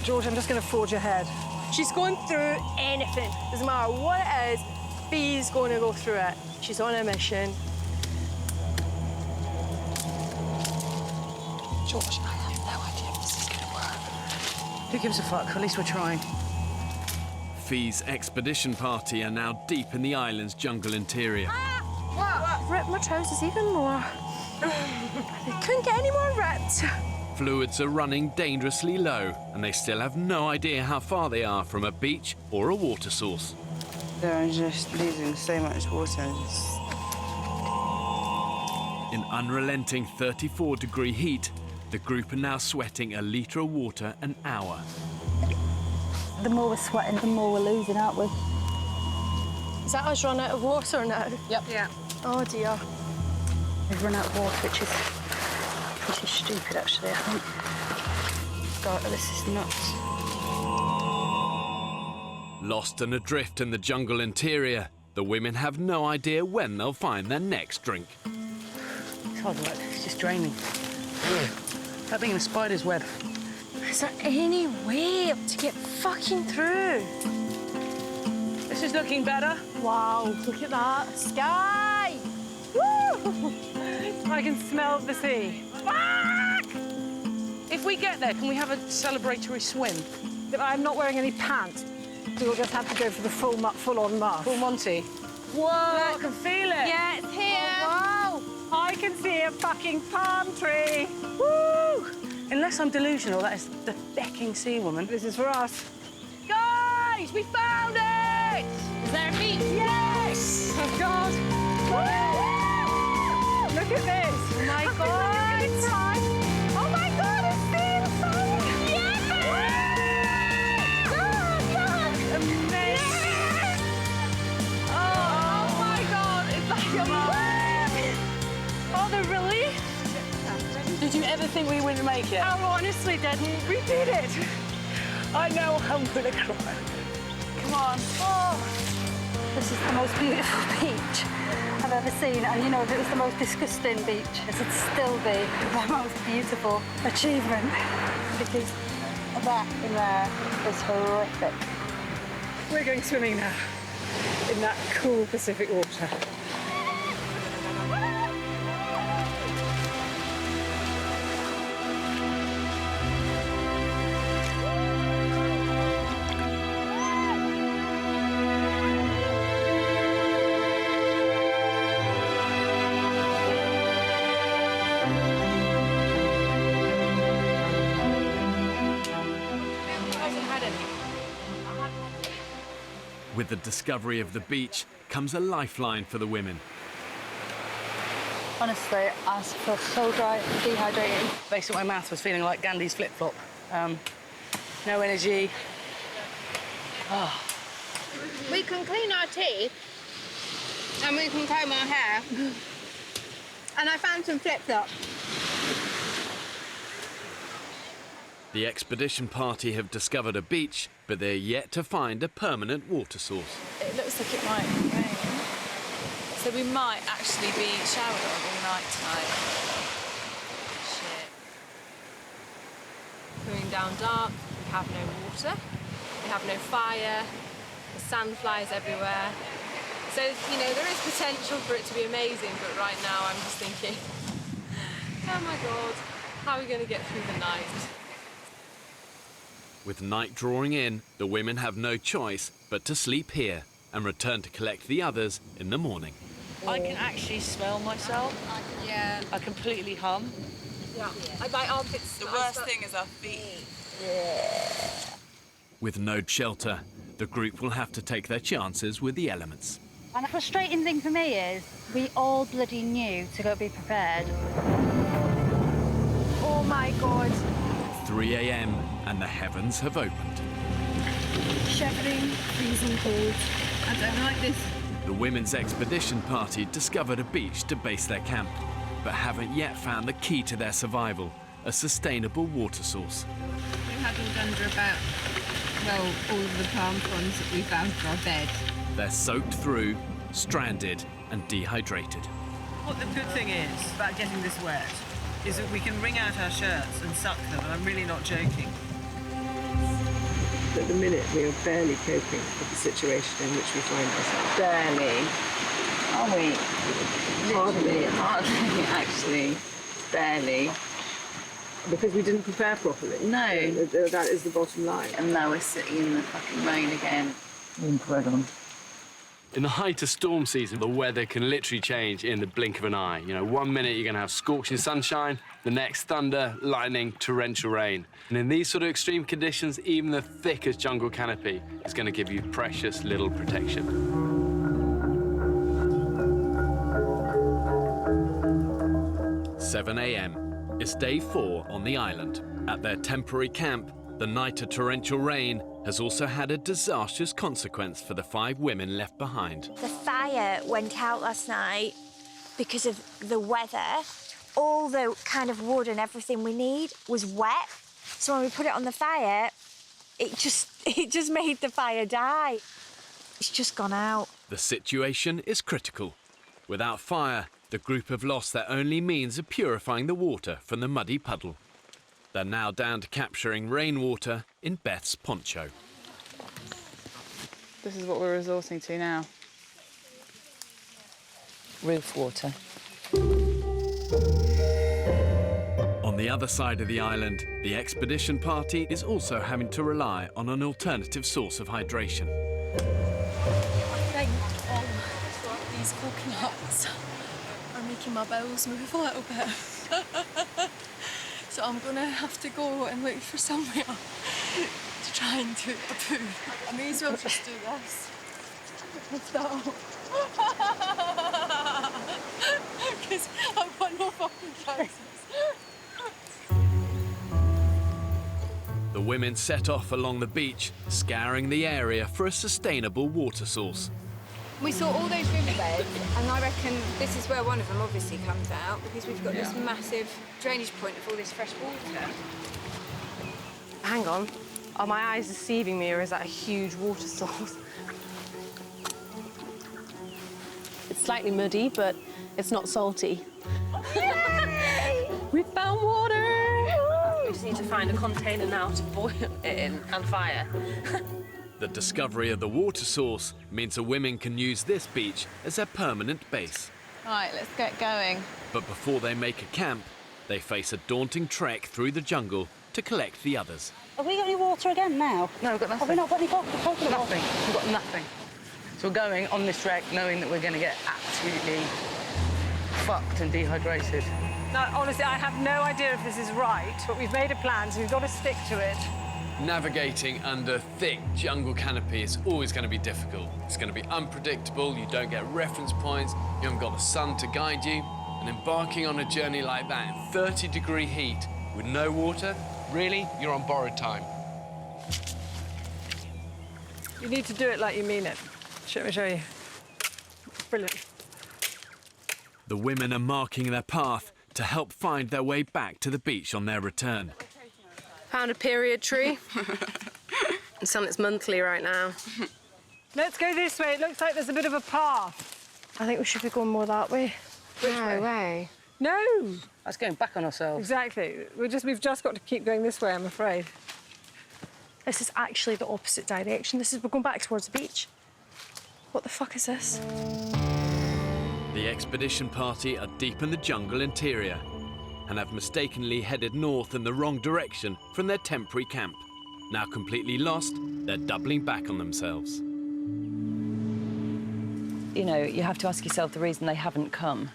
George, I'm just going to forge ahead. She's going through anything. Doesn't matter what it is, Fee's going to go through it. She's on a mission. George, I have no idea if this is going to work. Who gives a fuck? At least we're trying. Fee's expedition party are now deep in the island's jungle interior. Ripped my trousers even more. They couldn't get any more ripped. Fluids are running dangerously low, and they still have no idea how far they are from a beach or a water source. They're just losing so much water. In unrelenting 34-degree heat, the group are now sweating a litre of water an hour. The more we're sweating, the more we're losing, aren't we? Is that us run out of water now? Yep. Yeah. Oh, dear. We've run out of water, which is pretty stupid, actually, I think. God, this is nuts. Lost and adrift in the jungle interior, the women have no idea when they'll find their next drink. It's hard work. It's just draining. That being a spider's web. Is there any way to get fucking through? This is looking better. Wow, look at that. Sky! I can smell the sea. Fuck! If we get there, can we have a celebratory swim? I'm not wearing any pants. We'll just have to go for the full-on muff. Full Monty. Whoa, I can feel it. Yeah, it's here. Oh, wow. I can see a fucking palm tree. Woo! Unless I'm delusional, that is the becking sea woman. This is for us. Guys, we found it! Is there a beach? Yes! Oh, God. Woo! Look at this. Oh, my God. Oh, my God, it's seeing something. Yeah! Amazing. Oh, my God, it's like a Oh, the relief. Did you ever think we wouldn't make it? I honestly didn't. We did it. I know I'm gonna cry. Come on. Oh. This is the most beautiful beach I've ever seen. And you know, if it was the most disgusting beach, this would still be the most beautiful achievement. Because that in there is horrific. We're going swimming now in that cool Pacific water. With the discovery of the beach comes a lifeline for the women. Honestly, I feel so dry, dehydrated. Based on my mouth was feeling like Gandhi's flip-flop. No energy. Oh. We can clean our teeth and we can comb our hair. And I found some flip-flops. The expedition party have discovered a beach, but they're yet to find a permanent water source. It looks like it might rain. So we might actually be showered on all night tonight. Shit. Going down dark, we have no water, we have no fire, the sand flies everywhere. So, you know, there is potential for it to be amazing, but right now I'm just thinking, oh my God, how are we going to get through the night? With night drawing in, the women have no choice but to sleep here and return to collect the others in the morning. I can actually smell myself. Yeah. I completely hum. Yeah. My armpits. The worst thing is our feet. With no shelter, the group will have to take their chances with the elements. And the frustrating thing for me is we all bloody knew to go be prepared. Oh my God. 3 a.m. and the heavens have opened. Shivering, freezing cold. I don't like this. The women's expedition party discovered a beach to base their camp, but haven't yet found the key to their survival, a sustainable water source. We huddled under about, well, all of the palm fronds that we found for our bed. They're soaked through, stranded and dehydrated. What the good thing is about getting this wet is that we can wring out our shirts and suck them, and I'm really not joking. At the minute, we are barely coping with the situation in which we find ourselves. Barely. Are we? Hardly, actually. Barely. Because we didn't prepare properly. No. That is the bottom line. And now we're sitting in the fucking rain again. Incredible. In the height of storm season, the weather can literally change in the blink of an eye. You know, 1 minute you're going to have scorching sunshine, the next thunder, lightning, torrential rain. And in these sort of extreme conditions, even the thickest jungle canopy is going to give you precious little protection. 7 a.m. It's day 4 on the island. At their temporary camp, the night of torrential rain has also had a disastrous consequence for the 5 women left behind. The fire went out last night because of the weather. All the kind of wood and everything we need was wet. So when we put it on the fire, it just made the fire die. It's just gone out. The situation is critical. Without fire, the group have lost their only means of purifying the water from the muddy puddle. They're now down to capturing rainwater in Beth's poncho. This is what we're resorting to now. Roof water. the other side of the island, the expedition party is also having to rely on an alternative source of hydration. I think these coconuts are making my bowels move a little bit. So I'm gonna have to go and look for somewhere to try and do a poo. I may as well just do this. Because I've got no fucking choices. The women set off along the beach, scouring the area for a sustainable water source. We saw all those riverbeds, and I reckon this is where one of them obviously comes out, because we've got this massive drainage point of all this fresh water. Hang on. Are my eyes deceiving me, or is that a huge water source? It's slightly muddy, but it's not salty. Yay! We found water! We just need to find a container now to boil it in and fire. The discovery of the water source means the women can use this beach as their permanent base. Right, let's get going. But before they make a camp, they face a daunting trek through the jungle to collect the others. Have we got any water again now? No, we've got nothing. Have we not got any coconut water? Nothing. We've got nothing. So we're going on this trek knowing that we're going to get absolutely fucked and dehydrated. Now, honestly, I have no idea if this is right, but we've made a plan, so we've got to stick to it. Navigating under thick jungle canopy is always going to be difficult. It's going to be unpredictable, you don't get reference points, you haven't got the sun to guide you. And embarking on a journey like that in 30-degree heat with no water, really, you're on borrowed time. You need to do it like you mean it. Let me show you. Brilliant. The women are marking their path to help find their way back to the beach on their return. Found a period tree. It's on its monthly right now. Let's go this way. It looks like there's a bit of a path. I think we should be going more that way. Which way? No. That's going back on ourselves. Exactly. We've just got to keep going this way, I'm afraid. This is actually the opposite direction. We're going back towards the beach. What the fuck is this? The expedition party are deep in the jungle interior and have mistakenly headed north in the wrong direction from their temporary camp. Now completely lost, they're doubling back on themselves. You know, you have to ask yourself the reason they haven't come.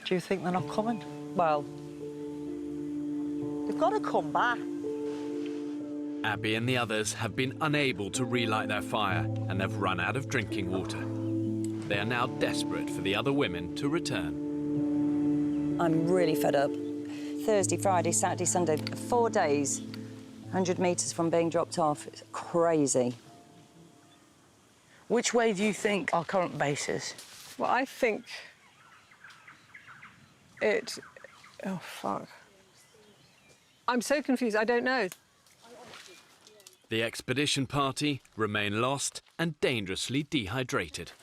Do you think they're not coming? Well, they've got to come back. Abby and the others have been unable to relight their fire and have run out of drinking water. They are now desperate for the other women to return. I'm really fed up. Thursday, Friday, Saturday, Sunday, 4 days, 100 metres from being dropped off. It's crazy. Which way do you think our current base is? Well, I think it... Oh, fuck. I'm so confused, I don't know. The expedition party remain lost and dangerously dehydrated.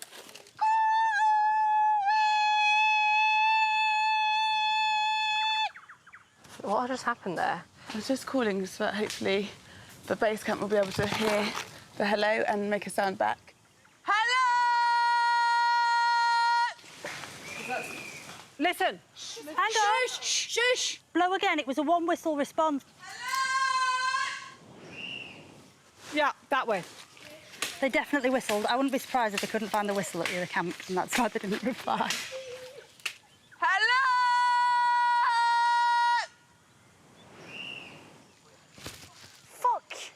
What just happened there? I was just calling so that hopefully the base camp will be able to hear the hello and make a sound back. Listen. Hang on. Shush, shush. Blow again. It was a one-whistle response. Yeah, that way. They definitely whistled. I wouldn't be surprised if they couldn't find the whistle at the other camp, and that's why they didn't reply.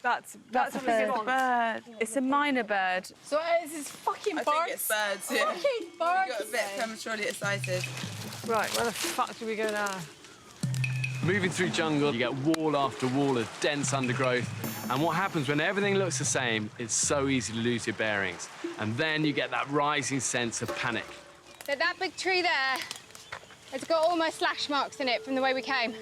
That's a bird. Bird. It's a minor bird. So it's this fucking birds. I think it's birds, yeah. Fucking birds. We got a bit prematurely excited. Right, where the fuck do we go now? Moving through jungle, you get wall after wall of dense undergrowth. And what happens when everything looks the same, it's so easy to lose your bearings. And then you get that rising sense of panic. So that big tree there, it's got all my slash marks in it from the way we came.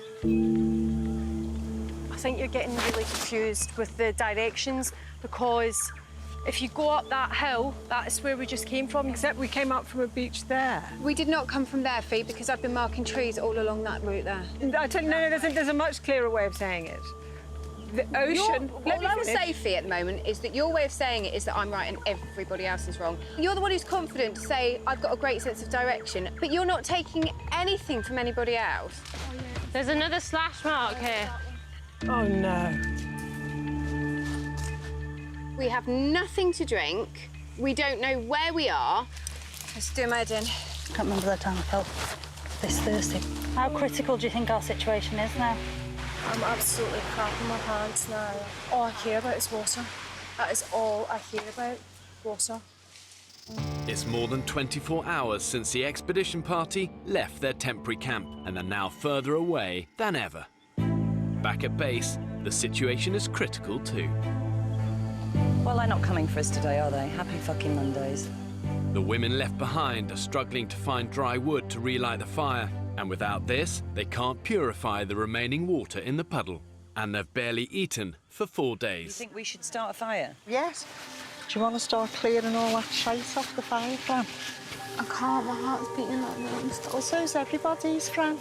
I think you're getting really confused with the directions because if you go up that hill, that is where we just came from. Except we came up from a beach there. We did not come from there, Fee, because I've been marking trees all along that route there. I tell you, no, there's a much clearer way of saying it. The ocean... All I will say, Fee, at the moment is that your way of saying it is that I'm right and everybody else is wrong. You're the one who's confident to say, I've got a great sense of direction, but you're not taking anything from anybody else. Oh, yeah. There's another slash mark here. Oh, no. We have nothing to drink. We don't know where we are. Let's do my in. Can't remember the time I felt this thirsty. How critical do you think our situation is now? I'm absolutely crapping my pants now. All I care about is water. That is all I hear about, water. It's more than 24 hours since the expedition party left their temporary camp and are now further away than ever. Back at base, the situation is critical too. Well, they're not coming for us today, are they? Happy fucking Mondays. The women left behind are struggling to find dry wood to relight the fire, and without this, they can't purify the remaining water in the puddle. And they've barely eaten for 4 days. You think we should start a fire? Yes. Do you want to start clearing all that shite off the fire, Fran? I can't, my heart's beating like that. Well, so's everybody's, Fran.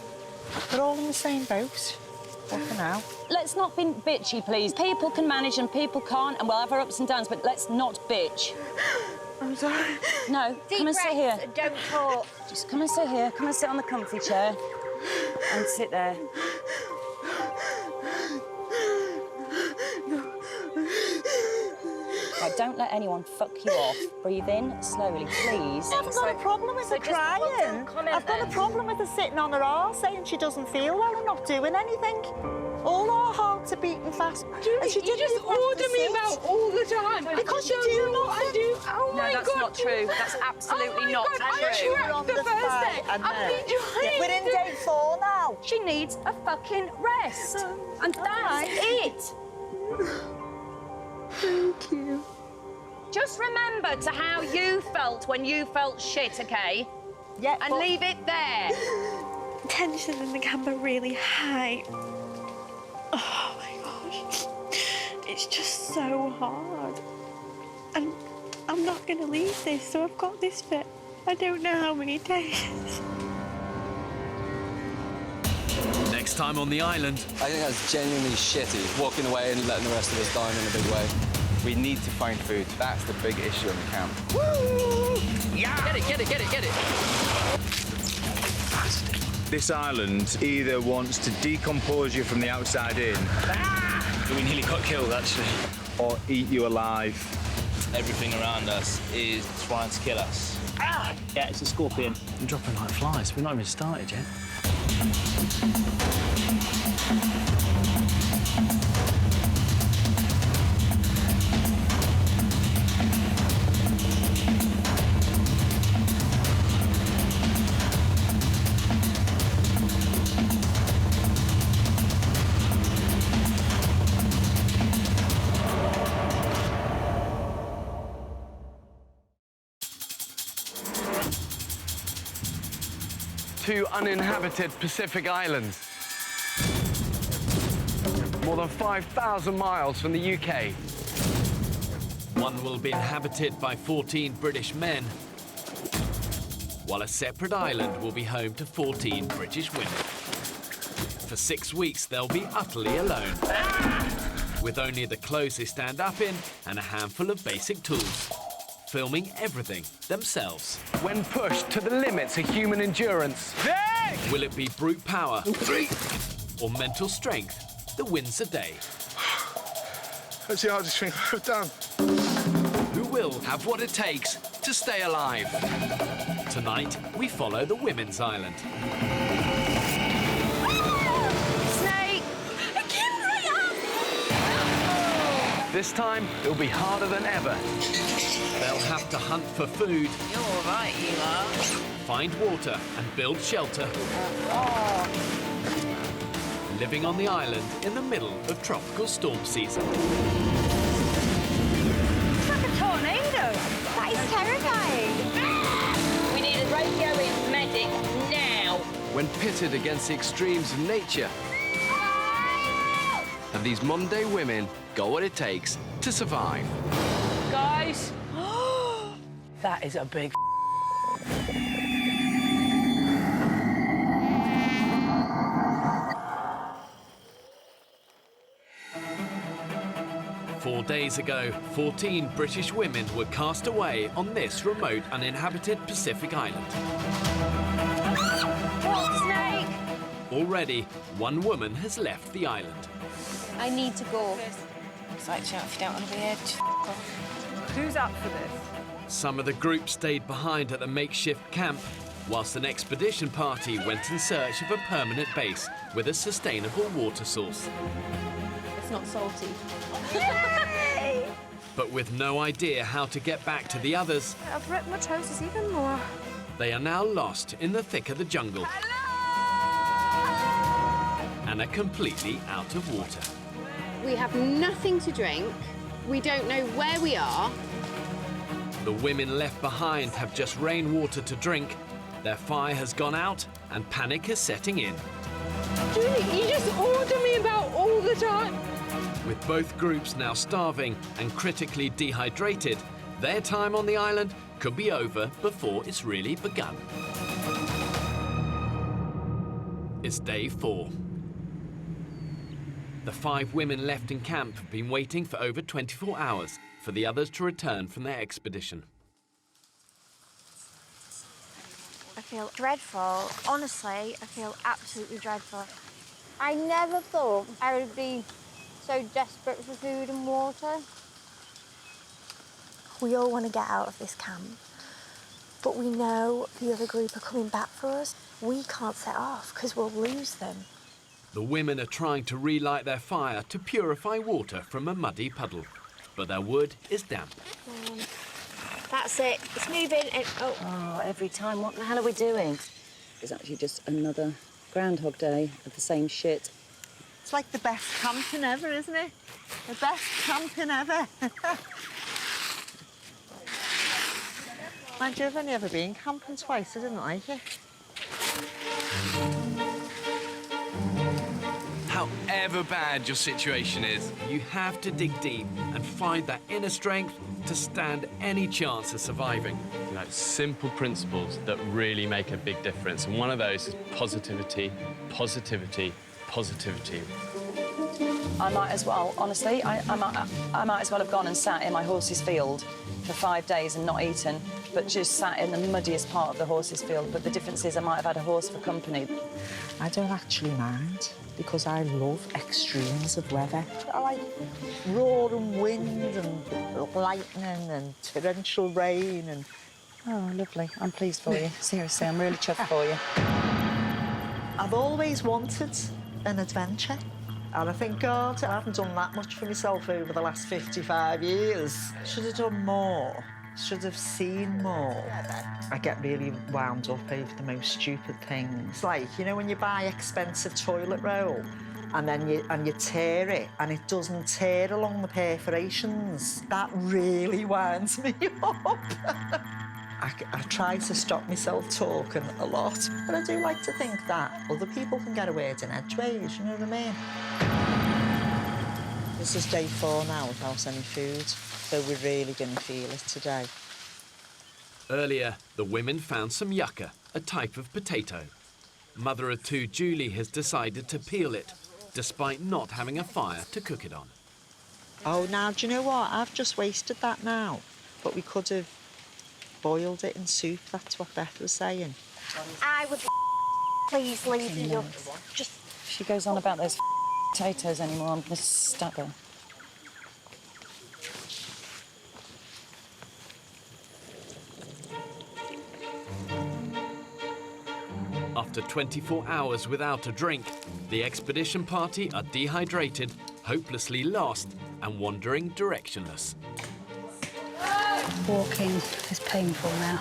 We're all in the same boat. What for now? Let's not be bitchy, please. People can manage and people can't, and we'll have our ups and downs, but let's not bitch. I'm sorry. No, Deep come and sit here. breaths, don't talk. Just come and sit here. Come and sit on the comfy chair. And sit there. Right, don't let anyone fuck you off. Breathe in slowly, please. I've got a problem with her crying. I've got a problem with her sitting on her arse saying she doesn't feel well and not doing anything. All our hearts are beating fast. Judy, you just order me about all the time. Because you do not. I do. Oh my God. No, that's not true. That's absolutely not true. We're on the first day. We're in day 4 now. She needs a fucking rest. And that's it. Thank you. Just remember to how you felt when you felt shit, okay? Yeah. And leave it there. Tension in the camp are really high. Oh my gosh. It's just so hard. And I'm not going to leave this, so I've got this bit. I don't know how many days. Next time on the island. I think that's genuinely shitty, walking away and letting the rest of us die in a big way. We need to find food. That's the big issue in the camp. Woo! Yeah! Get it, get it, get it, get it! This island either wants to decompose you from the outside in. Ah! We nearly got killed, actually. Or eat you alive. Everything around us is trying to kill us. Ah! Yeah, it's a scorpion. We're dropping like flies. We've not even started yet. Two uninhabited Pacific islands. More than 5,000 miles from the UK. One will be inhabited by 14 British men, while a separate island will be home to 14 British women. For 6 weeks, they'll be utterly alone, with only the clothes they stand up in and a handful of basic tools, filming everything themselves. When pushed to the limits of human endurance. Will it be brute power or mental strength that wins the day? That's the hardest thing I've done. Who will have what it takes to stay alive? Tonight, we follow the women's island. Snake! This time, it'll be harder than ever. They'll have to hunt for food. You're all right, you are. Find water and build shelter. Living on the island in the middle of tropical storm season. It's like a tornado. That is terrifying. We need a radio-in medic now. When pitted against the extremes of nature, have these modern-day women got what it takes to survive? Guys. That is a big 4 days ago, 14 British women were cast away on this remote, uninhabited Pacific island. Snake! Already, one woman has left the island. I need to go. It's like, if you don't want to be here, just off. Who's up for this? Some of the group stayed behind at the makeshift camp, whilst an expedition party went in search of a permanent base with a sustainable water source. It's not salty. But with no idea how to get back to the others, I've ripped my trousers even more. they are now lost in the thick of the jungle. And are completely out of water. We have nothing to drink. We don't know where we are. The women left behind have just rainwater to drink. Their fire has gone out and panic is setting in. Julie, you just order me about all the time. With both groups now starving and critically dehydrated, their time on the island could be over before it's really begun. It's day 4. The 5 women left in camp have been waiting for over 24 hours for the others to return from their expedition. I feel dreadful. Honestly, I feel absolutely dreadful. I never thought I would be so desperate for food and water. We all want to get out of this camp, but we know the other group are coming back for us. We can't set off because we'll lose them. The women are trying to relight their fire to purify water from a muddy puddle, but their wood is damp. That's it. It's moving. And, Oh, every time. What the hell are we doing? It's actually just another Groundhog Day of the same shit. It's like the best camping ever, isn't it? The best camping ever. Mind you, I've only ever been camping twice. I didn't like it. However bad your situation is, you have to dig deep and find that inner strength to stand any chance of surviving. You know, simple principles that really make a big difference. And one of those is positivity, positivity, positivity. I might as well, honestly, I might as well have gone and sat in my horse's field for 5 days and not eaten, but just sat in the muddiest part of the horse's field. But the difference is I might have had a horse for company. I don't actually mind, because I love extremes of weather. I like roaring wind and lightning and torrential rain and... Oh, lovely. I'm pleased for you. Seriously, I'm really chuffed for you. I've always wanted an adventure. And I think, God, I haven't done that much for myself over the last 55 years. Should have done more. Should have seen more. I get really wound up over the most stupid things. Like, you know, when you buy expensive toilet roll and then you tear it and it doesn't tear along the perforations. That really winds me up. I try to stop myself talking a lot, but I do like to think that other people can get a word in edgeways, you know what I mean? This is day 4 now without any food, so we're really going to feel it today. Earlier, the women found some yucca, a type of potato. Mother of 2 Julie has decided to peel it, despite not having a fire to cook it on. Oh, now, do you know what? I've just wasted that now, but we could have boiled it in soup. That's what Beth was saying. I would please leave the ducks. Just... If she goes on about those potatoes anymore, I'm going to stab her. After 24 hours without a drink, the expedition party are dehydrated, hopelessly lost, and wandering directionless. Walking is painful now.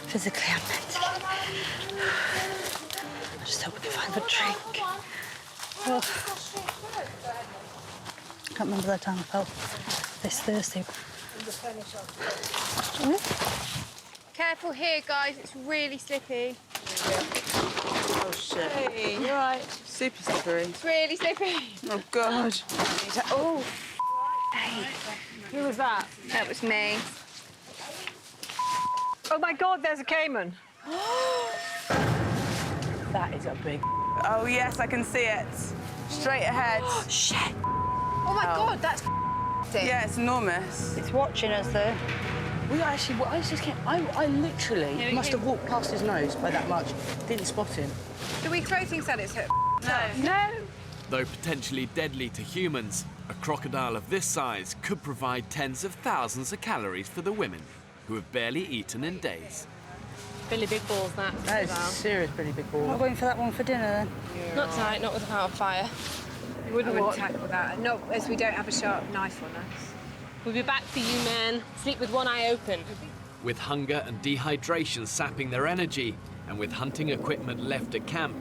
Physically and mentally. I just hope we can find a drink. Oh. I can't remember the time I felt this thirsty. Careful here, guys. It's really slippy. Oh, shit. Hey, you all right? Super slippery. It's really slippy. Oh, God. Oh. Hey. Who was that? That was me. Oh, my God, there's a caiman. That is a big... Oh, yes, I can see it. Straight ahead. Shit. Oh, my God, that's Yeah, it's enormous. It's watching us, though. We actually, I just can't, I literally must have walked past his nose by that much. Didn't spot him. Do we throw things at it? No. Though potentially deadly to humans, a crocodile of this size could provide tens of thousands of calories for the women, who have barely eaten in days. Billy Big Balls, that. That is serious Billy Big Balls. Not going for that one for dinner then? Yeah. Not tonight, not without a fire. I wouldn't tackle that. Not as we don't have a sharp knife on us. We'll be back for you, man. Sleep with one eye open. With hunger and dehydration sapping their energy, and with hunting equipment left at camp,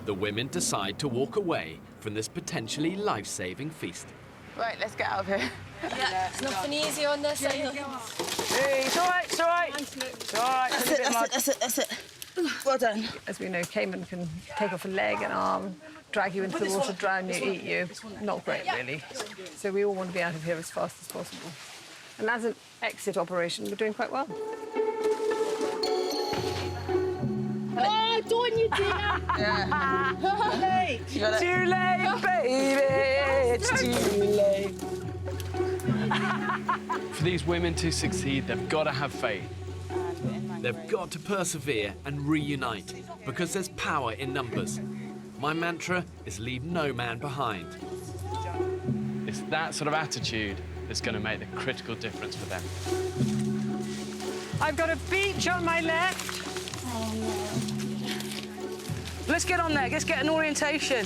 the women decide to walk away from this potentially life-saving feast. Right, let's get out of here. Yeah, it's nothing easy on this. Hey, it's all right, it's all right. It's all right. That's it. Well done. As we know, caiman can take off a leg, an arm, drag you into the water, drown you, eat you. Not great, really. So we all want to be out of here as fast as possible. And as an exit operation, we're doing quite well. Oh, Dawn, you did Yeah. Too late. Too late, baby. It's too late. For these women to succeed, they've got to have faith. They've got to persevere and reunite, because there's power in numbers. My mantra is leave no man behind. It's that sort of attitude that's going to make the critical difference for them. I've got a beach on my left. Let's get on there. Let's get an orientation.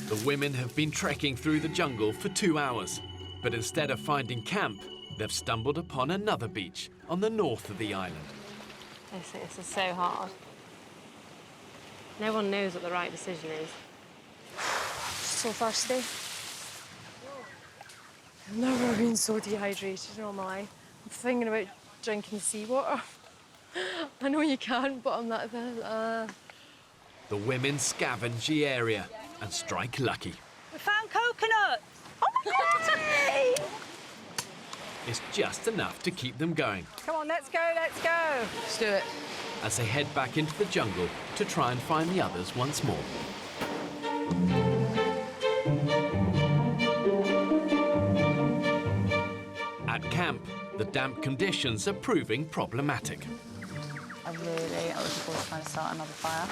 The women have been trekking through the jungle for 2 hours, but instead of finding camp, they've stumbled upon another beach on the north of the island. This is so hard. No one knows what the right decision is. So thirsty. I've never been so dehydrated in all my life. I'm thinking about drinking seawater. I know you can't, but I'm not. The women scavenge the area and strike lucky. We found coconut. Oh my God! It's just enough to keep them going Come on, let's go, let's go. Let's do it. as they head back into the jungle to try and find the others once more. At camp, the damp conditions are proving problematic. I was looking forward to trying to start another fire.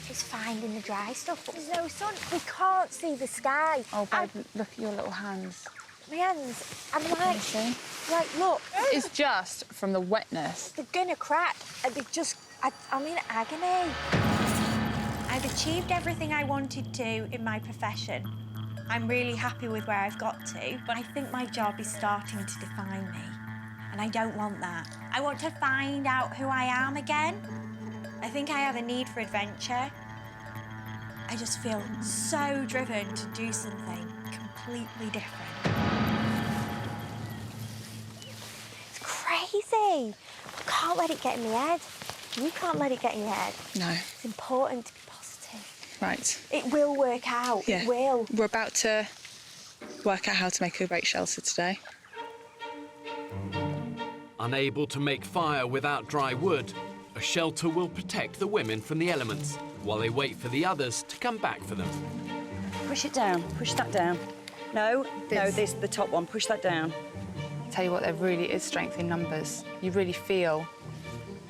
It's finding the dry stuff, but there's no sun. We can't see the sky. Oh, babe, look at your little hands. My hands, I'm like, look. It's just from the wetness. They're gonna crack. I'm in agony. I've achieved everything I wanted to in my profession. I'm really happy with where I've got to, but I think my job is starting to define me. And I don't want that. I want to find out who I am again. I think I have a need for adventure. I just feel so driven to do something completely different. It's crazy. I can't let it get in my head. You can't let it get in your head. No. It's important to be positive. Right. It will work out. Yeah. It will. We're about to work out how to make a great shelter today. Unable to make fire without dry wood, a shelter will protect the women from the elements while they wait for the others to come back for them. Push it down. Push that down. No, this the top one. Push that down. Tell you what, there really is strength in numbers. You really feel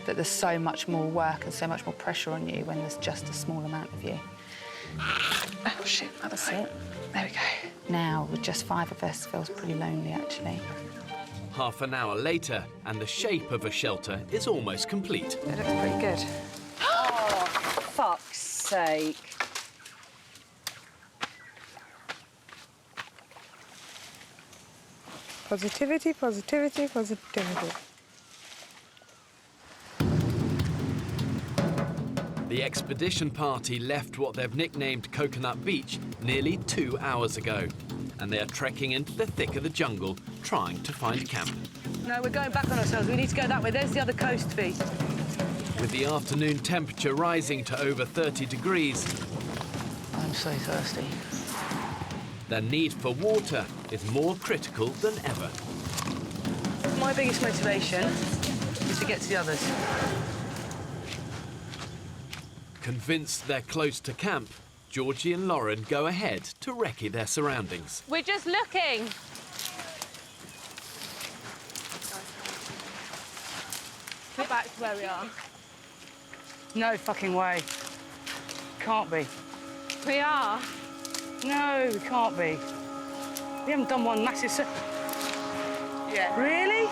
that there's so much more work and so much more pressure on you when there's just a small amount of you. Oh, shit, that's it. There we go. Now, with just 5 of us, feels pretty lonely, actually. Half an hour later, and the shape of a shelter is almost complete. It looks pretty good. Oh, fuck's sake. Positivity, positivity, positivity. The expedition party left what they've nicknamed Coconut Beach nearly 2 hours ago, and they are trekking into the thick of the jungle, trying to find camp. No, we're going back on ourselves. We need to go that way. There's the other coast feet. With the afternoon temperature rising to over 30 degrees, I'm so thirsty. their need for water is more critical than ever. My biggest motivation is to get to the others. Convinced they're close to camp, Georgie and Lauren go ahead to recce their surroundings. We're just looking. back to where we are? No fucking way. Can't be. We are. No, we can't be. We haven't done one massive... Yeah. Really?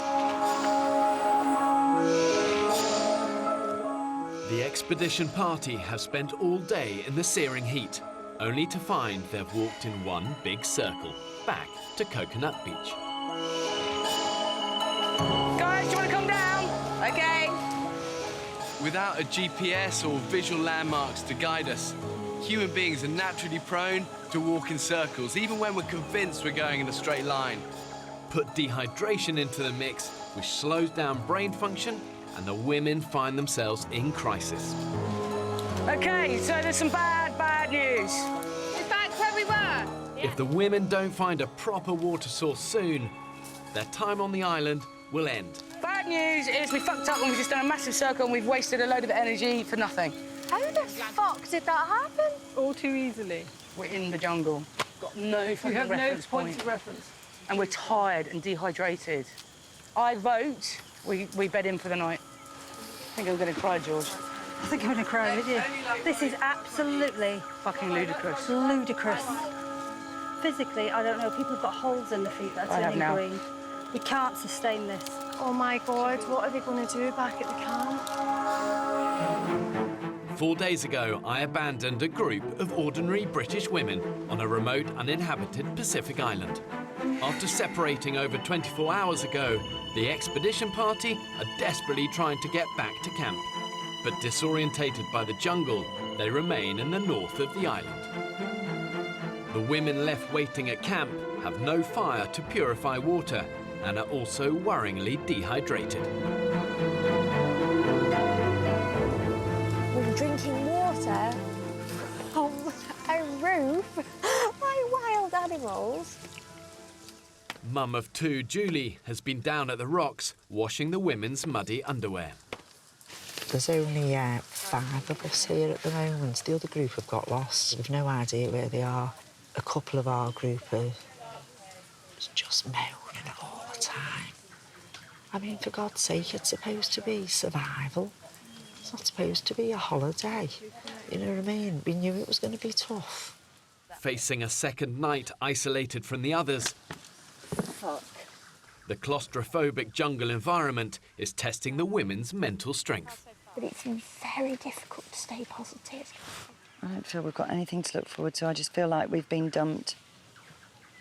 The expedition party have spent all day in the searing heat, only to find they've walked in one big circle, back to Coconut Beach. Guys, do you want to come down? OK. Without a GPS or visual landmarks to guide us, human beings are naturally prone to walk in circles, even when we're convinced we're going in a straight line. Put dehydration into the mix, which slows down brain function, and the women find themselves in crisis. OK, so there's some bad news. We're back where we were. If the women don't find a proper water source soon, their time on the island will end. Bad news is we fucked up and we've just done a massive circle and we've wasted a load of energy for nothing. How the fuck did that happen? All too easily. We're in the jungle. Got no fucking We have reference no points of reference. And we're tired and dehydrated. I vote we bed in for the night. I think I'm going to cry, George. I think I'm going to cry with you. This is absolutely fucking ludicrous. Ludicrous. Physically, I don't know. People have got holes in their feet that are turning green. We can't sustain this. Oh my God, what are they going to do back at the camp? 4 days ago, I abandoned a group of ordinary British women on a remote, uninhabited Pacific island. After separating over 24 hours ago, the expedition party are desperately trying to get back to camp. But disorientated by the jungle, they remain in the north of the island. The women left waiting at camp have no fire to purify water and are also worryingly dehydrated. We're drinking water from a roof like wild animals. Mum of two, Julie, has been down at the rocks washing the women's muddy underwear. There's only 5 of us here at the moment. The other group have got lost. We've no idea where they are. A couple of our group are just moaning all the time. I mean, for God's sake, it's supposed to be survival. It's not supposed to be a holiday. You know what I mean? We knew it was going to be tough. Facing a second night isolated from the others, Fuck. the claustrophobic jungle environment is testing the women's mental strength. But it's very difficult to stay positive. I don't feel we've got anything to look forward to. I just feel like we've been dumped.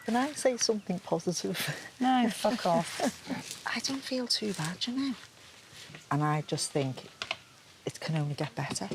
Can I say something positive? No, fuck off. I don't feel too bad, you know. And I just think it can only get better.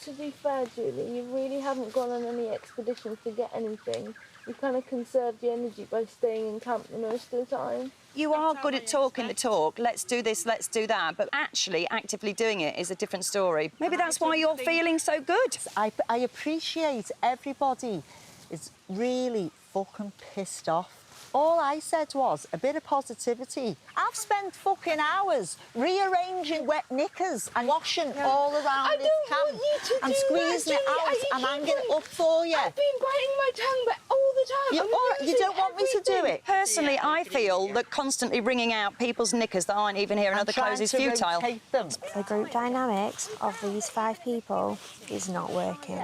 To be fair, Julie, you really haven't gone on any expeditions to get anything. You kind of conserved the energy by staying in camp the most of the time. You are good at talking the talk. Let's do this, let's do that. But actually, actively doing it is a different story. Maybe that's why you're feeling so good. I appreciate everybody is really fucking pissed off. All I said was a bit of positivity. I've spent fucking hours rearranging wet knickers and washing all around this camp and squeezing it out and hanging it up for you. I've been biting my tongue all the time. You don't want me to do it? Personally, I feel that constantly wringing out people's knickers that aren't even here in other clothes is futile. The group dynamics of these 5 people is not working.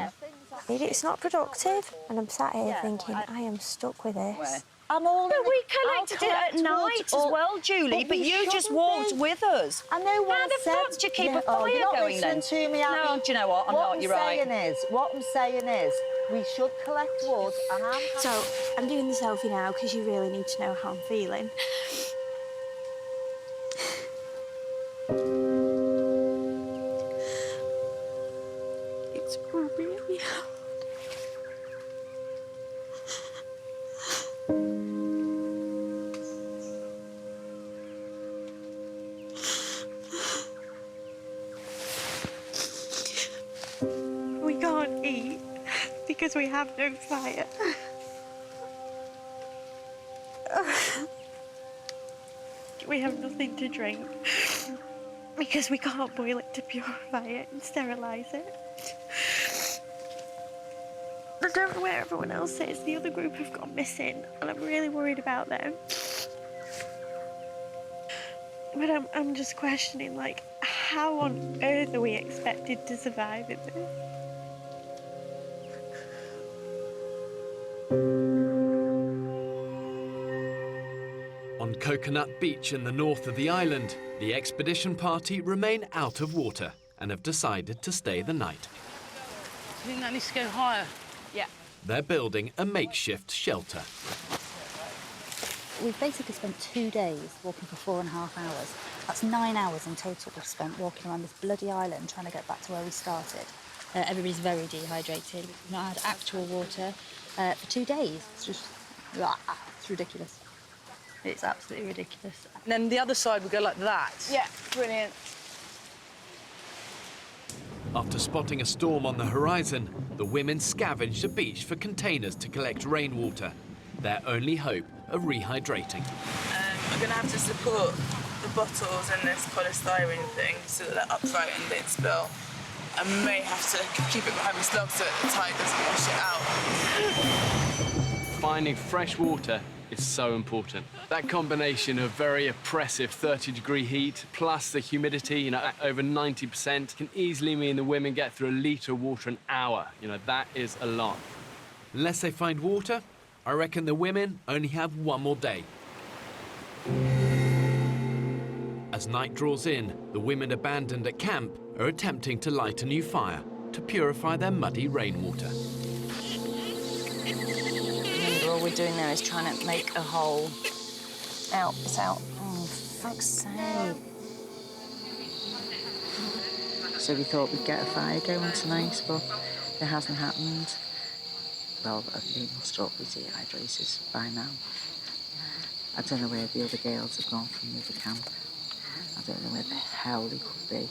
It's not productive, and I'm sat here thinking, I am stuck with this. I'm all but we collected it at night as well, Julie, but you just walked with us. I know what How the fuck do you keep a fire going then? To me, Abby. No, do you know what? I'm not, you're right. What I'm saying is, we should collect wood and So, I'm doing the selfie now because you really need to know how I'm feeling. It's really hard. We can't eat because we have no fire. We have nothing to drink because we can't boil it to purify it and sterilise it. I don't know where everyone else is. The other group have gone missing and I'm really worried about them. But I'm just questioning, like, How on earth are we expected to survive in this? On Coconut Beach in the north of the island, the expedition party remain out of water and have decided to stay the night. I think that needs to go higher. Yeah. They're building a makeshift shelter. We've basically spent 2 days walking for 4.5 hours. That's 9 hours in total we've spent walking around this bloody island trying to get back to where we started. Everybody's very dehydrated. We've not had actual water for 2 days. It's just, it's ridiculous. It's absolutely ridiculous. And then the other side would go like that. Yeah, brilliant. After spotting a storm on the horizon, the women scavenged the beach for containers to collect rainwater, their only hope of rehydrating. We're going to have to support the bottles in this polystyrene thing so that they're upright and don't spill. And we may have to keep it behind this log so that the tide doesn't wash it out. Finding fresh water is so important. That combination of very oppressive 30-degree heat plus the humidity, at over 90%, can easily mean the women get through a litre of water an hour. That is a lot. Unless they find water, I reckon the women only have one more day. As night draws in, the women abandoned at camp are attempting to light a new fire to purify their muddy rainwater. All we're doing there is trying to make a hole. Out, it's out. Oh, fuck's sake. So we thought we'd get a fire going tonight, but it hasn't happened. Well, we must all be dehydrated by now. I don't know where the other girls have gone from the other camp. I don't know where the hell they could be.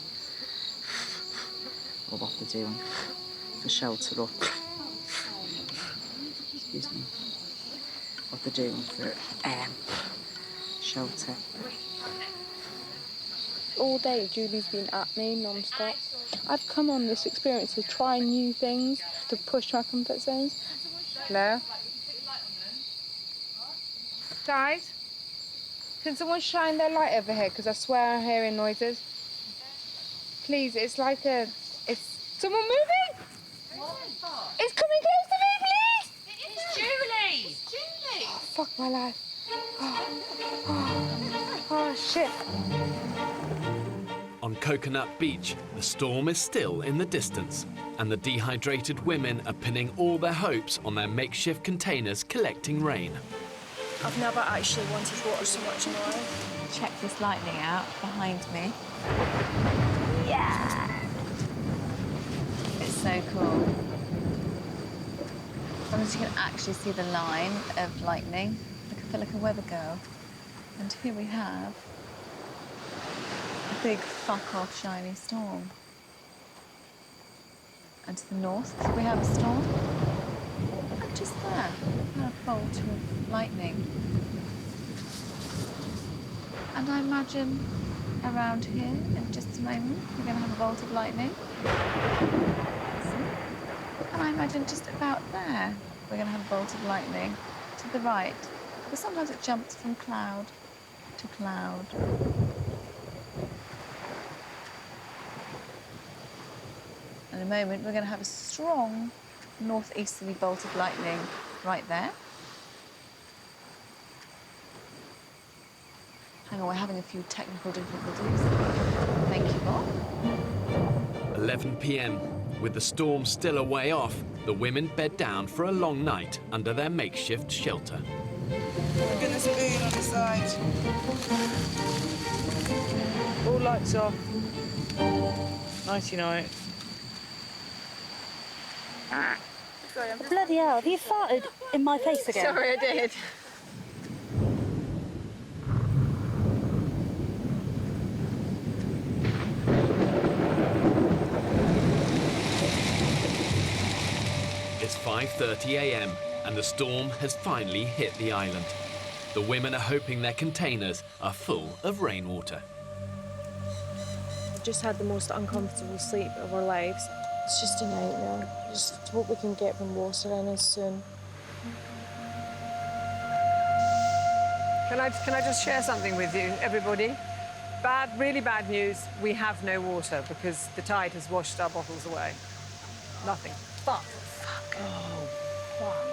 Or what they're doing for shelter up. Excuse me. What they're doing for shelter. All day Julie's been at me non-stop. I've come on this experience to try new things, to push my comfort zones. Hello? Guys, can someone shine their light over here? Because I swear I'm hearing noises. Please, it's like a... It's... Someone moving? It's coming close to me, please! It's Julie! It's Julie! Oh, fuck my life. Oh, shit. On Coconut Beach, the storm is still in the distance, and the dehydrated women are pinning all their hopes on their makeshift containers collecting rain. I've never actually wanted water so much in my life. Check this lightning out behind me. Yeah! It's so cool. I you can actually see the line of lightning. I feel like a weather girl. And here we have a big fuck-off shiny storm. And to the north, we have a storm. And just there, a bolt of lightning. And I imagine around here, in just a moment, we're going to have a bolt of lightning. And I imagine just about there, we're going to have a bolt of lightning to the right. Because sometimes it jumps from cloud to cloud. In a moment, we're going to have a strong northeasterly bolt of lightning right there. Hang on, we're having a few technical difficulties. Thank you, Bob. 11 p.m. With the storm still a way off, the women bed down for a long night under their makeshift shelter. Oh goodness, a moon on the side. All lights off. Nighty night. Bloody hell, have you farted in my face again? Sorry, I did. It's 5:30 a.m. and the storm has finally hit the island. The women are hoping their containers are full of rainwater. We've just had the most uncomfortable sleep of our lives. It's just a nightmare. Just hope we can get from water in as soon. Can I just share something with you, everybody? Really bad news, we have no water because the tide has washed our bottles away. Nothing. Fuck. Oh, fuck.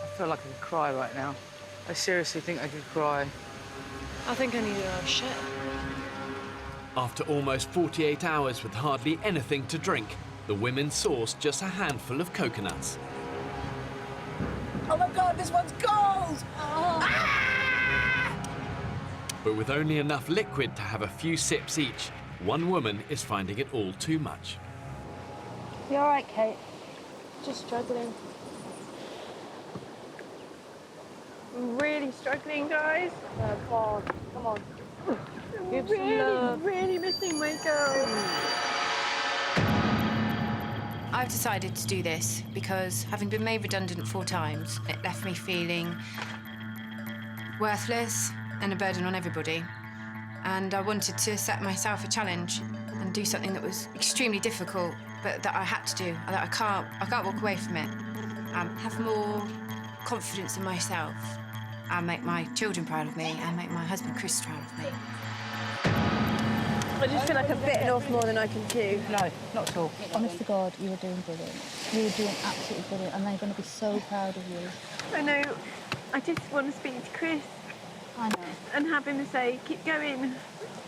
I feel like I could cry right now. I seriously think I could cry. I think I need a shit. After almost 48 hours with hardly anything to drink, the women sourced just a handful of coconuts. Oh my God, this one's cold! Oh. But with only enough liquid to have a few sips each, one woman is finding it all too much. You all right, Kate? Just struggling. I'm really struggling, guys. Oh, God. Come on. I'm really missing my girl. I've decided to do this because, having been made redundant 4 times, it left me feeling worthless and a burden on everybody. And I wanted to set myself a challenge and do something that was extremely difficult, but that I had to do, that I can't walk away from it. Have more confidence in myself and make my children proud of me and make my husband Chris proud of me. I just feel like I've bitten off more than I can chew. No, not at all. Honest to God, you were doing brilliant. You were doing absolutely brilliant, and they're going to be so proud of you. I know. I just want to speak to Chris. I know. And have him say, keep going.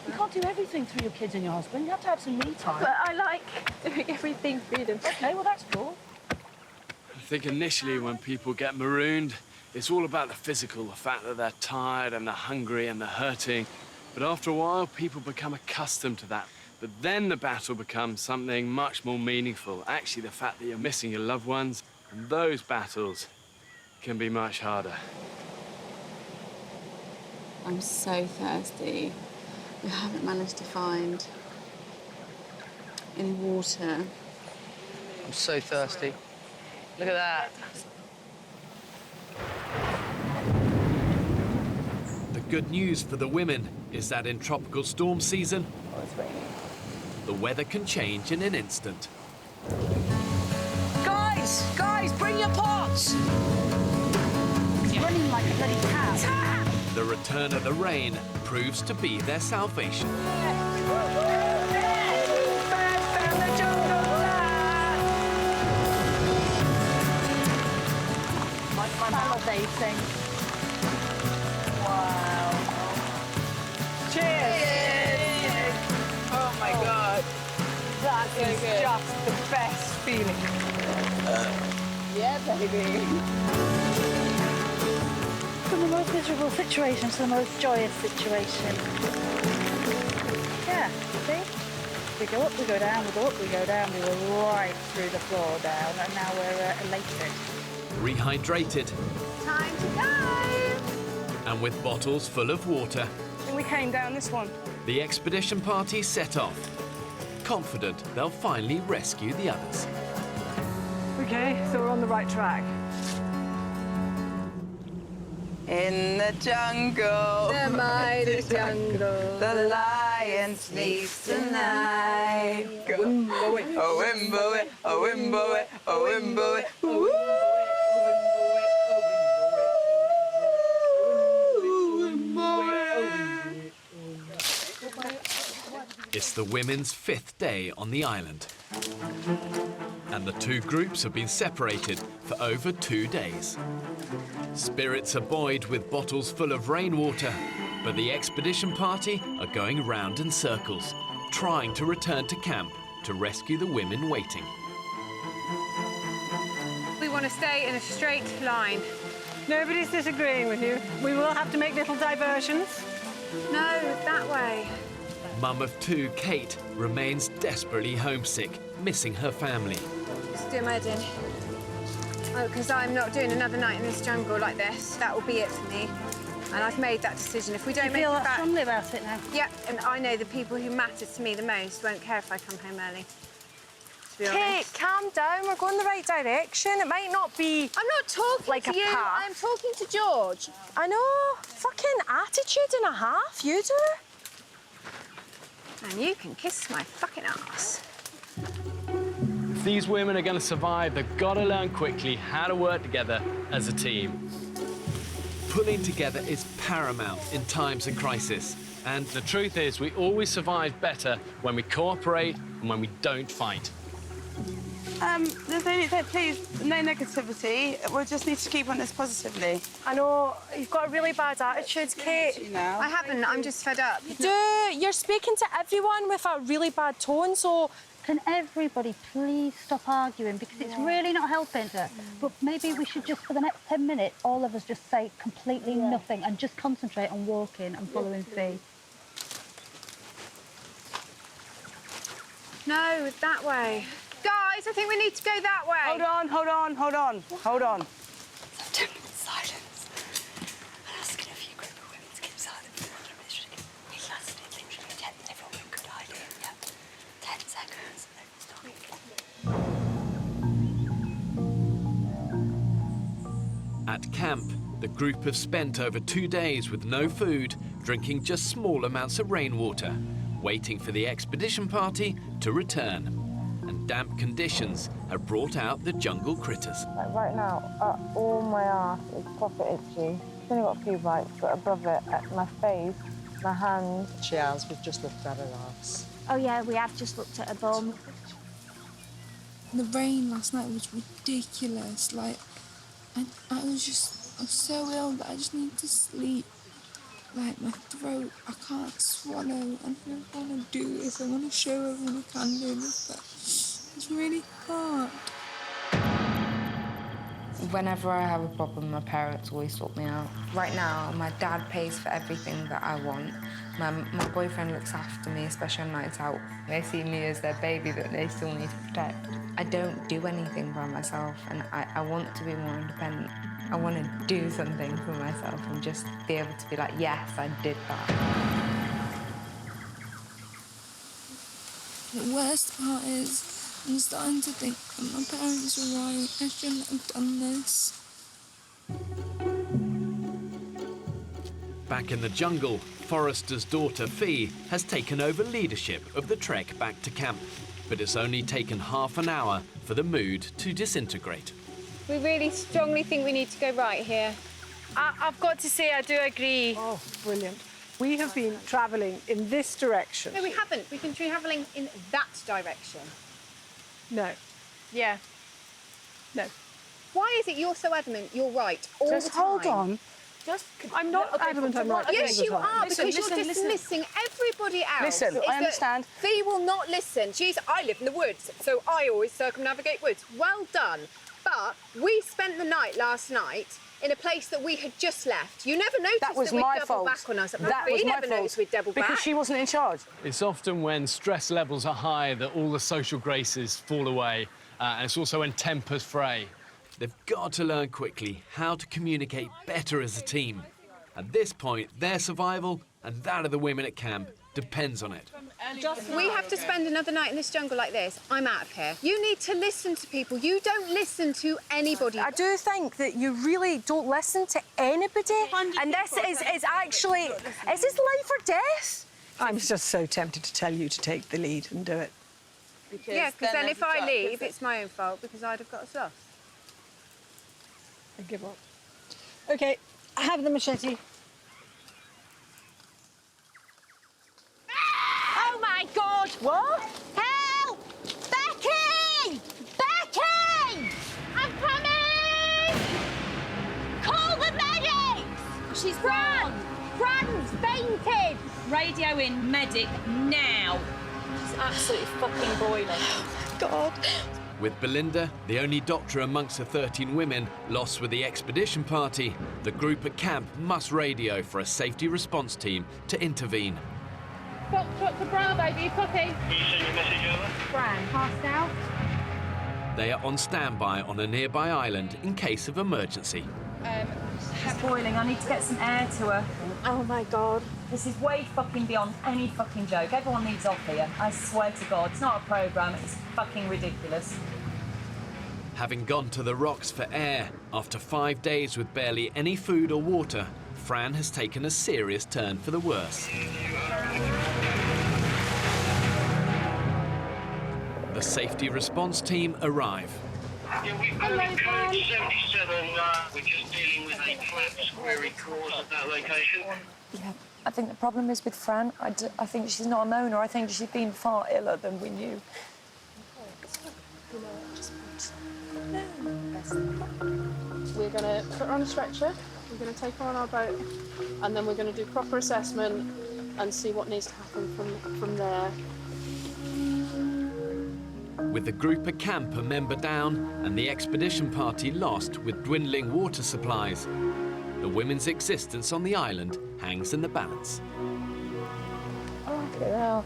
You can't do everything through your kids and your husband. You have to have some me time. But I like doing everything through them. Okay, well, that's cool. I think initially when people get marooned, it's all about the physical, the fact that they're tired and they're hungry and they're hurting. But after a while, people become accustomed to that. But then the battle becomes something much more meaningful. Actually, the fact that you're missing your loved ones, and those battles can be much harder. I'm so thirsty. We haven't managed to find any water. I'm so thirsty. Look at that. The good news for the women is that in tropical storm season, the weather can change in an instant. Guys, bring your pots! It's running like a bloody cat. The return of the rain proves to be their salvation. Salivating. Wow. Cheers! Oh my God. That So is good. just the best feeling. Yeah, baby. From the most miserable situation to the most joyous situation. Yeah, see? We go up, we go down, we go up, we go down. We were right through the floor down, and now we're elated. Rehydrated Time to go! and with bottles full of water, And we came down this one. the expedition party set off, confident they'll finally rescue the others. Okay, so we're on the right track. In the jungle. The mighty jungle. The lion sleeps tonight. Oh, Wimbo, oh, Wimbo, oh, Wimbo, oh, Wimbo. It's the women's 5th day on the island. And the 2 groups have been separated for over 2 days. Spirits are buoyed with bottles full of rainwater, but the expedition party are going round in circles, trying to return to camp to rescue the women waiting. We want to stay in a straight line. Nobody's disagreeing with you. We will have to make little diversions. No, that way. Mum of 2, Kate, remains desperately homesick, missing her family. Just do my head in. Oh, because I'm not doing another night in this jungle like this. That will be it for me. And I've made that decision. If we don't make it back... strongly about it now? Yeah, and I know the people who matter to me the most won't care if I come home early. To be Kate, honest. calm down. We're going the right direction. It might not be. I'm not talking like to a you. path. I'm talking to George. I know. Fucking attitude and a half. You do. And you can kiss my fucking ass. If these women are going to survive, they've got to learn quickly how to work together as a team. pulling together is paramount in times of crisis. And the truth is, we always survive better when we cooperate and when we don't fight. There's only, please, no negativity. We'll just need to keep on this positively. I know, you've got a really bad attitude, Kate. You know. I haven't, I'm just fed up. You're speaking to everyone with a really bad tone, so... Can everybody please stop arguing, because it's really not helping her. But maybe we should just, for the next 10 minutes, all of us just say completely nothing and just concentrate on walking and following Fee. No, that way. Guys, I think we need to go that way. Hold on, hold on, hold on, hold on. 10 minutes silence. I'm asking a few group of women to keep silent for 100 minutes. It lasted literally 10. Everyone with a good idea. Yeah. 10 seconds. At camp, the group have spent over 2 days with no food, drinking just small amounts of rainwater, waiting for the expedition party to return. And damp conditions have brought out the jungle critters. Like right now, all my arse is proper itchy. I've only got a few bites, but above it, at my face, my hands. She has, we've just looked at her arse. Oh yeah, we have just looked at her bum. The rain last night was ridiculous. Like, I'm so ill that I just need to sleep. Like, my throat, I can't swallow. I don't want to do this. I want to show everyone I can do this, but it's really hard. Whenever I have a problem, my parents always sort me out. Right now, my dad pays for everything that I want. My boyfriend looks after me, especially on nights out. They see me as their baby that they still need to protect. I don't do anything by myself, and I want to be more independent. I want to do something for myself and just be able to be like, yes, I did that. The worst part is I'm starting to think that my parents are right. I shouldn't have done this. Back in the jungle, Forrester's daughter, Fee, has taken over leadership of the trek back to camp. But it's only taken half an hour for the mood to disintegrate. We really strongly think we need to go right here. I've got to say, I do agree. Oh, brilliant. We have been travelling in this direction. No, we haven't. We've been travelling in that direction. No. Yeah. No. Why is it you're so adamant you're right all the time? Just hold on. I'm not adamant I'm right. Yes, you are, Listen, because you're dismissing everybody else. Listen, I understand. Fee will not listen. I live in the woods, so I always circumnavigate woods. Well done. But we spent the night last night in a place that we had just left. You never noticed that we'd double back on us. That was my fault. Noticed we'd double back. Because she wasn't in charge. It's often when stress levels are high that all the social graces fall away, and it's also when tempers fray. They've got to learn quickly how to communicate better as a team. At this point, their survival and that of the women at camp depends on it. We have to spend another night in this jungle like this. I'm out of here. You need to listen to people. You don't listen to anybody. I do think that you really don't listen to anybody. And this is actually, is this life or death? I'm just so tempted to tell you to take the lead and do it. Because then if I leave, it's my own fault because I'd have got us lost. I give up. OK, I have the machete. Oh my God! What? Help! Becky! Becky! I'm coming! Call the medics! She's Fran! Fran's fainted! Radio in medic now. She's absolutely fucking boiling. Oh my God. With Belinda, the only doctor amongst the 13 women lost with the expedition party, the group at camp must radio for a safety response team to intervene. Foxtrot to Bravo, do you copy? Can you send your message over? Fran, passed out. They are on standby on a nearby island in case of emergency. She's boiling. I need to get some air to her. Oh my God. This is way fucking beyond any fucking joke. Everyone needs off here. I swear to God. It's not a programme. It's fucking ridiculous. Having gone to the rocks for air, after 5 days with barely any food or water, Fran has taken a serious turn for the worse. The safety response team arrive. Yeah, we've got a code 77. We're just dealing with a collapse query cause at that location. Yeah, I think the problem is with Fran. I think she's not a moaner. I think she's been far iller than we knew. We're going to put her on a stretcher, we're going to take her on our boat, and then we're going to do proper assessment and see what needs to happen from there. With the group at camp a member down and the expedition party lost with dwindling water supplies, the women's existence on the island hangs in the balance. Okay, now.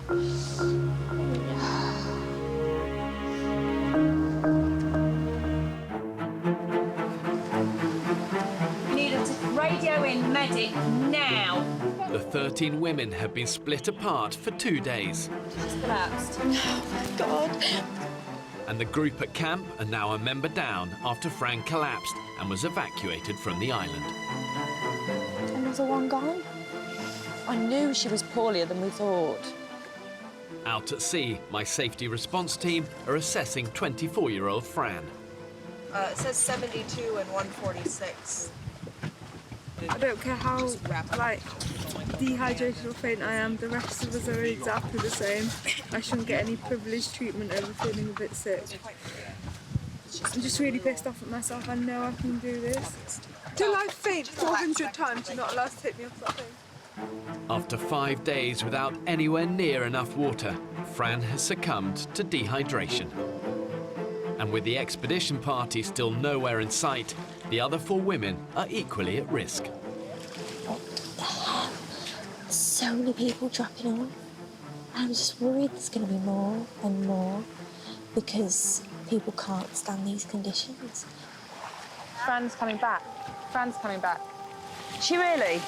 Need a radio in medic now. The 13 women have been split apart for 2 days. She's collapsed. Oh my God. And the group at camp are now a member down after Fran collapsed and was evacuated from the island. Another one gone? I knew she was poorlier than we thought. Out at sea, my safety response team are assessing 24-year-old Fran. It says 72 and 146. I don't care how dehydrated or faint I am, the rest of us are exactly the same. I shouldn't get any privileged treatment over feeling a bit sick. I'm just really pissed off at myself. I know I can do this. Till I faint 400 times, you're not allowed to take me off that thing. After 5 days without anywhere near enough water, Fran has succumbed to dehydration. And with the expedition party still nowhere in sight, the other 4 women are equally at risk. So many people dropping off. I'm just worried there's going to be more and more because people can't stand these conditions. Fran's coming back. Fran's coming back. She really?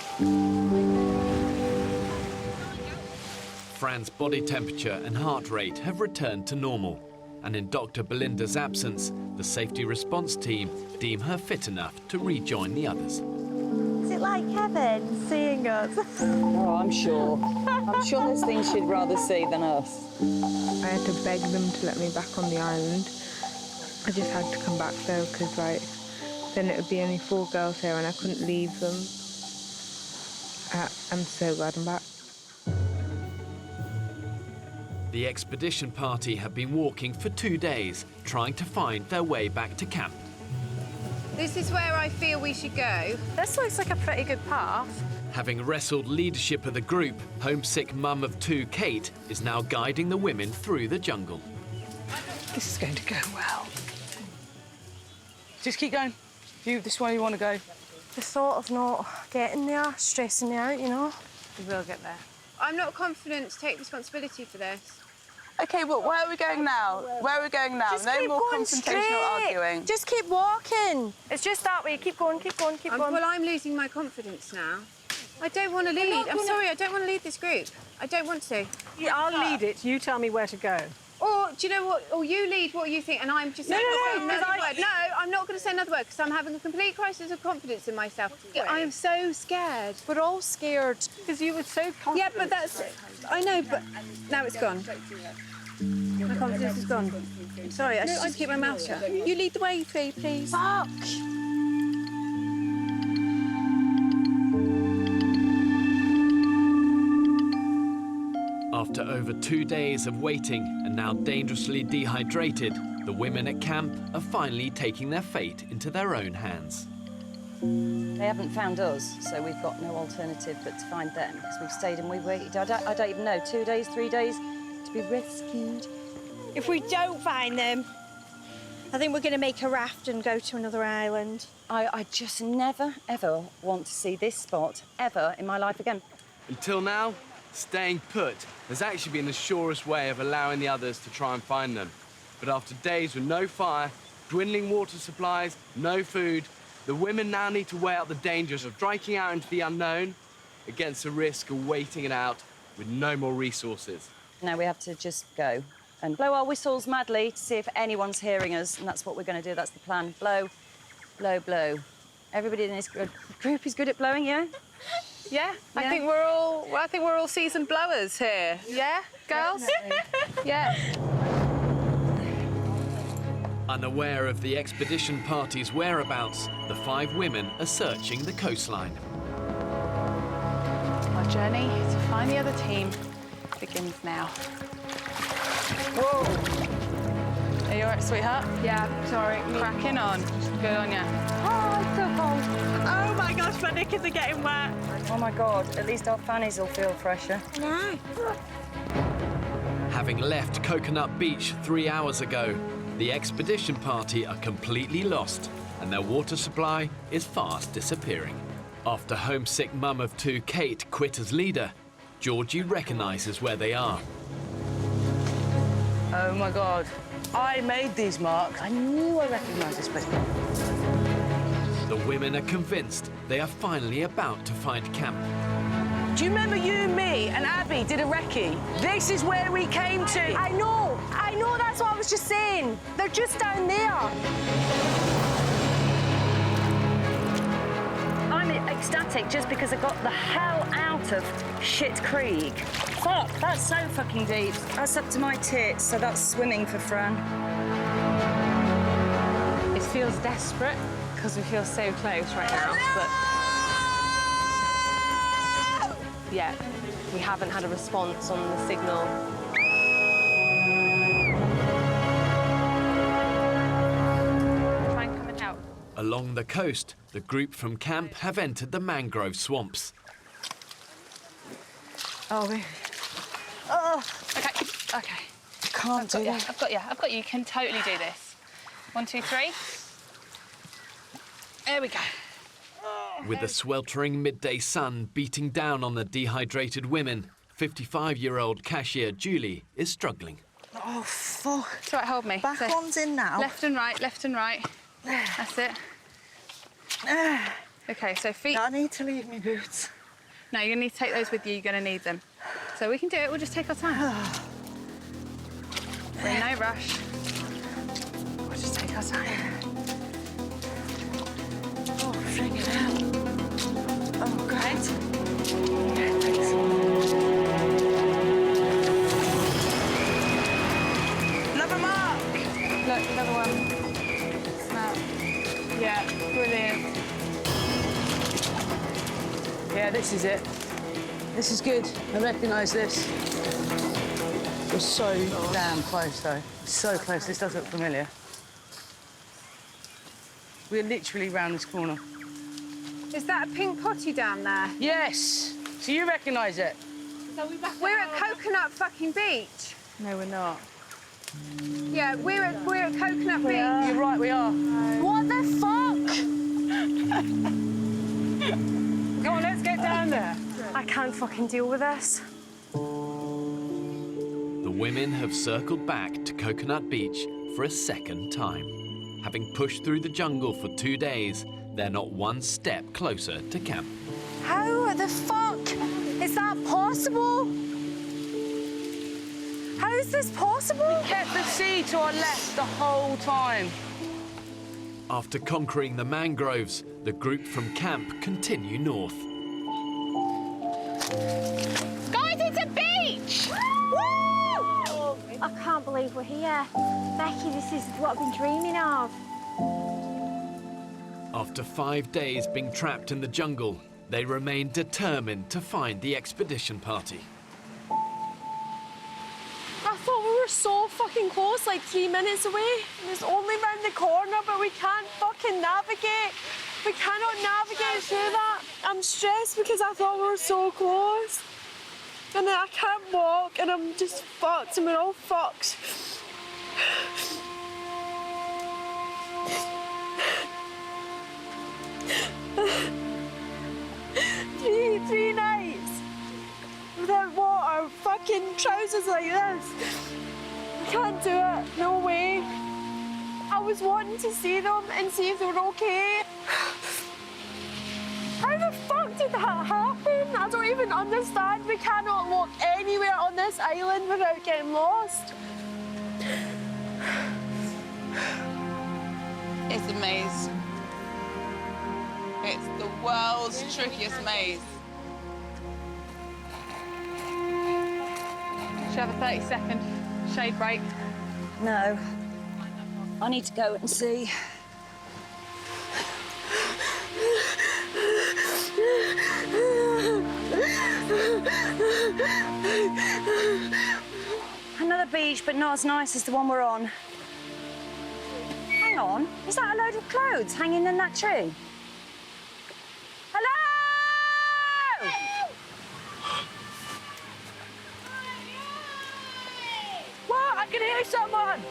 Fran's body temperature and heart rate have returned to normal. And in Dr. Belinda's absence, the safety response team deem her fit enough to rejoin the others. Is it like heaven seeing us? Oh, I'm sure. I'm sure there's things she'd rather see than us. I had to beg them to let me back on the island. I just had to come back though, because then it would be only 4 girls here and I couldn't leave them. I'm so glad I'm back. The expedition party have been walking for 2 days, trying to find their way back to camp. This is where I feel we should go. This looks like a pretty good path. Having wrestled leadership of the group, homesick mum of 2 Kate is now guiding the women through the jungle. This is going to go well. Just keep going. This way you want to go. The thought of not getting there, stressing me out, you know. We will get there. I'm not confident to take responsibility for this. OK, but where are we going now? Where are we going now? Just no keep more going confrontational straight. arguing. Just keep walking. It's just that way. Keep going, keep going, keep going. Well, I'm losing my confidence now. I don't want to lead. I'm sorry, I don't want to lead this group. I don't want to. Yeah, I'll lead it. You tell me where to go. Or, do you know what? Or you lead what you think, and I'm just saying another word. No, I'm not going to say another word, because I'm having a complete crisis of confidence in myself. I am so scared. We're all scared. Because you were so confident. Yeah, but that's... I know, but now it's gone. My confidence is gone. I'm sorry, I should just keep my mouth shut. You lead the way, Fee, please. Fuck! After over 2 days of waiting and now dangerously dehydrated, the women at camp are finally taking their fate into their own hands. They haven't found us, so we've got no alternative but to find them, because we've stayed and we've waited. I don't even know, 2 days, 3 days to be rescued. If we don't find them, I think we're going to make a raft and go to another island. I just never, ever want to see this spot ever in my life again. Until now, staying put has actually been the surest way of allowing the others to try and find them. But after days with no fire, dwindling water supplies, no food, the women now need to weigh out the dangers of striking out into the unknown against the risk of waiting it out with no more resources. Now we have to just go and blow our whistles madly to see if anyone's hearing us, and that's what we're going to do. That's the plan. Blow, blow, blow. Everybody in this group is good at blowing, yeah? Yeah, I think we're all seasoned blowers here. Yeah, girls? Yeah. Unaware of the expedition party's whereabouts, the 5 women are searching the coastline. Our journey to find the other team begins now. Whoa! Are you all right, sweetheart? Yeah, sorry. Cracking on. Good on ya. Oh, it's so cold. Oh my gosh, my knickers are getting wet. Oh my God, at least our fannies will feel fresher. No. Having left Coconut Beach 3 hours ago, the expedition party are completely lost and their water supply is fast disappearing. After homesick mum of 2 Kate quit as leader, Georgie recognises where they are. Oh my God, I made these marks. I knew I recognised this place. The women are convinced they are finally about to find camp. Do you remember you, me, and Abby did a recce? This is where we came to. I know, that's what I was just saying. They're just down there. I'm ecstatic just because I got the hell out of Shit Creek. Fuck, that's so fucking deep. That's up to my tits, so that's swimming for Fran. It feels desperate because we feel so close right now, but yeah, we haven't had a response on the signal. Try and come and help. Along the coast, the group from camp have entered the mangrove swamps. Oh, baby. Oh, okay, okay. Can't do that. I've got you. You can totally do this. 1, 2, 3. There we go. With the sweltering midday sun beating down on the dehydrated women, 55-year-old cashier Julie is struggling. Oh, fuck. It's all right, hold me. Back one's in now. Left and right, left and right. That's it. OK, so feet... I need to leave my boots. No, you're going to need to take those with you. You're going to need them. So we can do it. We'll just take our time. We're in no rush. We'll just take our time. Oh, friggin' hell. Oh, great. Yeah, thanks. Another mark! Look, another one. Snap. Yeah, brilliant. Yeah, this is it. This is good. I recognise this. We're so damn close, though. So close. This does look familiar. We're literally round this corner. Is that a pink potty down there? Yes. So you recognise it? We're at Coconut fucking Beach. No, we're not. Yeah, we're at Coconut Beach. You're right, we are. What the fuck? Come on, let's get down there. I can't fucking deal with this. The women have circled back to Coconut Beach for a second time. Having pushed through the jungle for 2 days, they're not one step closer to camp. How the fuck is that possible? How is this possible? We kept the sea to our left the whole time. After conquering the mangroves, the group from camp continue north. Guys, it's a beach! Woo! I can't believe we're here. Becky, this is what I've been dreaming of. After 5 days being trapped in the jungle, they remain determined to find the expedition party. I thought we were so fucking close, like 3 minutes away. And it's only round the corner, but we can't fucking navigate. We cannot navigate through that. I'm stressed because I thought we were so close. And then I can't walk, and I'm just fucked, and we're all fucked. 3 nights without water, fucking trousers like this. I can't do it, no way. I was wanting to see them and see if they were okay. How the fuck did that happen? I don't even understand. We cannot walk anywhere on this island without getting lost. It's a maze. It's the world's trickiest maze. Should we have a 30-second shade break? No. I need to go and see. Another beach, but not as nice as the one we're on. Hang on, is that a load of clothes hanging in that tree? Hello? What? I can hear someone!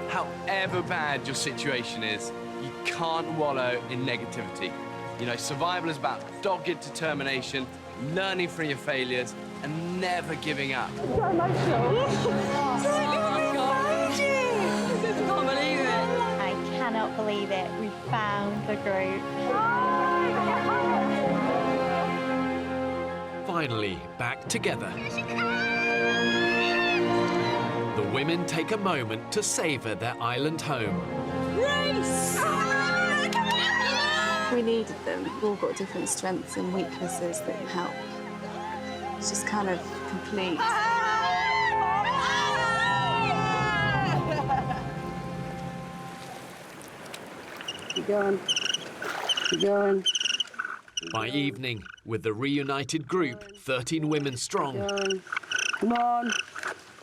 However bad your situation is, you can't wallow in negativity. You know, survival is about dogged determination, learning from your failures, and never giving up. So emotional. Can't believe it. I cannot believe it. We found the group. Finally, back together. The women take a moment to savour their island home. Race! We needed them. We've all got different strengths and weaknesses that can help. It's just kind of complete. Keep going. Keep going. By evening, with the reunited group, 13 women strong, Come on.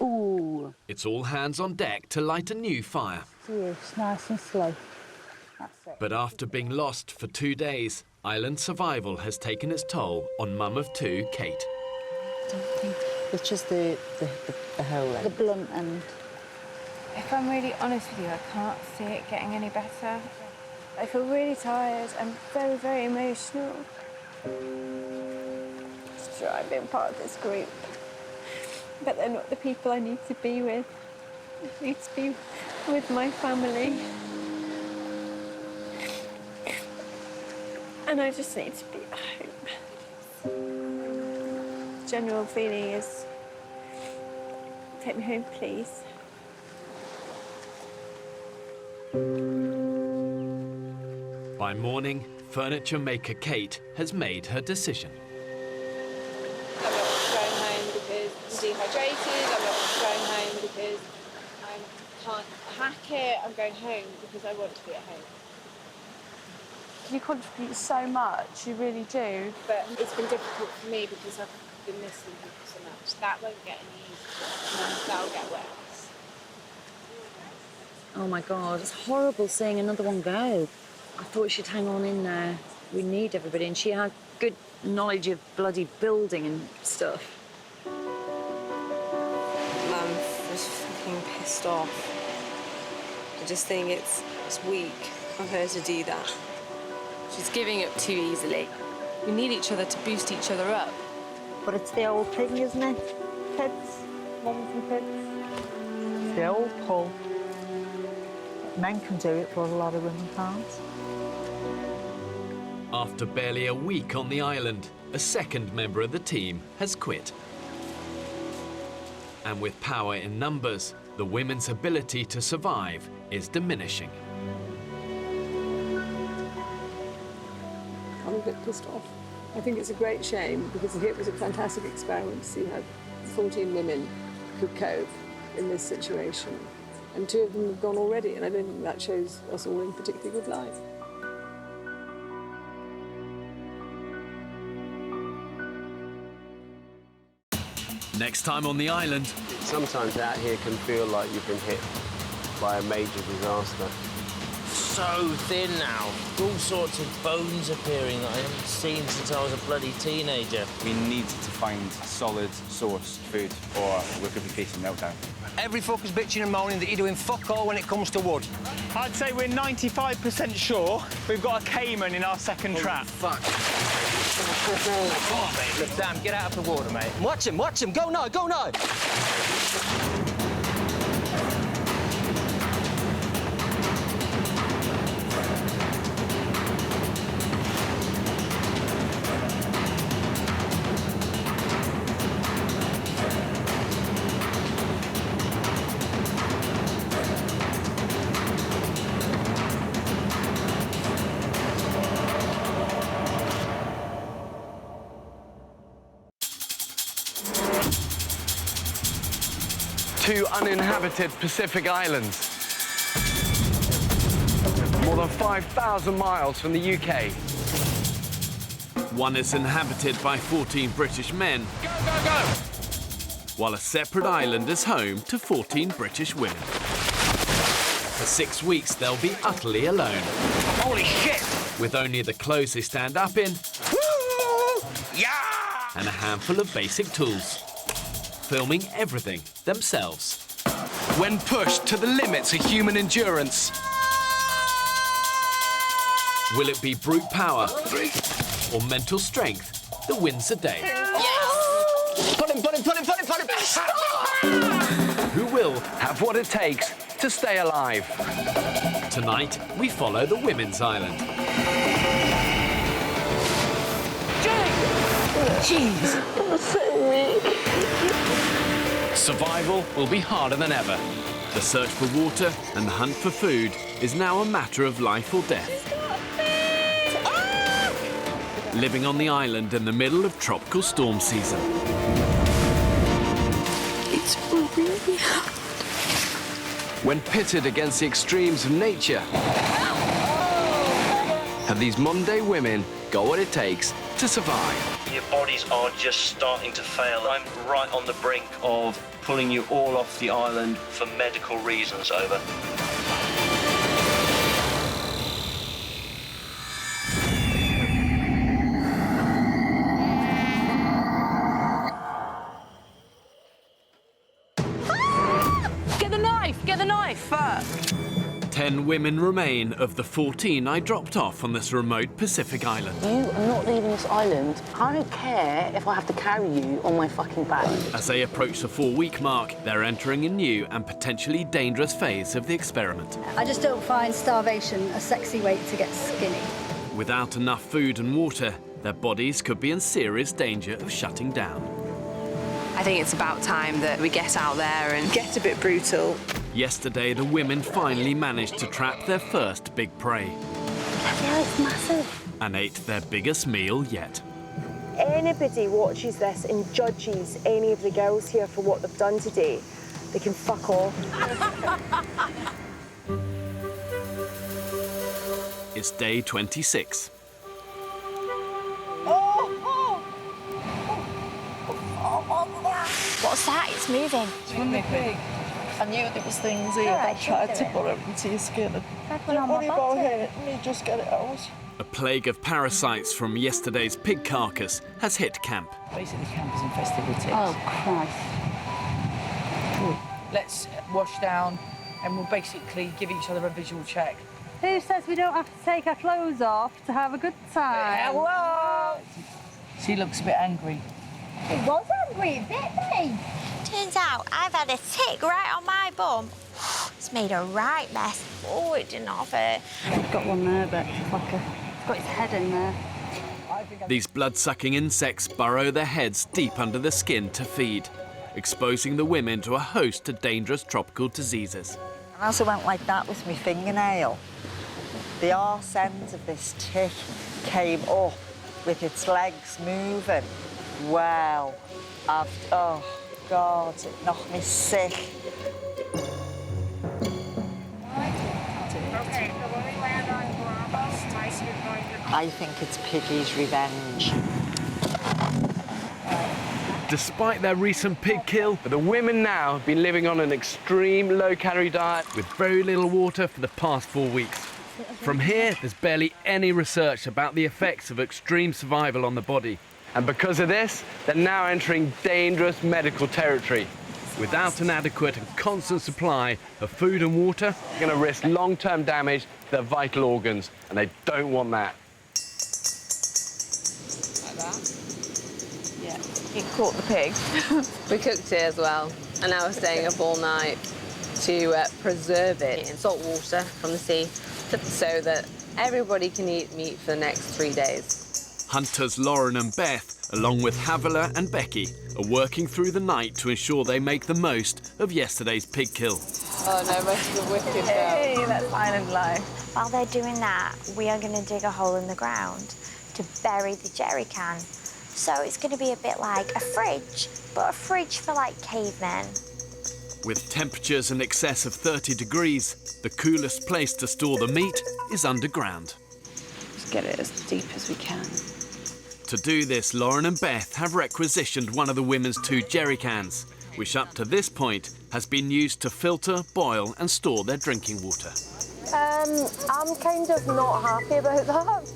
Ooh. it's all hands on deck to light a new fire. It's nice and slow. But after being lost for 2 days, island survival has taken its toll on mum of two, Kate. It's just the whole The blunt end. If I'm really honest with you, I can't see it getting any better. I feel really tired. I'm very, very emotional. It's try being part of this group. But they're not the people I need to be with. I need to be with my family. And I just need to be at home. The general feeling is, take me home, please. By morning, furniture maker Kate has made her decision. I'm not going home because I'm dehydrated. I'm not going home because I can't hack it. I'm going home because I want to be at home. You contribute so much, you really do. But it's been difficult for me because I've been missing people so much. That won't get any easier. That'll get worse. Oh my God, it's horrible seeing another one go. I thought she'd hang on in there. We need everybody, and she had good knowledge of bloody building and stuff. Mum was fucking pissed off. I just think it's weak of her to do that. She's giving up too easily. We need each other to boost each other up. But it's the old thing, isn't it? Kids, mums and kids. It's the old pull. Men can do it, but a lot of women can't. After barely a week on the island, a second member of the team has quit. And with power in numbers, the women's ability to survive is diminishing. I'm a bit pissed off. I think it's a great shame because it was a fantastic experiment to see how 14 women could cope in this situation. And 2 of them have gone already, and I don't think that shows us all in particularly good light. Next time on the island. Sometimes out here can feel like you've been hit by a major disaster. so thin now. All sorts of bones appearing that I haven't seen since I was a bloody teenager. We need to find a solid source food or we could be facing meltdown. Every fucker's bitching and moaning that you're doing fuck all when it comes to wood. I'd say we're 95% sure we've got a caiman in our second trap. Fuck. Look, Sam, get out of the water, mate. Watch him, go now, go now! 2 uninhabited Pacific islands. More than 5,000 miles from the UK. One is inhabited by 14 British men. Go, go, go! While a separate island is home to 14 British women. For 6 weeks, they'll be utterly alone. Holy shit! With only the clothes they stand up in. Woo! Yeah! And a handful of basic tools. Filming everything themselves. When pushed to the limits of human endurance. Will it be brute power or mental strength that wins the day? Yes! Pull him! Who will have what it takes to stay alive? Tonight, we follow the women's island. Jeez! I'm so weak. Survival will be harder than ever. The search for water and the hunt for food is now a matter of life or death. Living on the island in the middle of tropical storm season. It's really hard. When pitted against the extremes of nature, have these modern-day women got what it takes to survive? Your bodies are just starting to fail. I'm right on the brink of pulling you all off the island for medical reasons. Over. Get the knife! Fuck! 10 women remain of the 14 I dropped off on this remote Pacific island. You are not leaving this island. I don't care if I have to carry you on my fucking back. As they approach the 4-week mark, they're entering a new and potentially dangerous phase of the experiment. I just don't find starvation a sexy way to get skinny. Without enough food and water, their bodies could be in serious danger of shutting down. I think it's about time that we get out there and get a bit brutal. Yesterday, the women finally managed to trap their first big prey. Yeah, it's massive. And ate their biggest meal yet. Anybody watches this and judges any of the girls here for what they've done today, they can fuck off. It's day 26. What's that? It's moving. It's really big. I knew there was things here that tried to pull up into your skin. Don't worry about it. Let me just get it out. A plague of parasites from yesterday's pig carcass has hit camp. Basically, camp is infested with ticks. Oh, Christ. Let's wash down and we'll basically give each other a visual check. Who says we don't have to take our clothes off to have a good time? Hello! She looks a bit angry. He was hungry, it bit me. Turns out I've had a tick right on my bum. It's made a right mess. Oh, it didn't offer. I've got one there, but it's got its head in there. These blood-sucking insects burrow their heads deep under the skin to feed, exposing the women to a host of dangerous tropical diseases. As I went like that with my fingernail, the arse end of this tick came up with its legs moving. Well, oh God, it knocked me sick. I think it's Piggy's revenge. Despite their recent pig kill, the women now have been living on an extreme low-calorie diet with very little water for the past 4 weeks. From here, there's barely any research about the effects of extreme survival on the body. And because of this, they're now entering dangerous medical territory. Without an adequate and constant supply of food and water, they're going to risk long-term damage to their vital organs, and they don't want that. Like that? Yeah. You caught the pig. We cooked it as well, and now we're staying up all night to preserve it in salt water from the sea so that everybody can eat meat for the next 3 days. Hunters Lauren and Beth, along with Havila and Becky, are working through the night to ensure they make the most of yesterday's pig kill. Oh no, most of the wicked Hey, girl. That's island life. While they're doing that, we are going to dig a hole in the ground to bury the jerry can. So it's going to be a bit like a fridge, but a fridge for like cavemen. With temperatures in excess of 30 degrees, the coolest place to store the meat is underground. Just get it as deep as we can. To do this, Lauren and Beth have requisitioned one of the women's 2 jerry cans, which up to this point has been used to filter, boil and store their drinking water. I'm kind of not happy about that.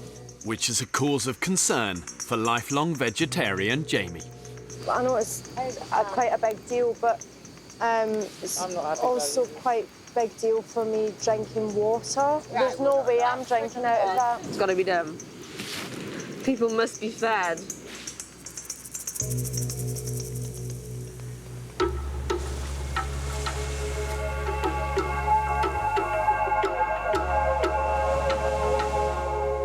Which is a cause of concern for lifelong vegetarian Jamie. I know it's quite a big deal, but it's also quite a big deal for me drinking water. There's no way I'm drinking out of that. It's got to be done. People must be fed.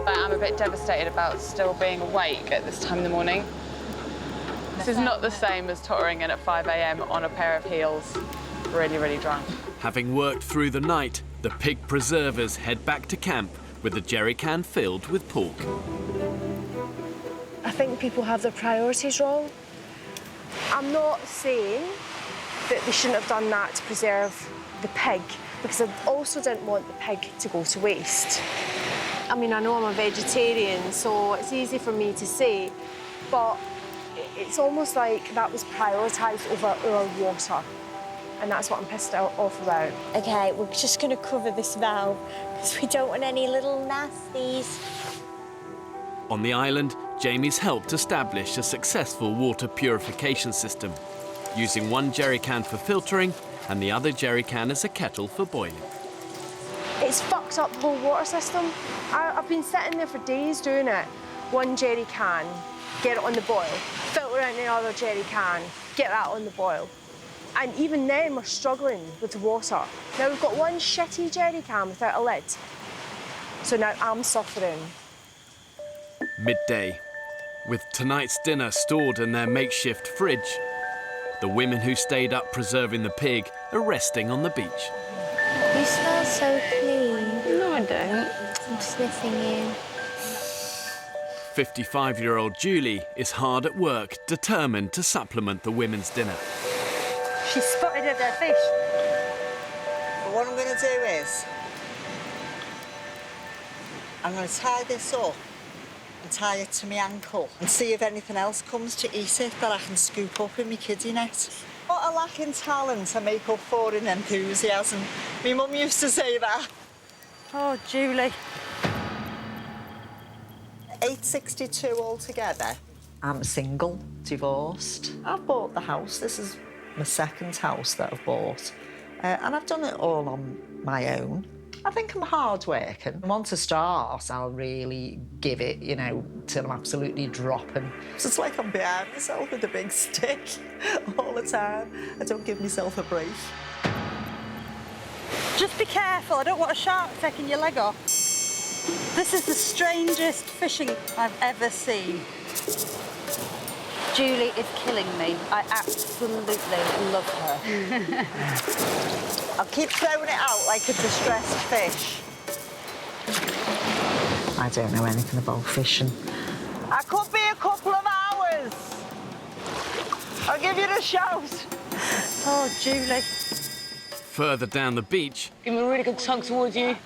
I'm a bit devastated about still being awake at this time in the morning. This is not the same as tottering in at 5 a.m. on a pair of heels, really, really drunk. Having worked through the night, the pig preservers head back to camp with the jerry can filled with pork. I think people have their priorities wrong. I'm not saying that they shouldn't have done that to preserve the pig, because I also didn't want the pig to go to waste. I mean, I know I'm a vegetarian, so it's easy for me to say, but it's almost like that was prioritised over our water, and that's what I'm pissed off about. OK, we're just going to cover this valve because we don't want any little nasties. On the island, Jamie's helped establish a successful water purification system, using one jerry can for filtering and the other jerry can as a kettle for boiling. It's fucked up the whole water system. I've been sitting there for days doing it. One jerry can, get it on the boil, filter out another jerry can, get that on the boil. And even then, we're struggling with the water. Now, we've got one shitty jerry can without a lid. So now I'm suffering. Midday. With tonight's dinner stored in their makeshift fridge, the women who stayed up preserving the pig are resting on the beach. You smell so clean. No, I don't. I'm sniffing you. 55-year-old Julie is hard at work, determined to supplement the women's dinner. She spotted her dead fish. But what I'm going to do is, I'm going to tie this up and tie it to my ankle and see if anything else comes to eat it that I can scoop up in my kiddie net. What a lacking talent I make up for in enthusiasm. My mum used to say that. Oh, Julie. 862 altogether. I'm single, divorced. I've bought the house. This is my second house that I've bought. And I've done it all on my own. I think I'm hard-working. Once I start, I'll really give it, you know, till I'm absolutely dropping. So it's like I'm behind myself with a big stick all the time. I don't give myself a break. Just be careful, I don't want a shark taking your leg off. This is the strangest fishing I've ever seen. Julie is killing me. I absolutely love her. I'll keep throwing it out like a distressed fish. I don't know anything about fishing. I could be a couple of hours. I'll give you the shout. Oh, Julie. Further down the beach, Give me a really good tug towards you.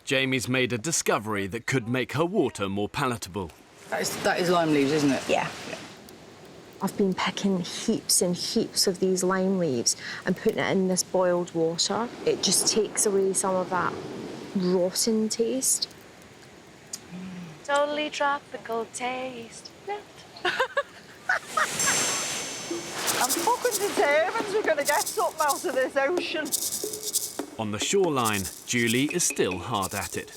Jamie's made a discovery that could make her water more palatable. That is lime leaves, isn't it? Yeah. I've been picking heaps and heaps of these lime leaves and putting it in this boiled water. It just takes away some of that rotten taste. Totally tropical taste. I'm fucking determined we're going to get something out of this ocean. On the shoreline, Julie is still hard at it.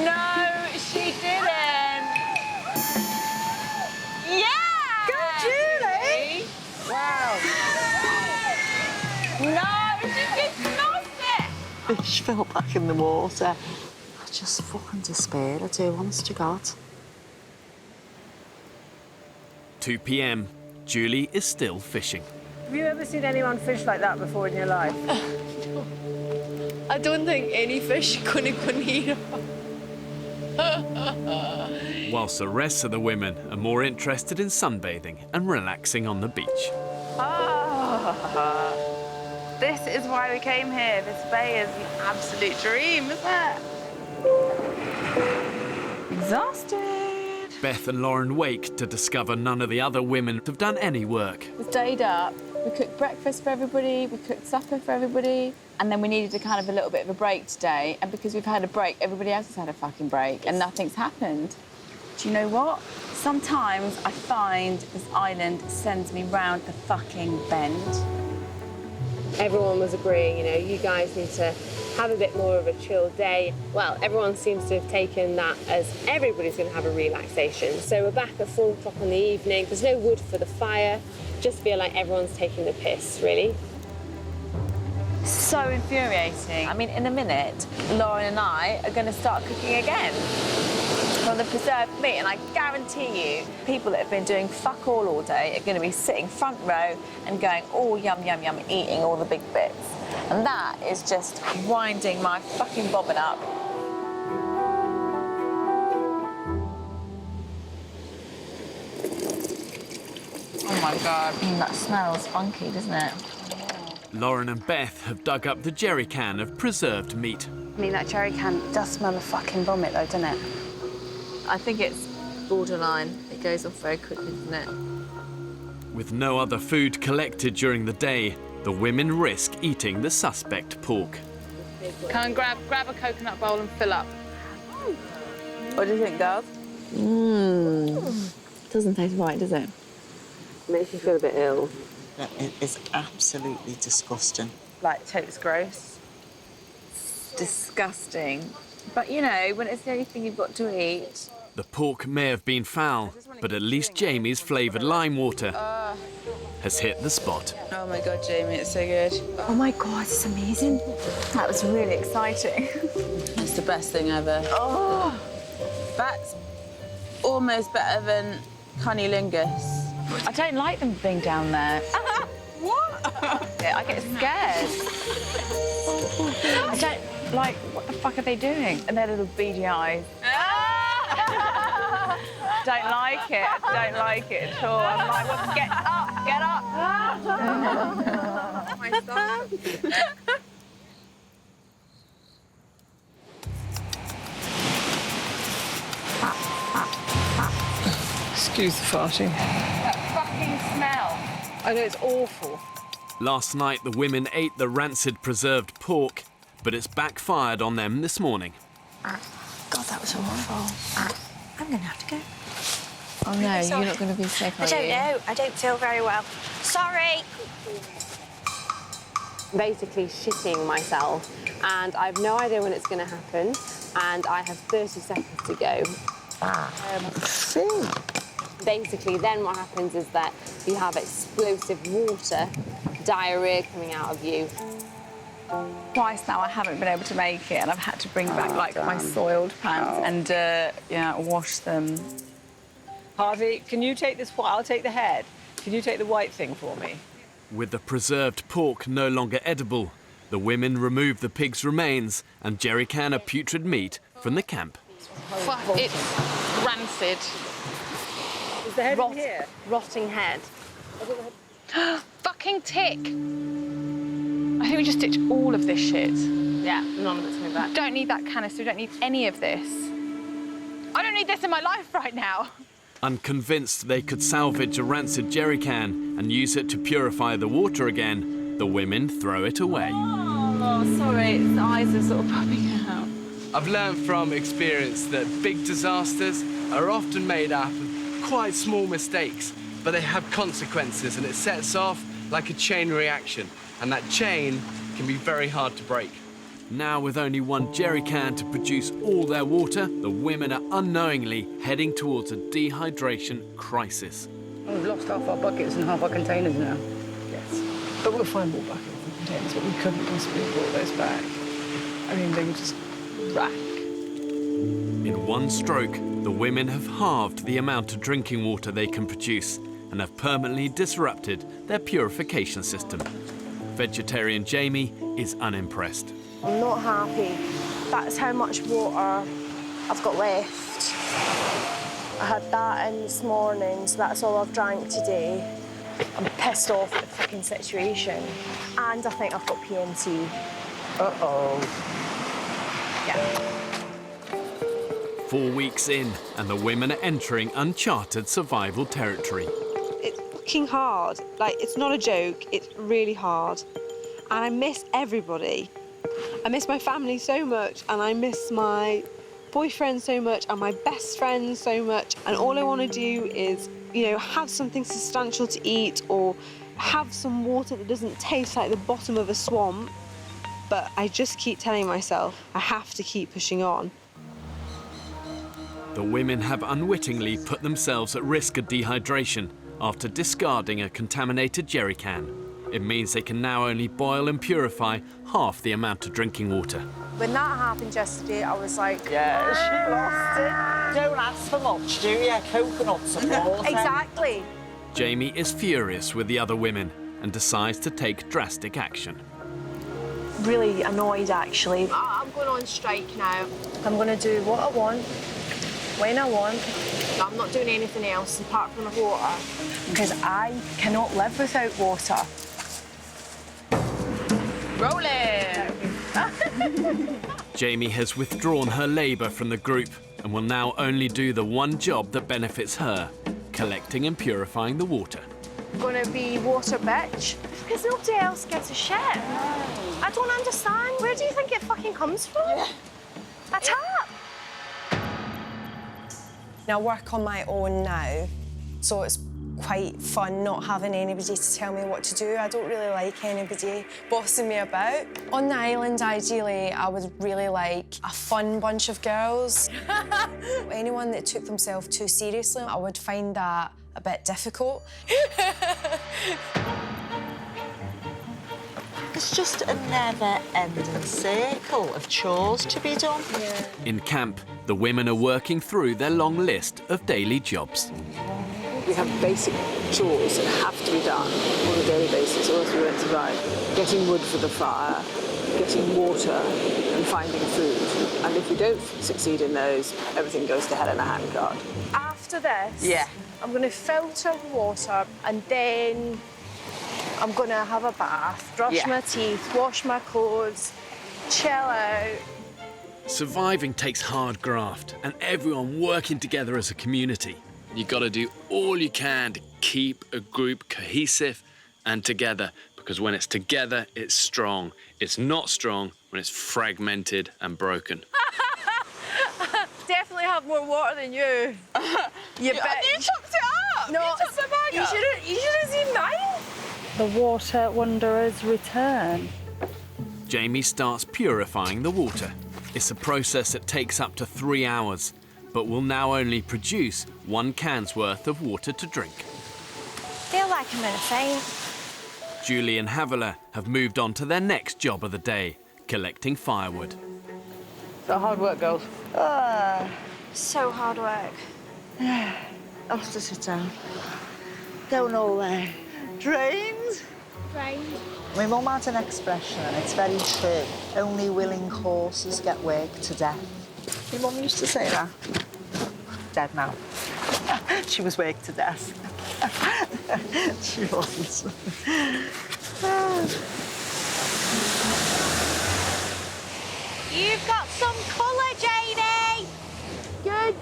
No, she didn't. Yeah! Go, Julie! Wow. No, she did not. Fish fell back in the water. I just fucking despair, I do, honest to God. 2 p.m. Julie is still fishing. Have you ever seen anyone fish like that before in your life? I don't think any fish couldn't eat her. Whilst the rest of the women are more interested in sunbathing and relaxing on the beach. Oh, this is why we came here. This bay is an absolute dream, isn't it? Exhausted. Beth and Lauren wake to discover none of the other women have done any work. We stayed up. We cooked breakfast for everybody. We cooked supper for everybody. And then we needed a kind of a little bit of a break today. And because we've had a break, everybody else has had a fucking break and nothing's happened. Do you know what? Sometimes I find this island sends me round the fucking bend. Everyone was agreeing, you know, you guys need to have a bit more of a chill day. Well, everyone seems to have taken that as everybody's going to have a relaxation. So we're back at 4 o'clock in the evening. There's no wood for the fire. Just feel like everyone's taking the piss, really. So infuriating. I mean, in a minute, Lauren and I are going to start cooking again from the preserved meat, and I guarantee you, people that have been doing fuck all day are going to be sitting front row and going, oh, yum, yum, yum, eating all the big bits. And that is just winding my fucking bobbin up. Oh my God, that smells funky, doesn't it? Lauren and Beth have dug up the jerry can of preserved meat. I mean, that jerry can does smell of fucking vomit, though, doesn't it? I think it's borderline. It goes off very quickly, doesn't it? With no other food collected during the day, the women risk eating the suspect pork. Can I grab a coconut bowl and fill up? What do you think, girls? Doesn't taste right, does it? Makes you feel a bit ill. It is absolutely disgusting. Like, totes gross. Disgusting. But, you know, when it's the only thing you've got to eat. The pork may have been foul, but at least Jamie's flavoured lime water has hit the spot. Oh my God, Jamie, it's so good. Oh my God, it's amazing. That was really exciting. It's the best thing ever. Oh, that's almost better than cunnilingus. I don't like them being down there. What? I get scared. I don't like, what the fuck are they doing? And their little beady eyes. Don't like it. Don't like it at all. I'm like, well, get up, get up. My son. Excuse the farting. That fucking smell. I know, it's awful. Last night, the women ate the rancid preserved pork, but it's backfired on them this morning. God, that was awful. I'm going to have to go. Oh no, you're not going to be sick, are I don't know. I don't feel very well. Sorry. Basically shitting myself, and I have no idea when it's going to happen, and I have 30 seconds to go. Basically, then what happens is that you have explosive water, diarrhea coming out of you. Twice now I haven't been able to make it, and I've had to bring back like my soiled pants and yeah, wash them. Harvey, can you take this white? I'll take the head. Can you take the white thing for me? With the preserved pork no longer edible, the women remove the pig's remains and jerry can of putrid meat from the camp. Fuck, it's rancid. Is the head in here? Rotting head. Fucking tick. I think we just ditch all of this shit. Yeah, none of it's coming back. Don't need that canister, we don't need any of this. I don't need this in my life right now. Unconvinced they could salvage a rancid jerry can and use it to purify the water again, the women throw it away. Oh, sorry, the eyes are sort of popping out. I've learned from experience that big disasters are often made up of quite small mistakes, but they have consequences, and it sets off like a chain reaction, and that chain can be very hard to break. Now, with only one jerry can to produce all their water, the women are unknowingly heading towards a dehydration crisis. We've lost half our buckets and half our containers now. Yes. But we'll find more buckets and containers, but we couldn't possibly have brought those back. I mean, they were just rack. In one stroke, the women have halved the amount of drinking water they can produce and have permanently disrupted their purification system. Vegetarian Jamie is unimpressed. I'm not happy. That's how much water I've got left. I had that in this morning, so that's all I've drank today. I'm pissed off at the fucking situation. And I think I've got PMT. Uh-oh. Yeah. 4 weeks in, and the women are entering uncharted survival territory. It's fucking hard. Like, it's not a joke. It's really hard. And I miss everybody. I miss my family so much, and I miss my boyfriend so much, and my best friend so much. And all I want to do is, you know, have something substantial to eat or have some water that doesn't taste like the bottom of a swamp. But I just keep telling myself I have to keep pushing on. The women have unwittingly put themselves at risk of dehydration after discarding a contaminated jerry can. It means they can now only boil and purify half the amount of drinking water. When that happened yesterday, I was like, Yeah, she lost it. Don't ask for much, do you? Coconuts and water. Exactly. Jamie is furious with the other women and decides to take drastic action. Really annoyed, actually. I'm going on strike now. I'm going to do what I want, when I want. I'm not doing anything else apart from the water, because I cannot live without water. Roll it! Jamie has withdrawn her labour from the group and will now only do the one job that benefits her, collecting and purifying the water. I'm going to be water bitch, because nobody else gives a shit. I don't understand. Where do you think it fucking comes from? A tap. I work on my own now, so it's quite fun not having anybody to tell me what to do. I don't really like anybody bossing me about. On the island, ideally, I would really like a fun bunch of girls. Anyone that took themselves too seriously, I would find that a bit difficult. It's just a never-ending circle of chores to be done. In camp, the women are working through their long list of daily jobs. We have basic chores that have to be done on a daily basis, or else we won't survive. Getting wood for the fire, getting water, and finding food. And if we don't succeed in those, everything goes to hell in a handcart. After this, I'm going to filter water, and then I'm going to have a bath, brush my teeth, wash my clothes, chill out. Surviving takes hard graft and everyone working together as a community. You've got to do all you can to keep a group cohesive and together, because when it's together, it's strong. It's not strong when it's fragmented and broken. Definitely have more water than you. You bet. You chopped it up! No, you chopped the bag up. You should have seen mine. The water wanderers return. Jamie starts purifying the water. It's a process that takes up to 3 hours, but will now only produce 1 can's worth of water to drink. Feel like I'm gonna faint. Julie and Havila have moved on to their next job of the day, collecting firewood. So hard work, girls. So hard work. I have to sit down. Going all there. Drained? Drained. My mum had an expression, and it's very true. Only willing horses get worked to death. My mum used to say that. Dead now. She was worked to death. She wasn't. You've got some colour, Janie! Good.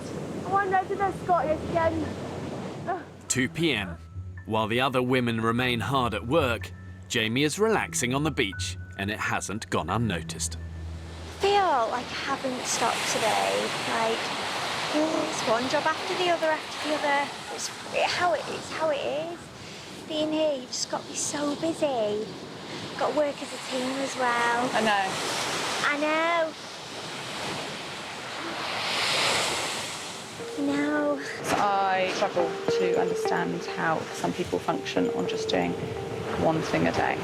I want rid of this Scottish skin. 2 p.m. While the other women remain hard at work, Jamie is relaxing on the beach and it hasn't gone unnoticed. I feel like I haven't stopped today. Like, it's one job after the other after the other. It's how it is. Being here, you've just got to be so busy. Got to work as a team as well. I know. I know. No. So I struggle to understand how some people function on just doing one thing a day.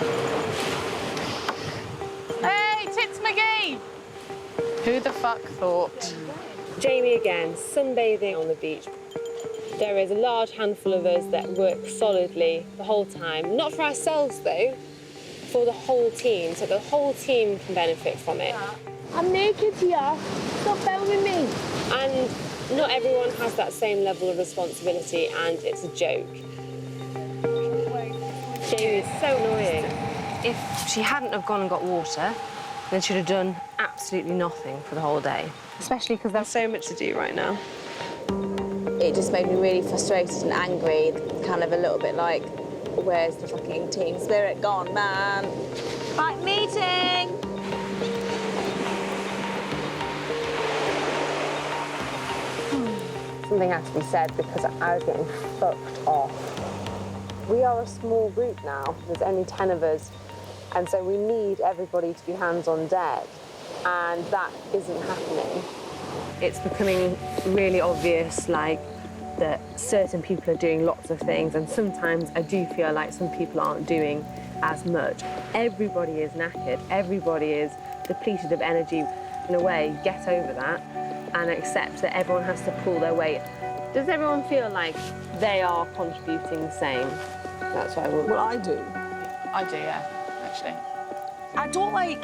Hey, Tits McGee! Who the fuck thought? Jamie again, sunbathing on the beach. There is a large handful of us that work solidly the whole time. Not for ourselves though, for the whole team, so the whole team can benefit from it. I'm naked here. Stop filming me. And not everyone has that same level of responsibility, and it's a joke. Jamie is so annoying. If she hadn't have gone and got water, then she'd have done absolutely nothing for the whole day. Especially because there's so much to do right now. It just made me really frustrated and angry, kind of a little bit like, where's the fucking team spirit gone, man? Right, meeting. Something has to be said because I was getting fucked off. We are a small group now. There's only 10 of us. And so we need everybody to be hands on deck. And that isn't happening. It's becoming really obvious, like, that certain people are doing lots of things, and sometimes I do feel like some people aren't doing as much. Everybody is knackered. Everybody is depleted of energy. In a way, get over that and accept that everyone has to pull their weight. Does everyone feel like they are contributing the same? That's what I would. Well, I do. I do, yeah, actually. I don't like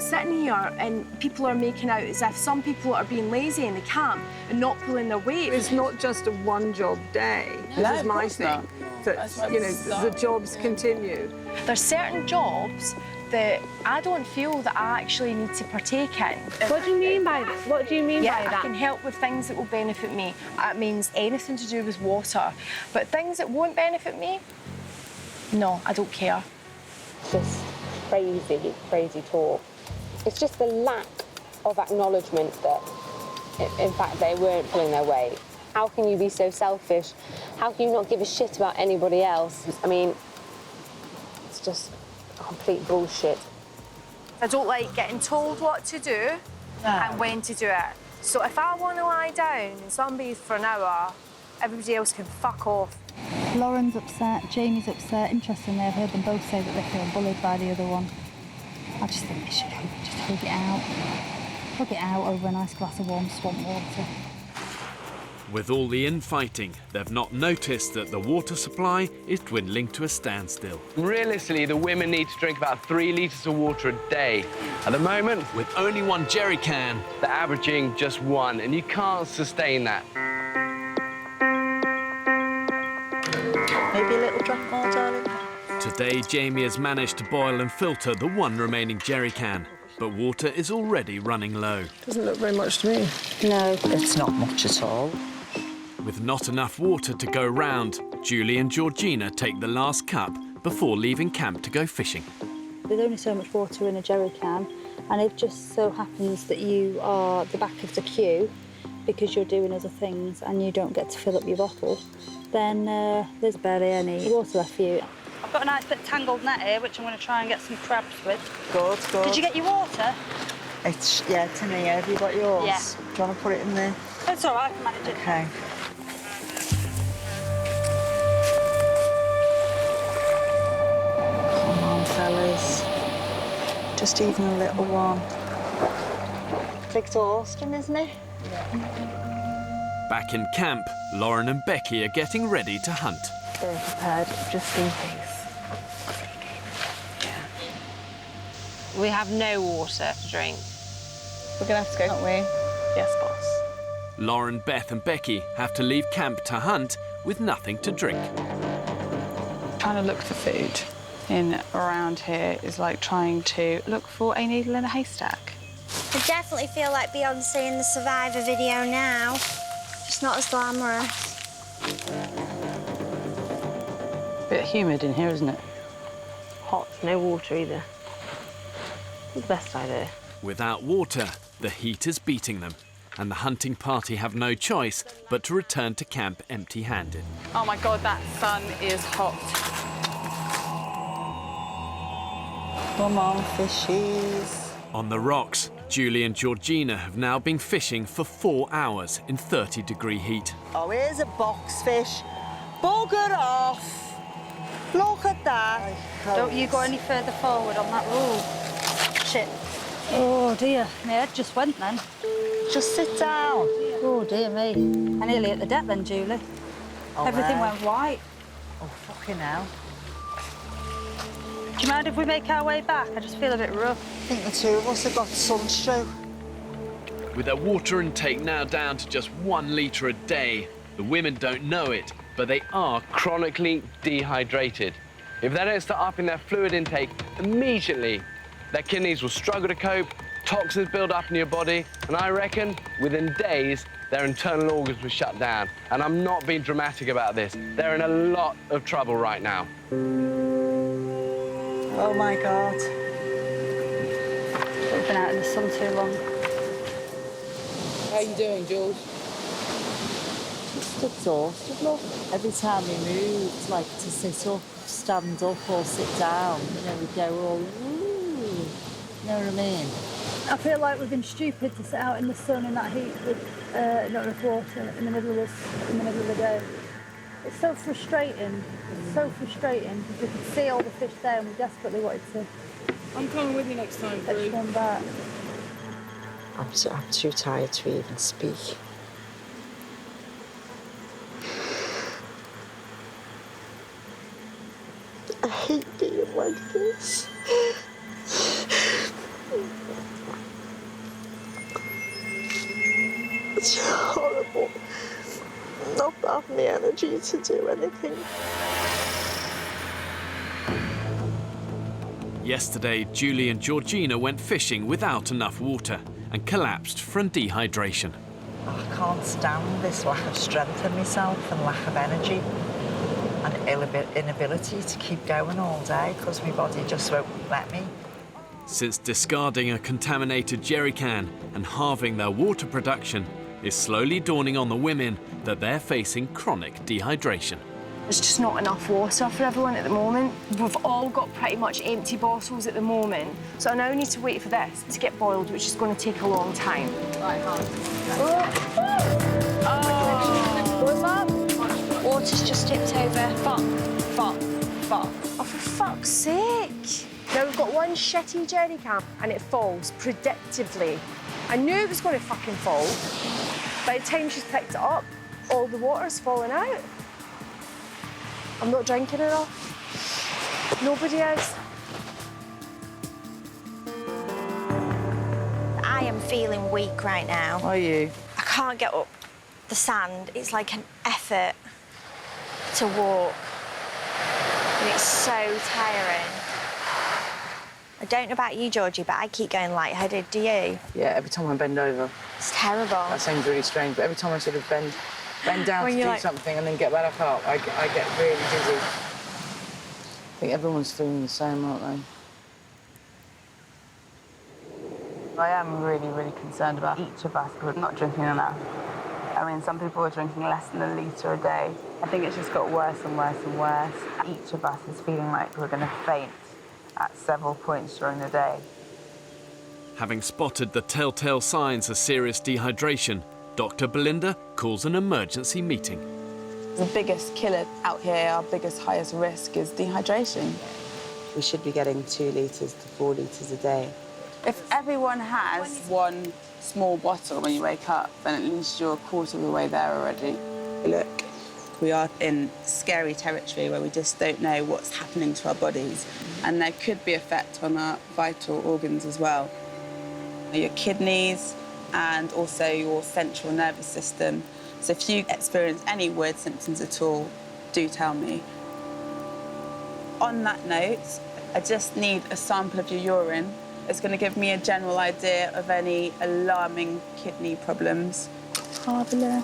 sitting here and people are making out as if some people are being lazy and they can't and not pulling their weight. It's not just a one-job day. No, This is of my course thing. not. That, you know, the jobs continue. There's certain jobs that I don't feel that I actually need to partake in. What do you mean by that? What do you mean by that? I can help with things that will benefit me. That means anything to do with water. But things that won't benefit me, no, I don't care. Just crazy, crazy talk. It's just the lack of acknowledgement that, in fact, they weren't pulling their weight. How can you be so selfish? How can you not give a shit about anybody else? I mean, it's just complete bullshit. I don't like getting told what to do and when to do it. So if I want to lie down and sunbathe for an hour, everybody else can fuck off. Lauren's upset, Jamie's upset. Interestingly, I've heard them both say that they feel bullied by the other one. I just think they should just hug it out. Hug it out over a nice glass of warm swamp water. With all the infighting, they've not noticed that the water supply is dwindling to a standstill. Realistically, the women need to drink about 3 litres of water a day. At the moment, with only 1 jerry can, they're averaging just 1, and you can't sustain that. Maybe a little drop more, darling. Today, Jamie has managed to boil and filter the 1 remaining jerry can, but water is already running low. Doesn't look very much to me. No, it's not much at all. With not enough water to go round, Julie and Georgina take the last cup before leaving camp to go fishing. There's only so much water in a jerry can, and it just so happens that you are at the back of the queue because you're doing other things and you don't get to fill up your bottle, then there's barely any water left for you. I've got a nice bit of tangled net here, which I'm going to try and get some crabs with. Good, good. Did you get your water? It's in here. Have you got yours? Yeah. Do you want to put it in there? It's all right, I can manage it. Okay. Come on, fellas. Just even a little one. Clicked Austin, isn't it? Back in camp, Lauren and Becky are getting ready to hunt. They're prepared just in case. We have no water to drink. We're going to have to go, aren't we? Yes, boss. Lauren, Beth and Becky have to leave camp to hunt with nothing to drink. Trying to look for food in around here is like trying to look for a needle in a haystack. I definitely feel like Beyonce in the Survivor video now. Just not as glamorous. Bit humid in here, isn't it? Hot, no water either. the best idea. Without water, the heat is beating them, and the hunting party have no choice but to return to camp empty-handed. Oh my God, that sun is hot. Come on, fishies. On the rocks, Julie and Georgina have now been fishing for 4 hours in 30-degree heat. Oh, here's a boxfish. Bugger off. Look at that. Don't you go any further forward on that rule. Shit. Oh dear, my head just went then. Just sit down. Oh dear me. I nearly hit the deck then, Julie. Oh, Everything right. went white. Oh, fucking hell. Do you mind if we make our way back? I just feel a bit rough. I think the two of us have got sunstroke. With their water intake now down to just 1 litre a day, the women don't know it, but they are Chronically dehydrated. If they don't start upping their fluid intake immediately, their kidneys will struggle to cope, toxins build up in your body, and I reckon within days, their internal organs will shut down. And I'm not being dramatic about this. They're in a lot of trouble right now. Oh, my God. We've been out in the sun too long. How are you doing, Jules? Just exhausted, look. Every time we move, it's like to sit up, stand up or sit down. You know, we go all, ooh. You know what I mean? I feel like we've been stupid to sit out in the sun in that heat with not enough water in the middle of the day. It's so frustrating. It's so frustrating because we could see all the fish there and we desperately wanted to. I'm coming with you next time, Fetch one back. I'm too tired to even speak. I hate being like this. It's horrible. Not having the energy to do anything. Yesterday, Julie and Georgina went fishing without enough water and collapsed from dehydration. I can't stand this lack of strength in myself and lack of energy and inability to keep going all day because my body just won't let me. Since discarding a contaminated jerry can and halving their water production, it's slowly dawning on the women that they're facing chronic dehydration. There's just not enough water for everyone at the moment. We've all got pretty much empty bottles at the moment. So I now need to wait for this to get boiled, which is going to take a long time. Right, What's up? Water's just tipped over. Fuck. Oh, for fuck's sake. Now we've got one shitty jerry can and it falls predictably. I knew it was going to fucking fall. By the time she's picked it up, all the water's fallen out. I'm not drinking enough. Nobody is. I am feeling weak right now. Are you? I can't get up the sand. It's like an effort to walk. And it's so tiring. I don't know about you, Georgie, but I keep going lightheaded. Do you? Yeah, every time I bend over. It's terrible. That sounds really strange, but every time I sort of bend down to do something and then get back up, I get really dizzy. I think everyone's feeling the same, aren't they? I am really, really concerned about each of us who are not drinking enough. I mean, some people are drinking less than a litre a day. I think it's just got worse and worse and worse. Each of us is feeling like we're going to faint at several points during the day. Having spotted the telltale signs of serious dehydration, Dr. Belinda calls an emergency meeting. The biggest killer out here, our biggest, highest risk is dehydration. We should be getting 2 litres to 4 litres a day. If everyone has one small bottle when you wake up, then at least you're a quarter of the way there already. Look, we are in scary territory where we just don't know what's happening to our bodies. And there could be effect on our vital organs as well. Your kidneys and also your central nervous system. So if you experience any weird symptoms at all, do tell me. On that note, I just need a sample of your urine. It's going to give me a general idea of any alarming kidney problems. Yay,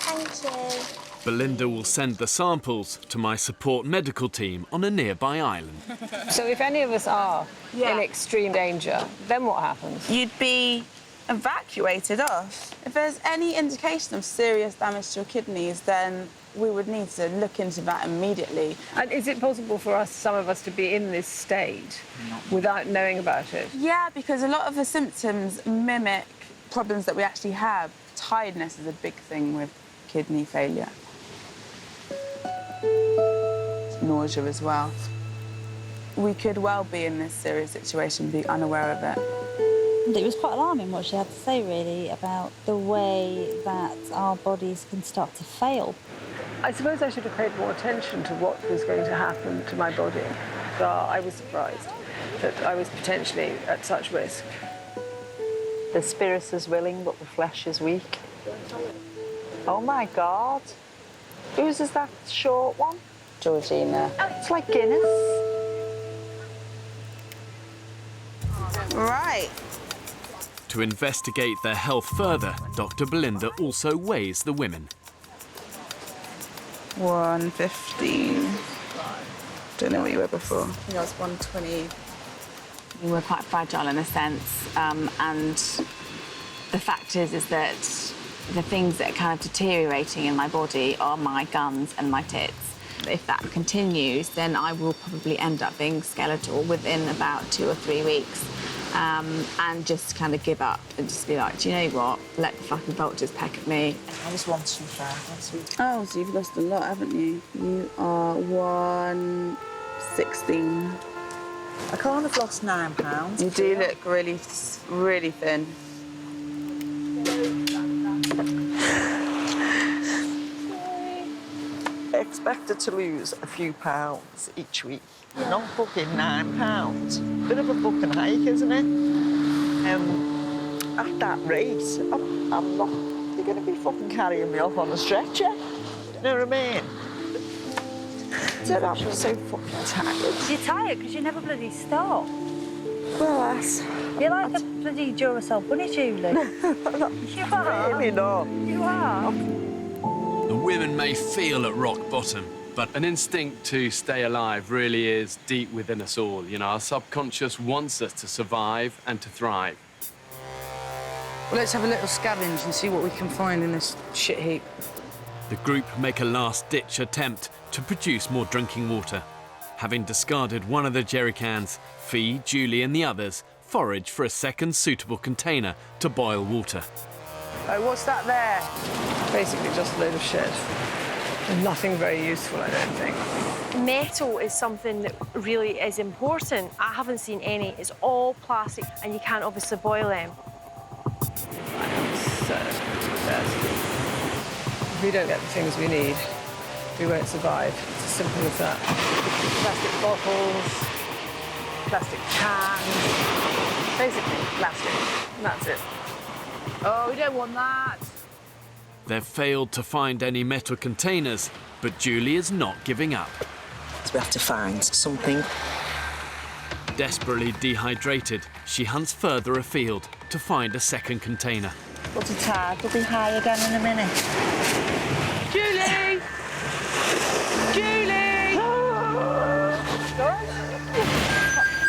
thank you. Belinda will send the samples to my support medical team on a nearby island. So if any of us are in extreme danger, then what happens? You'd be evacuated off. If there's any indication of serious damage to your kidneys, then we would need to look into that immediately. And is it possible for us, some of us, to be in this state without knowing about it? Yeah, because a lot of the symptoms mimic problems that we actually have. Tiredness is a big thing with kidney failure. Nausea as well. We could well be in this serious situation, be unaware of it. And it was quite alarming what she had to say, really, about the way that our bodies can start to fail. I suppose I should have paid more attention to what was going to happen to my body. So I was surprised that I was potentially at such risk. The spirit is willing, but the flesh is weak. Oh my God. Whose is that short one? Georgina. Oh, it's like Guinness. Right. To investigate their health further, Dr. Belinda also weighs the women. 115. Don't know what you were before. I think I was 120. We were quite fragile in a sense, and the fact is that the things that are kind of deteriorating in my body are my guns and my tits. If that continues, then I will probably end up being skeletal within about 2 or 3 weeks, and just kind of give up and just be like, do you know what? Let the fucking vultures peck at me. I was 125. Oh, so you've lost a lot, haven't you? You are 116. I can't have lost £9. You do look really, really thin. Expected to lose a few pounds each week. Not fucking £9. Bit of a fucking hike, isn't it? At that rate, I'm not. You're going to be fucking carrying me off on a stretcher. You know what I mean? I'm so fucking tired. You're tired because you never bloody stop. Well, You're like a bloody Duracell bunny, Julie. You are. Really not. You are. The women may feel at rock bottom, But an instinct to stay alive really is deep within us all. You know, our subconscious wants us to survive and to thrive. Well, let's have a little scavenge and see what we can find in this shit heap. the group make a last-ditch attempt to produce more drinking water. Having discarded one of the jerry cans, Fee, Julie and the others forage for a second suitable container to boil water. Oh, what's that there? Basically just a load of shit. Nothing very useful, I don't think. Metal is something that really is important. I haven't seen any. It's all plastic, and you can't obviously boil them. I am so thirsty. If we don't get the things we need, we won't survive. It's as simple as that. Plastic bottles, plastic cans, basically plastic. And that's it. Oh, we don't want that. They've failed to find any metal containers, but Julie is not giving up. So we have to find something. Desperately dehydrated, she hunts further afield to find a second container. But the tide will be high again in a minute. Julie! Julie!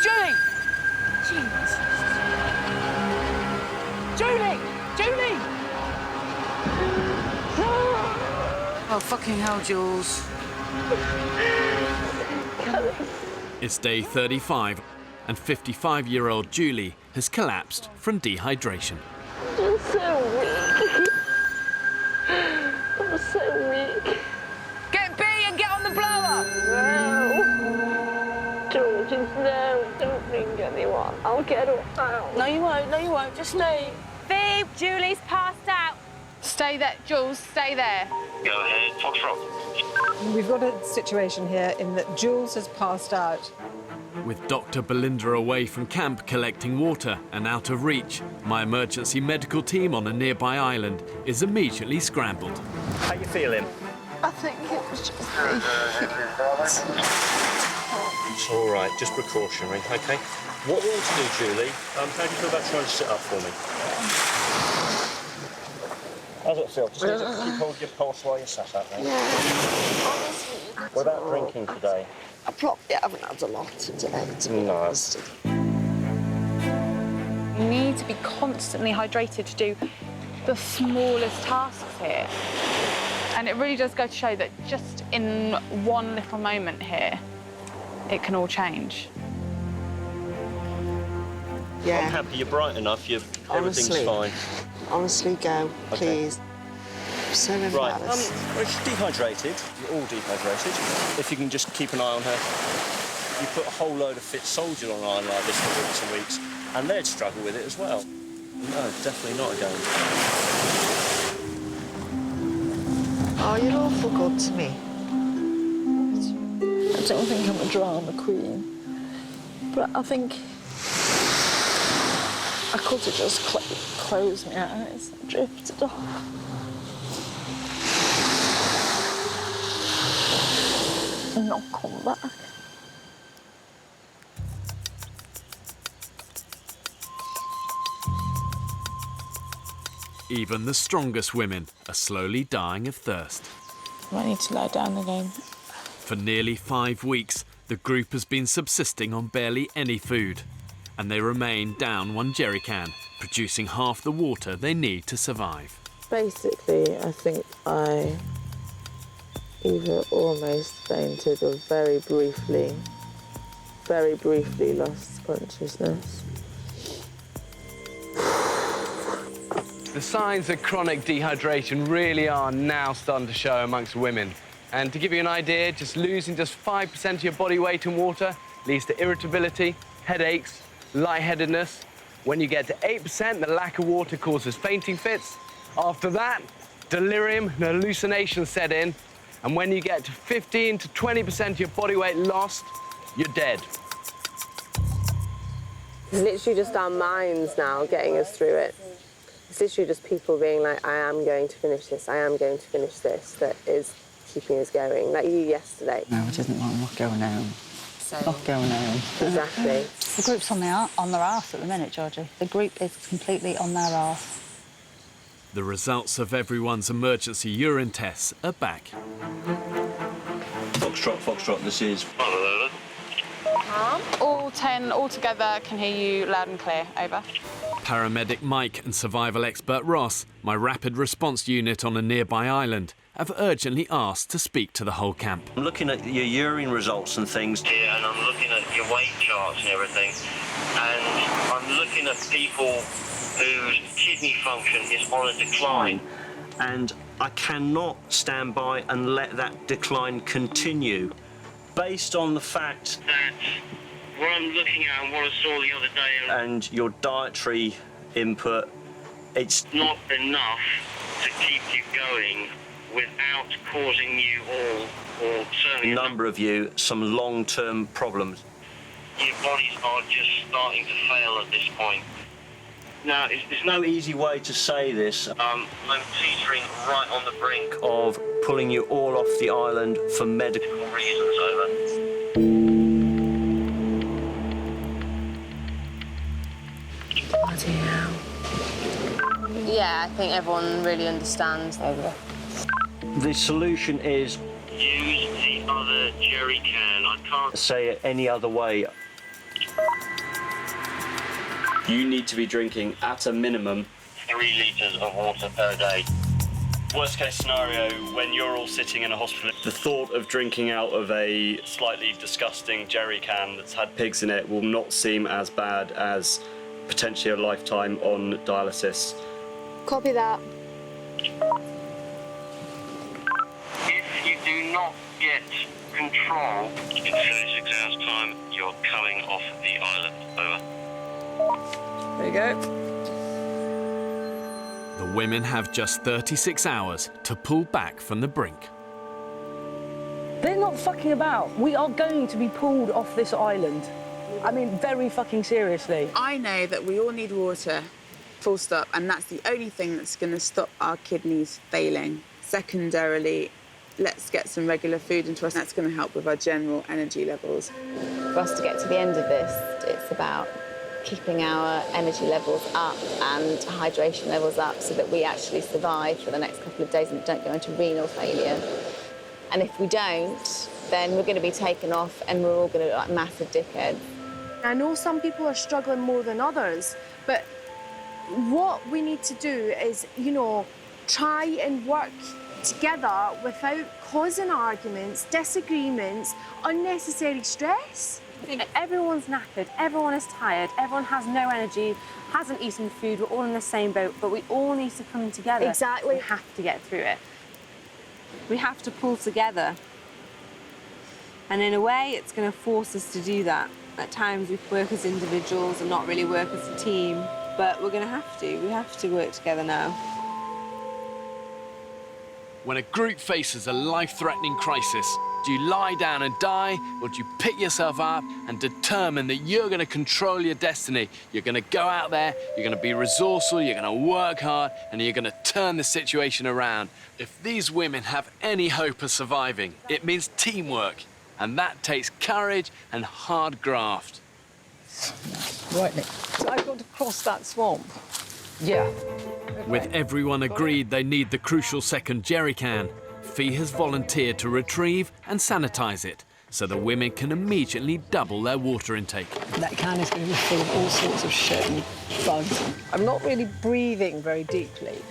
Julie! Jesus. Julie! Julie! Oh, fucking hell, Jules. It's day 35, and 55-year-old Julie has collapsed from dehydration. I'm so weak. I'm so weak. Get B and get on the blower! No. George, no, don't bring anyone. I'll get her out. No, you won't. No, you won't. Just stay. Babe, Julie's passed out. Stay there, Jules, stay there. Go ahead, Foxtrot. We've got a situation here in that Jules has passed out. With Dr. Belinda away from camp collecting water and out of reach, my emergency medical team on a nearby island is immediately scrambled. How you feeling? I think it was just It's all right, just precautionary, OK? What we want to do, Julie, how do you feel about trying to sit up for me? How's it feel? Just need to keep hold of your pulse while you're sat out there. Yeah. What about drinking today? I probably haven't had a lot today, to be honest. You need to be constantly hydrated to do the smallest tasks here. And it really does go to show that just in one little moment here, it can all change. Yeah. I'm happy you're bright enough. Everything's fine. Honestly, go, please. I'm so embarrassed. Right, well, she's dehydrated. You're all dehydrated. If you can just keep an eye on her. You put a whole load of fit soldiers on an island like this for weeks and weeks, and they'd struggle with it as well. No, definitely not again. Oh, you're awful good to me. I don't think I'm a drama queen, but I think I could have just closed my eyes and drifted off. And not come back. Even the strongest women are slowly dying of thirst. I might need to lie down again. For nearly 5 weeks, the group has been subsisting on barely any food, and they remain down 1 jerry can, producing half the water they need to survive. Basically, I think I either almost fainted or very briefly lost consciousness. The signs of chronic dehydration really are now starting to show amongst women. And to give you an idea, just losing just 5% of your body weight in water leads to irritability, headaches, lightheadedness. When you get to 8%, the lack of water causes fainting fits. After that, delirium and hallucinations set in. And when you get to 15 to 20% of your body weight lost, you're dead. It's literally just our minds now getting us through it. It's literally just people being like, I am going to finish this, I am going to finish this, that is keeping us going. Like you yesterday. No, it isn't like not going home. Not going home. Exactly. The group's on their arse at the minute, Georgie. The group is completely on their arse. The results of everyone's emergency urine tests are back. Foxtrot, this is... All 10 altogether can hear you loud and clear. Over. Paramedic Mike and survival expert Ross, my rapid response unit on a nearby island, have urgently asked to speak to the whole camp. I'm looking at your urine results and things here, and I'm looking at your weight charts and everything, and I'm looking at people whose kidney function is on a decline. And I cannot stand by and let that decline continue, based on the fact that what I'm looking at and what I saw the other day and your dietary input, it's not enough to keep you going without causing you all, or certainly a number of you, some long-term problems. Your bodies are just starting to fail at this point. Now, there's no easy way to say this. I'm teetering right on the brink of pulling you all off the island for medical reasons. Over. Bloody hell. Yeah, I think everyone really understands. Over. The solution is... use the other jerry can. I can't say it any other way. You need to be drinking, at a minimum, 3 litres of water per day. Worst case scenario, when you're all sitting in a hospital, the thought of drinking out of a slightly disgusting jerry can that's had pigs in it will not seem as bad as potentially a lifetime on dialysis. Copy that. If you do not get control, in 36 hours' time, you're coming off the island. Over. There you go. The women have just 36 hours to pull back from the brink. They're not fucking about. We are going to be pulled off this island. I mean, very fucking seriously. I know that we all need water, full stop, and that's the only thing that's going to stop our kidneys failing. Secondarily, let's get some regular food into us. That's going to help with our general energy levels. For us to get to the end of this, it's about keeping our energy levels up and hydration levels up so that we actually survive for the next couple of days and don't go into renal failure. And if we don't, then we're going to be taken off and we're all going to look like massive dickheads. I know some people are struggling more than others, but what we need to do is, you know, try and work together without causing arguments, disagreements, unnecessary stress. Everyone's knackered, everyone is tired, everyone has no energy, hasn't eaten food, we're all in the same boat, but we all need to come together. Exactly. We have to get through it. We have to pull together. And in a way, it's going to force us to do that. At times, we work as individuals and not really work as a team, but we're going to have to. We have to work together now. When a group faces a life-threatening crisis, do you lie down and die, or do you pick yourself up and determine that you're going to control your destiny? You're going to go out there, you're going to be resourceful, you're going to work hard, and you're going to turn the situation around. If these women have any hope of surviving, it means teamwork, and that takes courage and hard graft. Right, Nick. So I've got to cross that swamp. Yeah. With everyone agreed they need the crucial second jerry can, Fee has volunteered to retrieve and sanitise it so the women can immediately double their water intake. That can is going to be full of all sorts of shit and bugs. I'm not really breathing very deeply.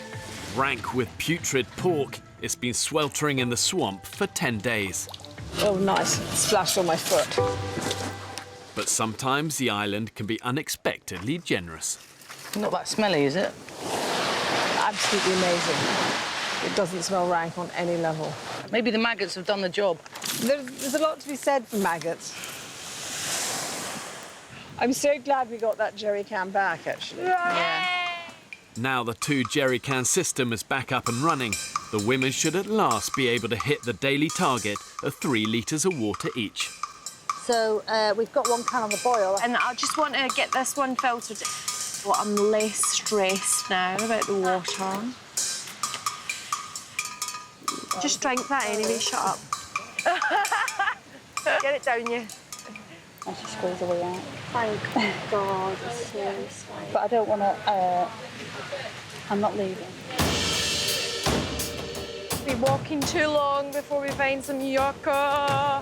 Rank with putrid pork, it's been sweltering in the swamp for 10 days. Oh, nice. Splashed on my foot. But sometimes the island can be unexpectedly generous. Not that smelly, is it? Absolutely amazing. It doesn't smell rank on any level. Maybe the maggots have done the job. There's a lot to be said for maggots. I'm so glad we got that jerry can back, actually. Yeah. Now the 2 jerry can system is back up and running, the women should at last be able to hit the daily target of 3 litres of water each. So we've got 1 can on the boil. And I just want to get this one filtered. Well, I'm less stressed now about the water. Just drink that anyway, shut up. Get it down you. I should squeeze away out. Thank God, it's so sweet. But I don't want to, I'm not leaving. We're walking too long before we find some yucca.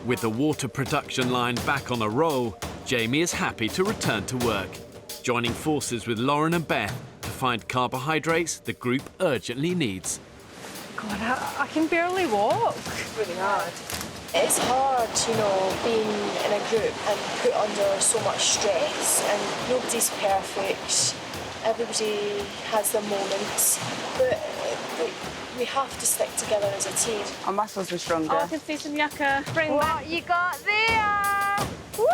With the water production line back on a roll, Jamie is happy to return to work, joining forces with Lauren and Beth to find carbohydrates the group urgently needs. God, I can barely walk. It's really hard. It's hard, you know, being in a group and put under so much stress, and nobody's perfect. Everybody has their moments, but we have to stick together as a team. Our muscles were stronger. Oh, I can see some yucca. Bring What back. you got there? Woo!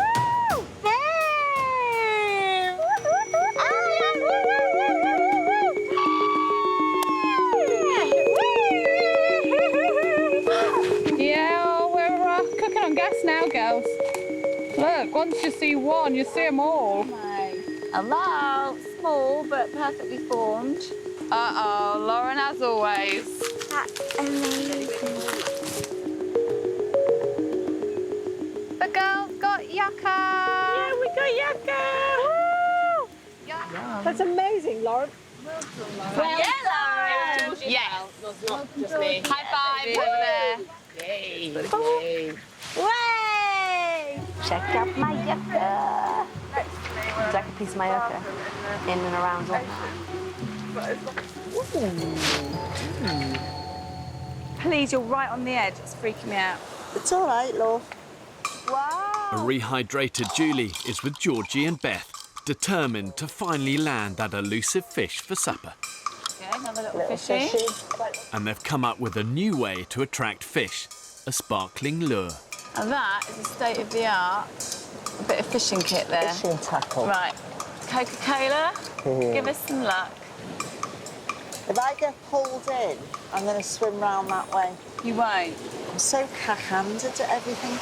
Yeah, we're cooking on gas now, girls. Look, once you see one, you see them all. Hello, small but perfectly formed. Uh-oh, Lauren as always. That's amazing. The girls got yucca. Yeah, we got yucca. Woo! That's amazing, Lauren. Well, yeah, Lauren. Yes. Not just me. High five over there. Yay. Way! Check out my yucca. It's like a piece of my yucca in and around all Please, you're right on the edge. It's freaking me out. It's all right, love. Wow! A rehydrated Julie is with Georgie and Beth, determined to finally land that elusive fish for supper. Okay, another little fishy. And they've come up with a new way to attract fish, a sparkling lure. And that is a state-of-the-art bit of fishing kit there. Fishing tackle. Right, Coca-Cola, give us some luck. If I get pulled in, I'm going to swim round that way. You won't? I'm so cack-handed at everything.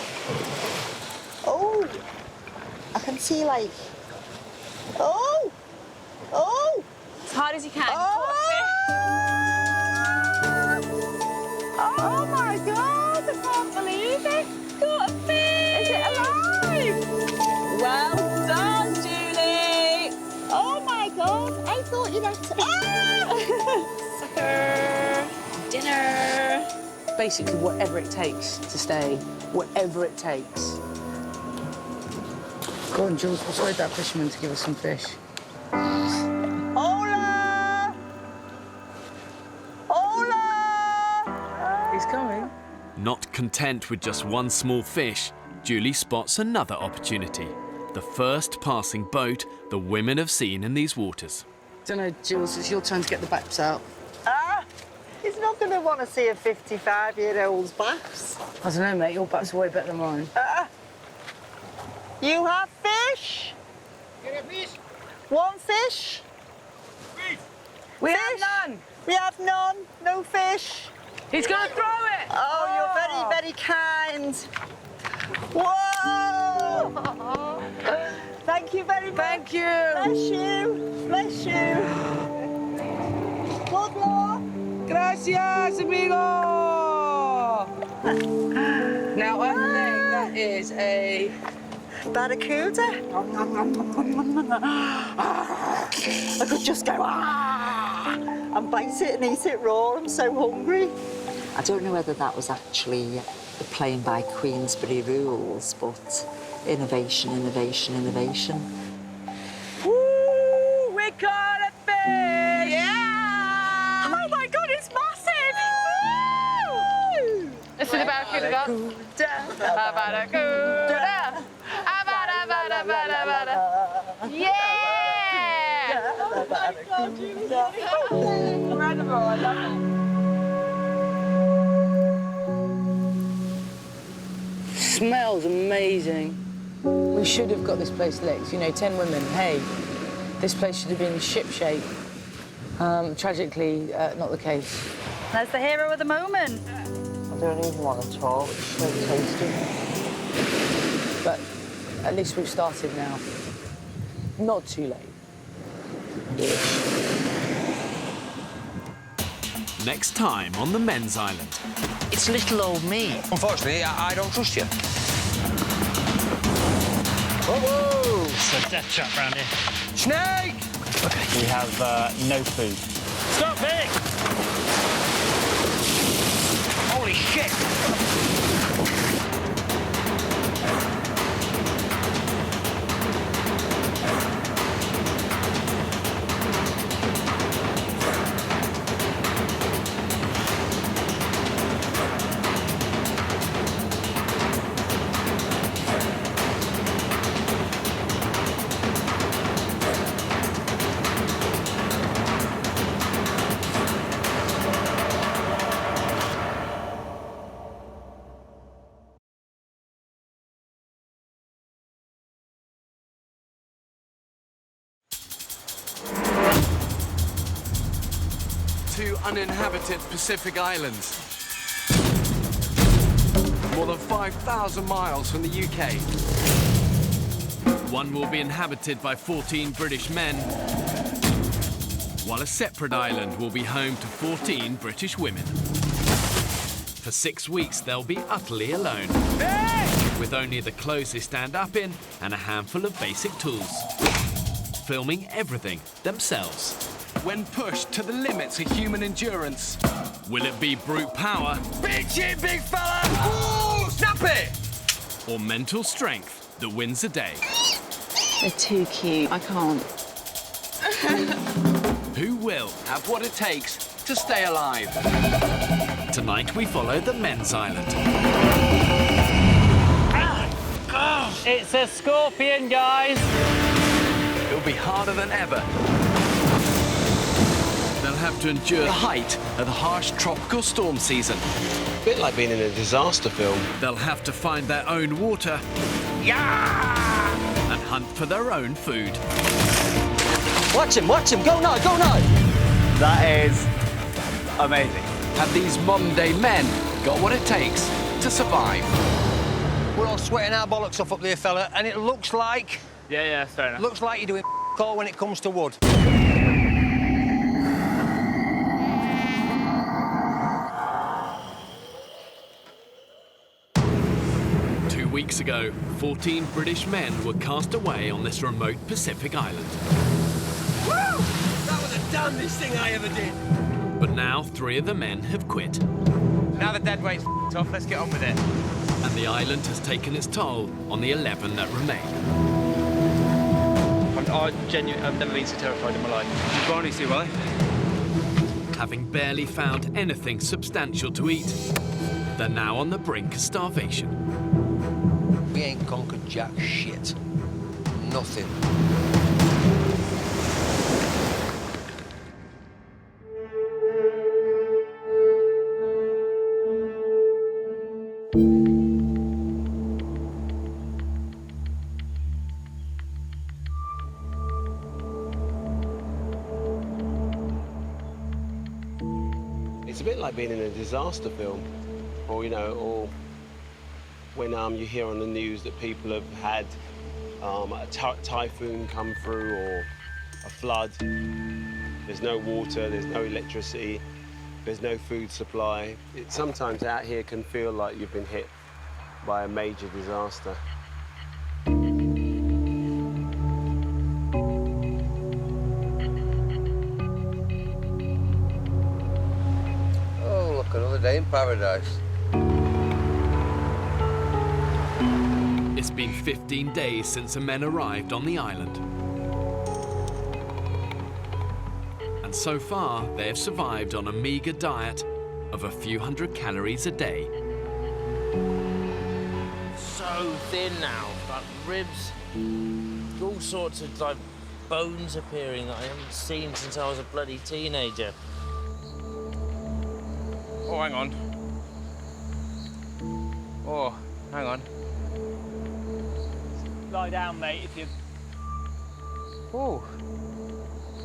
Oh! I can see, like... Oh! Oh! As hard as you can. Oh my God, I can't believe it. Got a fish. Is it alive? Well done, I thought you meant to... Sucker! Dinner! Basically, whatever it takes to stay, whatever it takes. Go on, Jules, persuade that fisherman to give us some fish. Hola! Hola! He's coming. Not content with just one small fish, Julie spots another opportunity. The first passing boat the women have seen in these waters. Don't know, Jules, it's your turn to get the baps out. He's not going to want to see a 55-year-old's baps. I don't know, mate, your baps are way better than mine. You have fish? One fish? We have none. We have none. No fish. He's going to throw it. Oh, you're very, very kind. Whoa! Thank you very much. Thank you. Bless you. Bless you. Good luck. Gracias, amigo. Now, I think that is a... barracuda. I could just go and bite it and eat it raw. I'm so hungry. I don't know whether that was actually playing by Queensberry rules, but innovation, innovation, innovation. Woo! We caught a fish! Yeah! Oh my God, it's massive! Woo! Let's see the barracuda go. Barracuda! Yeah! Oh my God, incredible, I love it. Smells amazing. We should have got this place licked. You know, 10 women, hey, this place should have been shipshape. Tragically, not the case. That's the hero of the moment. I don't even want to talk, it's so tasty. But at least we've started now. Not too late. Next time on the men's island. It's little old me. Unfortunately, I don't trust you. Whoa! It's a death trap round here. Snake! We have no food. Stop it! Holy shit! Two uninhabited Pacific islands. More than 5,000 miles from the UK. One will be inhabited by 14 British men, while a separate island will be home to 14 British women. For 6 weeks, they'll be utterly alone, with only the clothes they stand up in and a handful of basic tools, filming everything themselves. When pushed to the limits of human endurance. Will it be brute power? Big shit, big fella! Ooh, snap it! Or mental strength that wins the day? They're too cute. I can't. Who will have what it takes to stay alive? Tonight we follow the men's island. It's a scorpion, guys! It'll be harder than ever. They'll have to endure the height of the harsh tropical storm season. A bit like being in a disaster film. They'll have to find their own water. Yeah! And hunt for their own food. Watch him, go now, go now! That is amazing. Have these modern-day men got what it takes to survive? We're all sweating our bollocks off up there, fella, and it looks like... Yeah, fair enough. Looks like you're doing all when it comes to wood. 2 weeks ago, 14 British men were cast away on this remote Pacific island. Woo! That the damnedest thing I ever did. But now 3 of the men have quit. Now the dead weight's off, let's get on with it. And the island has taken its toll on the 11 that remain. I've never been so terrified in my life. You finally see why? Having barely found anything substantial to eat, they're now on the brink of starvation. We ain't conquered jack shit. Nothing. It's a bit like being in a disaster film, or or when you hear on the news that people have had a typhoon come through or a flood. There's no water, there's no electricity, there's no food supply. Sometimes out here can feel like you've been hit by a major disaster. Oh, look, another day in paradise. It's been 15 days since the men arrived on the island. And so far, they have survived on a meagre diet of a few hundred calories a day. So thin now, like ribs, all sorts of like bones appearing that I haven't seen since I was a bloody teenager. Oh, hang on. Oh, hang on. Lie down, mate, if you... Oh,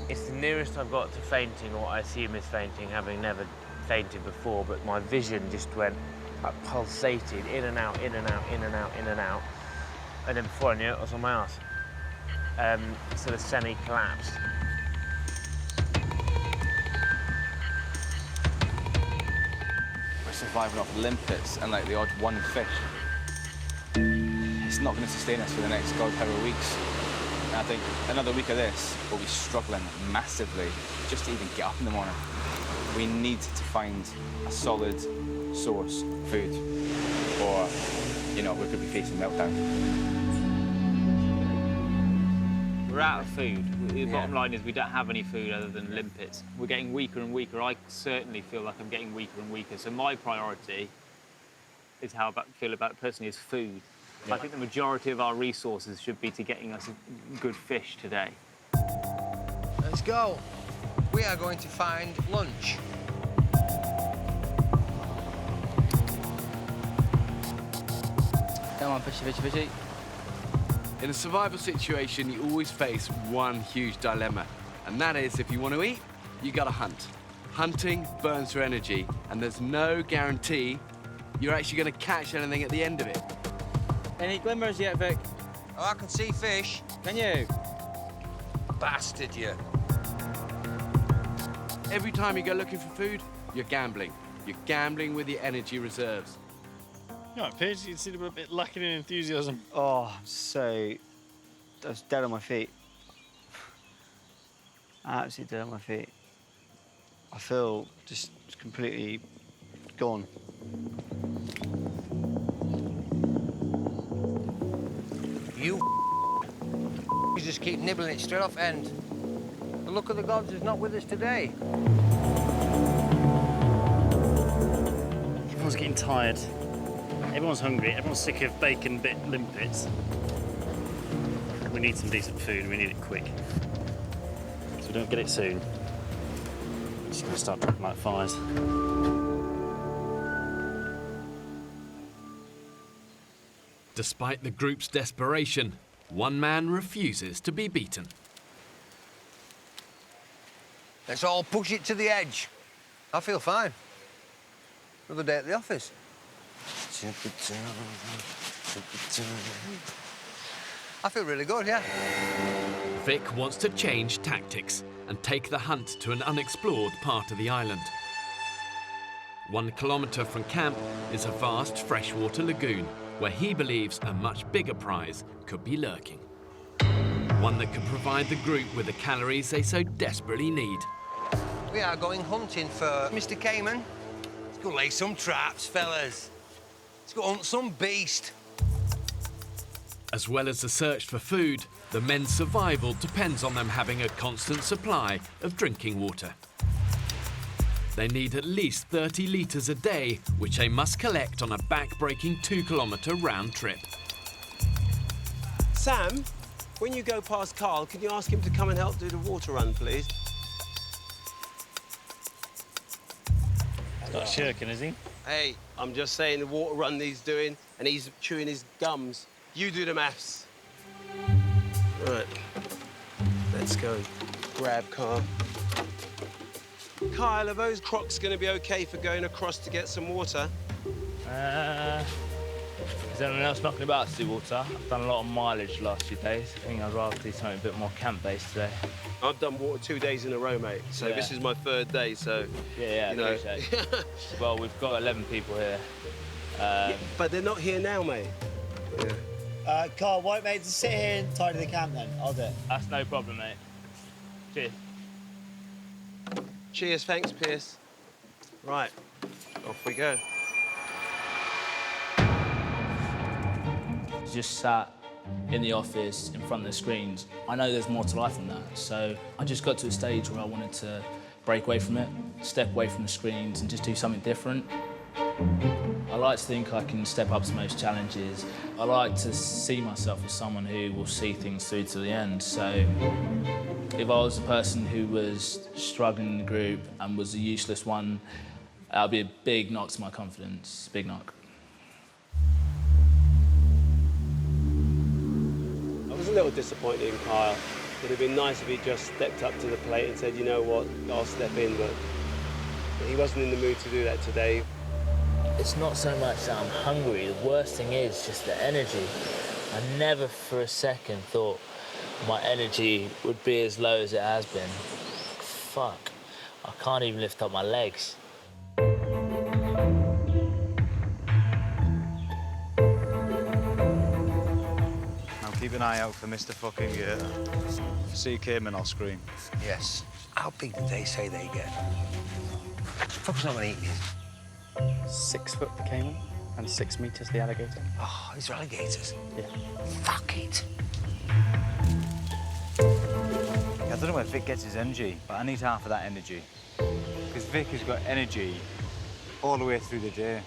it's the nearest I've got to fainting, or what I assume is fainting, having never fainted before, but my vision just went, like, pulsated, in and out, in and out, in and out, in and out. And then before I knew it, I was on my arse. Sort of semi-collapsed. We're surviving off limpets and like the odd one fish. It's not going to sustain us for the next however weeks. And I think another week of this, we'll be struggling massively just to even get up in the morning. We need to find a solid source of food, or, we could be facing meltdown. We're out of food. The bottom line is we don't have any food other than limpets. We're getting weaker and weaker. I certainly feel like I'm getting weaker and weaker. So my priority is how I feel about it personally is food. Yeah. I think the majority of our resources should be to getting us good fish today. Let's go. We are going to find lunch. Come on, fishy, fishy, fishy. In a survival situation, you always face one huge dilemma, and that is if you want to eat, you gotta hunt. Hunting burns for energy, and there's no guarantee you're actually gonna catch anything at the end of it. Any glimmers yet, Vic? Oh, I can see fish. Can you? Bastard, you. Every time you go looking for food, you're gambling. You're gambling with your energy reserves. No, Paige, you seem a bit lacking in enthusiasm. Oh, I was dead on my feet. Absolutely dead on my feet. I feel just completely gone. You just keep nibbling it straight off end. The luck of the gods is not with us today. Everyone's getting tired. Everyone's hungry. Everyone's sick of bacon bit limpets. We need some decent food and we need it quick. So if we don't get it soon, it's going to start dropping like flies. Despite the group's desperation, one man refuses to be beaten. Let's all push it to the edge. I feel fine. Another day at the office. I feel really good, yeah. Vic wants to change tactics and take the hunt to an unexplored part of the island. 1 kilometre from camp is a vast freshwater lagoon where he believes a much bigger prize could be lurking. one that can provide the group with the calories they so desperately need. We are going hunting for Mr. Cayman. Let's go lay some traps, fellas. Let's go hunt some beast. As well as the search for food, the men's survival depends on them having a constant supply of drinking water. They need at least 30 litres a day, which they must collect on a back-breaking 2-kilometre round trip. Sam, when you go past Carl, can you ask him to come and help do the water run, please? He's not shirking, is he? Hey, I'm just saying the water run he's doing, and he's chewing his gums. You do the maths. Right. Let's go. Grab Carl. Kyle, are those Crocs going to be OK for going across to get some water? Is anyone else knocking about to do water? I've done a lot of mileage the last few days. I think I'd rather do something a bit more camp-based today. I've done water 2 days in a row, mate, so this is my 3rd day, so... Yeah, you know. appreciate. Well, we've got 11 people here. But they're not here now, mate. Yeah. Carl, white mate, just sit here and tidy the camp then. I'll do it. That's no problem, mate. Cheers. Cheers, thanks, Pierce. Right, off we go. Just sat in the office in front of the screens. I know there's more to life than that, so I just got to a stage where I wanted to break away from it, step away from the screens and just do something different. I like to think I can step up to most challenges. I like to see myself as someone who will see things through to the end, so if I was the person who was struggling in the group and was the useless one, that would be a big knock to my confidence, big knock. I was a little disappointed in Kyle. It would have been nice if he just stepped up to the plate and said, you know what, I'll step in, but he wasn't in the mood to do that today. It's not so much that I'm hungry. The worst thing is just the energy. I never for a second thought my energy would be as low as it has been. Fuck, I can't even lift up my legs. Keep an eye out for Mr. Fucking Gator. If you see Cayman, I'll scream. Yes. How big did they say they get? Fuck's not gonna eat these. 6 foot the cayman and 6 meters the alligator. Oh, these are alligators? Yeah. Fuck it. I don't know where Vic gets his energy, but I need half of that energy. Because Vic has got energy all the way through the day.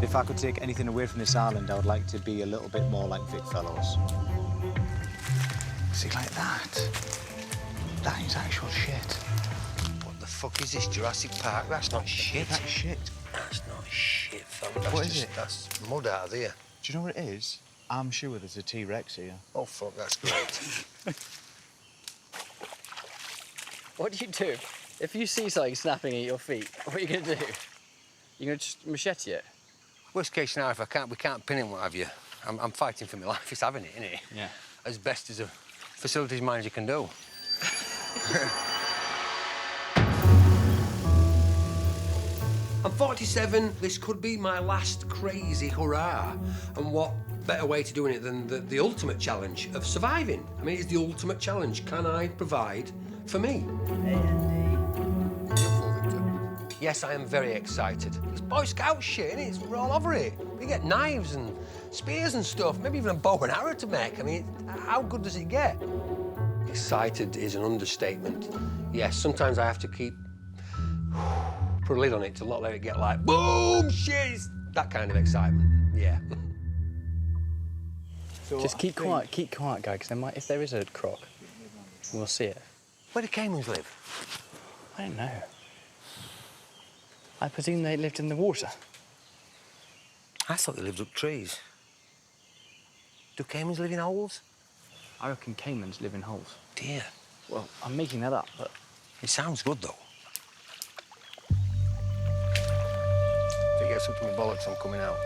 If I could take anything away from this island, I would like to be a little bit more like Vic Fellows. See, like that? That is actual shit. What the fuck is this, Jurassic Park? That's not shit. That's shit. That's not shit, fella. That's What is it? That's mud out of there. Do you know what it is? I'm sure there's a T-Rex here. Oh, fuck, that's great. What do you do? If you see something snapping at your feet, what are you going to do? You're going to just machete it? Worst case scenario, if we can't pin him, what have you, I'm fighting for my life. It's having it, isn't it? Yeah. As best as a facilities manager can do. I'm 47. This could be my last crazy hurrah. And what better way to doing it than the ultimate challenge of surviving? I mean, it's the ultimate challenge. Can I provide for me? Yes, I am very excited. It's Boy Scout shit, innit? We're all over it. We get knives and spears and stuff, maybe even a bow and arrow to make. I mean, how good does it get? Excited is an understatement. Yes, sometimes I have to put a lid on it to not let it get like, boom, shit! That kind of excitement, yeah. So just keep quiet, guy, because if there is a croc, we'll see it. Where do caimans live? I don't know. I presume they lived in the water. I thought they lived up trees. Do caimans live in holes? I reckon caimans live in holes. Dear. Well, I'm making that up, but... It sounds good, though. If it gets up to my bollocks, I'm coming out.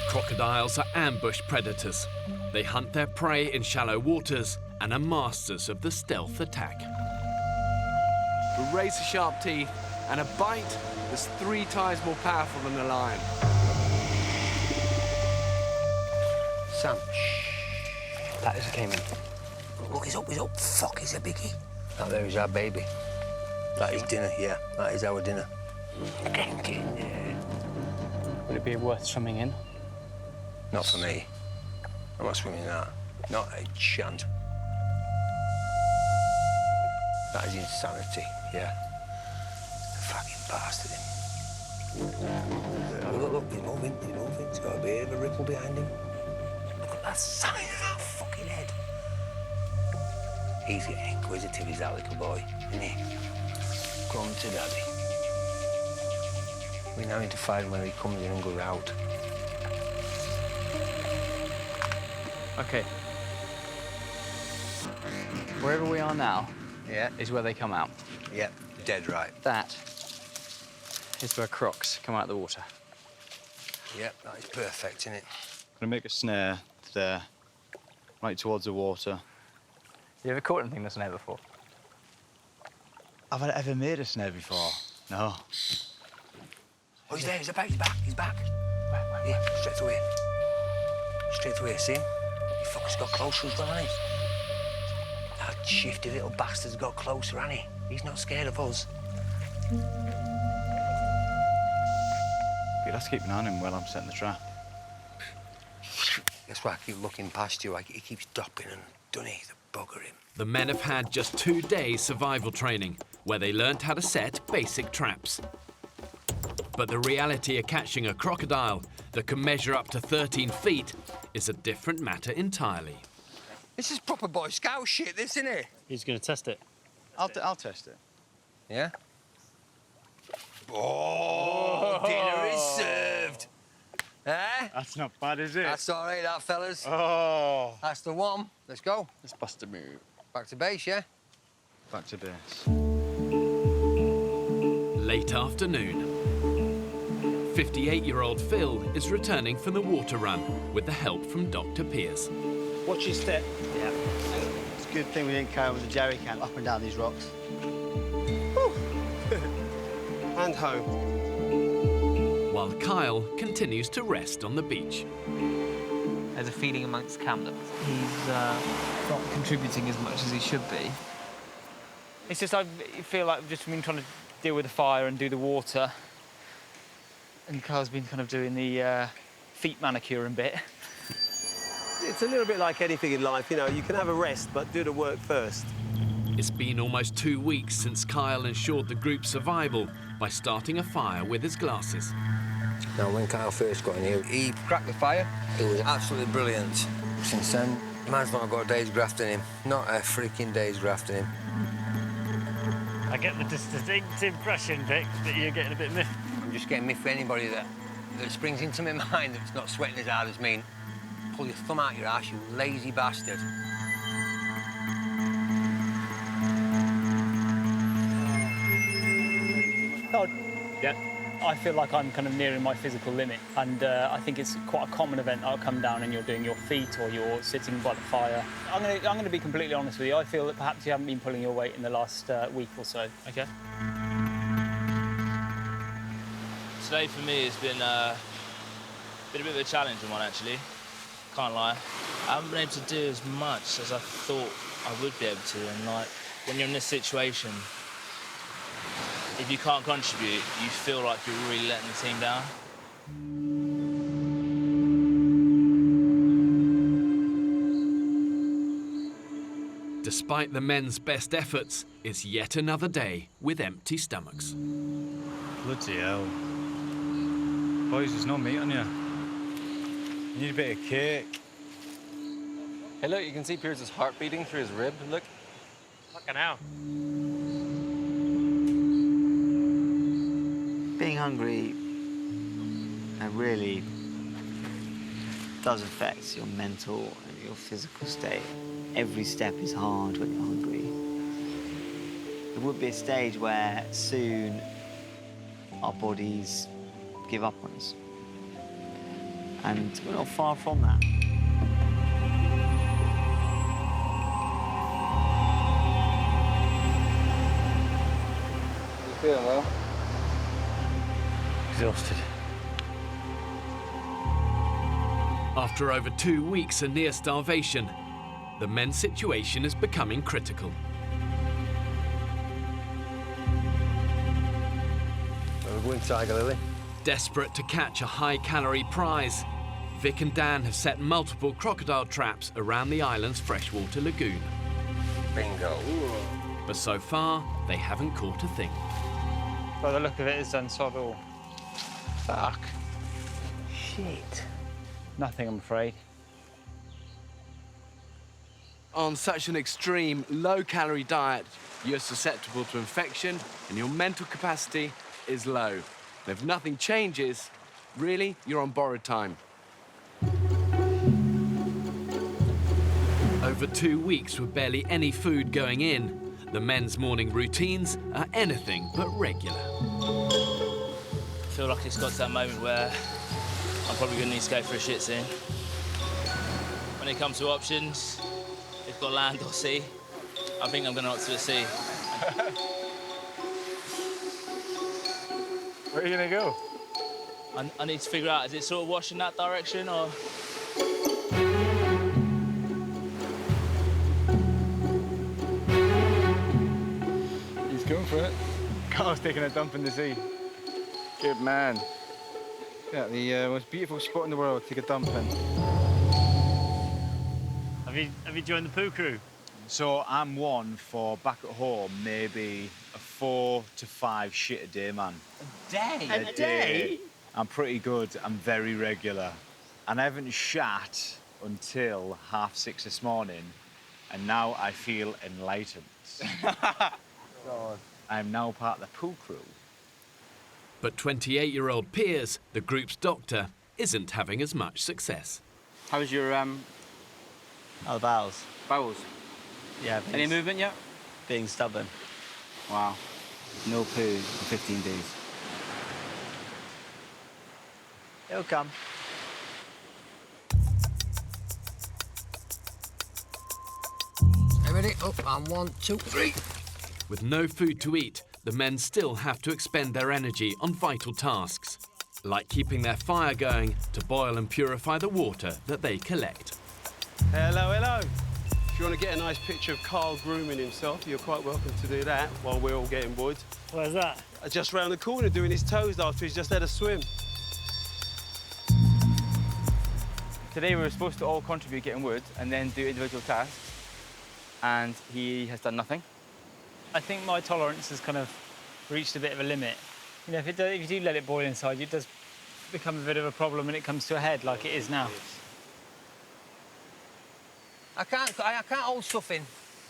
Crocodiles are ambush predators. They hunt their prey in shallow waters and are masters of the stealth attack. With razor-sharp teeth and a bite that's 3 times more powerful than a lion. Sam, That is a caiman. Look, he's up, he's up. Fuck, he's a biggie. That there is our baby. That is dinner, yeah. That is our dinner. Would it be worth swimming in? Not for me. I'm not swimming in that. Not a chance. That is insanity, yeah. Fucking bastard him. Look, he's moving, he's moving. He's got a bit of a ripple behind him. Look at that size of that fucking head. He's getting inquisitive, he's that little boy, isn't he? Come to daddy. We now need to find where he comes in and goes out. Okay. Wherever we are now, is where they come out. Yeah, dead right. That is where crocs come out of the water. Yep, that is perfect, isn't it? I'm gonna make a snare there, right towards the water. You ever caught anything in a snare before? Have I ever made a snare before? No. Oh, he's there, he's back, he's back. Yeah, straight away. Straight away, see him? He fucker's got closer as well, hasn't he? That shifty little bastard's got closer, hasn't he? He's not scared of us. You'll have to keep an eye on him while I'm setting the trap. That's why I keep looking past you. He keeps dopping and doesn't he? The bugger him. The men have had just 2 days survival training, where they learnt how to set basic traps. But the reality of catching a crocodile that can measure up to 13 feet is a different matter entirely. This is proper Boy Scout shit, this, isn't it? He's going to test it. I'll test it. Yeah? Oh, dinner is served. Eh? That's not bad, is it? That's all right, that, fellas. Oh. That's the one. Let's go. Let's bust a move. Back to base, yeah? Back to base. Late afternoon. 58-year-old Phil is returning from the water run with the help from Dr. Pierce. Watch your step. Yeah. It's a good thing we didn't carry with a jerry can up and down these rocks. And home. While Kyle continues to rest on the beach. There's a feeling amongst camp that he's not contributing as much as he should be. It's just I feel like I've just been trying to deal with the fire and do the water. And Kyle's been kind of doing the feet manicuring bit. It's a little bit like anything in life, you know, you can have a rest, but do the work first. It's been almost 2 weeks since Kyle ensured the group's survival by starting a fire with his glasses. Now, when Kyle first got in here, he cracked the fire. It was absolutely brilliant. Since then, man's not got a day's graft in him. Not a freaking day's graft in him. I get the distinct impression, Vic, that you're getting a bit miffed. I'm just getting miffed for anybody that springs into my mind that's not sweating as hard as me. Pull your thumb out your ass, you lazy bastard. Oh, yeah. I feel like I'm kind of nearing my physical limit, and I think it's quite a common event. I'll come down and you're doing your feet or you're sitting by the fire. I'm going to be completely honest with you. I feel that perhaps you haven't been pulling your weight in the last week or so. Okay. Today for me has been a bit of a challenging one, actually. Can't lie. I haven't been able to do as much as I thought I would be able to, and like when you're in this situation, if you can't contribute, you feel like you're really letting the team down. Despite the men's best efforts, it's yet another day with empty stomachs. Bloody hell. Boys, there's no meat on you. You need a bit of cake. Hey, look, you can see Pierce's heart beating through his rib. Look. Fucking hell. Being hungry really does affect your mental and your physical state. Every step is hard when you're hungry. There would be a stage where soon our bodies give up on us. And we're not far from that. You feeling well? Exhausted. After over 2 weeks of near starvation, the men's situation is becoming critical. We're going Tiger Lily. Desperate to catch a high-calorie prize, Vic and Dan have set multiple crocodile traps around the island's freshwater lagoon. Bingo. But so far, they haven't caught a thing. By the look of it, it's done sod all. Fuck. Shit. Nothing, I'm afraid. On such an extreme, low-calorie diet, you're susceptible to infection and your mental capacity is low. And if nothing changes, really, you're on borrowed time. Over 2 weeks with barely any food going in, the men's morning routines are anything but regular. I feel like it's got to that moment where I'm probably going to need to go for a shit soon. When it comes to options, it's got land or sea. I think I'm going to opt for the sea. Where are you going to go? I need to figure out, is it sort of washing that direction or...? He's going for it. Carl's taking a dump in the sea. Good man. Yeah, the most beautiful spot in the world, take a dump in. Have you joined the poo crew? So I'm one for back at home, maybe a 4 to 5 shit a day, man. A day? A day? I'm pretty good. I'm very regular. And I haven't shat until 6:30 this morning, and now I feel enlightened. God. I'm now part of the poo crew. But 28-year-old Piers, the group's doctor, isn't having as much success. How's your Oh, bowels. bowels? Yeah. Any movement yet? Being stubborn. Wow. No poo for 15 days. It'll come. Ready? Up and 1, 2, 3. With no food to eat, the men still have to expend their energy on vital tasks, like keeping their fire going to boil and purify the water that they collect. Hello, hello. If you want to get a nice picture of Carl grooming himself, you're quite welcome to do that while we're all getting wood. Where's that? Just round the corner doing his toes after he's just had a swim. Today we were supposed to all contribute getting wood and then do individual tasks, and he has done nothing. I think my tolerance has kind of reached a bit of a limit. You know, if you do let it boil inside, it does become a bit of a problem when it comes to a head, like it is now. I can't hold stuff in.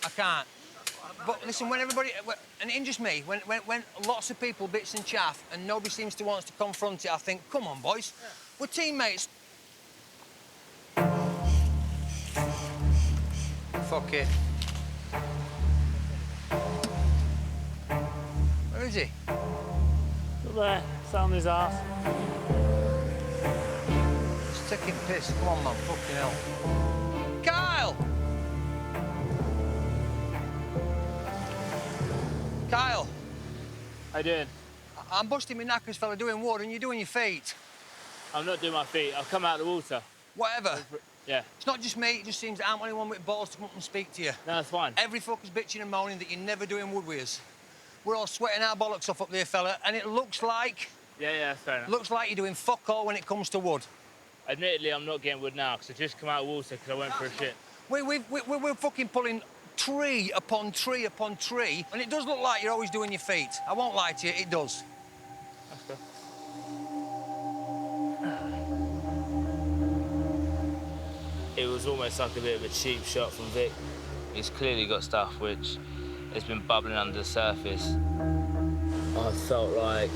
I can't. But listen, when everybody, and it ain't just me, when lots of people bits and chaff and nobody seems to want to confront it, I think, come on, boys, we're teammates. Fuck it. Where is he? Up there, sat on his arse. He's taking piss. Come on, man, fucking hell. Kyle! Kyle! How you doing? I'm busting my knackers, fella, doing wood, and you're doing your feet. I'm not doing my feet. I've come out of the water. Whatever. Yeah. It's not just me, it just seems that I'm the only one with balls to come up and speak to you. No, that's fine. Every fucker's bitching and moaning that you're never doing wood with us. We're all sweating our bollocks off up there, fella, and it looks like... Yeah, fair enough. Looks like you're doing fuck all when it comes to wood. Admittedly, I'm not getting wood now, because I just come out of water because I went for a shit. We're fucking pulling tree upon tree upon tree, and it does look like you're always doing your feet. I won't lie to you, it does. That's good. It was almost like a bit of a cheap shot from Vic. He's clearly got stuff which has been bubbling under the surface. I felt like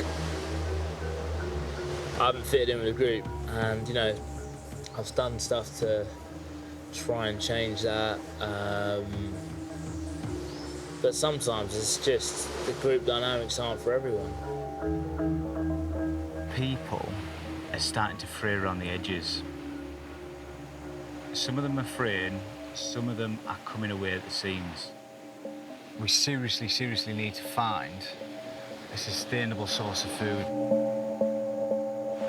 I haven't fitted in with the group, and you know, I've done stuff to try and change that. But sometimes it's just the group dynamics aren't for everyone. People are starting to fray around the edges. Some of them are fraying, some of them are coming away at the seams. We seriously need to find a sustainable source of food.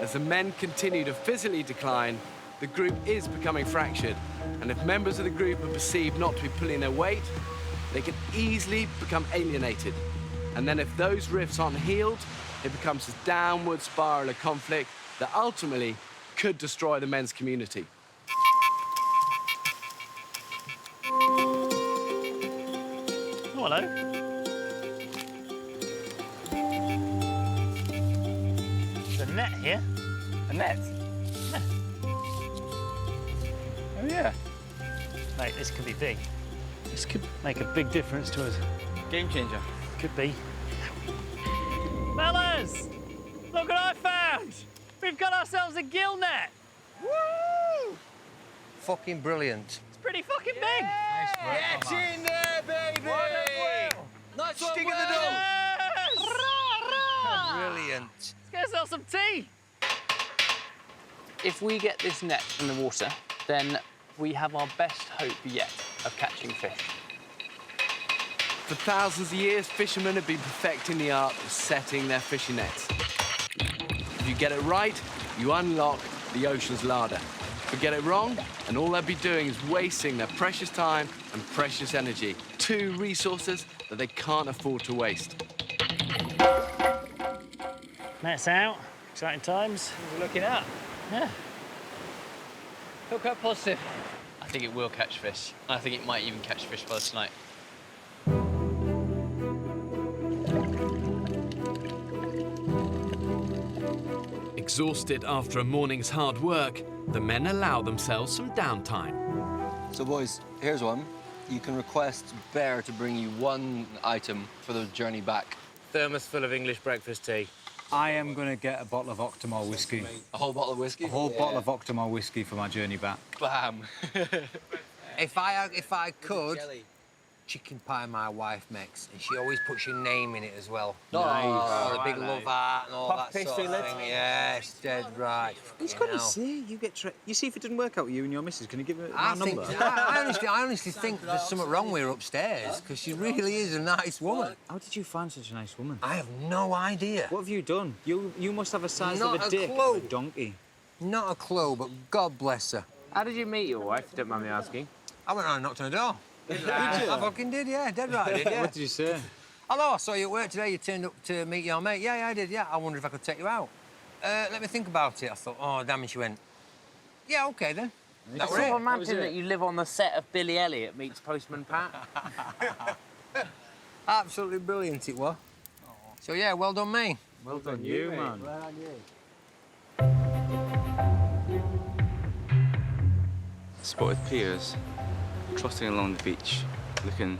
As the men continue to physically decline, the group is becoming fractured, and if members of the group are perceived not to be pulling their weight, they can easily become alienated. And then if those rifts aren't healed, it becomes this downward spiral of conflict that ultimately could destroy the men's community. Oh, hello. There's a net here. A net? Yeah. Oh, yeah. Mate, this could be big. This could make a big difference to us. Game changer. Could be. Fellas! Look what I found! We've got ourselves a gill net! Woo! Fucking brilliant. It's pretty fucking big! Nice work, Get in there, baby! Nice Stick in the Will. door! Brilliant. Let's get ourselves some tea! If we get this net in the water, then we have our best hope yet of catching fish. For thousands of years, fishermen have been perfecting the art of setting their fishing nets. If you get it right, you unlock the ocean's larder. But get it wrong, and all they'll be doing is wasting their precious time and precious energy. Two resources that they can't afford to waste. Net's out. Exciting times. We're looking at. Yeah. Look how positive. I think it will catch fish. I think it might even catch fish by tonight. Exhausted after a morning's hard work, the men allow themselves some downtime. So boys, here's one. You can request Bear to bring you one item for the journey back. Thermos full of English breakfast tea. I am going to get a bottle of Octomore whiskey. A whole bottle of whiskey? A whole bottle of Octomore whiskey for my journey back. Bam! If I could, chicken pie my wife makes, and she always puts your name in it as well. Nice. Oh, the big love heart and all Puff that sort pastry of lid? thing. Yes, dead right. He's got to see. You get. You see if it doesn't work out with you and your missus. Can you give it I my think, number? I honestly think there's something wrong with her upstairs because she really is a nice woman. How did you find such a nice woman? I have no idea. What have you done? You must have a size Not of a a dick clue. of a donkey. Not a clue, but God bless her. How did you meet your wife, if you don't mind me asking? I went around and knocked on the door. Did you? I fucking did, yeah, dead right, I did, yeah. What did you say? Hello, I saw you at work today. You turned up to meet your mate. Yeah, I did, yeah. I wondered if I could take you out. Let me think about it. I thought, oh, damn it, she went, yeah, OK, then. That I was sort it. of imagine that you live on the set of Billy Elliot meets Postman Pat. Absolutely brilliant it was. So, yeah, well done, me. Well done, you, man. Well done, you. Spotted Piers trotting along the beach, looking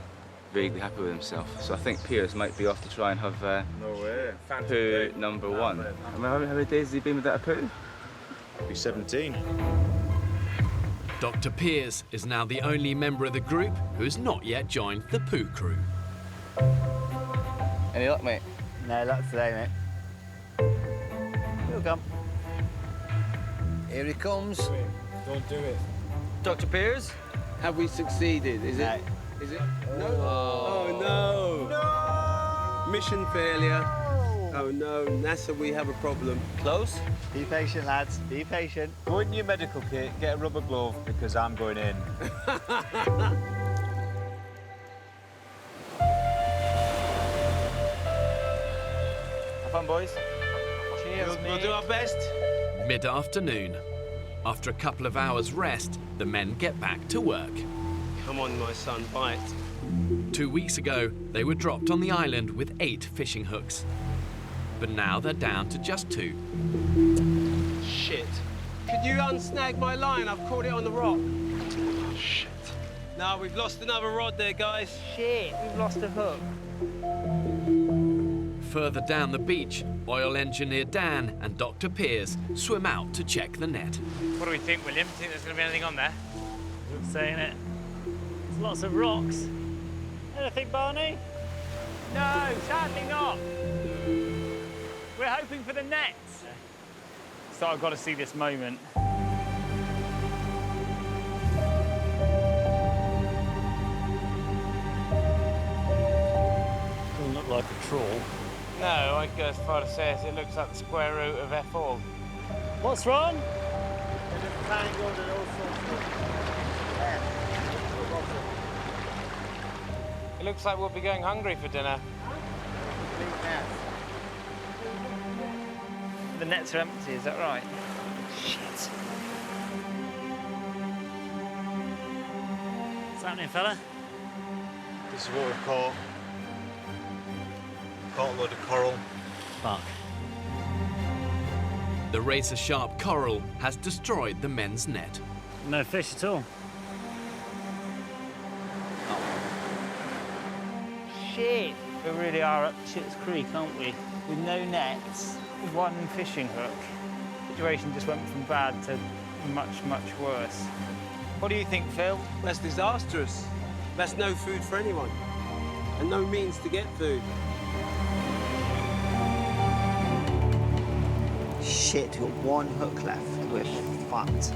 vaguely happy with himself. So I think Piers might be off to try and have poo number one. I mean, how many days has he been without a poo? Be 17. Dr. Piers is now the only member of the group who has not yet joined the poo crew. Any luck, mate? No luck today, mate. He'll come. Here he comes. Don't do it. Dr. Piers, have we succeeded? Is it? Is it? No. Oh no. No. Mission failure. Oh no, NASA, we have a problem. Close. Be patient, lads. Be patient. Go in your medical kit, get a rubber glove, because I'm going in. Have fun, boys. Cheers, We'll do our best. Mid-afternoon. After a couple of hours rest, the men get back to work. Come on, my son, bite. 2 weeks ago, they were dropped on the island with 8 fishing hooks. But now they're down to just 2. Shit. Could you unsnag my line? I've caught it on the rock. Oh, shit. No, we've lost another rod there, guys. Shit, we've lost a hook. Further down the beach, oil engineer Dan and Dr. Piers swim out to check the net. What do we think, William? Think there's going to be anything on there? Just saying it. There's lots of rocks. Anything, Barney? No, sadly not. We're hoping for the nets. So I've got to see this moment. Doesn't look like a trawl. No, I'd go as far to say as it looks like the square root of F all. What's wrong? tangled and all sorts of... It looks like we'll be going hungry for dinner. The nets are empty, is that right? Shit. What's happening, fella? This is what we've caught. Caught a load of coral. Fuck. The razor-sharp coral has destroyed the men's net. No fish at all. Shit! We really are up Shit's Creek, aren't we? With no nets, one fishing hook. The situation just went from bad to much, much worse. What do you think, Phil? That's disastrous. That's no food for anyone. And no means to get food. Shit, we've got one hook left. We're fucked.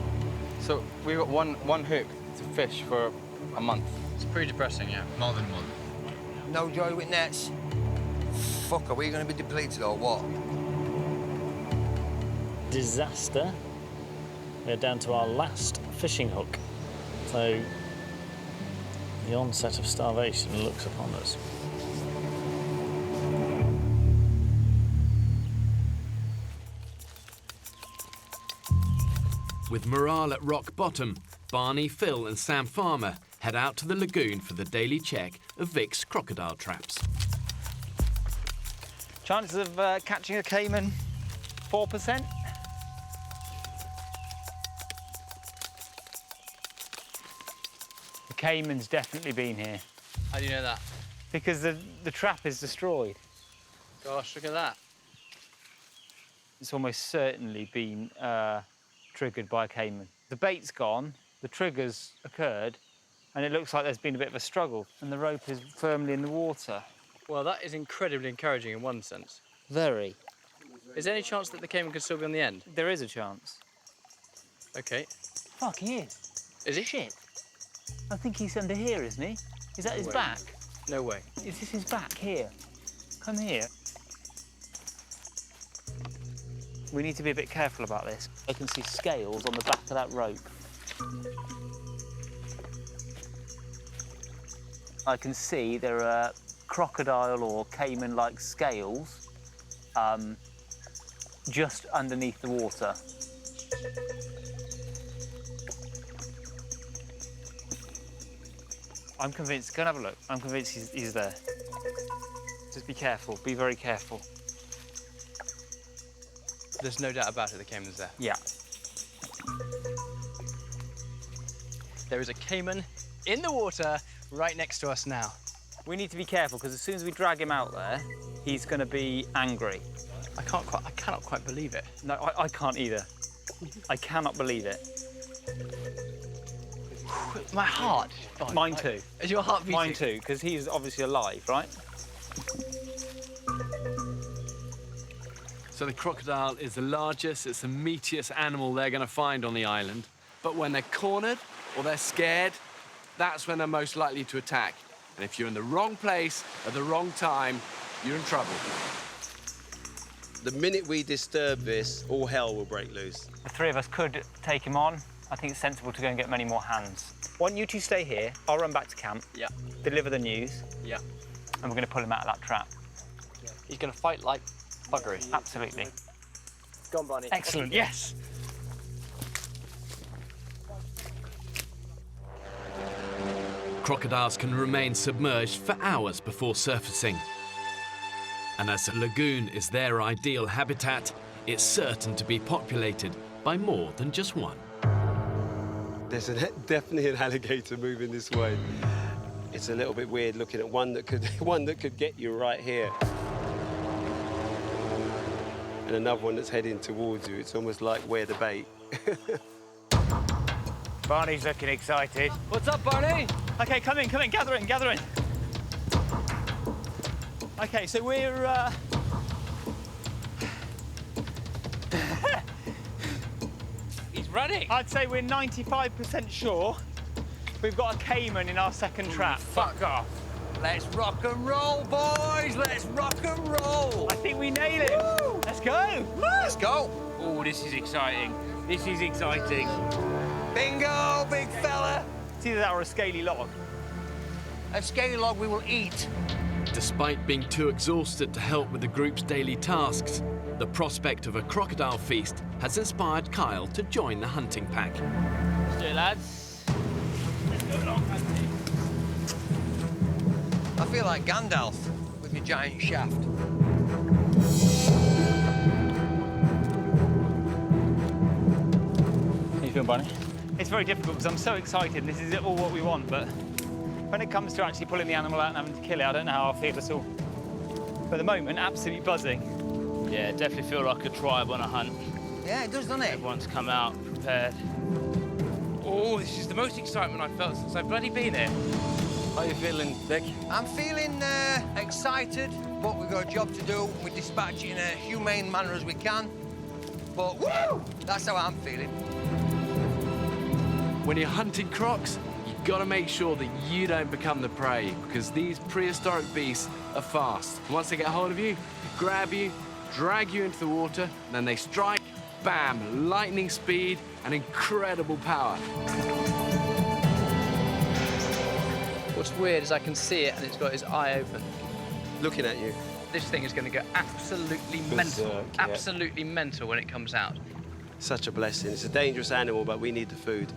So we've got one hook to fish for a month. It's pretty depressing, yeah. More than a month. No joy with nets. Fuck, are we going to be depleted or what? Disaster. We're down to our last fishing hook. So the onset of starvation looks upon us. With morale at rock bottom, Barney, Phil and Sam Farmer head out to the lagoon for the daily check of Vic's crocodile traps. Chances of catching a caiman, 4%. The caiman's definitely been here. How do you know that? Because the trap is destroyed. Gosh, look at that. It's almost certainly been triggered by a caiman. The bait's gone, the trigger's occurred, and it looks like there's been a bit of a struggle, and the rope is firmly in the water. Well, that is incredibly encouraging in one sense. Very. Is there any chance that the caiman could still be on the end? There is a chance. OK. Fuck, he is. Is he? Shit. I think he's under here, isn't he? Is that his way. back? No way. Is this his back here? Come here. We need to be a bit careful about this. I can see scales on the back of that rope. I can see there are crocodile or caiman-like scales just underneath the water. I'm convinced, go and have a look. I'm convinced he's there. Just be careful, be very careful. There's no doubt about it, the caiman's there. Yeah. There is a caiman in the water right next to us now. We need to be careful because as soon as we drag him out there, he's going to be angry. I cannot quite believe it. No, I can't either. I cannot believe it. My heart. Oh, Mine too. Is your heart beating? Mine too, because he's obviously alive, right? So the crocodile is the largest, it's the meatiest animal they're going to find on the island. But when they're cornered or they're scared, that's when they're most likely to attack. And if you're in the wrong place at the wrong time, you're in trouble. The minute we disturb this, all hell will break loose. The three of us could take him on. I think it's sensible to go and get many more hands. Why don't you two stay here? I'll run back to camp. Yeah. Deliver the news. Yeah. And we're going to pull him out of that trap. He's going to fight like buggery. Absolutely. Go on, Barney. Excellent, yes. Crocodiles can remain submerged for hours before surfacing. And as the lagoon is their ideal habitat, it's certain to be populated by more than just one. There's definitely an alligator moving this way. It's a little bit weird looking at one that could get you right here. And another one that's heading towards you. It's almost like where the bait. Barney's looking excited. What's up, Barney? OK, come in, gather in. OK, so we're... He's running. I'd say we're 95% sure we've got a caiman in our second trap. Fuck off. Let's rock and roll, boys! Let's rock and roll! I think we nailed it. Woo! Let's go. Let's go. Oh, this is exciting. This is exciting. Bingo, big fella. It's either that or a scaly log. A scaly log we will eat. Despite being too exhausted to help with the group's daily tasks, the prospect of a crocodile feast has inspired Kyle to join the hunting pack. Let's do it, lads. Let's go along, hunting. I feel like Gandalf with my giant shaft. How you feeling, Barney? It's very difficult because I'm so excited and this is all what we want, but when it comes to actually pulling the animal out and having to kill it, I don't know how I feel at all. But at the moment, absolutely buzzing. Yeah, definitely feel like a tribe on a hunt. Yeah, it does, doesn't it? Everyone's come out prepared. Oh, this is the most excitement I've felt since I've bloody been here. How you feeling, Vic? I'm feeling excited, but we've got a job to do. We dispatch it in a humane manner as we can. But woo! That's how I'm feeling. When you're hunting crocs, you've got to make sure that you don't become the prey, because these prehistoric beasts are fast. Once they get hold of you, they grab you, drag you into the water, and then they strike, bam, lightning speed and incredible power. What's weird is I can see it and it's got his eye open. Looking at you. This thing is going to go absolutely mental. Yeah. Absolutely mental when it comes out. Such a blessing. It's a dangerous animal, but we need the food.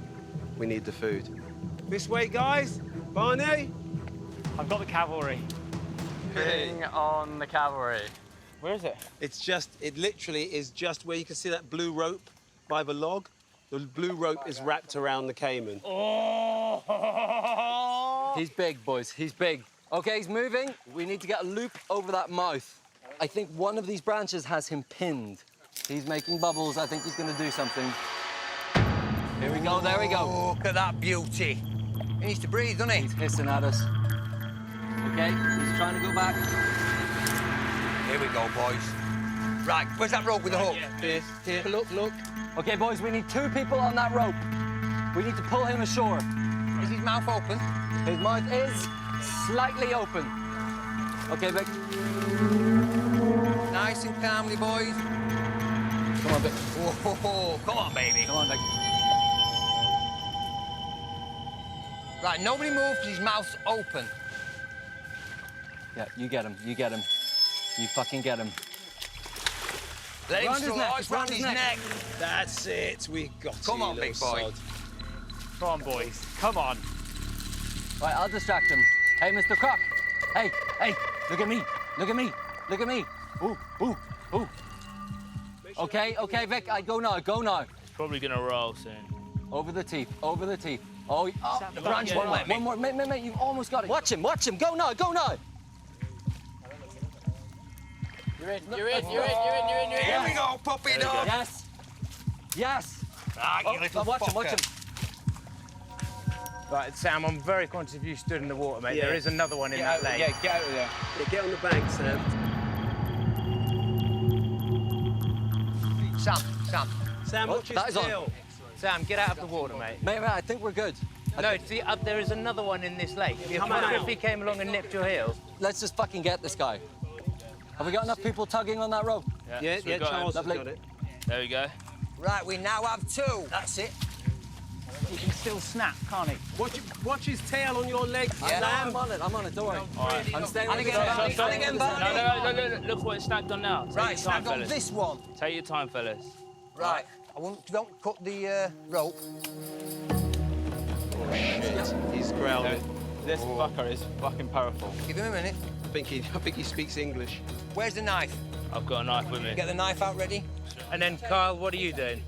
We need the food. This way, guys. Barney? I've got the cavalry. Bring on the cavalry. Where is it? It literally is just where you can see that blue rope by the log. The blue rope is wrapped around the caiman. Oh! He's big, boys. He's big. Okay, he's moving. We need to get a loop over that mouth. I think one of these branches has him pinned. He's making bubbles. I think he's going to do something. Here we go. There we go. Look at that beauty. He needs to breathe, doesn't he? He's hissing at us. Okay, he's trying to go back. Here we go, boys. Right, where's that rope with the hook? Here, look. Okay, boys, we need 2 people on that rope. We need to pull him ashore. Is his mouth open? His mouth is slightly open. Okay, Vic. Nice and calmly, boys. Come on, Vic. Whoa, come on, baby. Come on, Vic. Right, nobody move because his mouth's open. Yeah, you get him. You get him. You fucking get him. Let him Round his slow. neck, Oh, it's round his neck. That's it. We got it. Come on, big boy. Sod. Come on, boys. Come on. Right, I'll distract him. Hey, Mr. Croc. Hey, look at me. Look at me. Look at me. Ooh. Okay, Vic, go now. It's probably gonna roll soon. Over the teeth. Oh, The branch won't let me. One more. Mate, you've almost got it. Watch him. Go now. You're in. Here we go, puppy dog. Yes. Ah, you little watch him. fucker. Right, Sam, I'm very conscious of you stood in the water, mate. There is another one in that lake. Yeah, get out of there. Yeah, get on the bank, Sam. Sam, watch his tail. Sam, get out of the water, mate. Mate, I think we're good. No, see, there is another one in this lake. If he came along and nipped your heel. Let's just fucking get this guy. Have we got enough people tugging on that rope? Yeah, Charles has Lovely. got it. There we go. Right, we now have 2. That's it. He can still snap, can't he? Watch his tail on your leg, Yeah. Sam. I'm on it, don't worry. Really I'm staying and with again, the Barney, and again, Barney. No, look what it's snagged on now. Take Right, your time, snagged on fellas. this one. Take your time, fellas. Right, don't cut the rope. Oh, shit. He's growling. This fucker is fucking powerful. Give him a minute. I think he speaks English. Where's the knife? I've got a knife with me. Get the knife out ready. And then, Kyle, what are you doing?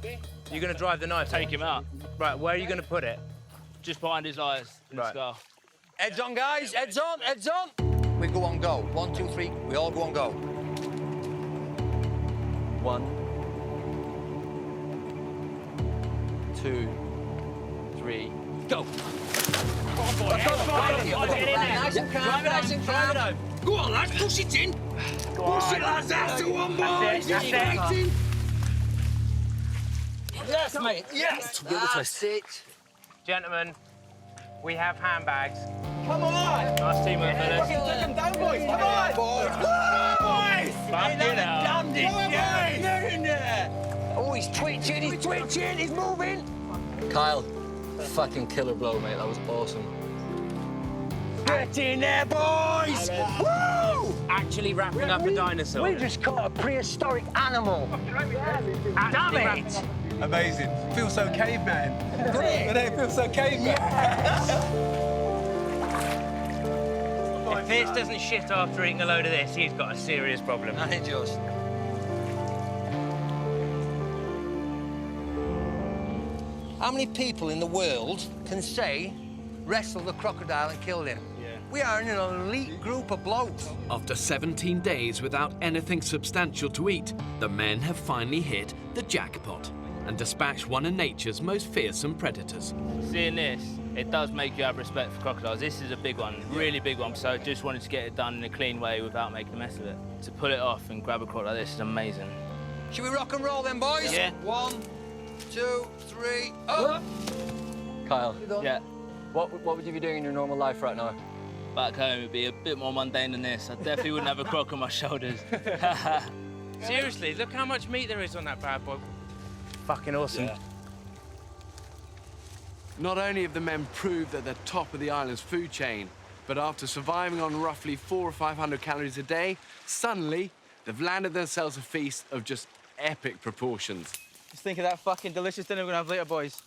You're going to drive the knife Take him out. Right, where are you going to put it? Just behind his eyes in the skull. Heads on, guys. Heads on. We go on go. 1, 2, 3. We all go on go. 1, 2, 3, go. Come on, boy. Nice and calm, nice and calm. Go on, lads. Push it in. Push it, lads. That's the one, boys. Yes, mate. Yes. That's it. Gentlemen, we have handbags. Come on. Nice teamwork, fellas. Take them down, boys. Come on. Boys. Back it out. Damned it. Get in there. Oh, He's twitching, he's moving! Kyle, fucking killer blow, mate. That was awesome. Get in there, boys! Woo! Actually wrapping up a dinosaur. We just caught a prehistoric animal. Damn it! Amazing. Feels so caveman. It feels so caveman. If Pierce doesn't shit after eating a load of this, he's got a serious problem. And it just. How many people in the world can say wrestled a crocodile and killed him? Yeah. We are an elite group of blokes. After 17 days without anything substantial to eat, the men have finally hit the jackpot and dispatched one of nature's most fearsome predators. Seeing this, it does make you have respect for crocodiles. This is a big one, really big one, so I just wanted to get it done in a clean way without making a mess of it. To pull it off and grab a crocodile like this is amazing. Should we rock and roll then, boys? Yeah. 1, 2, 3, up! Kyle. Yeah. What would you be doing in your normal life right now? Back home, it'd be a bit more mundane than this. I definitely wouldn't have a croc on my shoulders. Seriously, look how much meat there is on that bad boy. Fucking awesome. Yeah. Not only have the men proved that they're top of the island's food chain, but after surviving on roughly 400 or 500 calories a day, suddenly they've landed themselves a feast of just epic proportions. Just think of that fucking delicious dinner we're gonna have later, boys.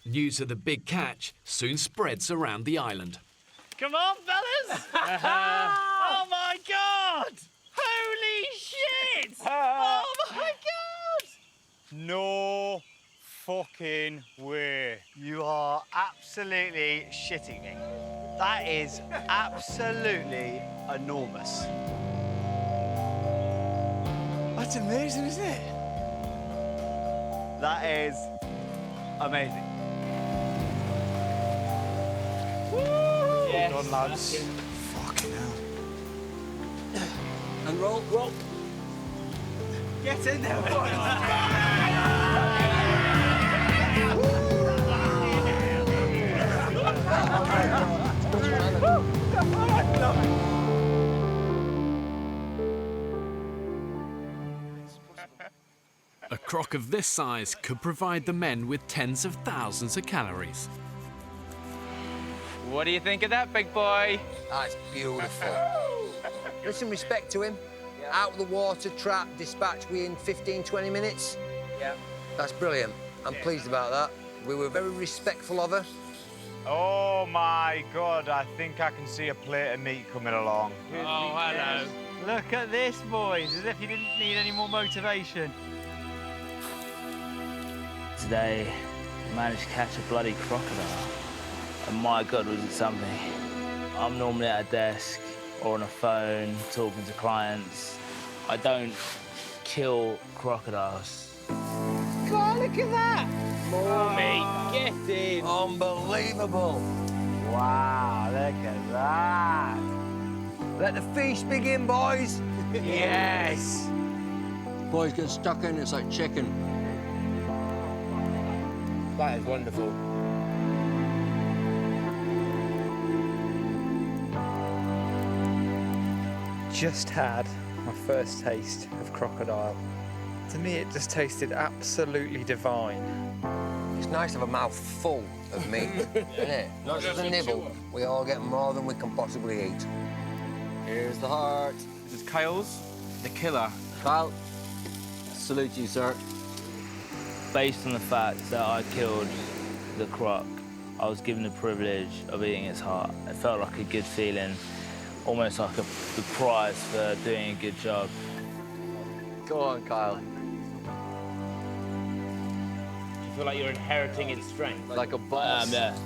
News of the big catch soon spreads around the island. Come on, fellas! Oh my God! Holy shit! Oh my God! No fucking way. You are absolutely shitting me. That is absolutely enormous. That's amazing, isn't it? That is amazing. Yes. Well done, lads. Fucking hell. And roll, roll. Get in there, boys. A croc of this size could provide the men with tens of thousands of calories. What do you think of that, big boy? That's beautiful. With some respect to him, out of the water, trap, dispatch within 15, 20 minutes. Yeah. That's brilliant. I'm pleased about that. We were very respectful of her. Oh my God, I think I can see a plate of meat coming along. Oh, hello. Look at this, boys, as if you didn't need any more motivation. Today, I managed to catch a bloody crocodile. And my God, was it something. I'm normally at a desk or on a phone talking to clients. I don't kill crocodiles. God, look at that! More meat. Get in. Unbelievable. Wow, look at that. Let the feast begin, boys. Yes. Boys, get stuck in, it's like chicken. That is wonderful. Just had my first taste of crocodile. To me, it just tasted absolutely divine. It's nice to have a mouth full of meat, isn't it? Not just a nibble. We all get more than we can possibly eat. Here's the heart. This is Kyle's, the killer. Kyle, salute you, sir. Based on the fact that I killed the croc, I was given the privilege of eating its heart. It felt like a good feeling, almost like the prize for doing a good job. Go on, Kyle. Do you feel like you're inheriting its strength? Like a boss. Yeah.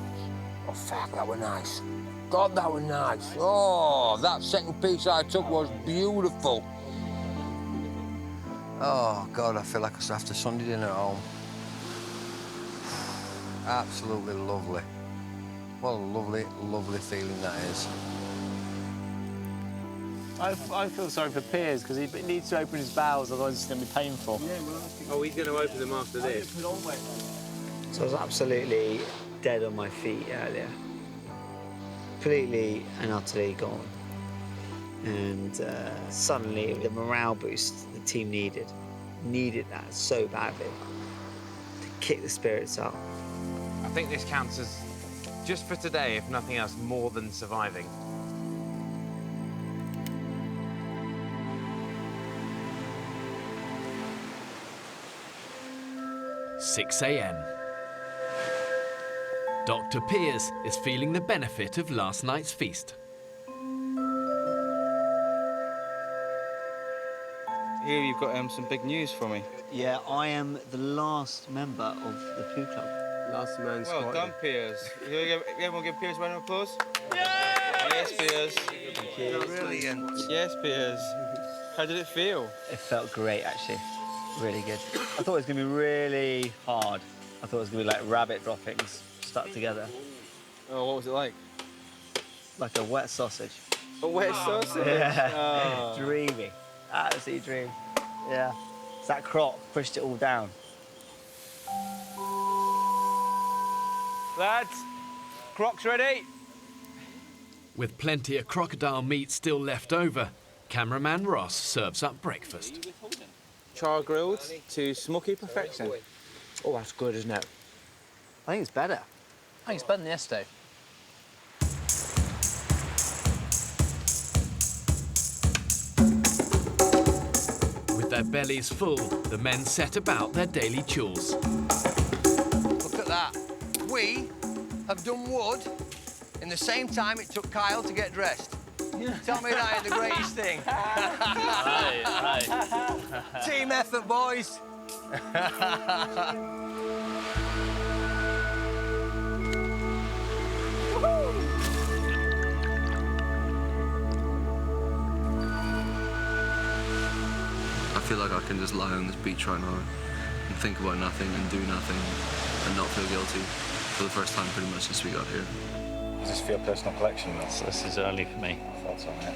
Oh, fuck, that was nice. God, that was nice. Oh, that second piece I took was beautiful. Oh, God, I feel like it's after Sunday dinner at home. Absolutely lovely. What a lovely, lovely feeling that is. I feel sorry for Piers because he needs to open his bowels, otherwise it's going to be painful. Oh, he's going to open them after this. So I was absolutely dead on my feet earlier. Completely and utterly gone. And suddenly, the morale boost the team needed needed that so badly to kick the spirits up. I think this counts as, just for today, if nothing else, more than surviving. "6 a.m. Dr. Piers is feeling the benefit of last night's feast. Here you've got some big news for me. Yeah, I am the last member of the poo club. Last man Well squatting. done, Piers. Everyone give Piers a round of applause? Yes, Piers. Brilliant. Yes, Piers. How did it feel? It felt great, actually. Really good. I thought it was going to be really hard. I thought it was going to be like rabbit droppings stuck together. Oh, what was it like? Like a wet sausage. A wet sausage? Yeah. Oh. Dreamy. Absolutely dream. Yeah. It's that croc pushed it all down. Lads, croc's ready. With plenty of crocodile meat still left over, cameraman Ross serves up breakfast. Char grilled to smoky perfection. Oh, that's good, isn't it? I think it's better. I think it's better than yesterday. With their bellies full, the men set about their daily chores. Look at that. We have done wood in the same time it took Kyle to get dressed. Tell me that ain't the greatest thing. Right. Team effort, boys. I feel like I can just lie on this beach right now and think about nothing and do nothing and not feel guilty for the first time pretty much since we got here. Is this for your personal collection? This is early for me. I thought so, yeah. I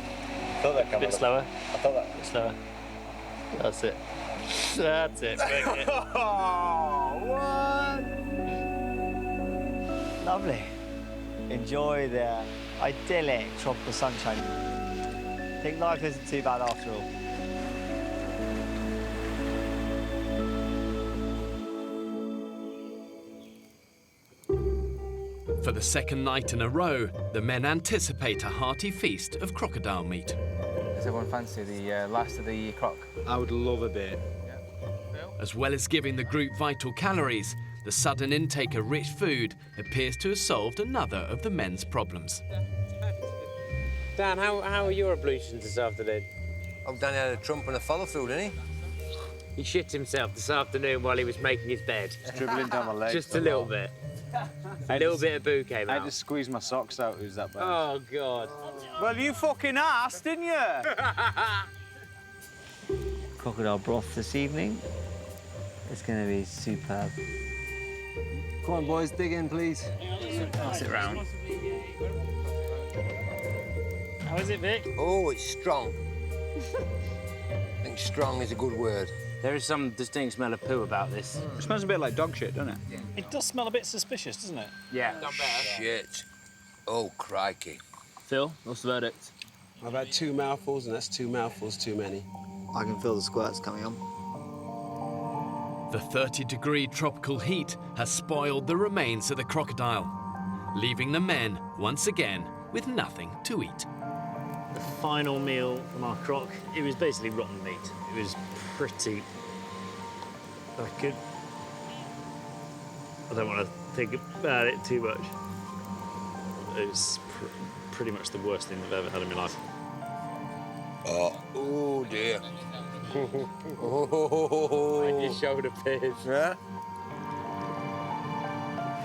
thought that A bit slower. I thought that. A bit slower. That's it. That's it. Bring it. Lovely. Enjoy the idyllic tropical sunshine. I think life isn't too bad after all. For the second night in a row, the men anticipate a hearty feast of crocodile meat. Does everyone fancy the last of the croc? I would love a bit. As well as giving the group vital calories, the sudden intake of rich food appears to have solved another of the men's problems. Dan, how are your ablutions this afternoon? Oh, Danny had a trump and a follow through, didn't he? He shit himself this afternoon while he was making his bed. Dribbling down my legs. Just a little bit. A little bit of boo came I out. had to squeeze my socks out. Who's that bad? Oh, God. Well, you fucking asked, didn't you? Crocodile broth this evening. It's going to be superb. Come on, boys, dig in, please. Pass it round. How is it, Vic? Oh, it's strong. I think strong is a good word. There is some distinct smell of poo about this. It smells a bit like dog shit, doesn't it? It does smell a bit suspicious, doesn't it? Yeah. Shit. Oh, crikey. Phil, what's the verdict? I've had 2 mouthfuls, and that's 2 mouthfuls too many. I can feel the squirts coming on. The 30-degree tropical heat has spoiled the remains of the crocodile, leaving the men, once again, with nothing to eat. The final meal from our croc, it was basically rotten meat. It was pretty... I don't want to think about it too much. It was pretty much the worst thing I've ever had in my life. Oh dear. And your shoulder Piers. Yeah?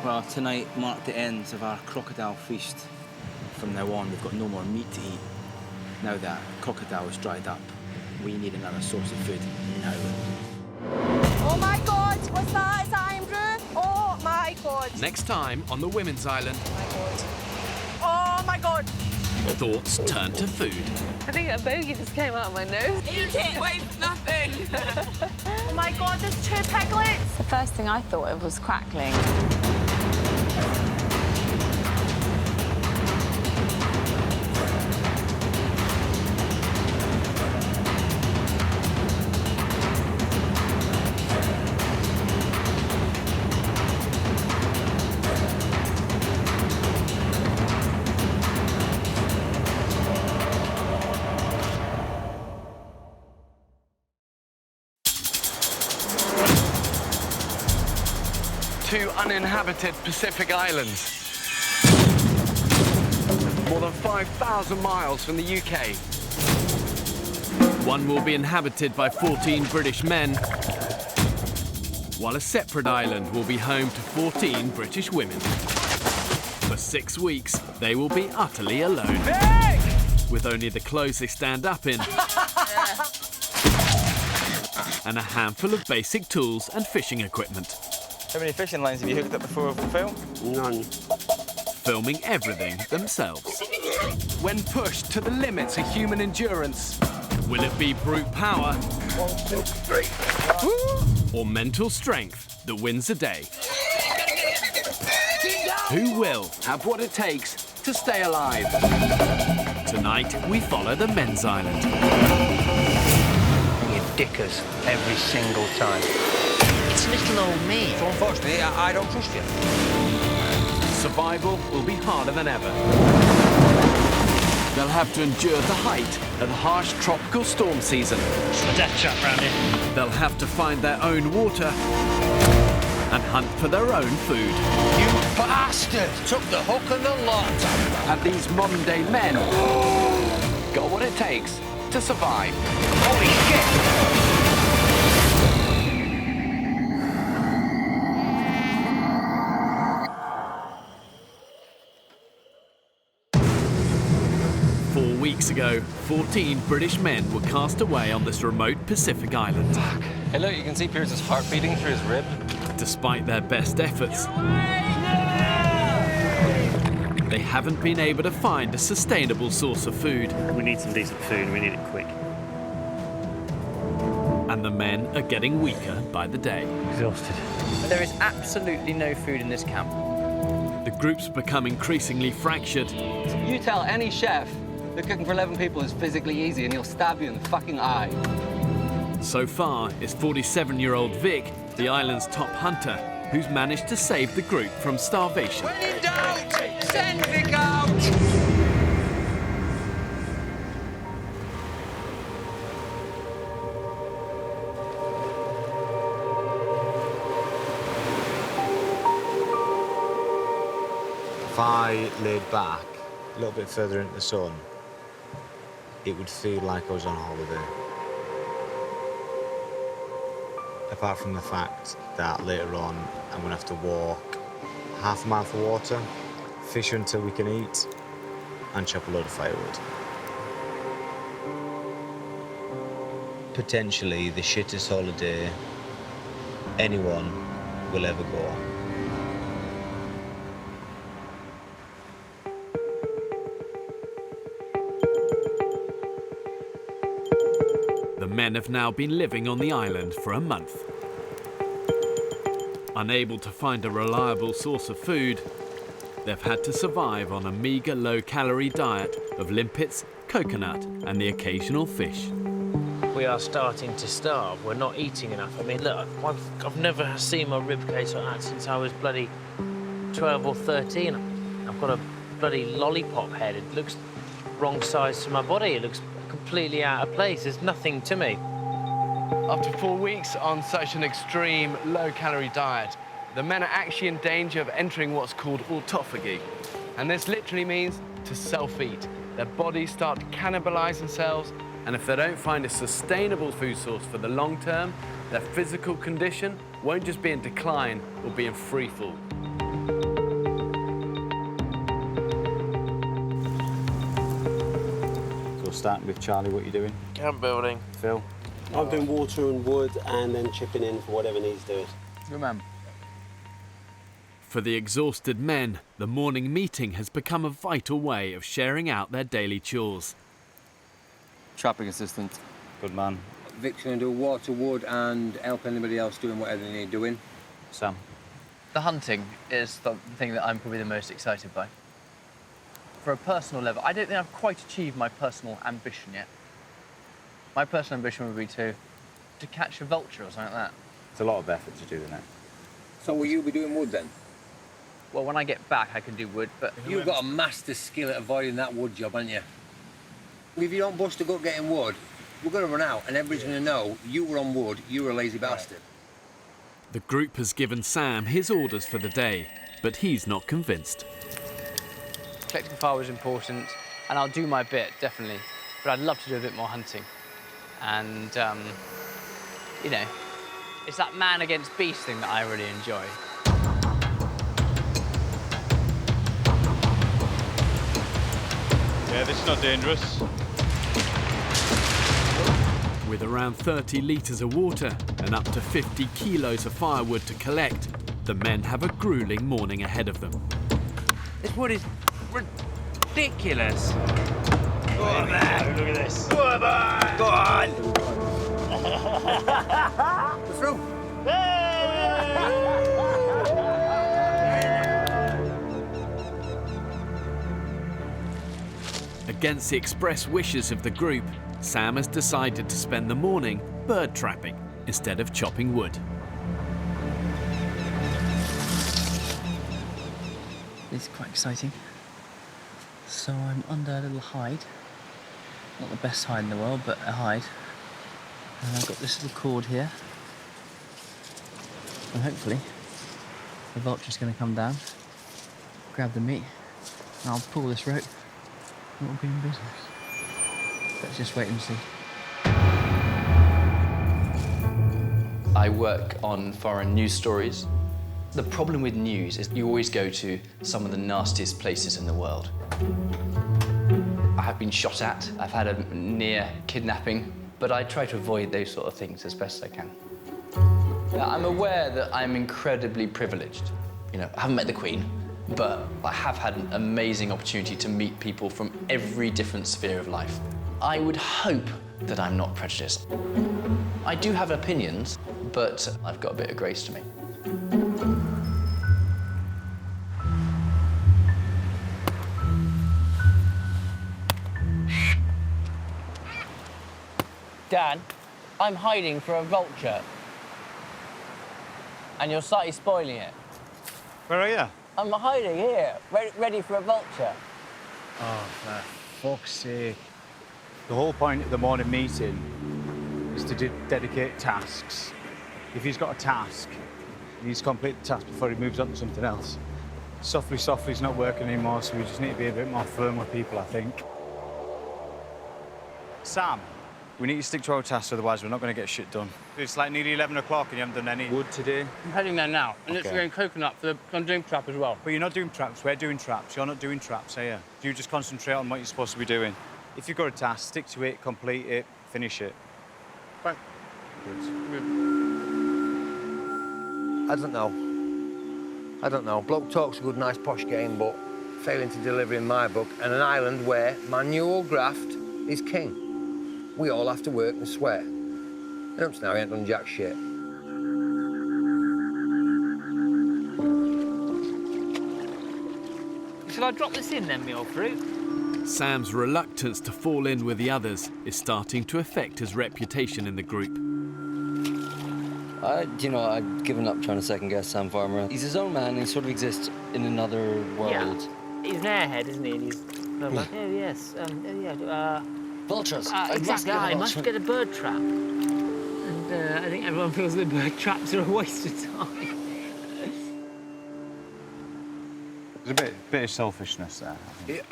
Well, tonight marked the end of our crocodile feast. From now on, we've got no more meat to eat. Now that crocodile is dried up, we need another source of food now. Oh my God, what's that? Is that Andrew? Oh my God. Next time on the Women's Island, Oh my God. thoughts turn to food. I think a bogey just came out of my nose. Eat it, waste nothing. Oh my God, there's 2 piglets. The first thing I thought of was crackling. 2 uninhabited Pacific islands. More than 5,000 miles from the UK. One will be inhabited by 14 British men, while a separate island will be home to 14 British women. For 6 weeks, they will be utterly alone, with only the clothes they stand up in and a handful of basic tools and fishing equipment. How many fishing lines have you hooked up before Phil? None. Filming everything themselves. When pushed to the limits of human endurance. Will it be brute power 1, 2, 3. or mental strength that wins the day? Who will have what it takes to stay alive? Tonight, we follow the men's island. You dick us every single time. It's little old me. So unfortunately, I don't trust you. Survival will be harder than ever. They'll have to endure the height of the harsh tropical storm season. It's the death trap round here. They'll have to find their own water and hunt for their own food. You bastard! Took the hook and the lot. Have these modern-day men got what it takes to survive? Holy shit! 4 weeks ago, 14 British men were cast away on this remote Pacific island. Hey look, you can see Pierce's heart beating through his rib. Despite their best efforts, they haven't been able to find a sustainable source of food. We need some decent food, we need it quick. And the men are getting weaker by the day. Exhausted. There is absolutely no food in this camp. The group's become increasingly fractured. You tell any chef that cooking for 11 people is physically easy and he'll stab you in the fucking eye. So far, it's 47-year-old Vic, the island's top hunter, who's managed to save the group from starvation. When in doubt, send Vic out! If I laid back a little bit further into the sun, it would feel like I was on holiday. Apart from the fact that later on I'm going to have to walk half a mile for water, fish until we can eat, and chop a load of firewood. Potentially the shittest holiday anyone will ever go on. The men have now been living on the island for a month. Unable to find a reliable source of food, they've had to survive on a meagre low-calorie diet of limpets, coconut and the occasional fish. We are starting to starve. We're not eating enough. I mean, look, I've never seen my ribcage like that since I was bloody 12 or 13. I've got a bloody lollipop head. It looks wrong size to my body. It looks completely out of place. There's nothing to me. After 4 weeks on such an extreme low-calorie diet, the men are actually in danger of entering what's called autophagy. And this literally means to self-eat. Their bodies start to cannibalize themselves, and if they don't find a sustainable food source for the long term, their physical condition won't just be in decline, it will be in free fall. So starting with Charlie, what are you doing? Camp building. Phil? I'm doing water and wood and then chipping in for whatever needs doing. Good man. For the exhausted men, the morning meeting has become a vital way of sharing out their daily chores. Trapping assistant. Good man. Vic's going to do water, wood, and help anybody else doing whatever they need doing. Sam? The hunting is the thing that I'm probably the most excited by. For a personal level, I don't think I've quite achieved my personal ambition yet. My personal ambition would be to catch a vulture or something like that. It's a lot of effort to do, isn't it? So will you be doing wood then? Well, when I get back, I can do wood, but... You've got a master skill at avoiding that wood job, haven't you? If you don't bust a gut getting wood, we're going to run out and everybody's going to know you were on wood, you were a lazy bastard. The group has given Sam his orders for the day, but he's not convinced. Collecting fire was important, and I'll do my bit, definitely. But I'd love to do a bit more hunting. And, you know, it's that man against beast thing that I really enjoy. Yeah, this is not dangerous. With around 30 litres of water and up to 50 kilos of firewood to collect, the men have a gruelling morning ahead of them. This wood is ridiculous. Go on, man. Look at this. Go on, man. Go on. We're through. Against the express wishes of the group, Sam has decided to spend the morning bird trapping instead of chopping wood. It's quite exciting. So I'm under a little hide. Not the best hide in the world, but a hide. And I've got this little cord here. And hopefully, the vulture's going to come down, grab the meat, and I'll pull this rope, and we'll be in business. Let's just wait and see. I work on foreign news stories. The problem with news is you always go to some of the nastiest places in the world. I have been shot at, I've had a near kidnapping, but I try to avoid those sort of things as best I can. Now, I'm aware that I'm incredibly privileged. You know, I haven't met the Queen, but I have had an amazing opportunity to meet people from every different sphere of life. I would hope that I'm not prejudiced. I do have opinions, but I've got a bit of grace to me. Dad, I'm hiding for a vulture. And you're slightly spoiling it. Where are you? I'm hiding here, ready for a vulture. Oh, for fuck's sake. The whole point of the morning meeting is to dedicate tasks. If he's got a task, he needs to complete the task before he moves on to something else. Softly's not working anymore, so we just need to be a bit more firm with people, I think. Sam, we need to stick to our tasks, otherwise we're not going to get shit done. It's like nearly 11 o'clock and you haven't done any wood today. I'm heading there now, and it's going coconut for the... I'm doing trap as well. But you're not doing traps, we're doing traps. You're not doing traps, are you? You just concentrate on what you're supposed to be doing. If you've got a task, stick to it, complete it, finish it. Right. I don't know. Bloke talk's a good, nice, posh game, but failing to deliver in my book, and an island where manual graft is king. We all have to work and sweat. And up to now, he ain't done jack shit. Shall I drop this in then, me old fruit? Sam's reluctance to fall in with the others is starting to affect his reputation in the group. I've given up trying to second-guess Sam Farmer. He's his own man, and he sort of exists in another world. Yeah. He's an airhead, isn't he? And he's like, oh, yes, vultures. Exactly, I must get a bird trap. And I think everyone feels that bird traps are a waste of time. There's a bit of selfishness there.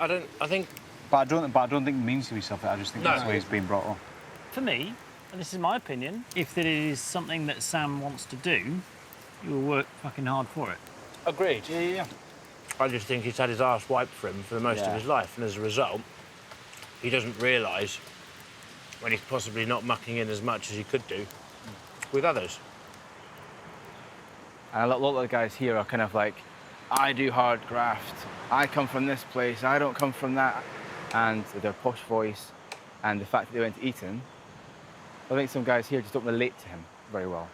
I think... But I don't think it means to be selfish. I just think that's the way it's been brought up. For me, and this is my opinion, if it is something that Sam wants to do, you will work fucking hard for it. Agreed. Yeah. I just think he's had his arse wiped for him for the most of his life, and as a result, he doesn't realise when he's possibly not mucking in as much as he could do with others. And a lot of the guys here are kind of like, I do hard graft, I come from this place, I don't come from that. And with their posh voice and the fact that they went to Eton, I think some guys here just don't relate to him very well.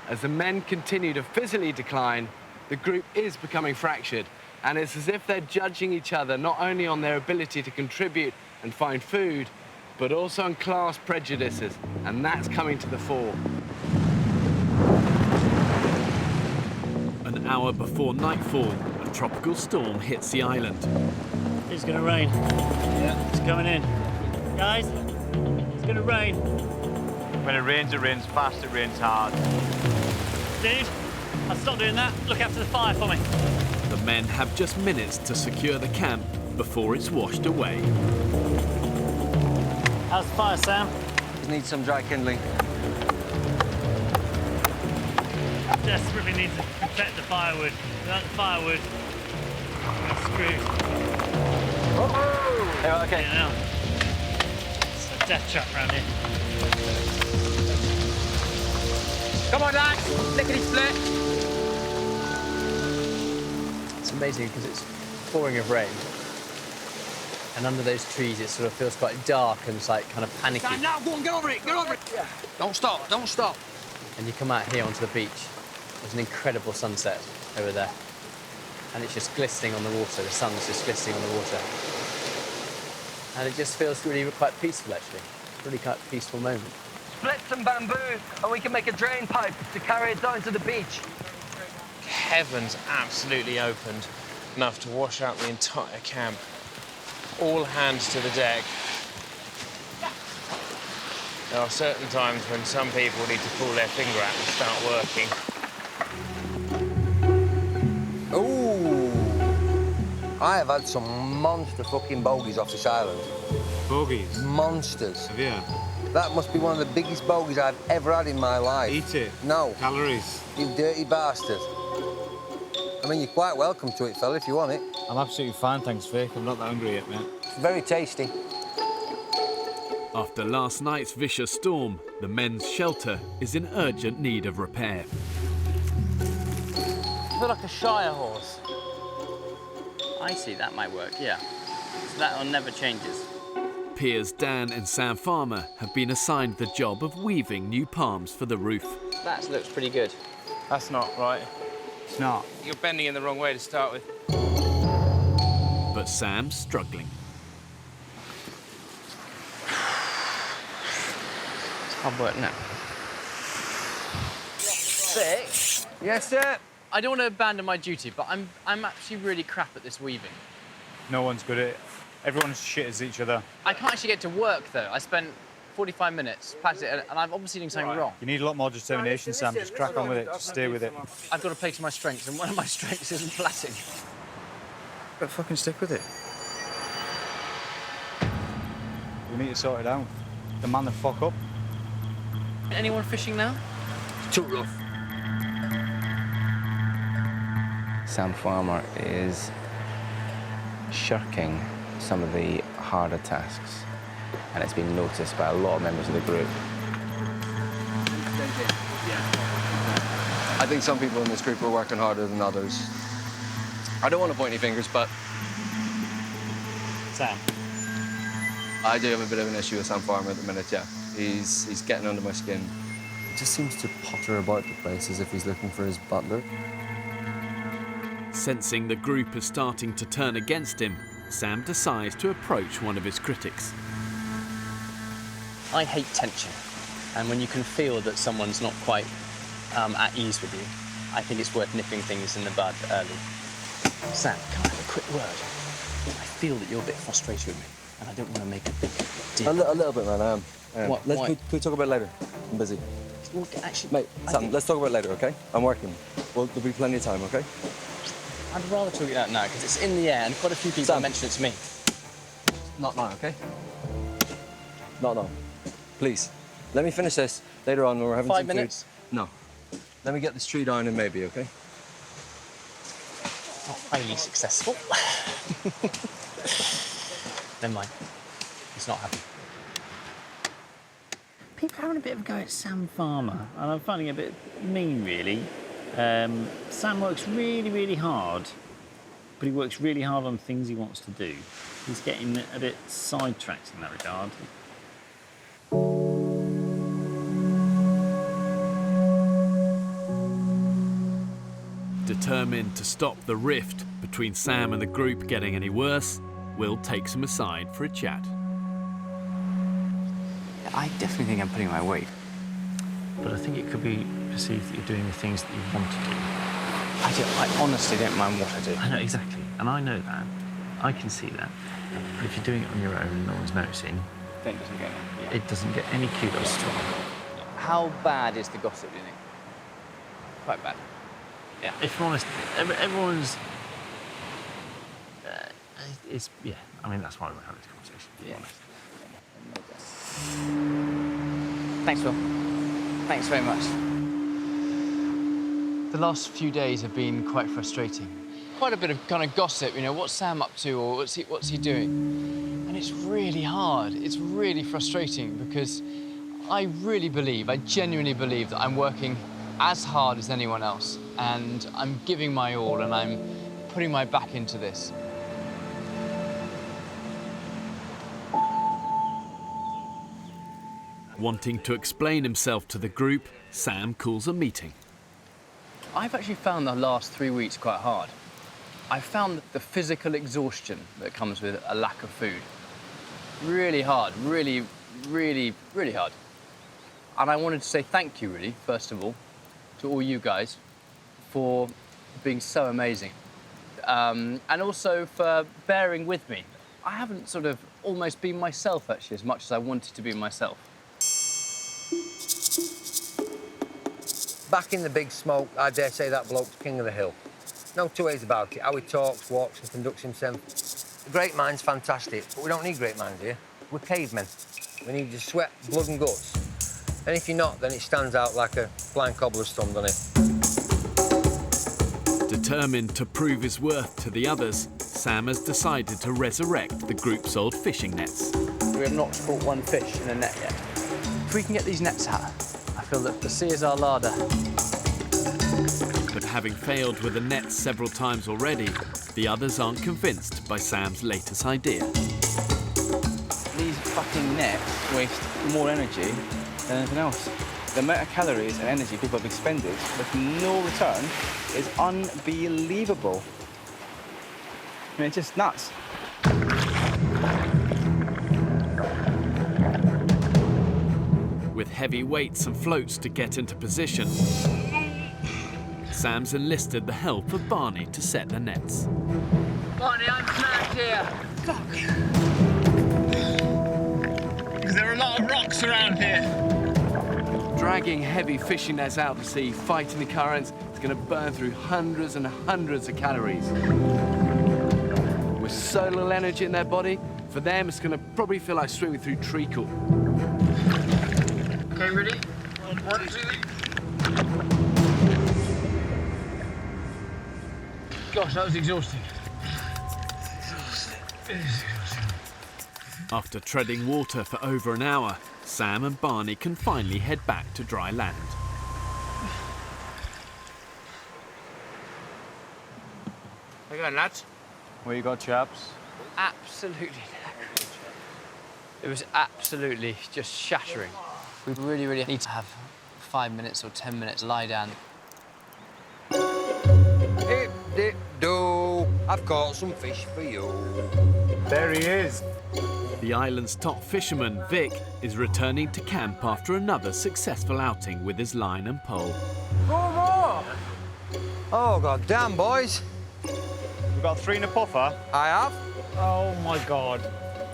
As the men continue to physically decline, the group is becoming fractured, and it's as if they're judging each other not only on their ability to contribute and find food, but also on class prejudices, and that's coming to the fore. An hour before nightfall, a tropical storm hits the island. It's gonna rain. Yeah. It's coming in. Guys, it's gonna rain. When it rains fast, it rains hard. Dude, I'll stop doing that. Look after the fire for me. The men have just minutes to secure the camp before it's washed away. How's the fire, Sam? Just need some dry kindling. Desperately need to protect the firewood. Without the firewood, we're screwed. Oh! Yeah, okay. Yeah, now. It's a death trap around here. Come on, lads! Lickety split! It's amazing because it's pouring of rain. And under those trees, it sort of feels quite dark and it's like kind of panicky. Stand now, go on, get over it, get over it! Yeah. Don't stop, don't stop. And you come out here onto the beach. There's an incredible sunset over there. And it's just glistening on the water. The sun's just glistening on the water. And it just feels really quite peaceful, actually. Really quite a peaceful moment. Split some bamboo and we can make a drain pipe to carry it down to the beach. Heaven's absolutely opened, enough to wash out the entire camp. All hands to the deck. There are certain times when some people need to pull their finger out and start working. Ooh. I have had some monster fucking bogies off this island. Bogies? Monsters. Have you? That must be one of the biggest bogies I've ever had in my life. Eat it. No. Calories. You dirty bastard. I mean, you're quite welcome to it, fella, if you want it. I'm absolutely fine, thanks, Vic. I'm not that hungry yet, mate. It's very tasty. After last night's vicious storm, the men's shelter is in urgent need of repair. I feel like a Shire horse. I see, that might work, yeah. So that one never changes. Piers Dan and Sam Farmer have been assigned the job of weaving new palms for the roof. That looks pretty good. That's not right. It's not. You're bending in the wrong way to start with. But Sam's struggling. It's hard work now. Vic? Yes, sir? I don't want to abandon my duty, but I'm actually really crap at this weaving. No one's good at it. Everyone's shit as each other. I can't actually get to work, though. I spent 45 minutes practicing, and I'm obviously doing something wrong. You need a lot more determination, Sam. Just crack on with it. Just stay with it. I've got to play to my strengths, and one of my strengths isn't plaiting. But fucking stick with it. We need to sort it out. The man the fuck up. Anyone fishing now? Too rough. Sam Farmer is shirking some of the harder tasks, and it's been noticed by a lot of members of the group. I think some people in this group are working harder than others. I don't want to point any fingers, but Sam. I do have a bit of an issue with Sam Farmer at the minute, yeah. He's getting under my skin. He just seems to potter about the place as if he's looking for his butler. Sensing the group is starting to turn against him, Sam decides to approach one of his critics. I hate tension, and when you can feel that someone's not quite at ease with you, I think it's worth nipping things in the bud early. Sam, can I have a quick word? I feel that you're a bit frustrated with me, and I don't want to make a big deal. A little bit, man, I am. What? Can Why? we talk about it later? I'm busy. Well, actually, Mate, Sam, let's talk about it later, OK? I'm working. Well, there'll be plenty of time, OK? I'd rather talk it out now, because it's in the air, and quite a few people mention it to me. Not now, OK? Not now. Please. Let me finish this later on when we're having 5 some minutes? food. No. Let me get this tree down and maybe, OK? Not highly successful. Never mind. It's not happening. People are having a bit of a go at Sam Farmer, and I'm finding it a bit mean, really. Sam works really, really hard, but he works really hard on things he wants to do. He's getting a bit sidetracked in that regard. Determined to stop the rift between Sam and the group getting any worse, Will takes him aside for a chat. I definitely think I'm putting my weight. But I think it could be perceived that you're doing the things that you want to do. I honestly don't mind what I do. I know, exactly. And I know that. I can see that. But if you're doing it on your own and no one's noticing, Then it doesn't get it doesn't get any kudos. How bad is the gossip, do you think? Quite bad. Yeah, if I'm honest, everyone's... yeah, I mean, that's why we're having this conversation, to be honest. Thanks, Phil. Thanks very much. The last few days have been quite frustrating. Quite a bit of kind of gossip, you know, what's Sam up to or what's he doing? And it's really hard. It's really frustrating because I genuinely believe that I'm working as hard as anyone else, and I'm giving my all and I'm putting my back into this. Wanting to explain himself to the group, Sam calls a meeting. I've actually found the last 3 weeks quite hard. I found the physical exhaustion that comes with a lack of food really hard, really, really, really hard. And I wanted to say thank you, really, first of all, to all you guys for being so amazing. And also for bearing with me. I haven't sort of almost been myself, actually, as much as I wanted to be myself. Back in the big smoke, I dare say that bloke's king of the hill. No two ways about it. How he talks, walks and conducts himself. The great mind's fantastic, but we don't need great minds here. We're cavemen. We need your sweat, blood and guts. And if you're not, then it stands out like a blind cobbler's thumb, doesn't it? Determined to prove his worth to the others, Sam has decided to resurrect the group's old fishing nets. We have not caught one fish in a net yet. If we can get these nets out, I feel that the sea is our larder. But having failed with the nets several times already, the others aren't convinced by Sam's latest idea. These fucking nets waste more energy than anything else. The amount of calories and energy people have expended with no return is unbelievable. I mean, it's just nuts. With heavy weights and floats to get into position, Sam's enlisted the help of Barney to set the nets. Barney, I'm trapped here. Fuck. Because there are a lot of rocks around here. Dragging heavy fishing nets out to sea, fighting the currents, it's going to burn through hundreds and hundreds of calories. With so little energy in their body, for them it's going to probably feel like swimming through treacle. Okay, ready? 1, 2. Gosh, that was exhausting. After treading water for over an hour, Sam and Barney can finally head back to dry land. How you going, lads? Where you got, chaps? Absolutely. It was absolutely just shattering. We really, really need to have 5 minutes or 10 minutes lie down. Hip, dip, do. I've caught some fish for you. There he is. The island's top fisherman, Vic, is returning to camp after another successful outing with his line and pole. Go more! Oh, god damn, boys. You got 3 in a puffer? I have. Oh, my God.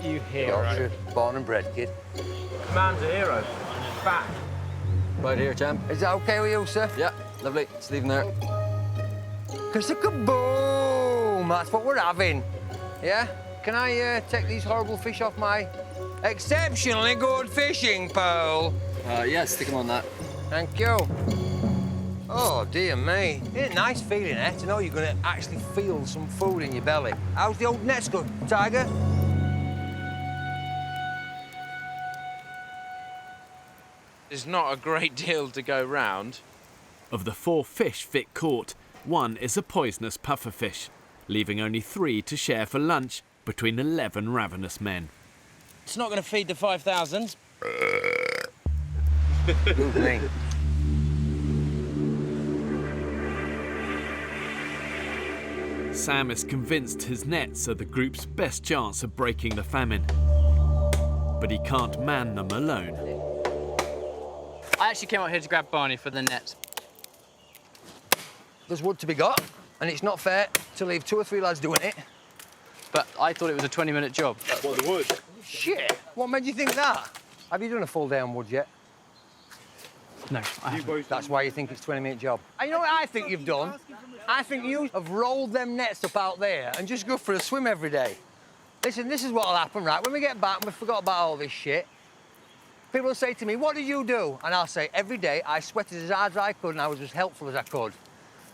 You hero. Yorkshire, born and bred, kid. Man's a hero. Back. Right here, champ. Is that OK with you, sir? Yeah, lovely. Just leave him there. Kaboom! That's what we're having. Yeah? Can I take these horrible fish off my exceptionally good fishing pole? Yeah, stick him on that. Thank you. Oh, dear me. Isn't it nice feeling, eh? To know you're going to actually feel some food in your belly. How's the old nets good, Tiger? There's not a great deal to go round. Of the 4 fish Vic caught, 1 is a poisonous pufferfish, leaving only 3 to share for lunch between 11 ravenous men. It's not going to feed the 5,000. Good me. Sam is convinced his nets are the group's best chance of breaking the famine. But he can't man them alone. I actually came out here to grab Barney for the nets. There's wood to be got, and it's not fair to leave 2 or 3 lads doing it. But I thought it was a 20-minute job. What, the wood? Shit! What made you think that? Have you done a full day on wood yet? No, that's why you think it's a 20-minute job. And you know what I think you've done? I think you have rolled them nets up out there and just go for a swim every day. Listen, this is what'll happen, right? When we get back and we forgot about all this shit, people will say to me, what did you do? And I'll say, every day I sweated as hard as I could and I was as helpful as I could.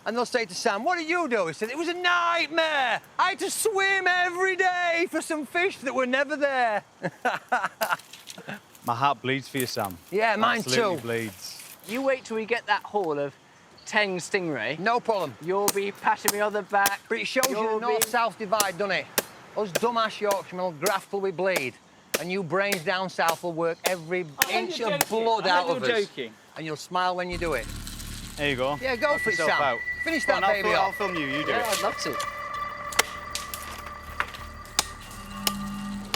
And they'll say to Sam, what did you do? He said, it was a nightmare. I had to swim every day for some fish that were never there. My heart bleeds for you, Sam. Yeah, mine Absolutely too. bleeds. You wait till we get that haul of Teng stingray. No problem. You'll be patting me on the back. But it shows you the north-south divide, doesn't it? Us dumbass Yorkshiremen will graft till we bleed. And you brains down south will work every inch of blood out of us. And you'll smile when you do it. There you go. Yeah, go for it, Sam. Out. Finish Go that on, baby I'll off. film you, you do Yeah, it. I'd love to.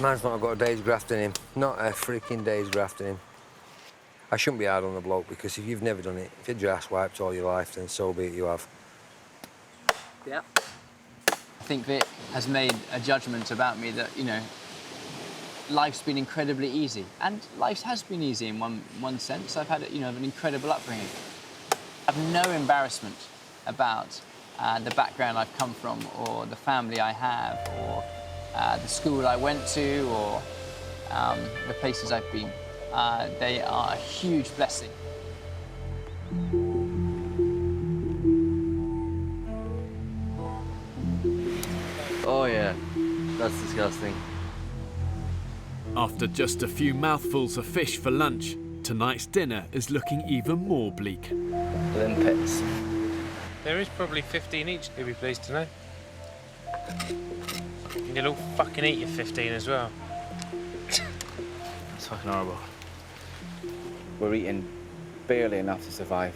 Man's not got a day's graft in him. Not a freaking day's graft in him. I shouldn't be hard on the bloke, because if you've never done it, if you'd your ass wiped all your life, then so be it, you have. Yeah. I think Vic has made a judgment about me that, you know, life's been incredibly easy. And life has been easy in one sense. I've had, you know, an incredible upbringing. I have no embarrassment about the background I've come from, or the family I have, or the school I went to, or the places I've been. They are a huge blessing. Oh yeah, that's disgusting. After just a few mouthfuls of fish for lunch, tonight's dinner is looking even more bleak. Limpets. There is probably 15 each, you'll be pleased to know. And you'll all fucking eat your 15 as well. It's fucking horrible. We're eating barely enough to survive.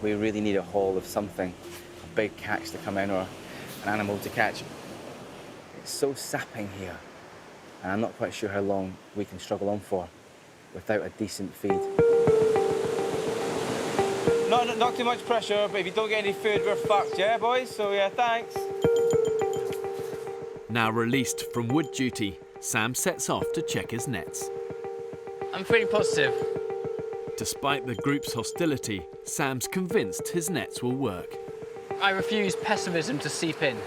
We really need a haul of something, a big catch to come in or an animal to catch. It's so sapping here, and I'm not quite sure how long we can struggle on for without a decent feed. Not too much pressure, but if you don't get any food, we're fucked, yeah, boys? So, yeah, thanks. Now released from wood duty, Sam sets off to check his nets. I'm feeling positive. Despite the group's hostility, Sam's convinced his nets will work. I refuse pessimism to seep in.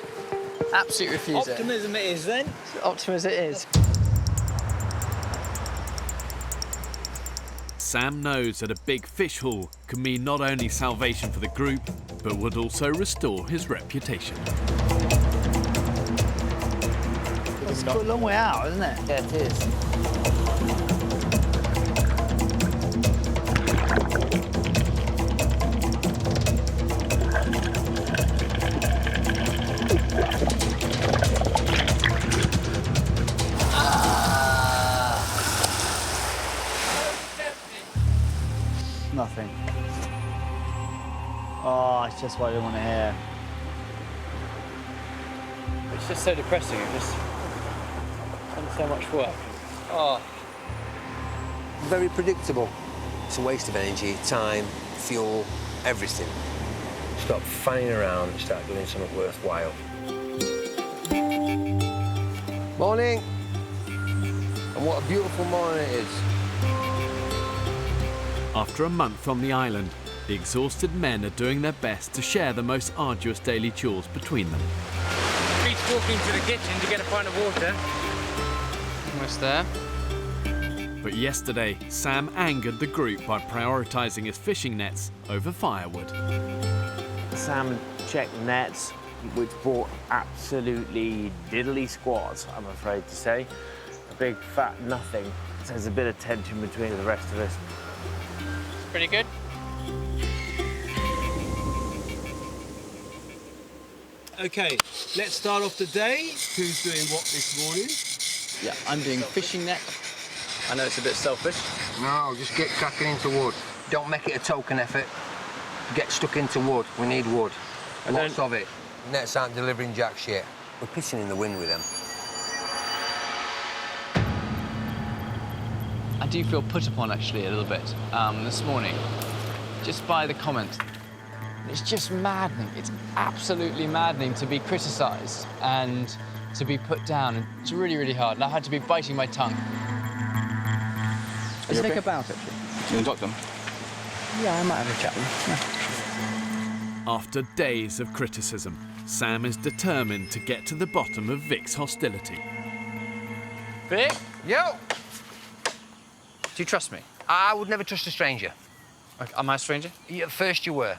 Absolutely refuse Optimism it is, then. Optimism it is. Sam knows that a big fish haul can mean not only salvation for the group, but would also restore his reputation. It's got a long way out, isn't it? Yeah, it is. Nothing. Oh, it's just what I don't want to hear. It's just so depressing. It's just done so much work. Oh. Very predictable. It's a waste of energy, time, fuel, everything. Stop fanning around and start doing something worthwhile. Morning. And what a beautiful morning it is. After a month on the island, the exhausted men are doing their best to share the most arduous daily chores between them. Pete's walking to the kitchen to get a pint of water. Almost there. But yesterday, Sam angered the group by prioritising his fishing nets over firewood. Sam checked the nets, which brought absolutely diddly squat, I'm afraid to say. A big fat nothing. So there's a bit of tension between the rest of us. Pretty good. OK, let's start off the day. Who's doing what this morning? Yeah, I'm doing fishing net. I know it's a bit selfish. No, just get cracking into wood. Don't make it a token effort. Get stuck into wood. We need wood. Lots of it. Nets aren't delivering jack shit. We're pissing in the wind with them. I do feel put upon, actually, a little bit this morning, just by the comments. It's just maddening. It's absolutely maddening to be criticised and to be put down. And it's really, really hard. And I had to be biting my tongue. Let's take a bow, actually. You want to talk to him? Yeah, I might have a chat with him. After days of criticism, Sam is determined to get to the bottom of Vic's hostility. Vic? Yo! Do you trust me? I would never trust a stranger. Okay, am I a stranger? Yeah, at first you were.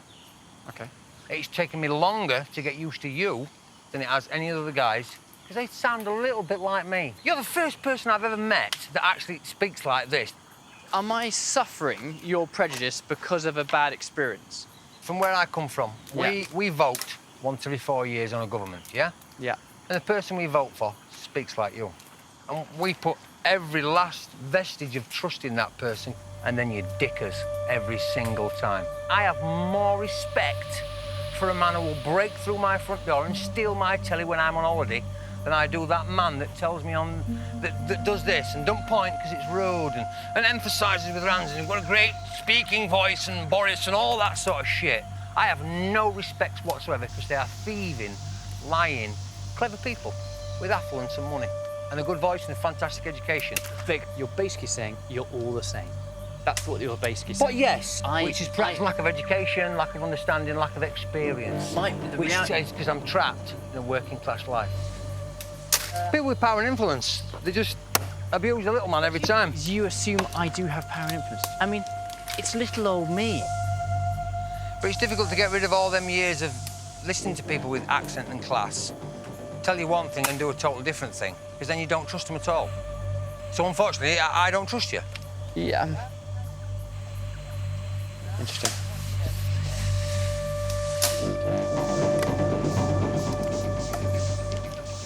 Okay. It's taken me longer to get used to you than it has any other guys, because they sound a little bit like me. You're the first person I've ever met that actually speaks like this. Am I suffering your prejudice because of a bad experience? From where I come from, Yeah. we vote once every 4 years on a government, yeah? Yeah. And the person we vote for speaks like you. And we put every last vestige of trust in that person, and then you dick us every single time. I have more respect for a man who will break through my front door and steal my telly when I'm on holiday than I do that man that tells me that does this and don't point because it's rude and emphasises with hands and got a great speaking voice and Boris and all that sort of shit. I have no respect whatsoever because they are thieving, lying, clever people with affluence and money and a good voice and a fantastic education. Vic, you're basically saying you're all the same. That's what you're basically saying. But yes, which is perhaps lack of education, lack of understanding, lack of experience. Which is because I'm trapped in a working class life. People with power and influence, they just abuse a little man every time. You assume I do have power and influence. I mean, it's little old me. But it's difficult to get rid of all them years of listening to people with accent and class. Tell you one thing and do a totally different thing, because then you don't trust them at all. So unfortunately, I don't trust you. Yeah. Interesting.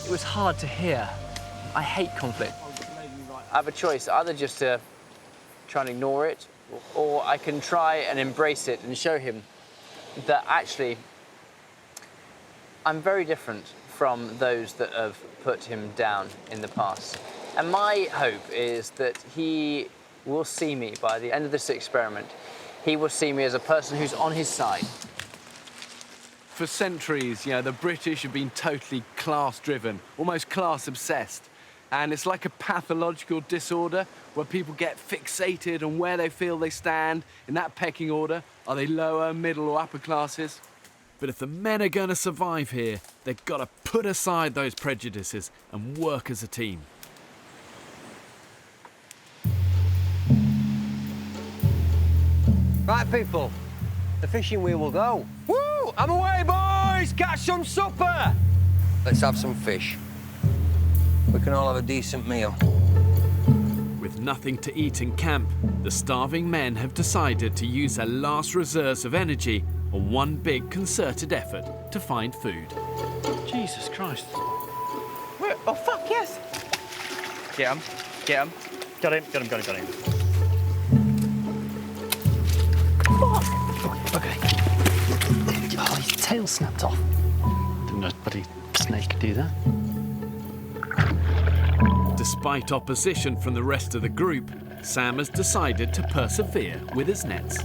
It was hard to hear. I hate conflict. I have a choice, either just to try and ignore it, or I can try and embrace it and show him that actually I'm very different from those that have put him down in the past. And my hope is that he will see me by the end of this experiment. He will see me as a person who's on his side. For centuries, the British have been totally class-driven, almost class-obsessed. And it's like a pathological disorder where people get fixated on where they feel they stand in that pecking order. Are they lower, middle, or upper classes? But if the men are going to survive here, they've got to put aside those prejudices and work as a team. Right, people, the fishing wheel will go. Woo! I'm away, boys! Catch some supper! Let's have some fish. We can all have a decent meal. With nothing to eat in camp, the starving men have decided to use their last reserves of energy on one big concerted effort to find food. Jesus Christ. Where? Oh, fuck, yes! Get him. Get him. Got him, got him, got him, got him. Okay. Oh, his tail snapped off. Didn't know a bloody snake could do that. Despite opposition from the rest of the group, Sam has decided to persevere with his nets.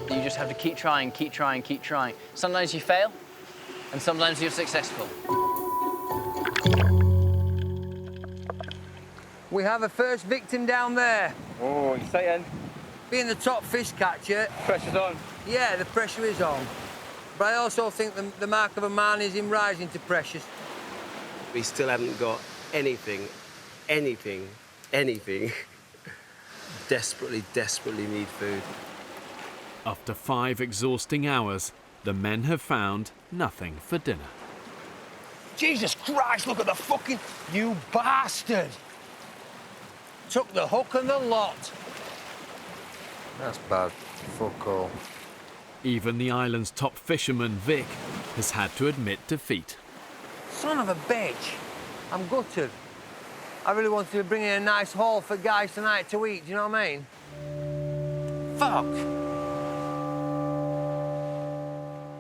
You just have to keep trying, keep trying, keep trying. Sometimes you fail, and sometimes you're successful. We have a first victim down there. Oh, exciting. Being the top fish catcher... Pressure's on. Yeah, the pressure is on. But I also think the mark of a man is him rising to pressure. We still haven't got anything. Desperately need food. After 5 exhausting hours, the men have found nothing for dinner. Jesus Christ, look at the fucking... You bastard! Took the hook and the lot. That's bad. Fuck all. Even the island's top fisherman, Vic, has had to admit defeat. Son of a bitch. I'm gutted. I really wanted to bring in a nice haul for guys tonight to eat, do you know what I mean? Fuck.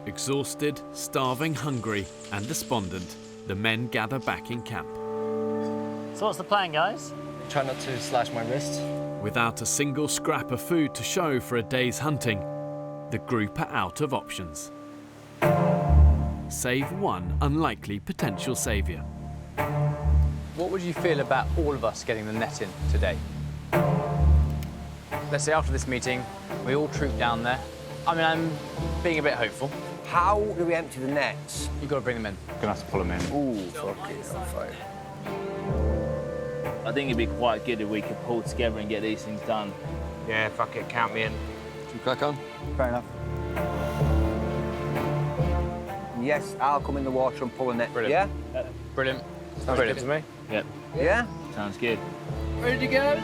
Exhausted, starving, hungry, and despondent, the men gather back in camp. So what's the plan, guys? Try not to slash my wrists. Without a single scrap of food to show for a day's hunting, the group are out of options. Save one unlikely potential saviour. What would you feel about all of us getting the net in today? let's say after this meeting, we all troop down there. I mean, I'm being a bit hopeful. How do we empty the nets? You've got to bring them in. Gonna have to pull them in. Ooh, fucking fire. I think it'd be quite good if we could pull together and get these things done. Yeah, fuck it, count me in. Should we crack on? Fair enough. Yes, I'll come in the water and pull a net. Brilliant. Yeah? Brilliant. Sounds Brilliant. good to me. Yep. Yeah? Sounds good. Ready to go?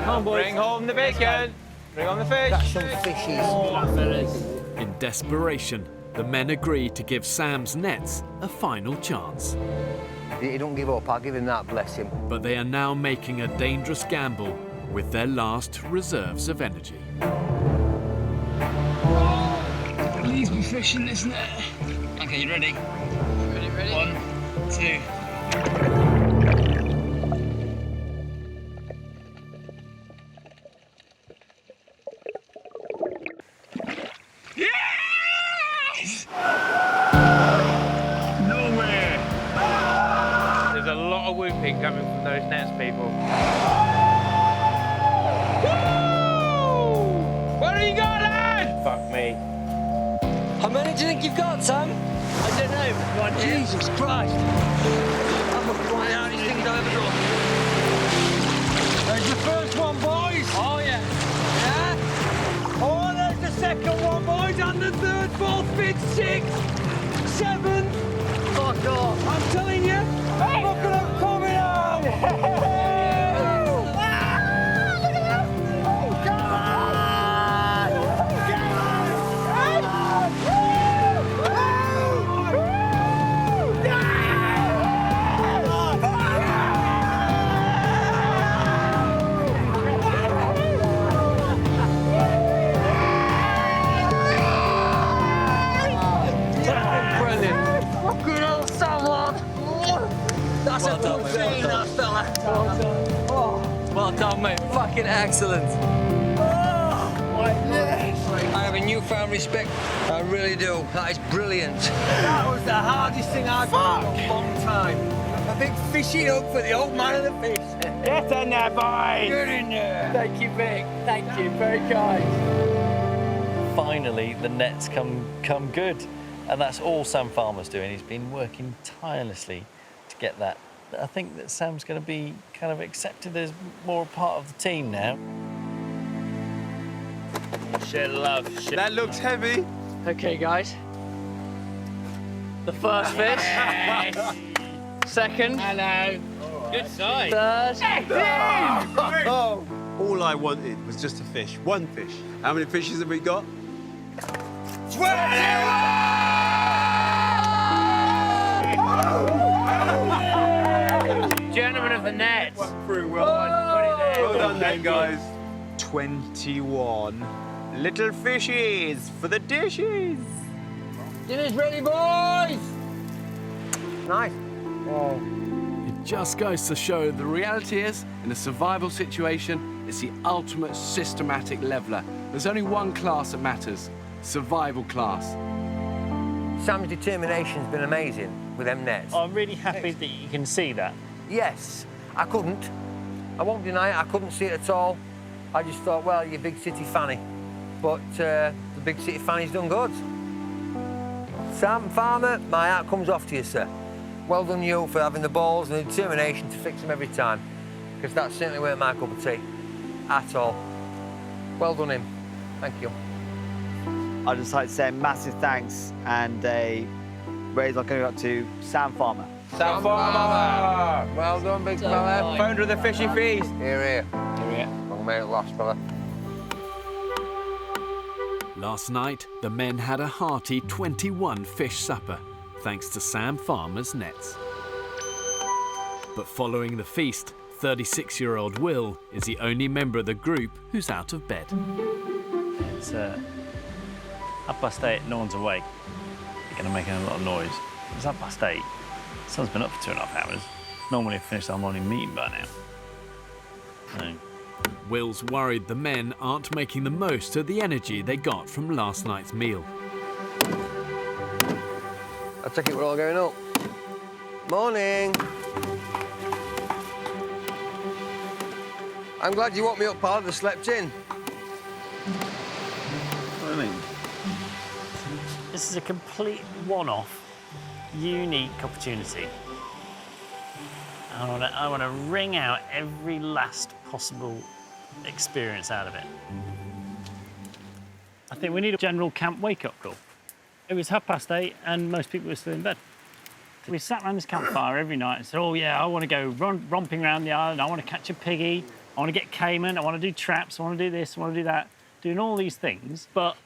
Come on, boys. Bring home the bacon. Bring on the fish. Got some fishies. In desperation, the men agree to give Sam's nets a final chance. He don't give up, I'll give him that, bless him. But they are now making a dangerous gamble with their last reserves of energy. Please be fishing this net. Okay, you ready? Ready, ready. 1, 2. Yes! No way! There's a lot of whooping coming from those nets, people. Where are you going, lad? Fuck me. How many do you think you've got, Sam? I don't know. One here. Jesus Christ. That's one of the hardest things I've ever done. There's the first one, boys. Oh, yeah. Yeah? Oh, there's the second one, boys, and the third, fourth, fifth, sixth, seventh. Oh, God. I'm telling you, look at them coming out. That's a good thing, that fella. Well done, mate. Fucking excellent. I have a newfound respect. I really do. That is brilliant. That was the hardest thing I've done in a long time. A big fishy up for the old man of the fish. Get in there, boys. Get in there. Thank you, Vic. Thank you. Very kind. Finally, the nets come good. And that's all Sam Farmer's doing. He's been working tirelessly to get that. I think that Sam's going to be kind of accepted as more a part of the team now. Share love. That looks heavy. Okay, guys. The first fish. Second. Hello. Good sight. Third. All I wanted was just a fish. One fish. How many fishes have we got? 20! Gentlemen of the nets. Through well done. Well done then, guys. 21 little fishies for the dishes. Dinner's ready, boys! Nice. It just goes to show the reality is, in a survival situation, it's the ultimate systematic leveler. There's only one class that matters, survival class. Sam's determination's been amazing with them nets. I'm really happy that you can see that. Yes, I couldn't. I won't deny it, I couldn't see it at all. I just thought, well, you're a big city fanny. But the big city fanny's done good. Sam Farmer, my hat comes off to you, sir. Well done you for having the balls and the determination to fix them every time. Because that certainly weren't my cup of tea. At all. Well done him. Thank you. I'd just like to say massive thanks and a raise my going up to Sam Farmer. Sam Farmer! Well done, big fella. Founder of the Fishy Feast. Here, here. Here, here. Long may it last, fella. Last night, the men had a hearty 21 fish supper, thanks to Sam Farmer's nets. But following the feast, 36-year-old Will is the only member of the group who's out of bed. It's 8:30, no one's awake. You're going to make a lot of noise. It's 8:30. The sun's been up for 2.5 hours. Normally I've finished our morning meeting by now. No. Will's worried the men aren't making the most of the energy they got from last night's meal. I take it we're all going up. Morning. I'm glad you woke me up, pal. I'd have slept in. What do you mean? This is a complete one-off, unique opportunity. I want to wring out every last possible experience out of it. I think we need a general camp wake-up call. It was 8:30 and most people were still in bed. We sat around this campfire every night and said, oh yeah, I want to go romping around the island, I want to catch a piggy, I want to get caiman, I want to do traps, I want to do this, I want to do that, doing all these things, but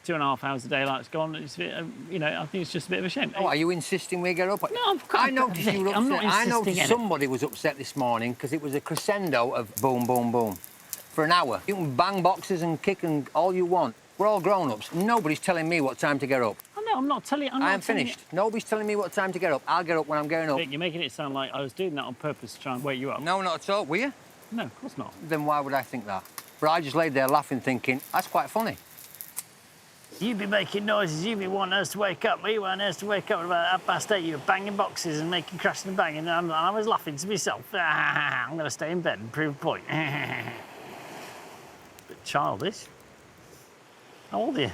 2.5 hours of daylight's gone. It's a bit, you know, I think it's just a bit of a shame. Oh, are you insisting we get up? No, I noticed you were upset. I'm not I insisting noticed somebody was upset this morning because it was a crescendo of boom, boom, boom for an hour. You can bang boxes and kick and all you want. We're all grown-ups. Nobody's telling me what time to get up. Oh, no, I'm not telling you. I am finished. Nobody's telling me what time to get up. I'll get up when I'm getting up. Vic, you're making it sound like I was doing that on purpose to try and wake you up. No, not at all. Were you? No, of course not. Then why would I think that? But I just laid there laughing, thinking, that's quite funny. You'd be making noises, you'd be wanting us to wake up. We weren't us to wake up at about 8:30. You were banging boxes and making crashing and banging, and I was laughing to myself. I'm going to stay in bed and prove a point. Bit childish. How old are you?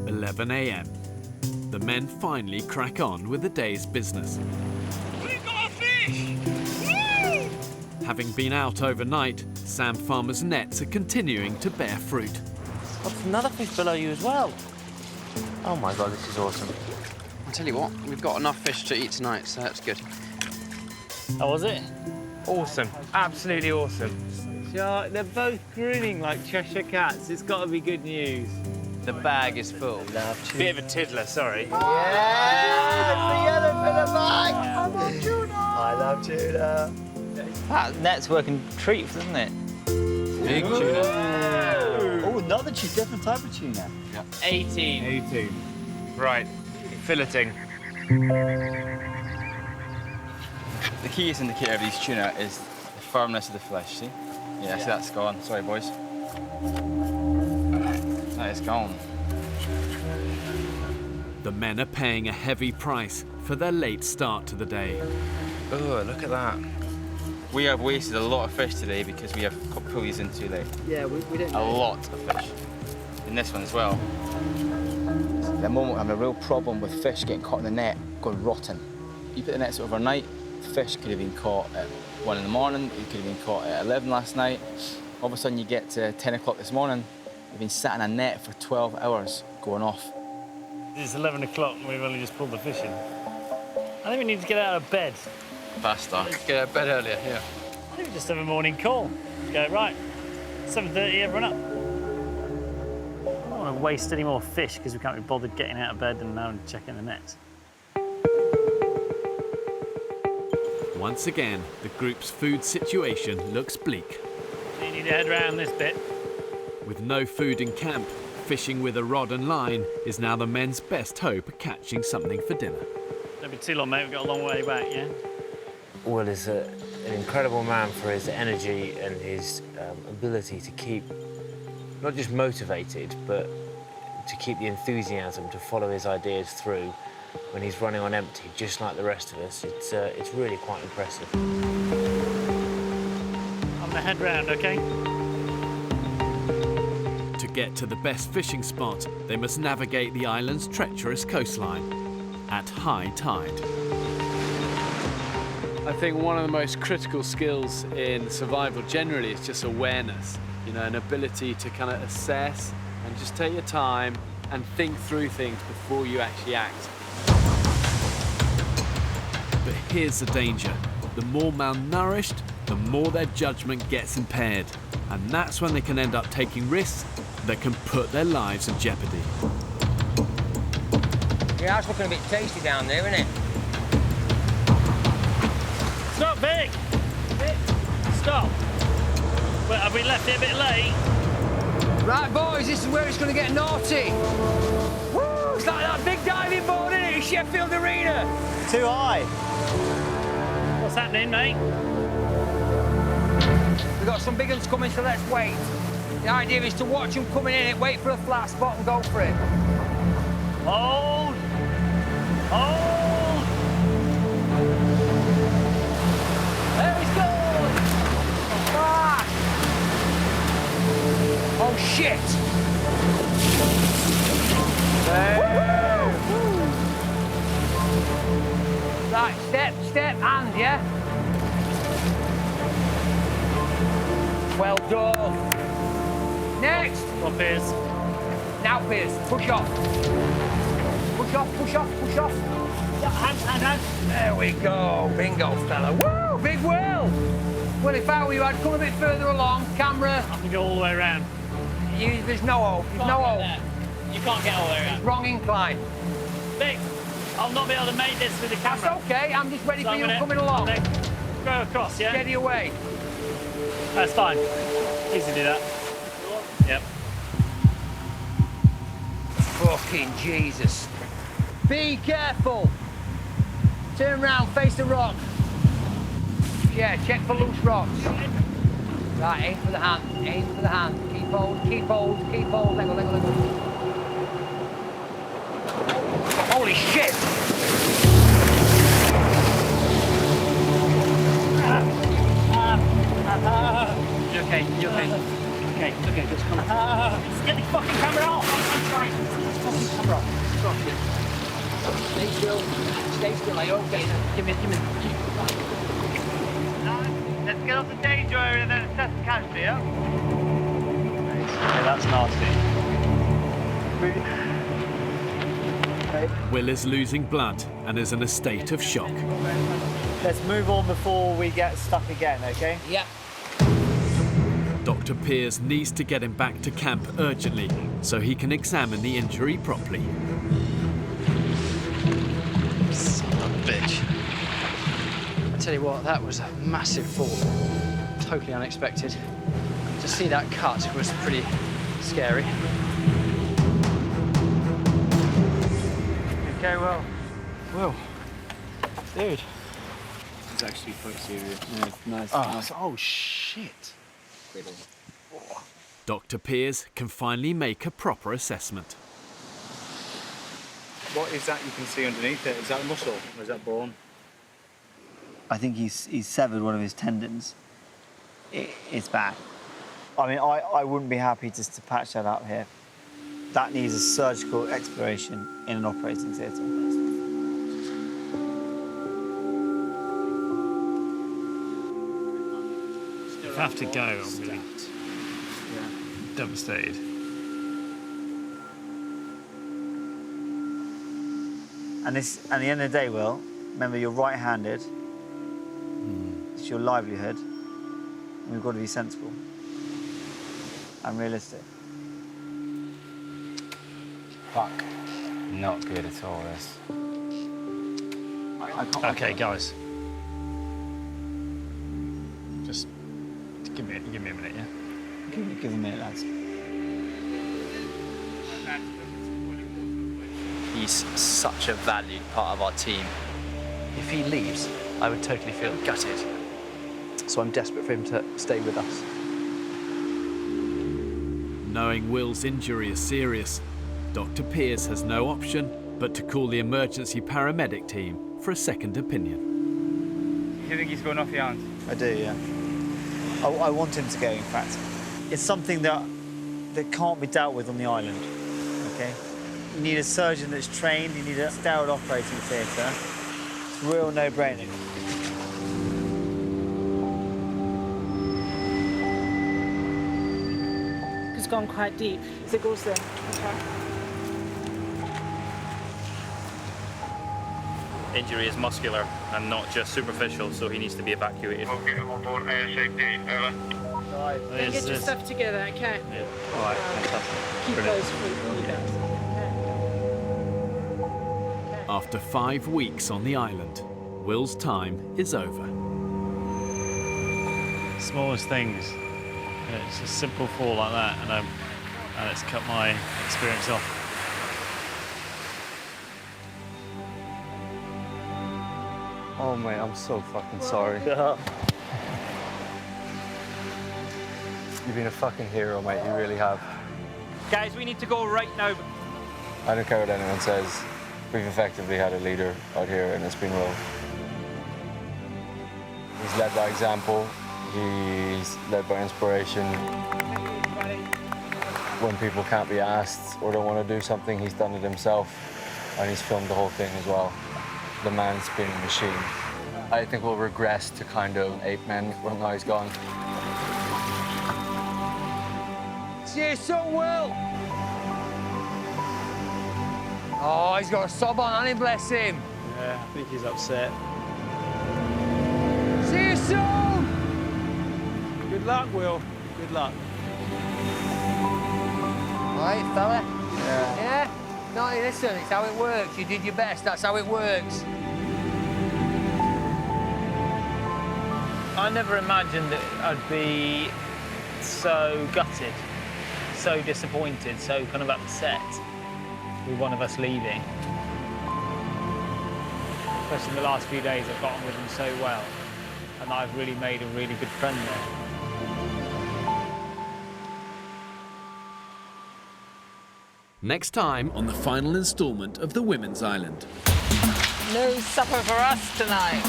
11 a.m. The men finally crack on with the day's business. We've got a fish! Woo! Having been out overnight, Sam Farmer's nets are continuing to bear fruit. What's another fish below you as well? Oh my God, this is awesome. I'll tell you what, we've got enough fish to eat tonight, so that's good. How was it? Awesome, absolutely awesome. They're both grinning like Cheshire cats. It's got to be good news. The bag is full. Bit of a tiddler, sorry. Yeah! The yellow for the bag! I love tuna! I love tuna. That net's working treats, isn't it? Big tuna. Oh, another different type of tuna. Yeah. 18. 18. Right, filleting. The keyest indicator of these tuna is the firmness of the flesh, see? Yeah, see that's gone. Sorry, boys. That is gone. The men are paying a heavy price for their late start to the day. Oh, look at that. We have wasted a lot of fish today because we have got pulleys in too late. Yeah, we didn't. A lot of fish. In this one as well. At the moment, I'm having a real problem with fish getting caught in the net, going rotten. You put the nets overnight, fish could have been caught at 1 in the morning, it could have been caught at 11 last night. All of a sudden, you get to 10 o'clock this morning, you've been sat in a net for 12 hours going off. It's 11 o'clock and we've only just pulled the fish in. I think we need to get out of bed. Faster. Get out of bed earlier, yeah. I think we just have a morning call. Go, right, 7:30, everyone up. I don't want to waste any more fish because we can't be bothered getting out of bed and now checking the nets. Once again, the group's food situation looks bleak. You need to head round this bit. With no food in camp, fishing with a rod and line is now the men's best hope of catching something for dinner. Don't be too long, mate. We've got a long way back, yeah? Will is an incredible man for his energy and his ability to keep not just motivated, but to keep the enthusiasm to follow his ideas through when he's running on empty, just like the rest of us. It's really quite impressive. I'm gonna head round, okay? To get to the best fishing spot, they must navigate the island's treacherous coastline at high tide. I think one of the most critical skills in survival generally is just awareness, you know, an ability to kind of assess and just take your time and think through things before you actually act. But here's the danger. The more malnourished, the more their judgment gets impaired. And that's when they can end up taking risks that can put their lives in jeopardy. Yeah, it's looking a bit tasty down there, isn't it? Stop, Vic! Vic, stop! Well, have we left it a bit late? Right, boys, this is where it's going to get naughty. Woo! It's like that big diving board, isn't it, in Sheffield Arena? Too high. What's happening, mate? We've got some big ones coming, so let's wait. The idea is to watch them coming in, wait for a flat spot and go for it. Hold! Hold! Piers. Now, Piers, push off. Push off, push off, push off. Hand. There we go. Bingo, fella. Woo, big Will. Well, if I were you, I'd come a bit further along. Camera. I can go all the way around. There's no hope. There's no hope. You can't get all the way around. Wrong incline. Vic, I'll not be able to make this with the camera. That's okay. I'm just ready So for you I'm coming along. Go across, yeah? Steady away. That's fine. Easy to do that. Yep. Fucking Jesus. Be careful. Turn round, face the rock. Yeah, check for loose rocks. Right, aim for the hand, aim for the hand. Keep hold, keep hold, keep hold. Let go, let go, let go. Holy shit! You okay? You okay? Okay, just come on. Get the fucking camera off! I'm trying. Fucking camera off. Stay still. Stay still. Are you okay? Give me. Let's get off the danger area and then assess the casualty, yeah? Okay, that's nasty. Will is losing blood and is in a state of shock. Let's move on before we get stuck again, okay? Yep. Dr. Piers needs to get him back to camp urgently so he can examine the injury properly. Son of a bitch. I tell you what, that was a massive fall. Totally unexpected. To see that cut was pretty scary. Okay, well. Well, dude. It's actually quite serious. Yeah, nice. Oh, shit. Dr. Piers can finally make a proper assessment. What is that you can see underneath it? Is that muscle or is that bone? I think he's severed one of his tendons. It's bad. I mean, I wouldn't be happy just to patch that up here. That needs a surgical exploration in an operating theatre. If I have to go, I'm really devastated. And at the end of the day, Will, remember you're right-handed. It's your livelihood. And we've got to be sensible and realistic. Fuck. Not good at all, this. Okay, guys. Just give me a minute, yeah? Give a minute, lads. He's such a valued part of our team. If he leaves, I would totally feel gutted. So I'm desperate for him to stay with us. Knowing Will's injury is serious, Dr. Piers has no option but to call the emergency paramedic team for a second opinion. Do you think he's going off your hands? I do, yeah. I want him to go, in fact. It's something that can't be dealt with on the island, okay? You need a surgeon that's trained, you need a sterile operating theatre. It's a real no-brainer. It's gone quite deep. So it goes there. Okay. Injury is muscular and not just superficial, so he needs to be evacuated. Okay, I'm on board ASAP. Right. Get your stuff together, okay? Yeah. All right, fantastic. Keep Brilliant. those for you guys. After 5 weeks on the island, Will's time is over. Smallest things. It's a simple fall like that, and it's cut my experience off. Oh mate, I'm so fucking sorry. You've been a fucking hero, mate, you really have. Guys, we need to go right now. I don't care what anyone says. We've effectively had a leader out here and it's been well. He's led by example. He's led by inspiration. When people can't be asked or don't want to do something, he's done it himself. And he's filmed the whole thing as well. The man's been a machine. I think we'll regress to kind of ape men when now he's gone. See you soon, Will. Oh, he's got a sob on, hasn't he? Bless him. Yeah, I think he's upset. See you soon. Good luck, Will. Good luck. All right, fella? Yeah? No, listen, it's how it works. You did your best, that's how it works. I never imagined that I'd be so gutted, so disappointed, so kind of upset with one of us leaving. Especially in the last few days, I've got on with him so well, and I've really made a really good friend there. Next time on the final instalment of The Women's Island. No supper for us tonight.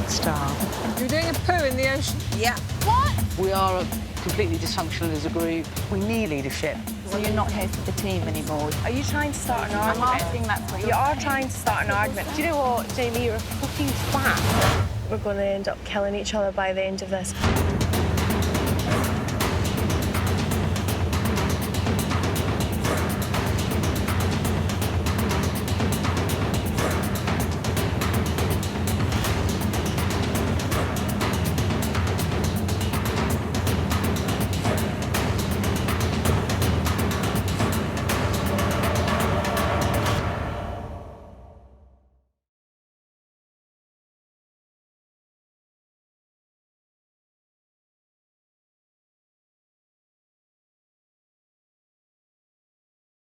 Starve. You're doing a poo in the ocean? Yeah. What? We are completely dysfunctional as a group. We need leadership. So you're not here for the team anymore? Are you trying to start an argument? I'm asking that for you. You are trying to start an argument. Do you know what, Jamie? You're a fucking twat. We're going to end up killing each other by the end of this.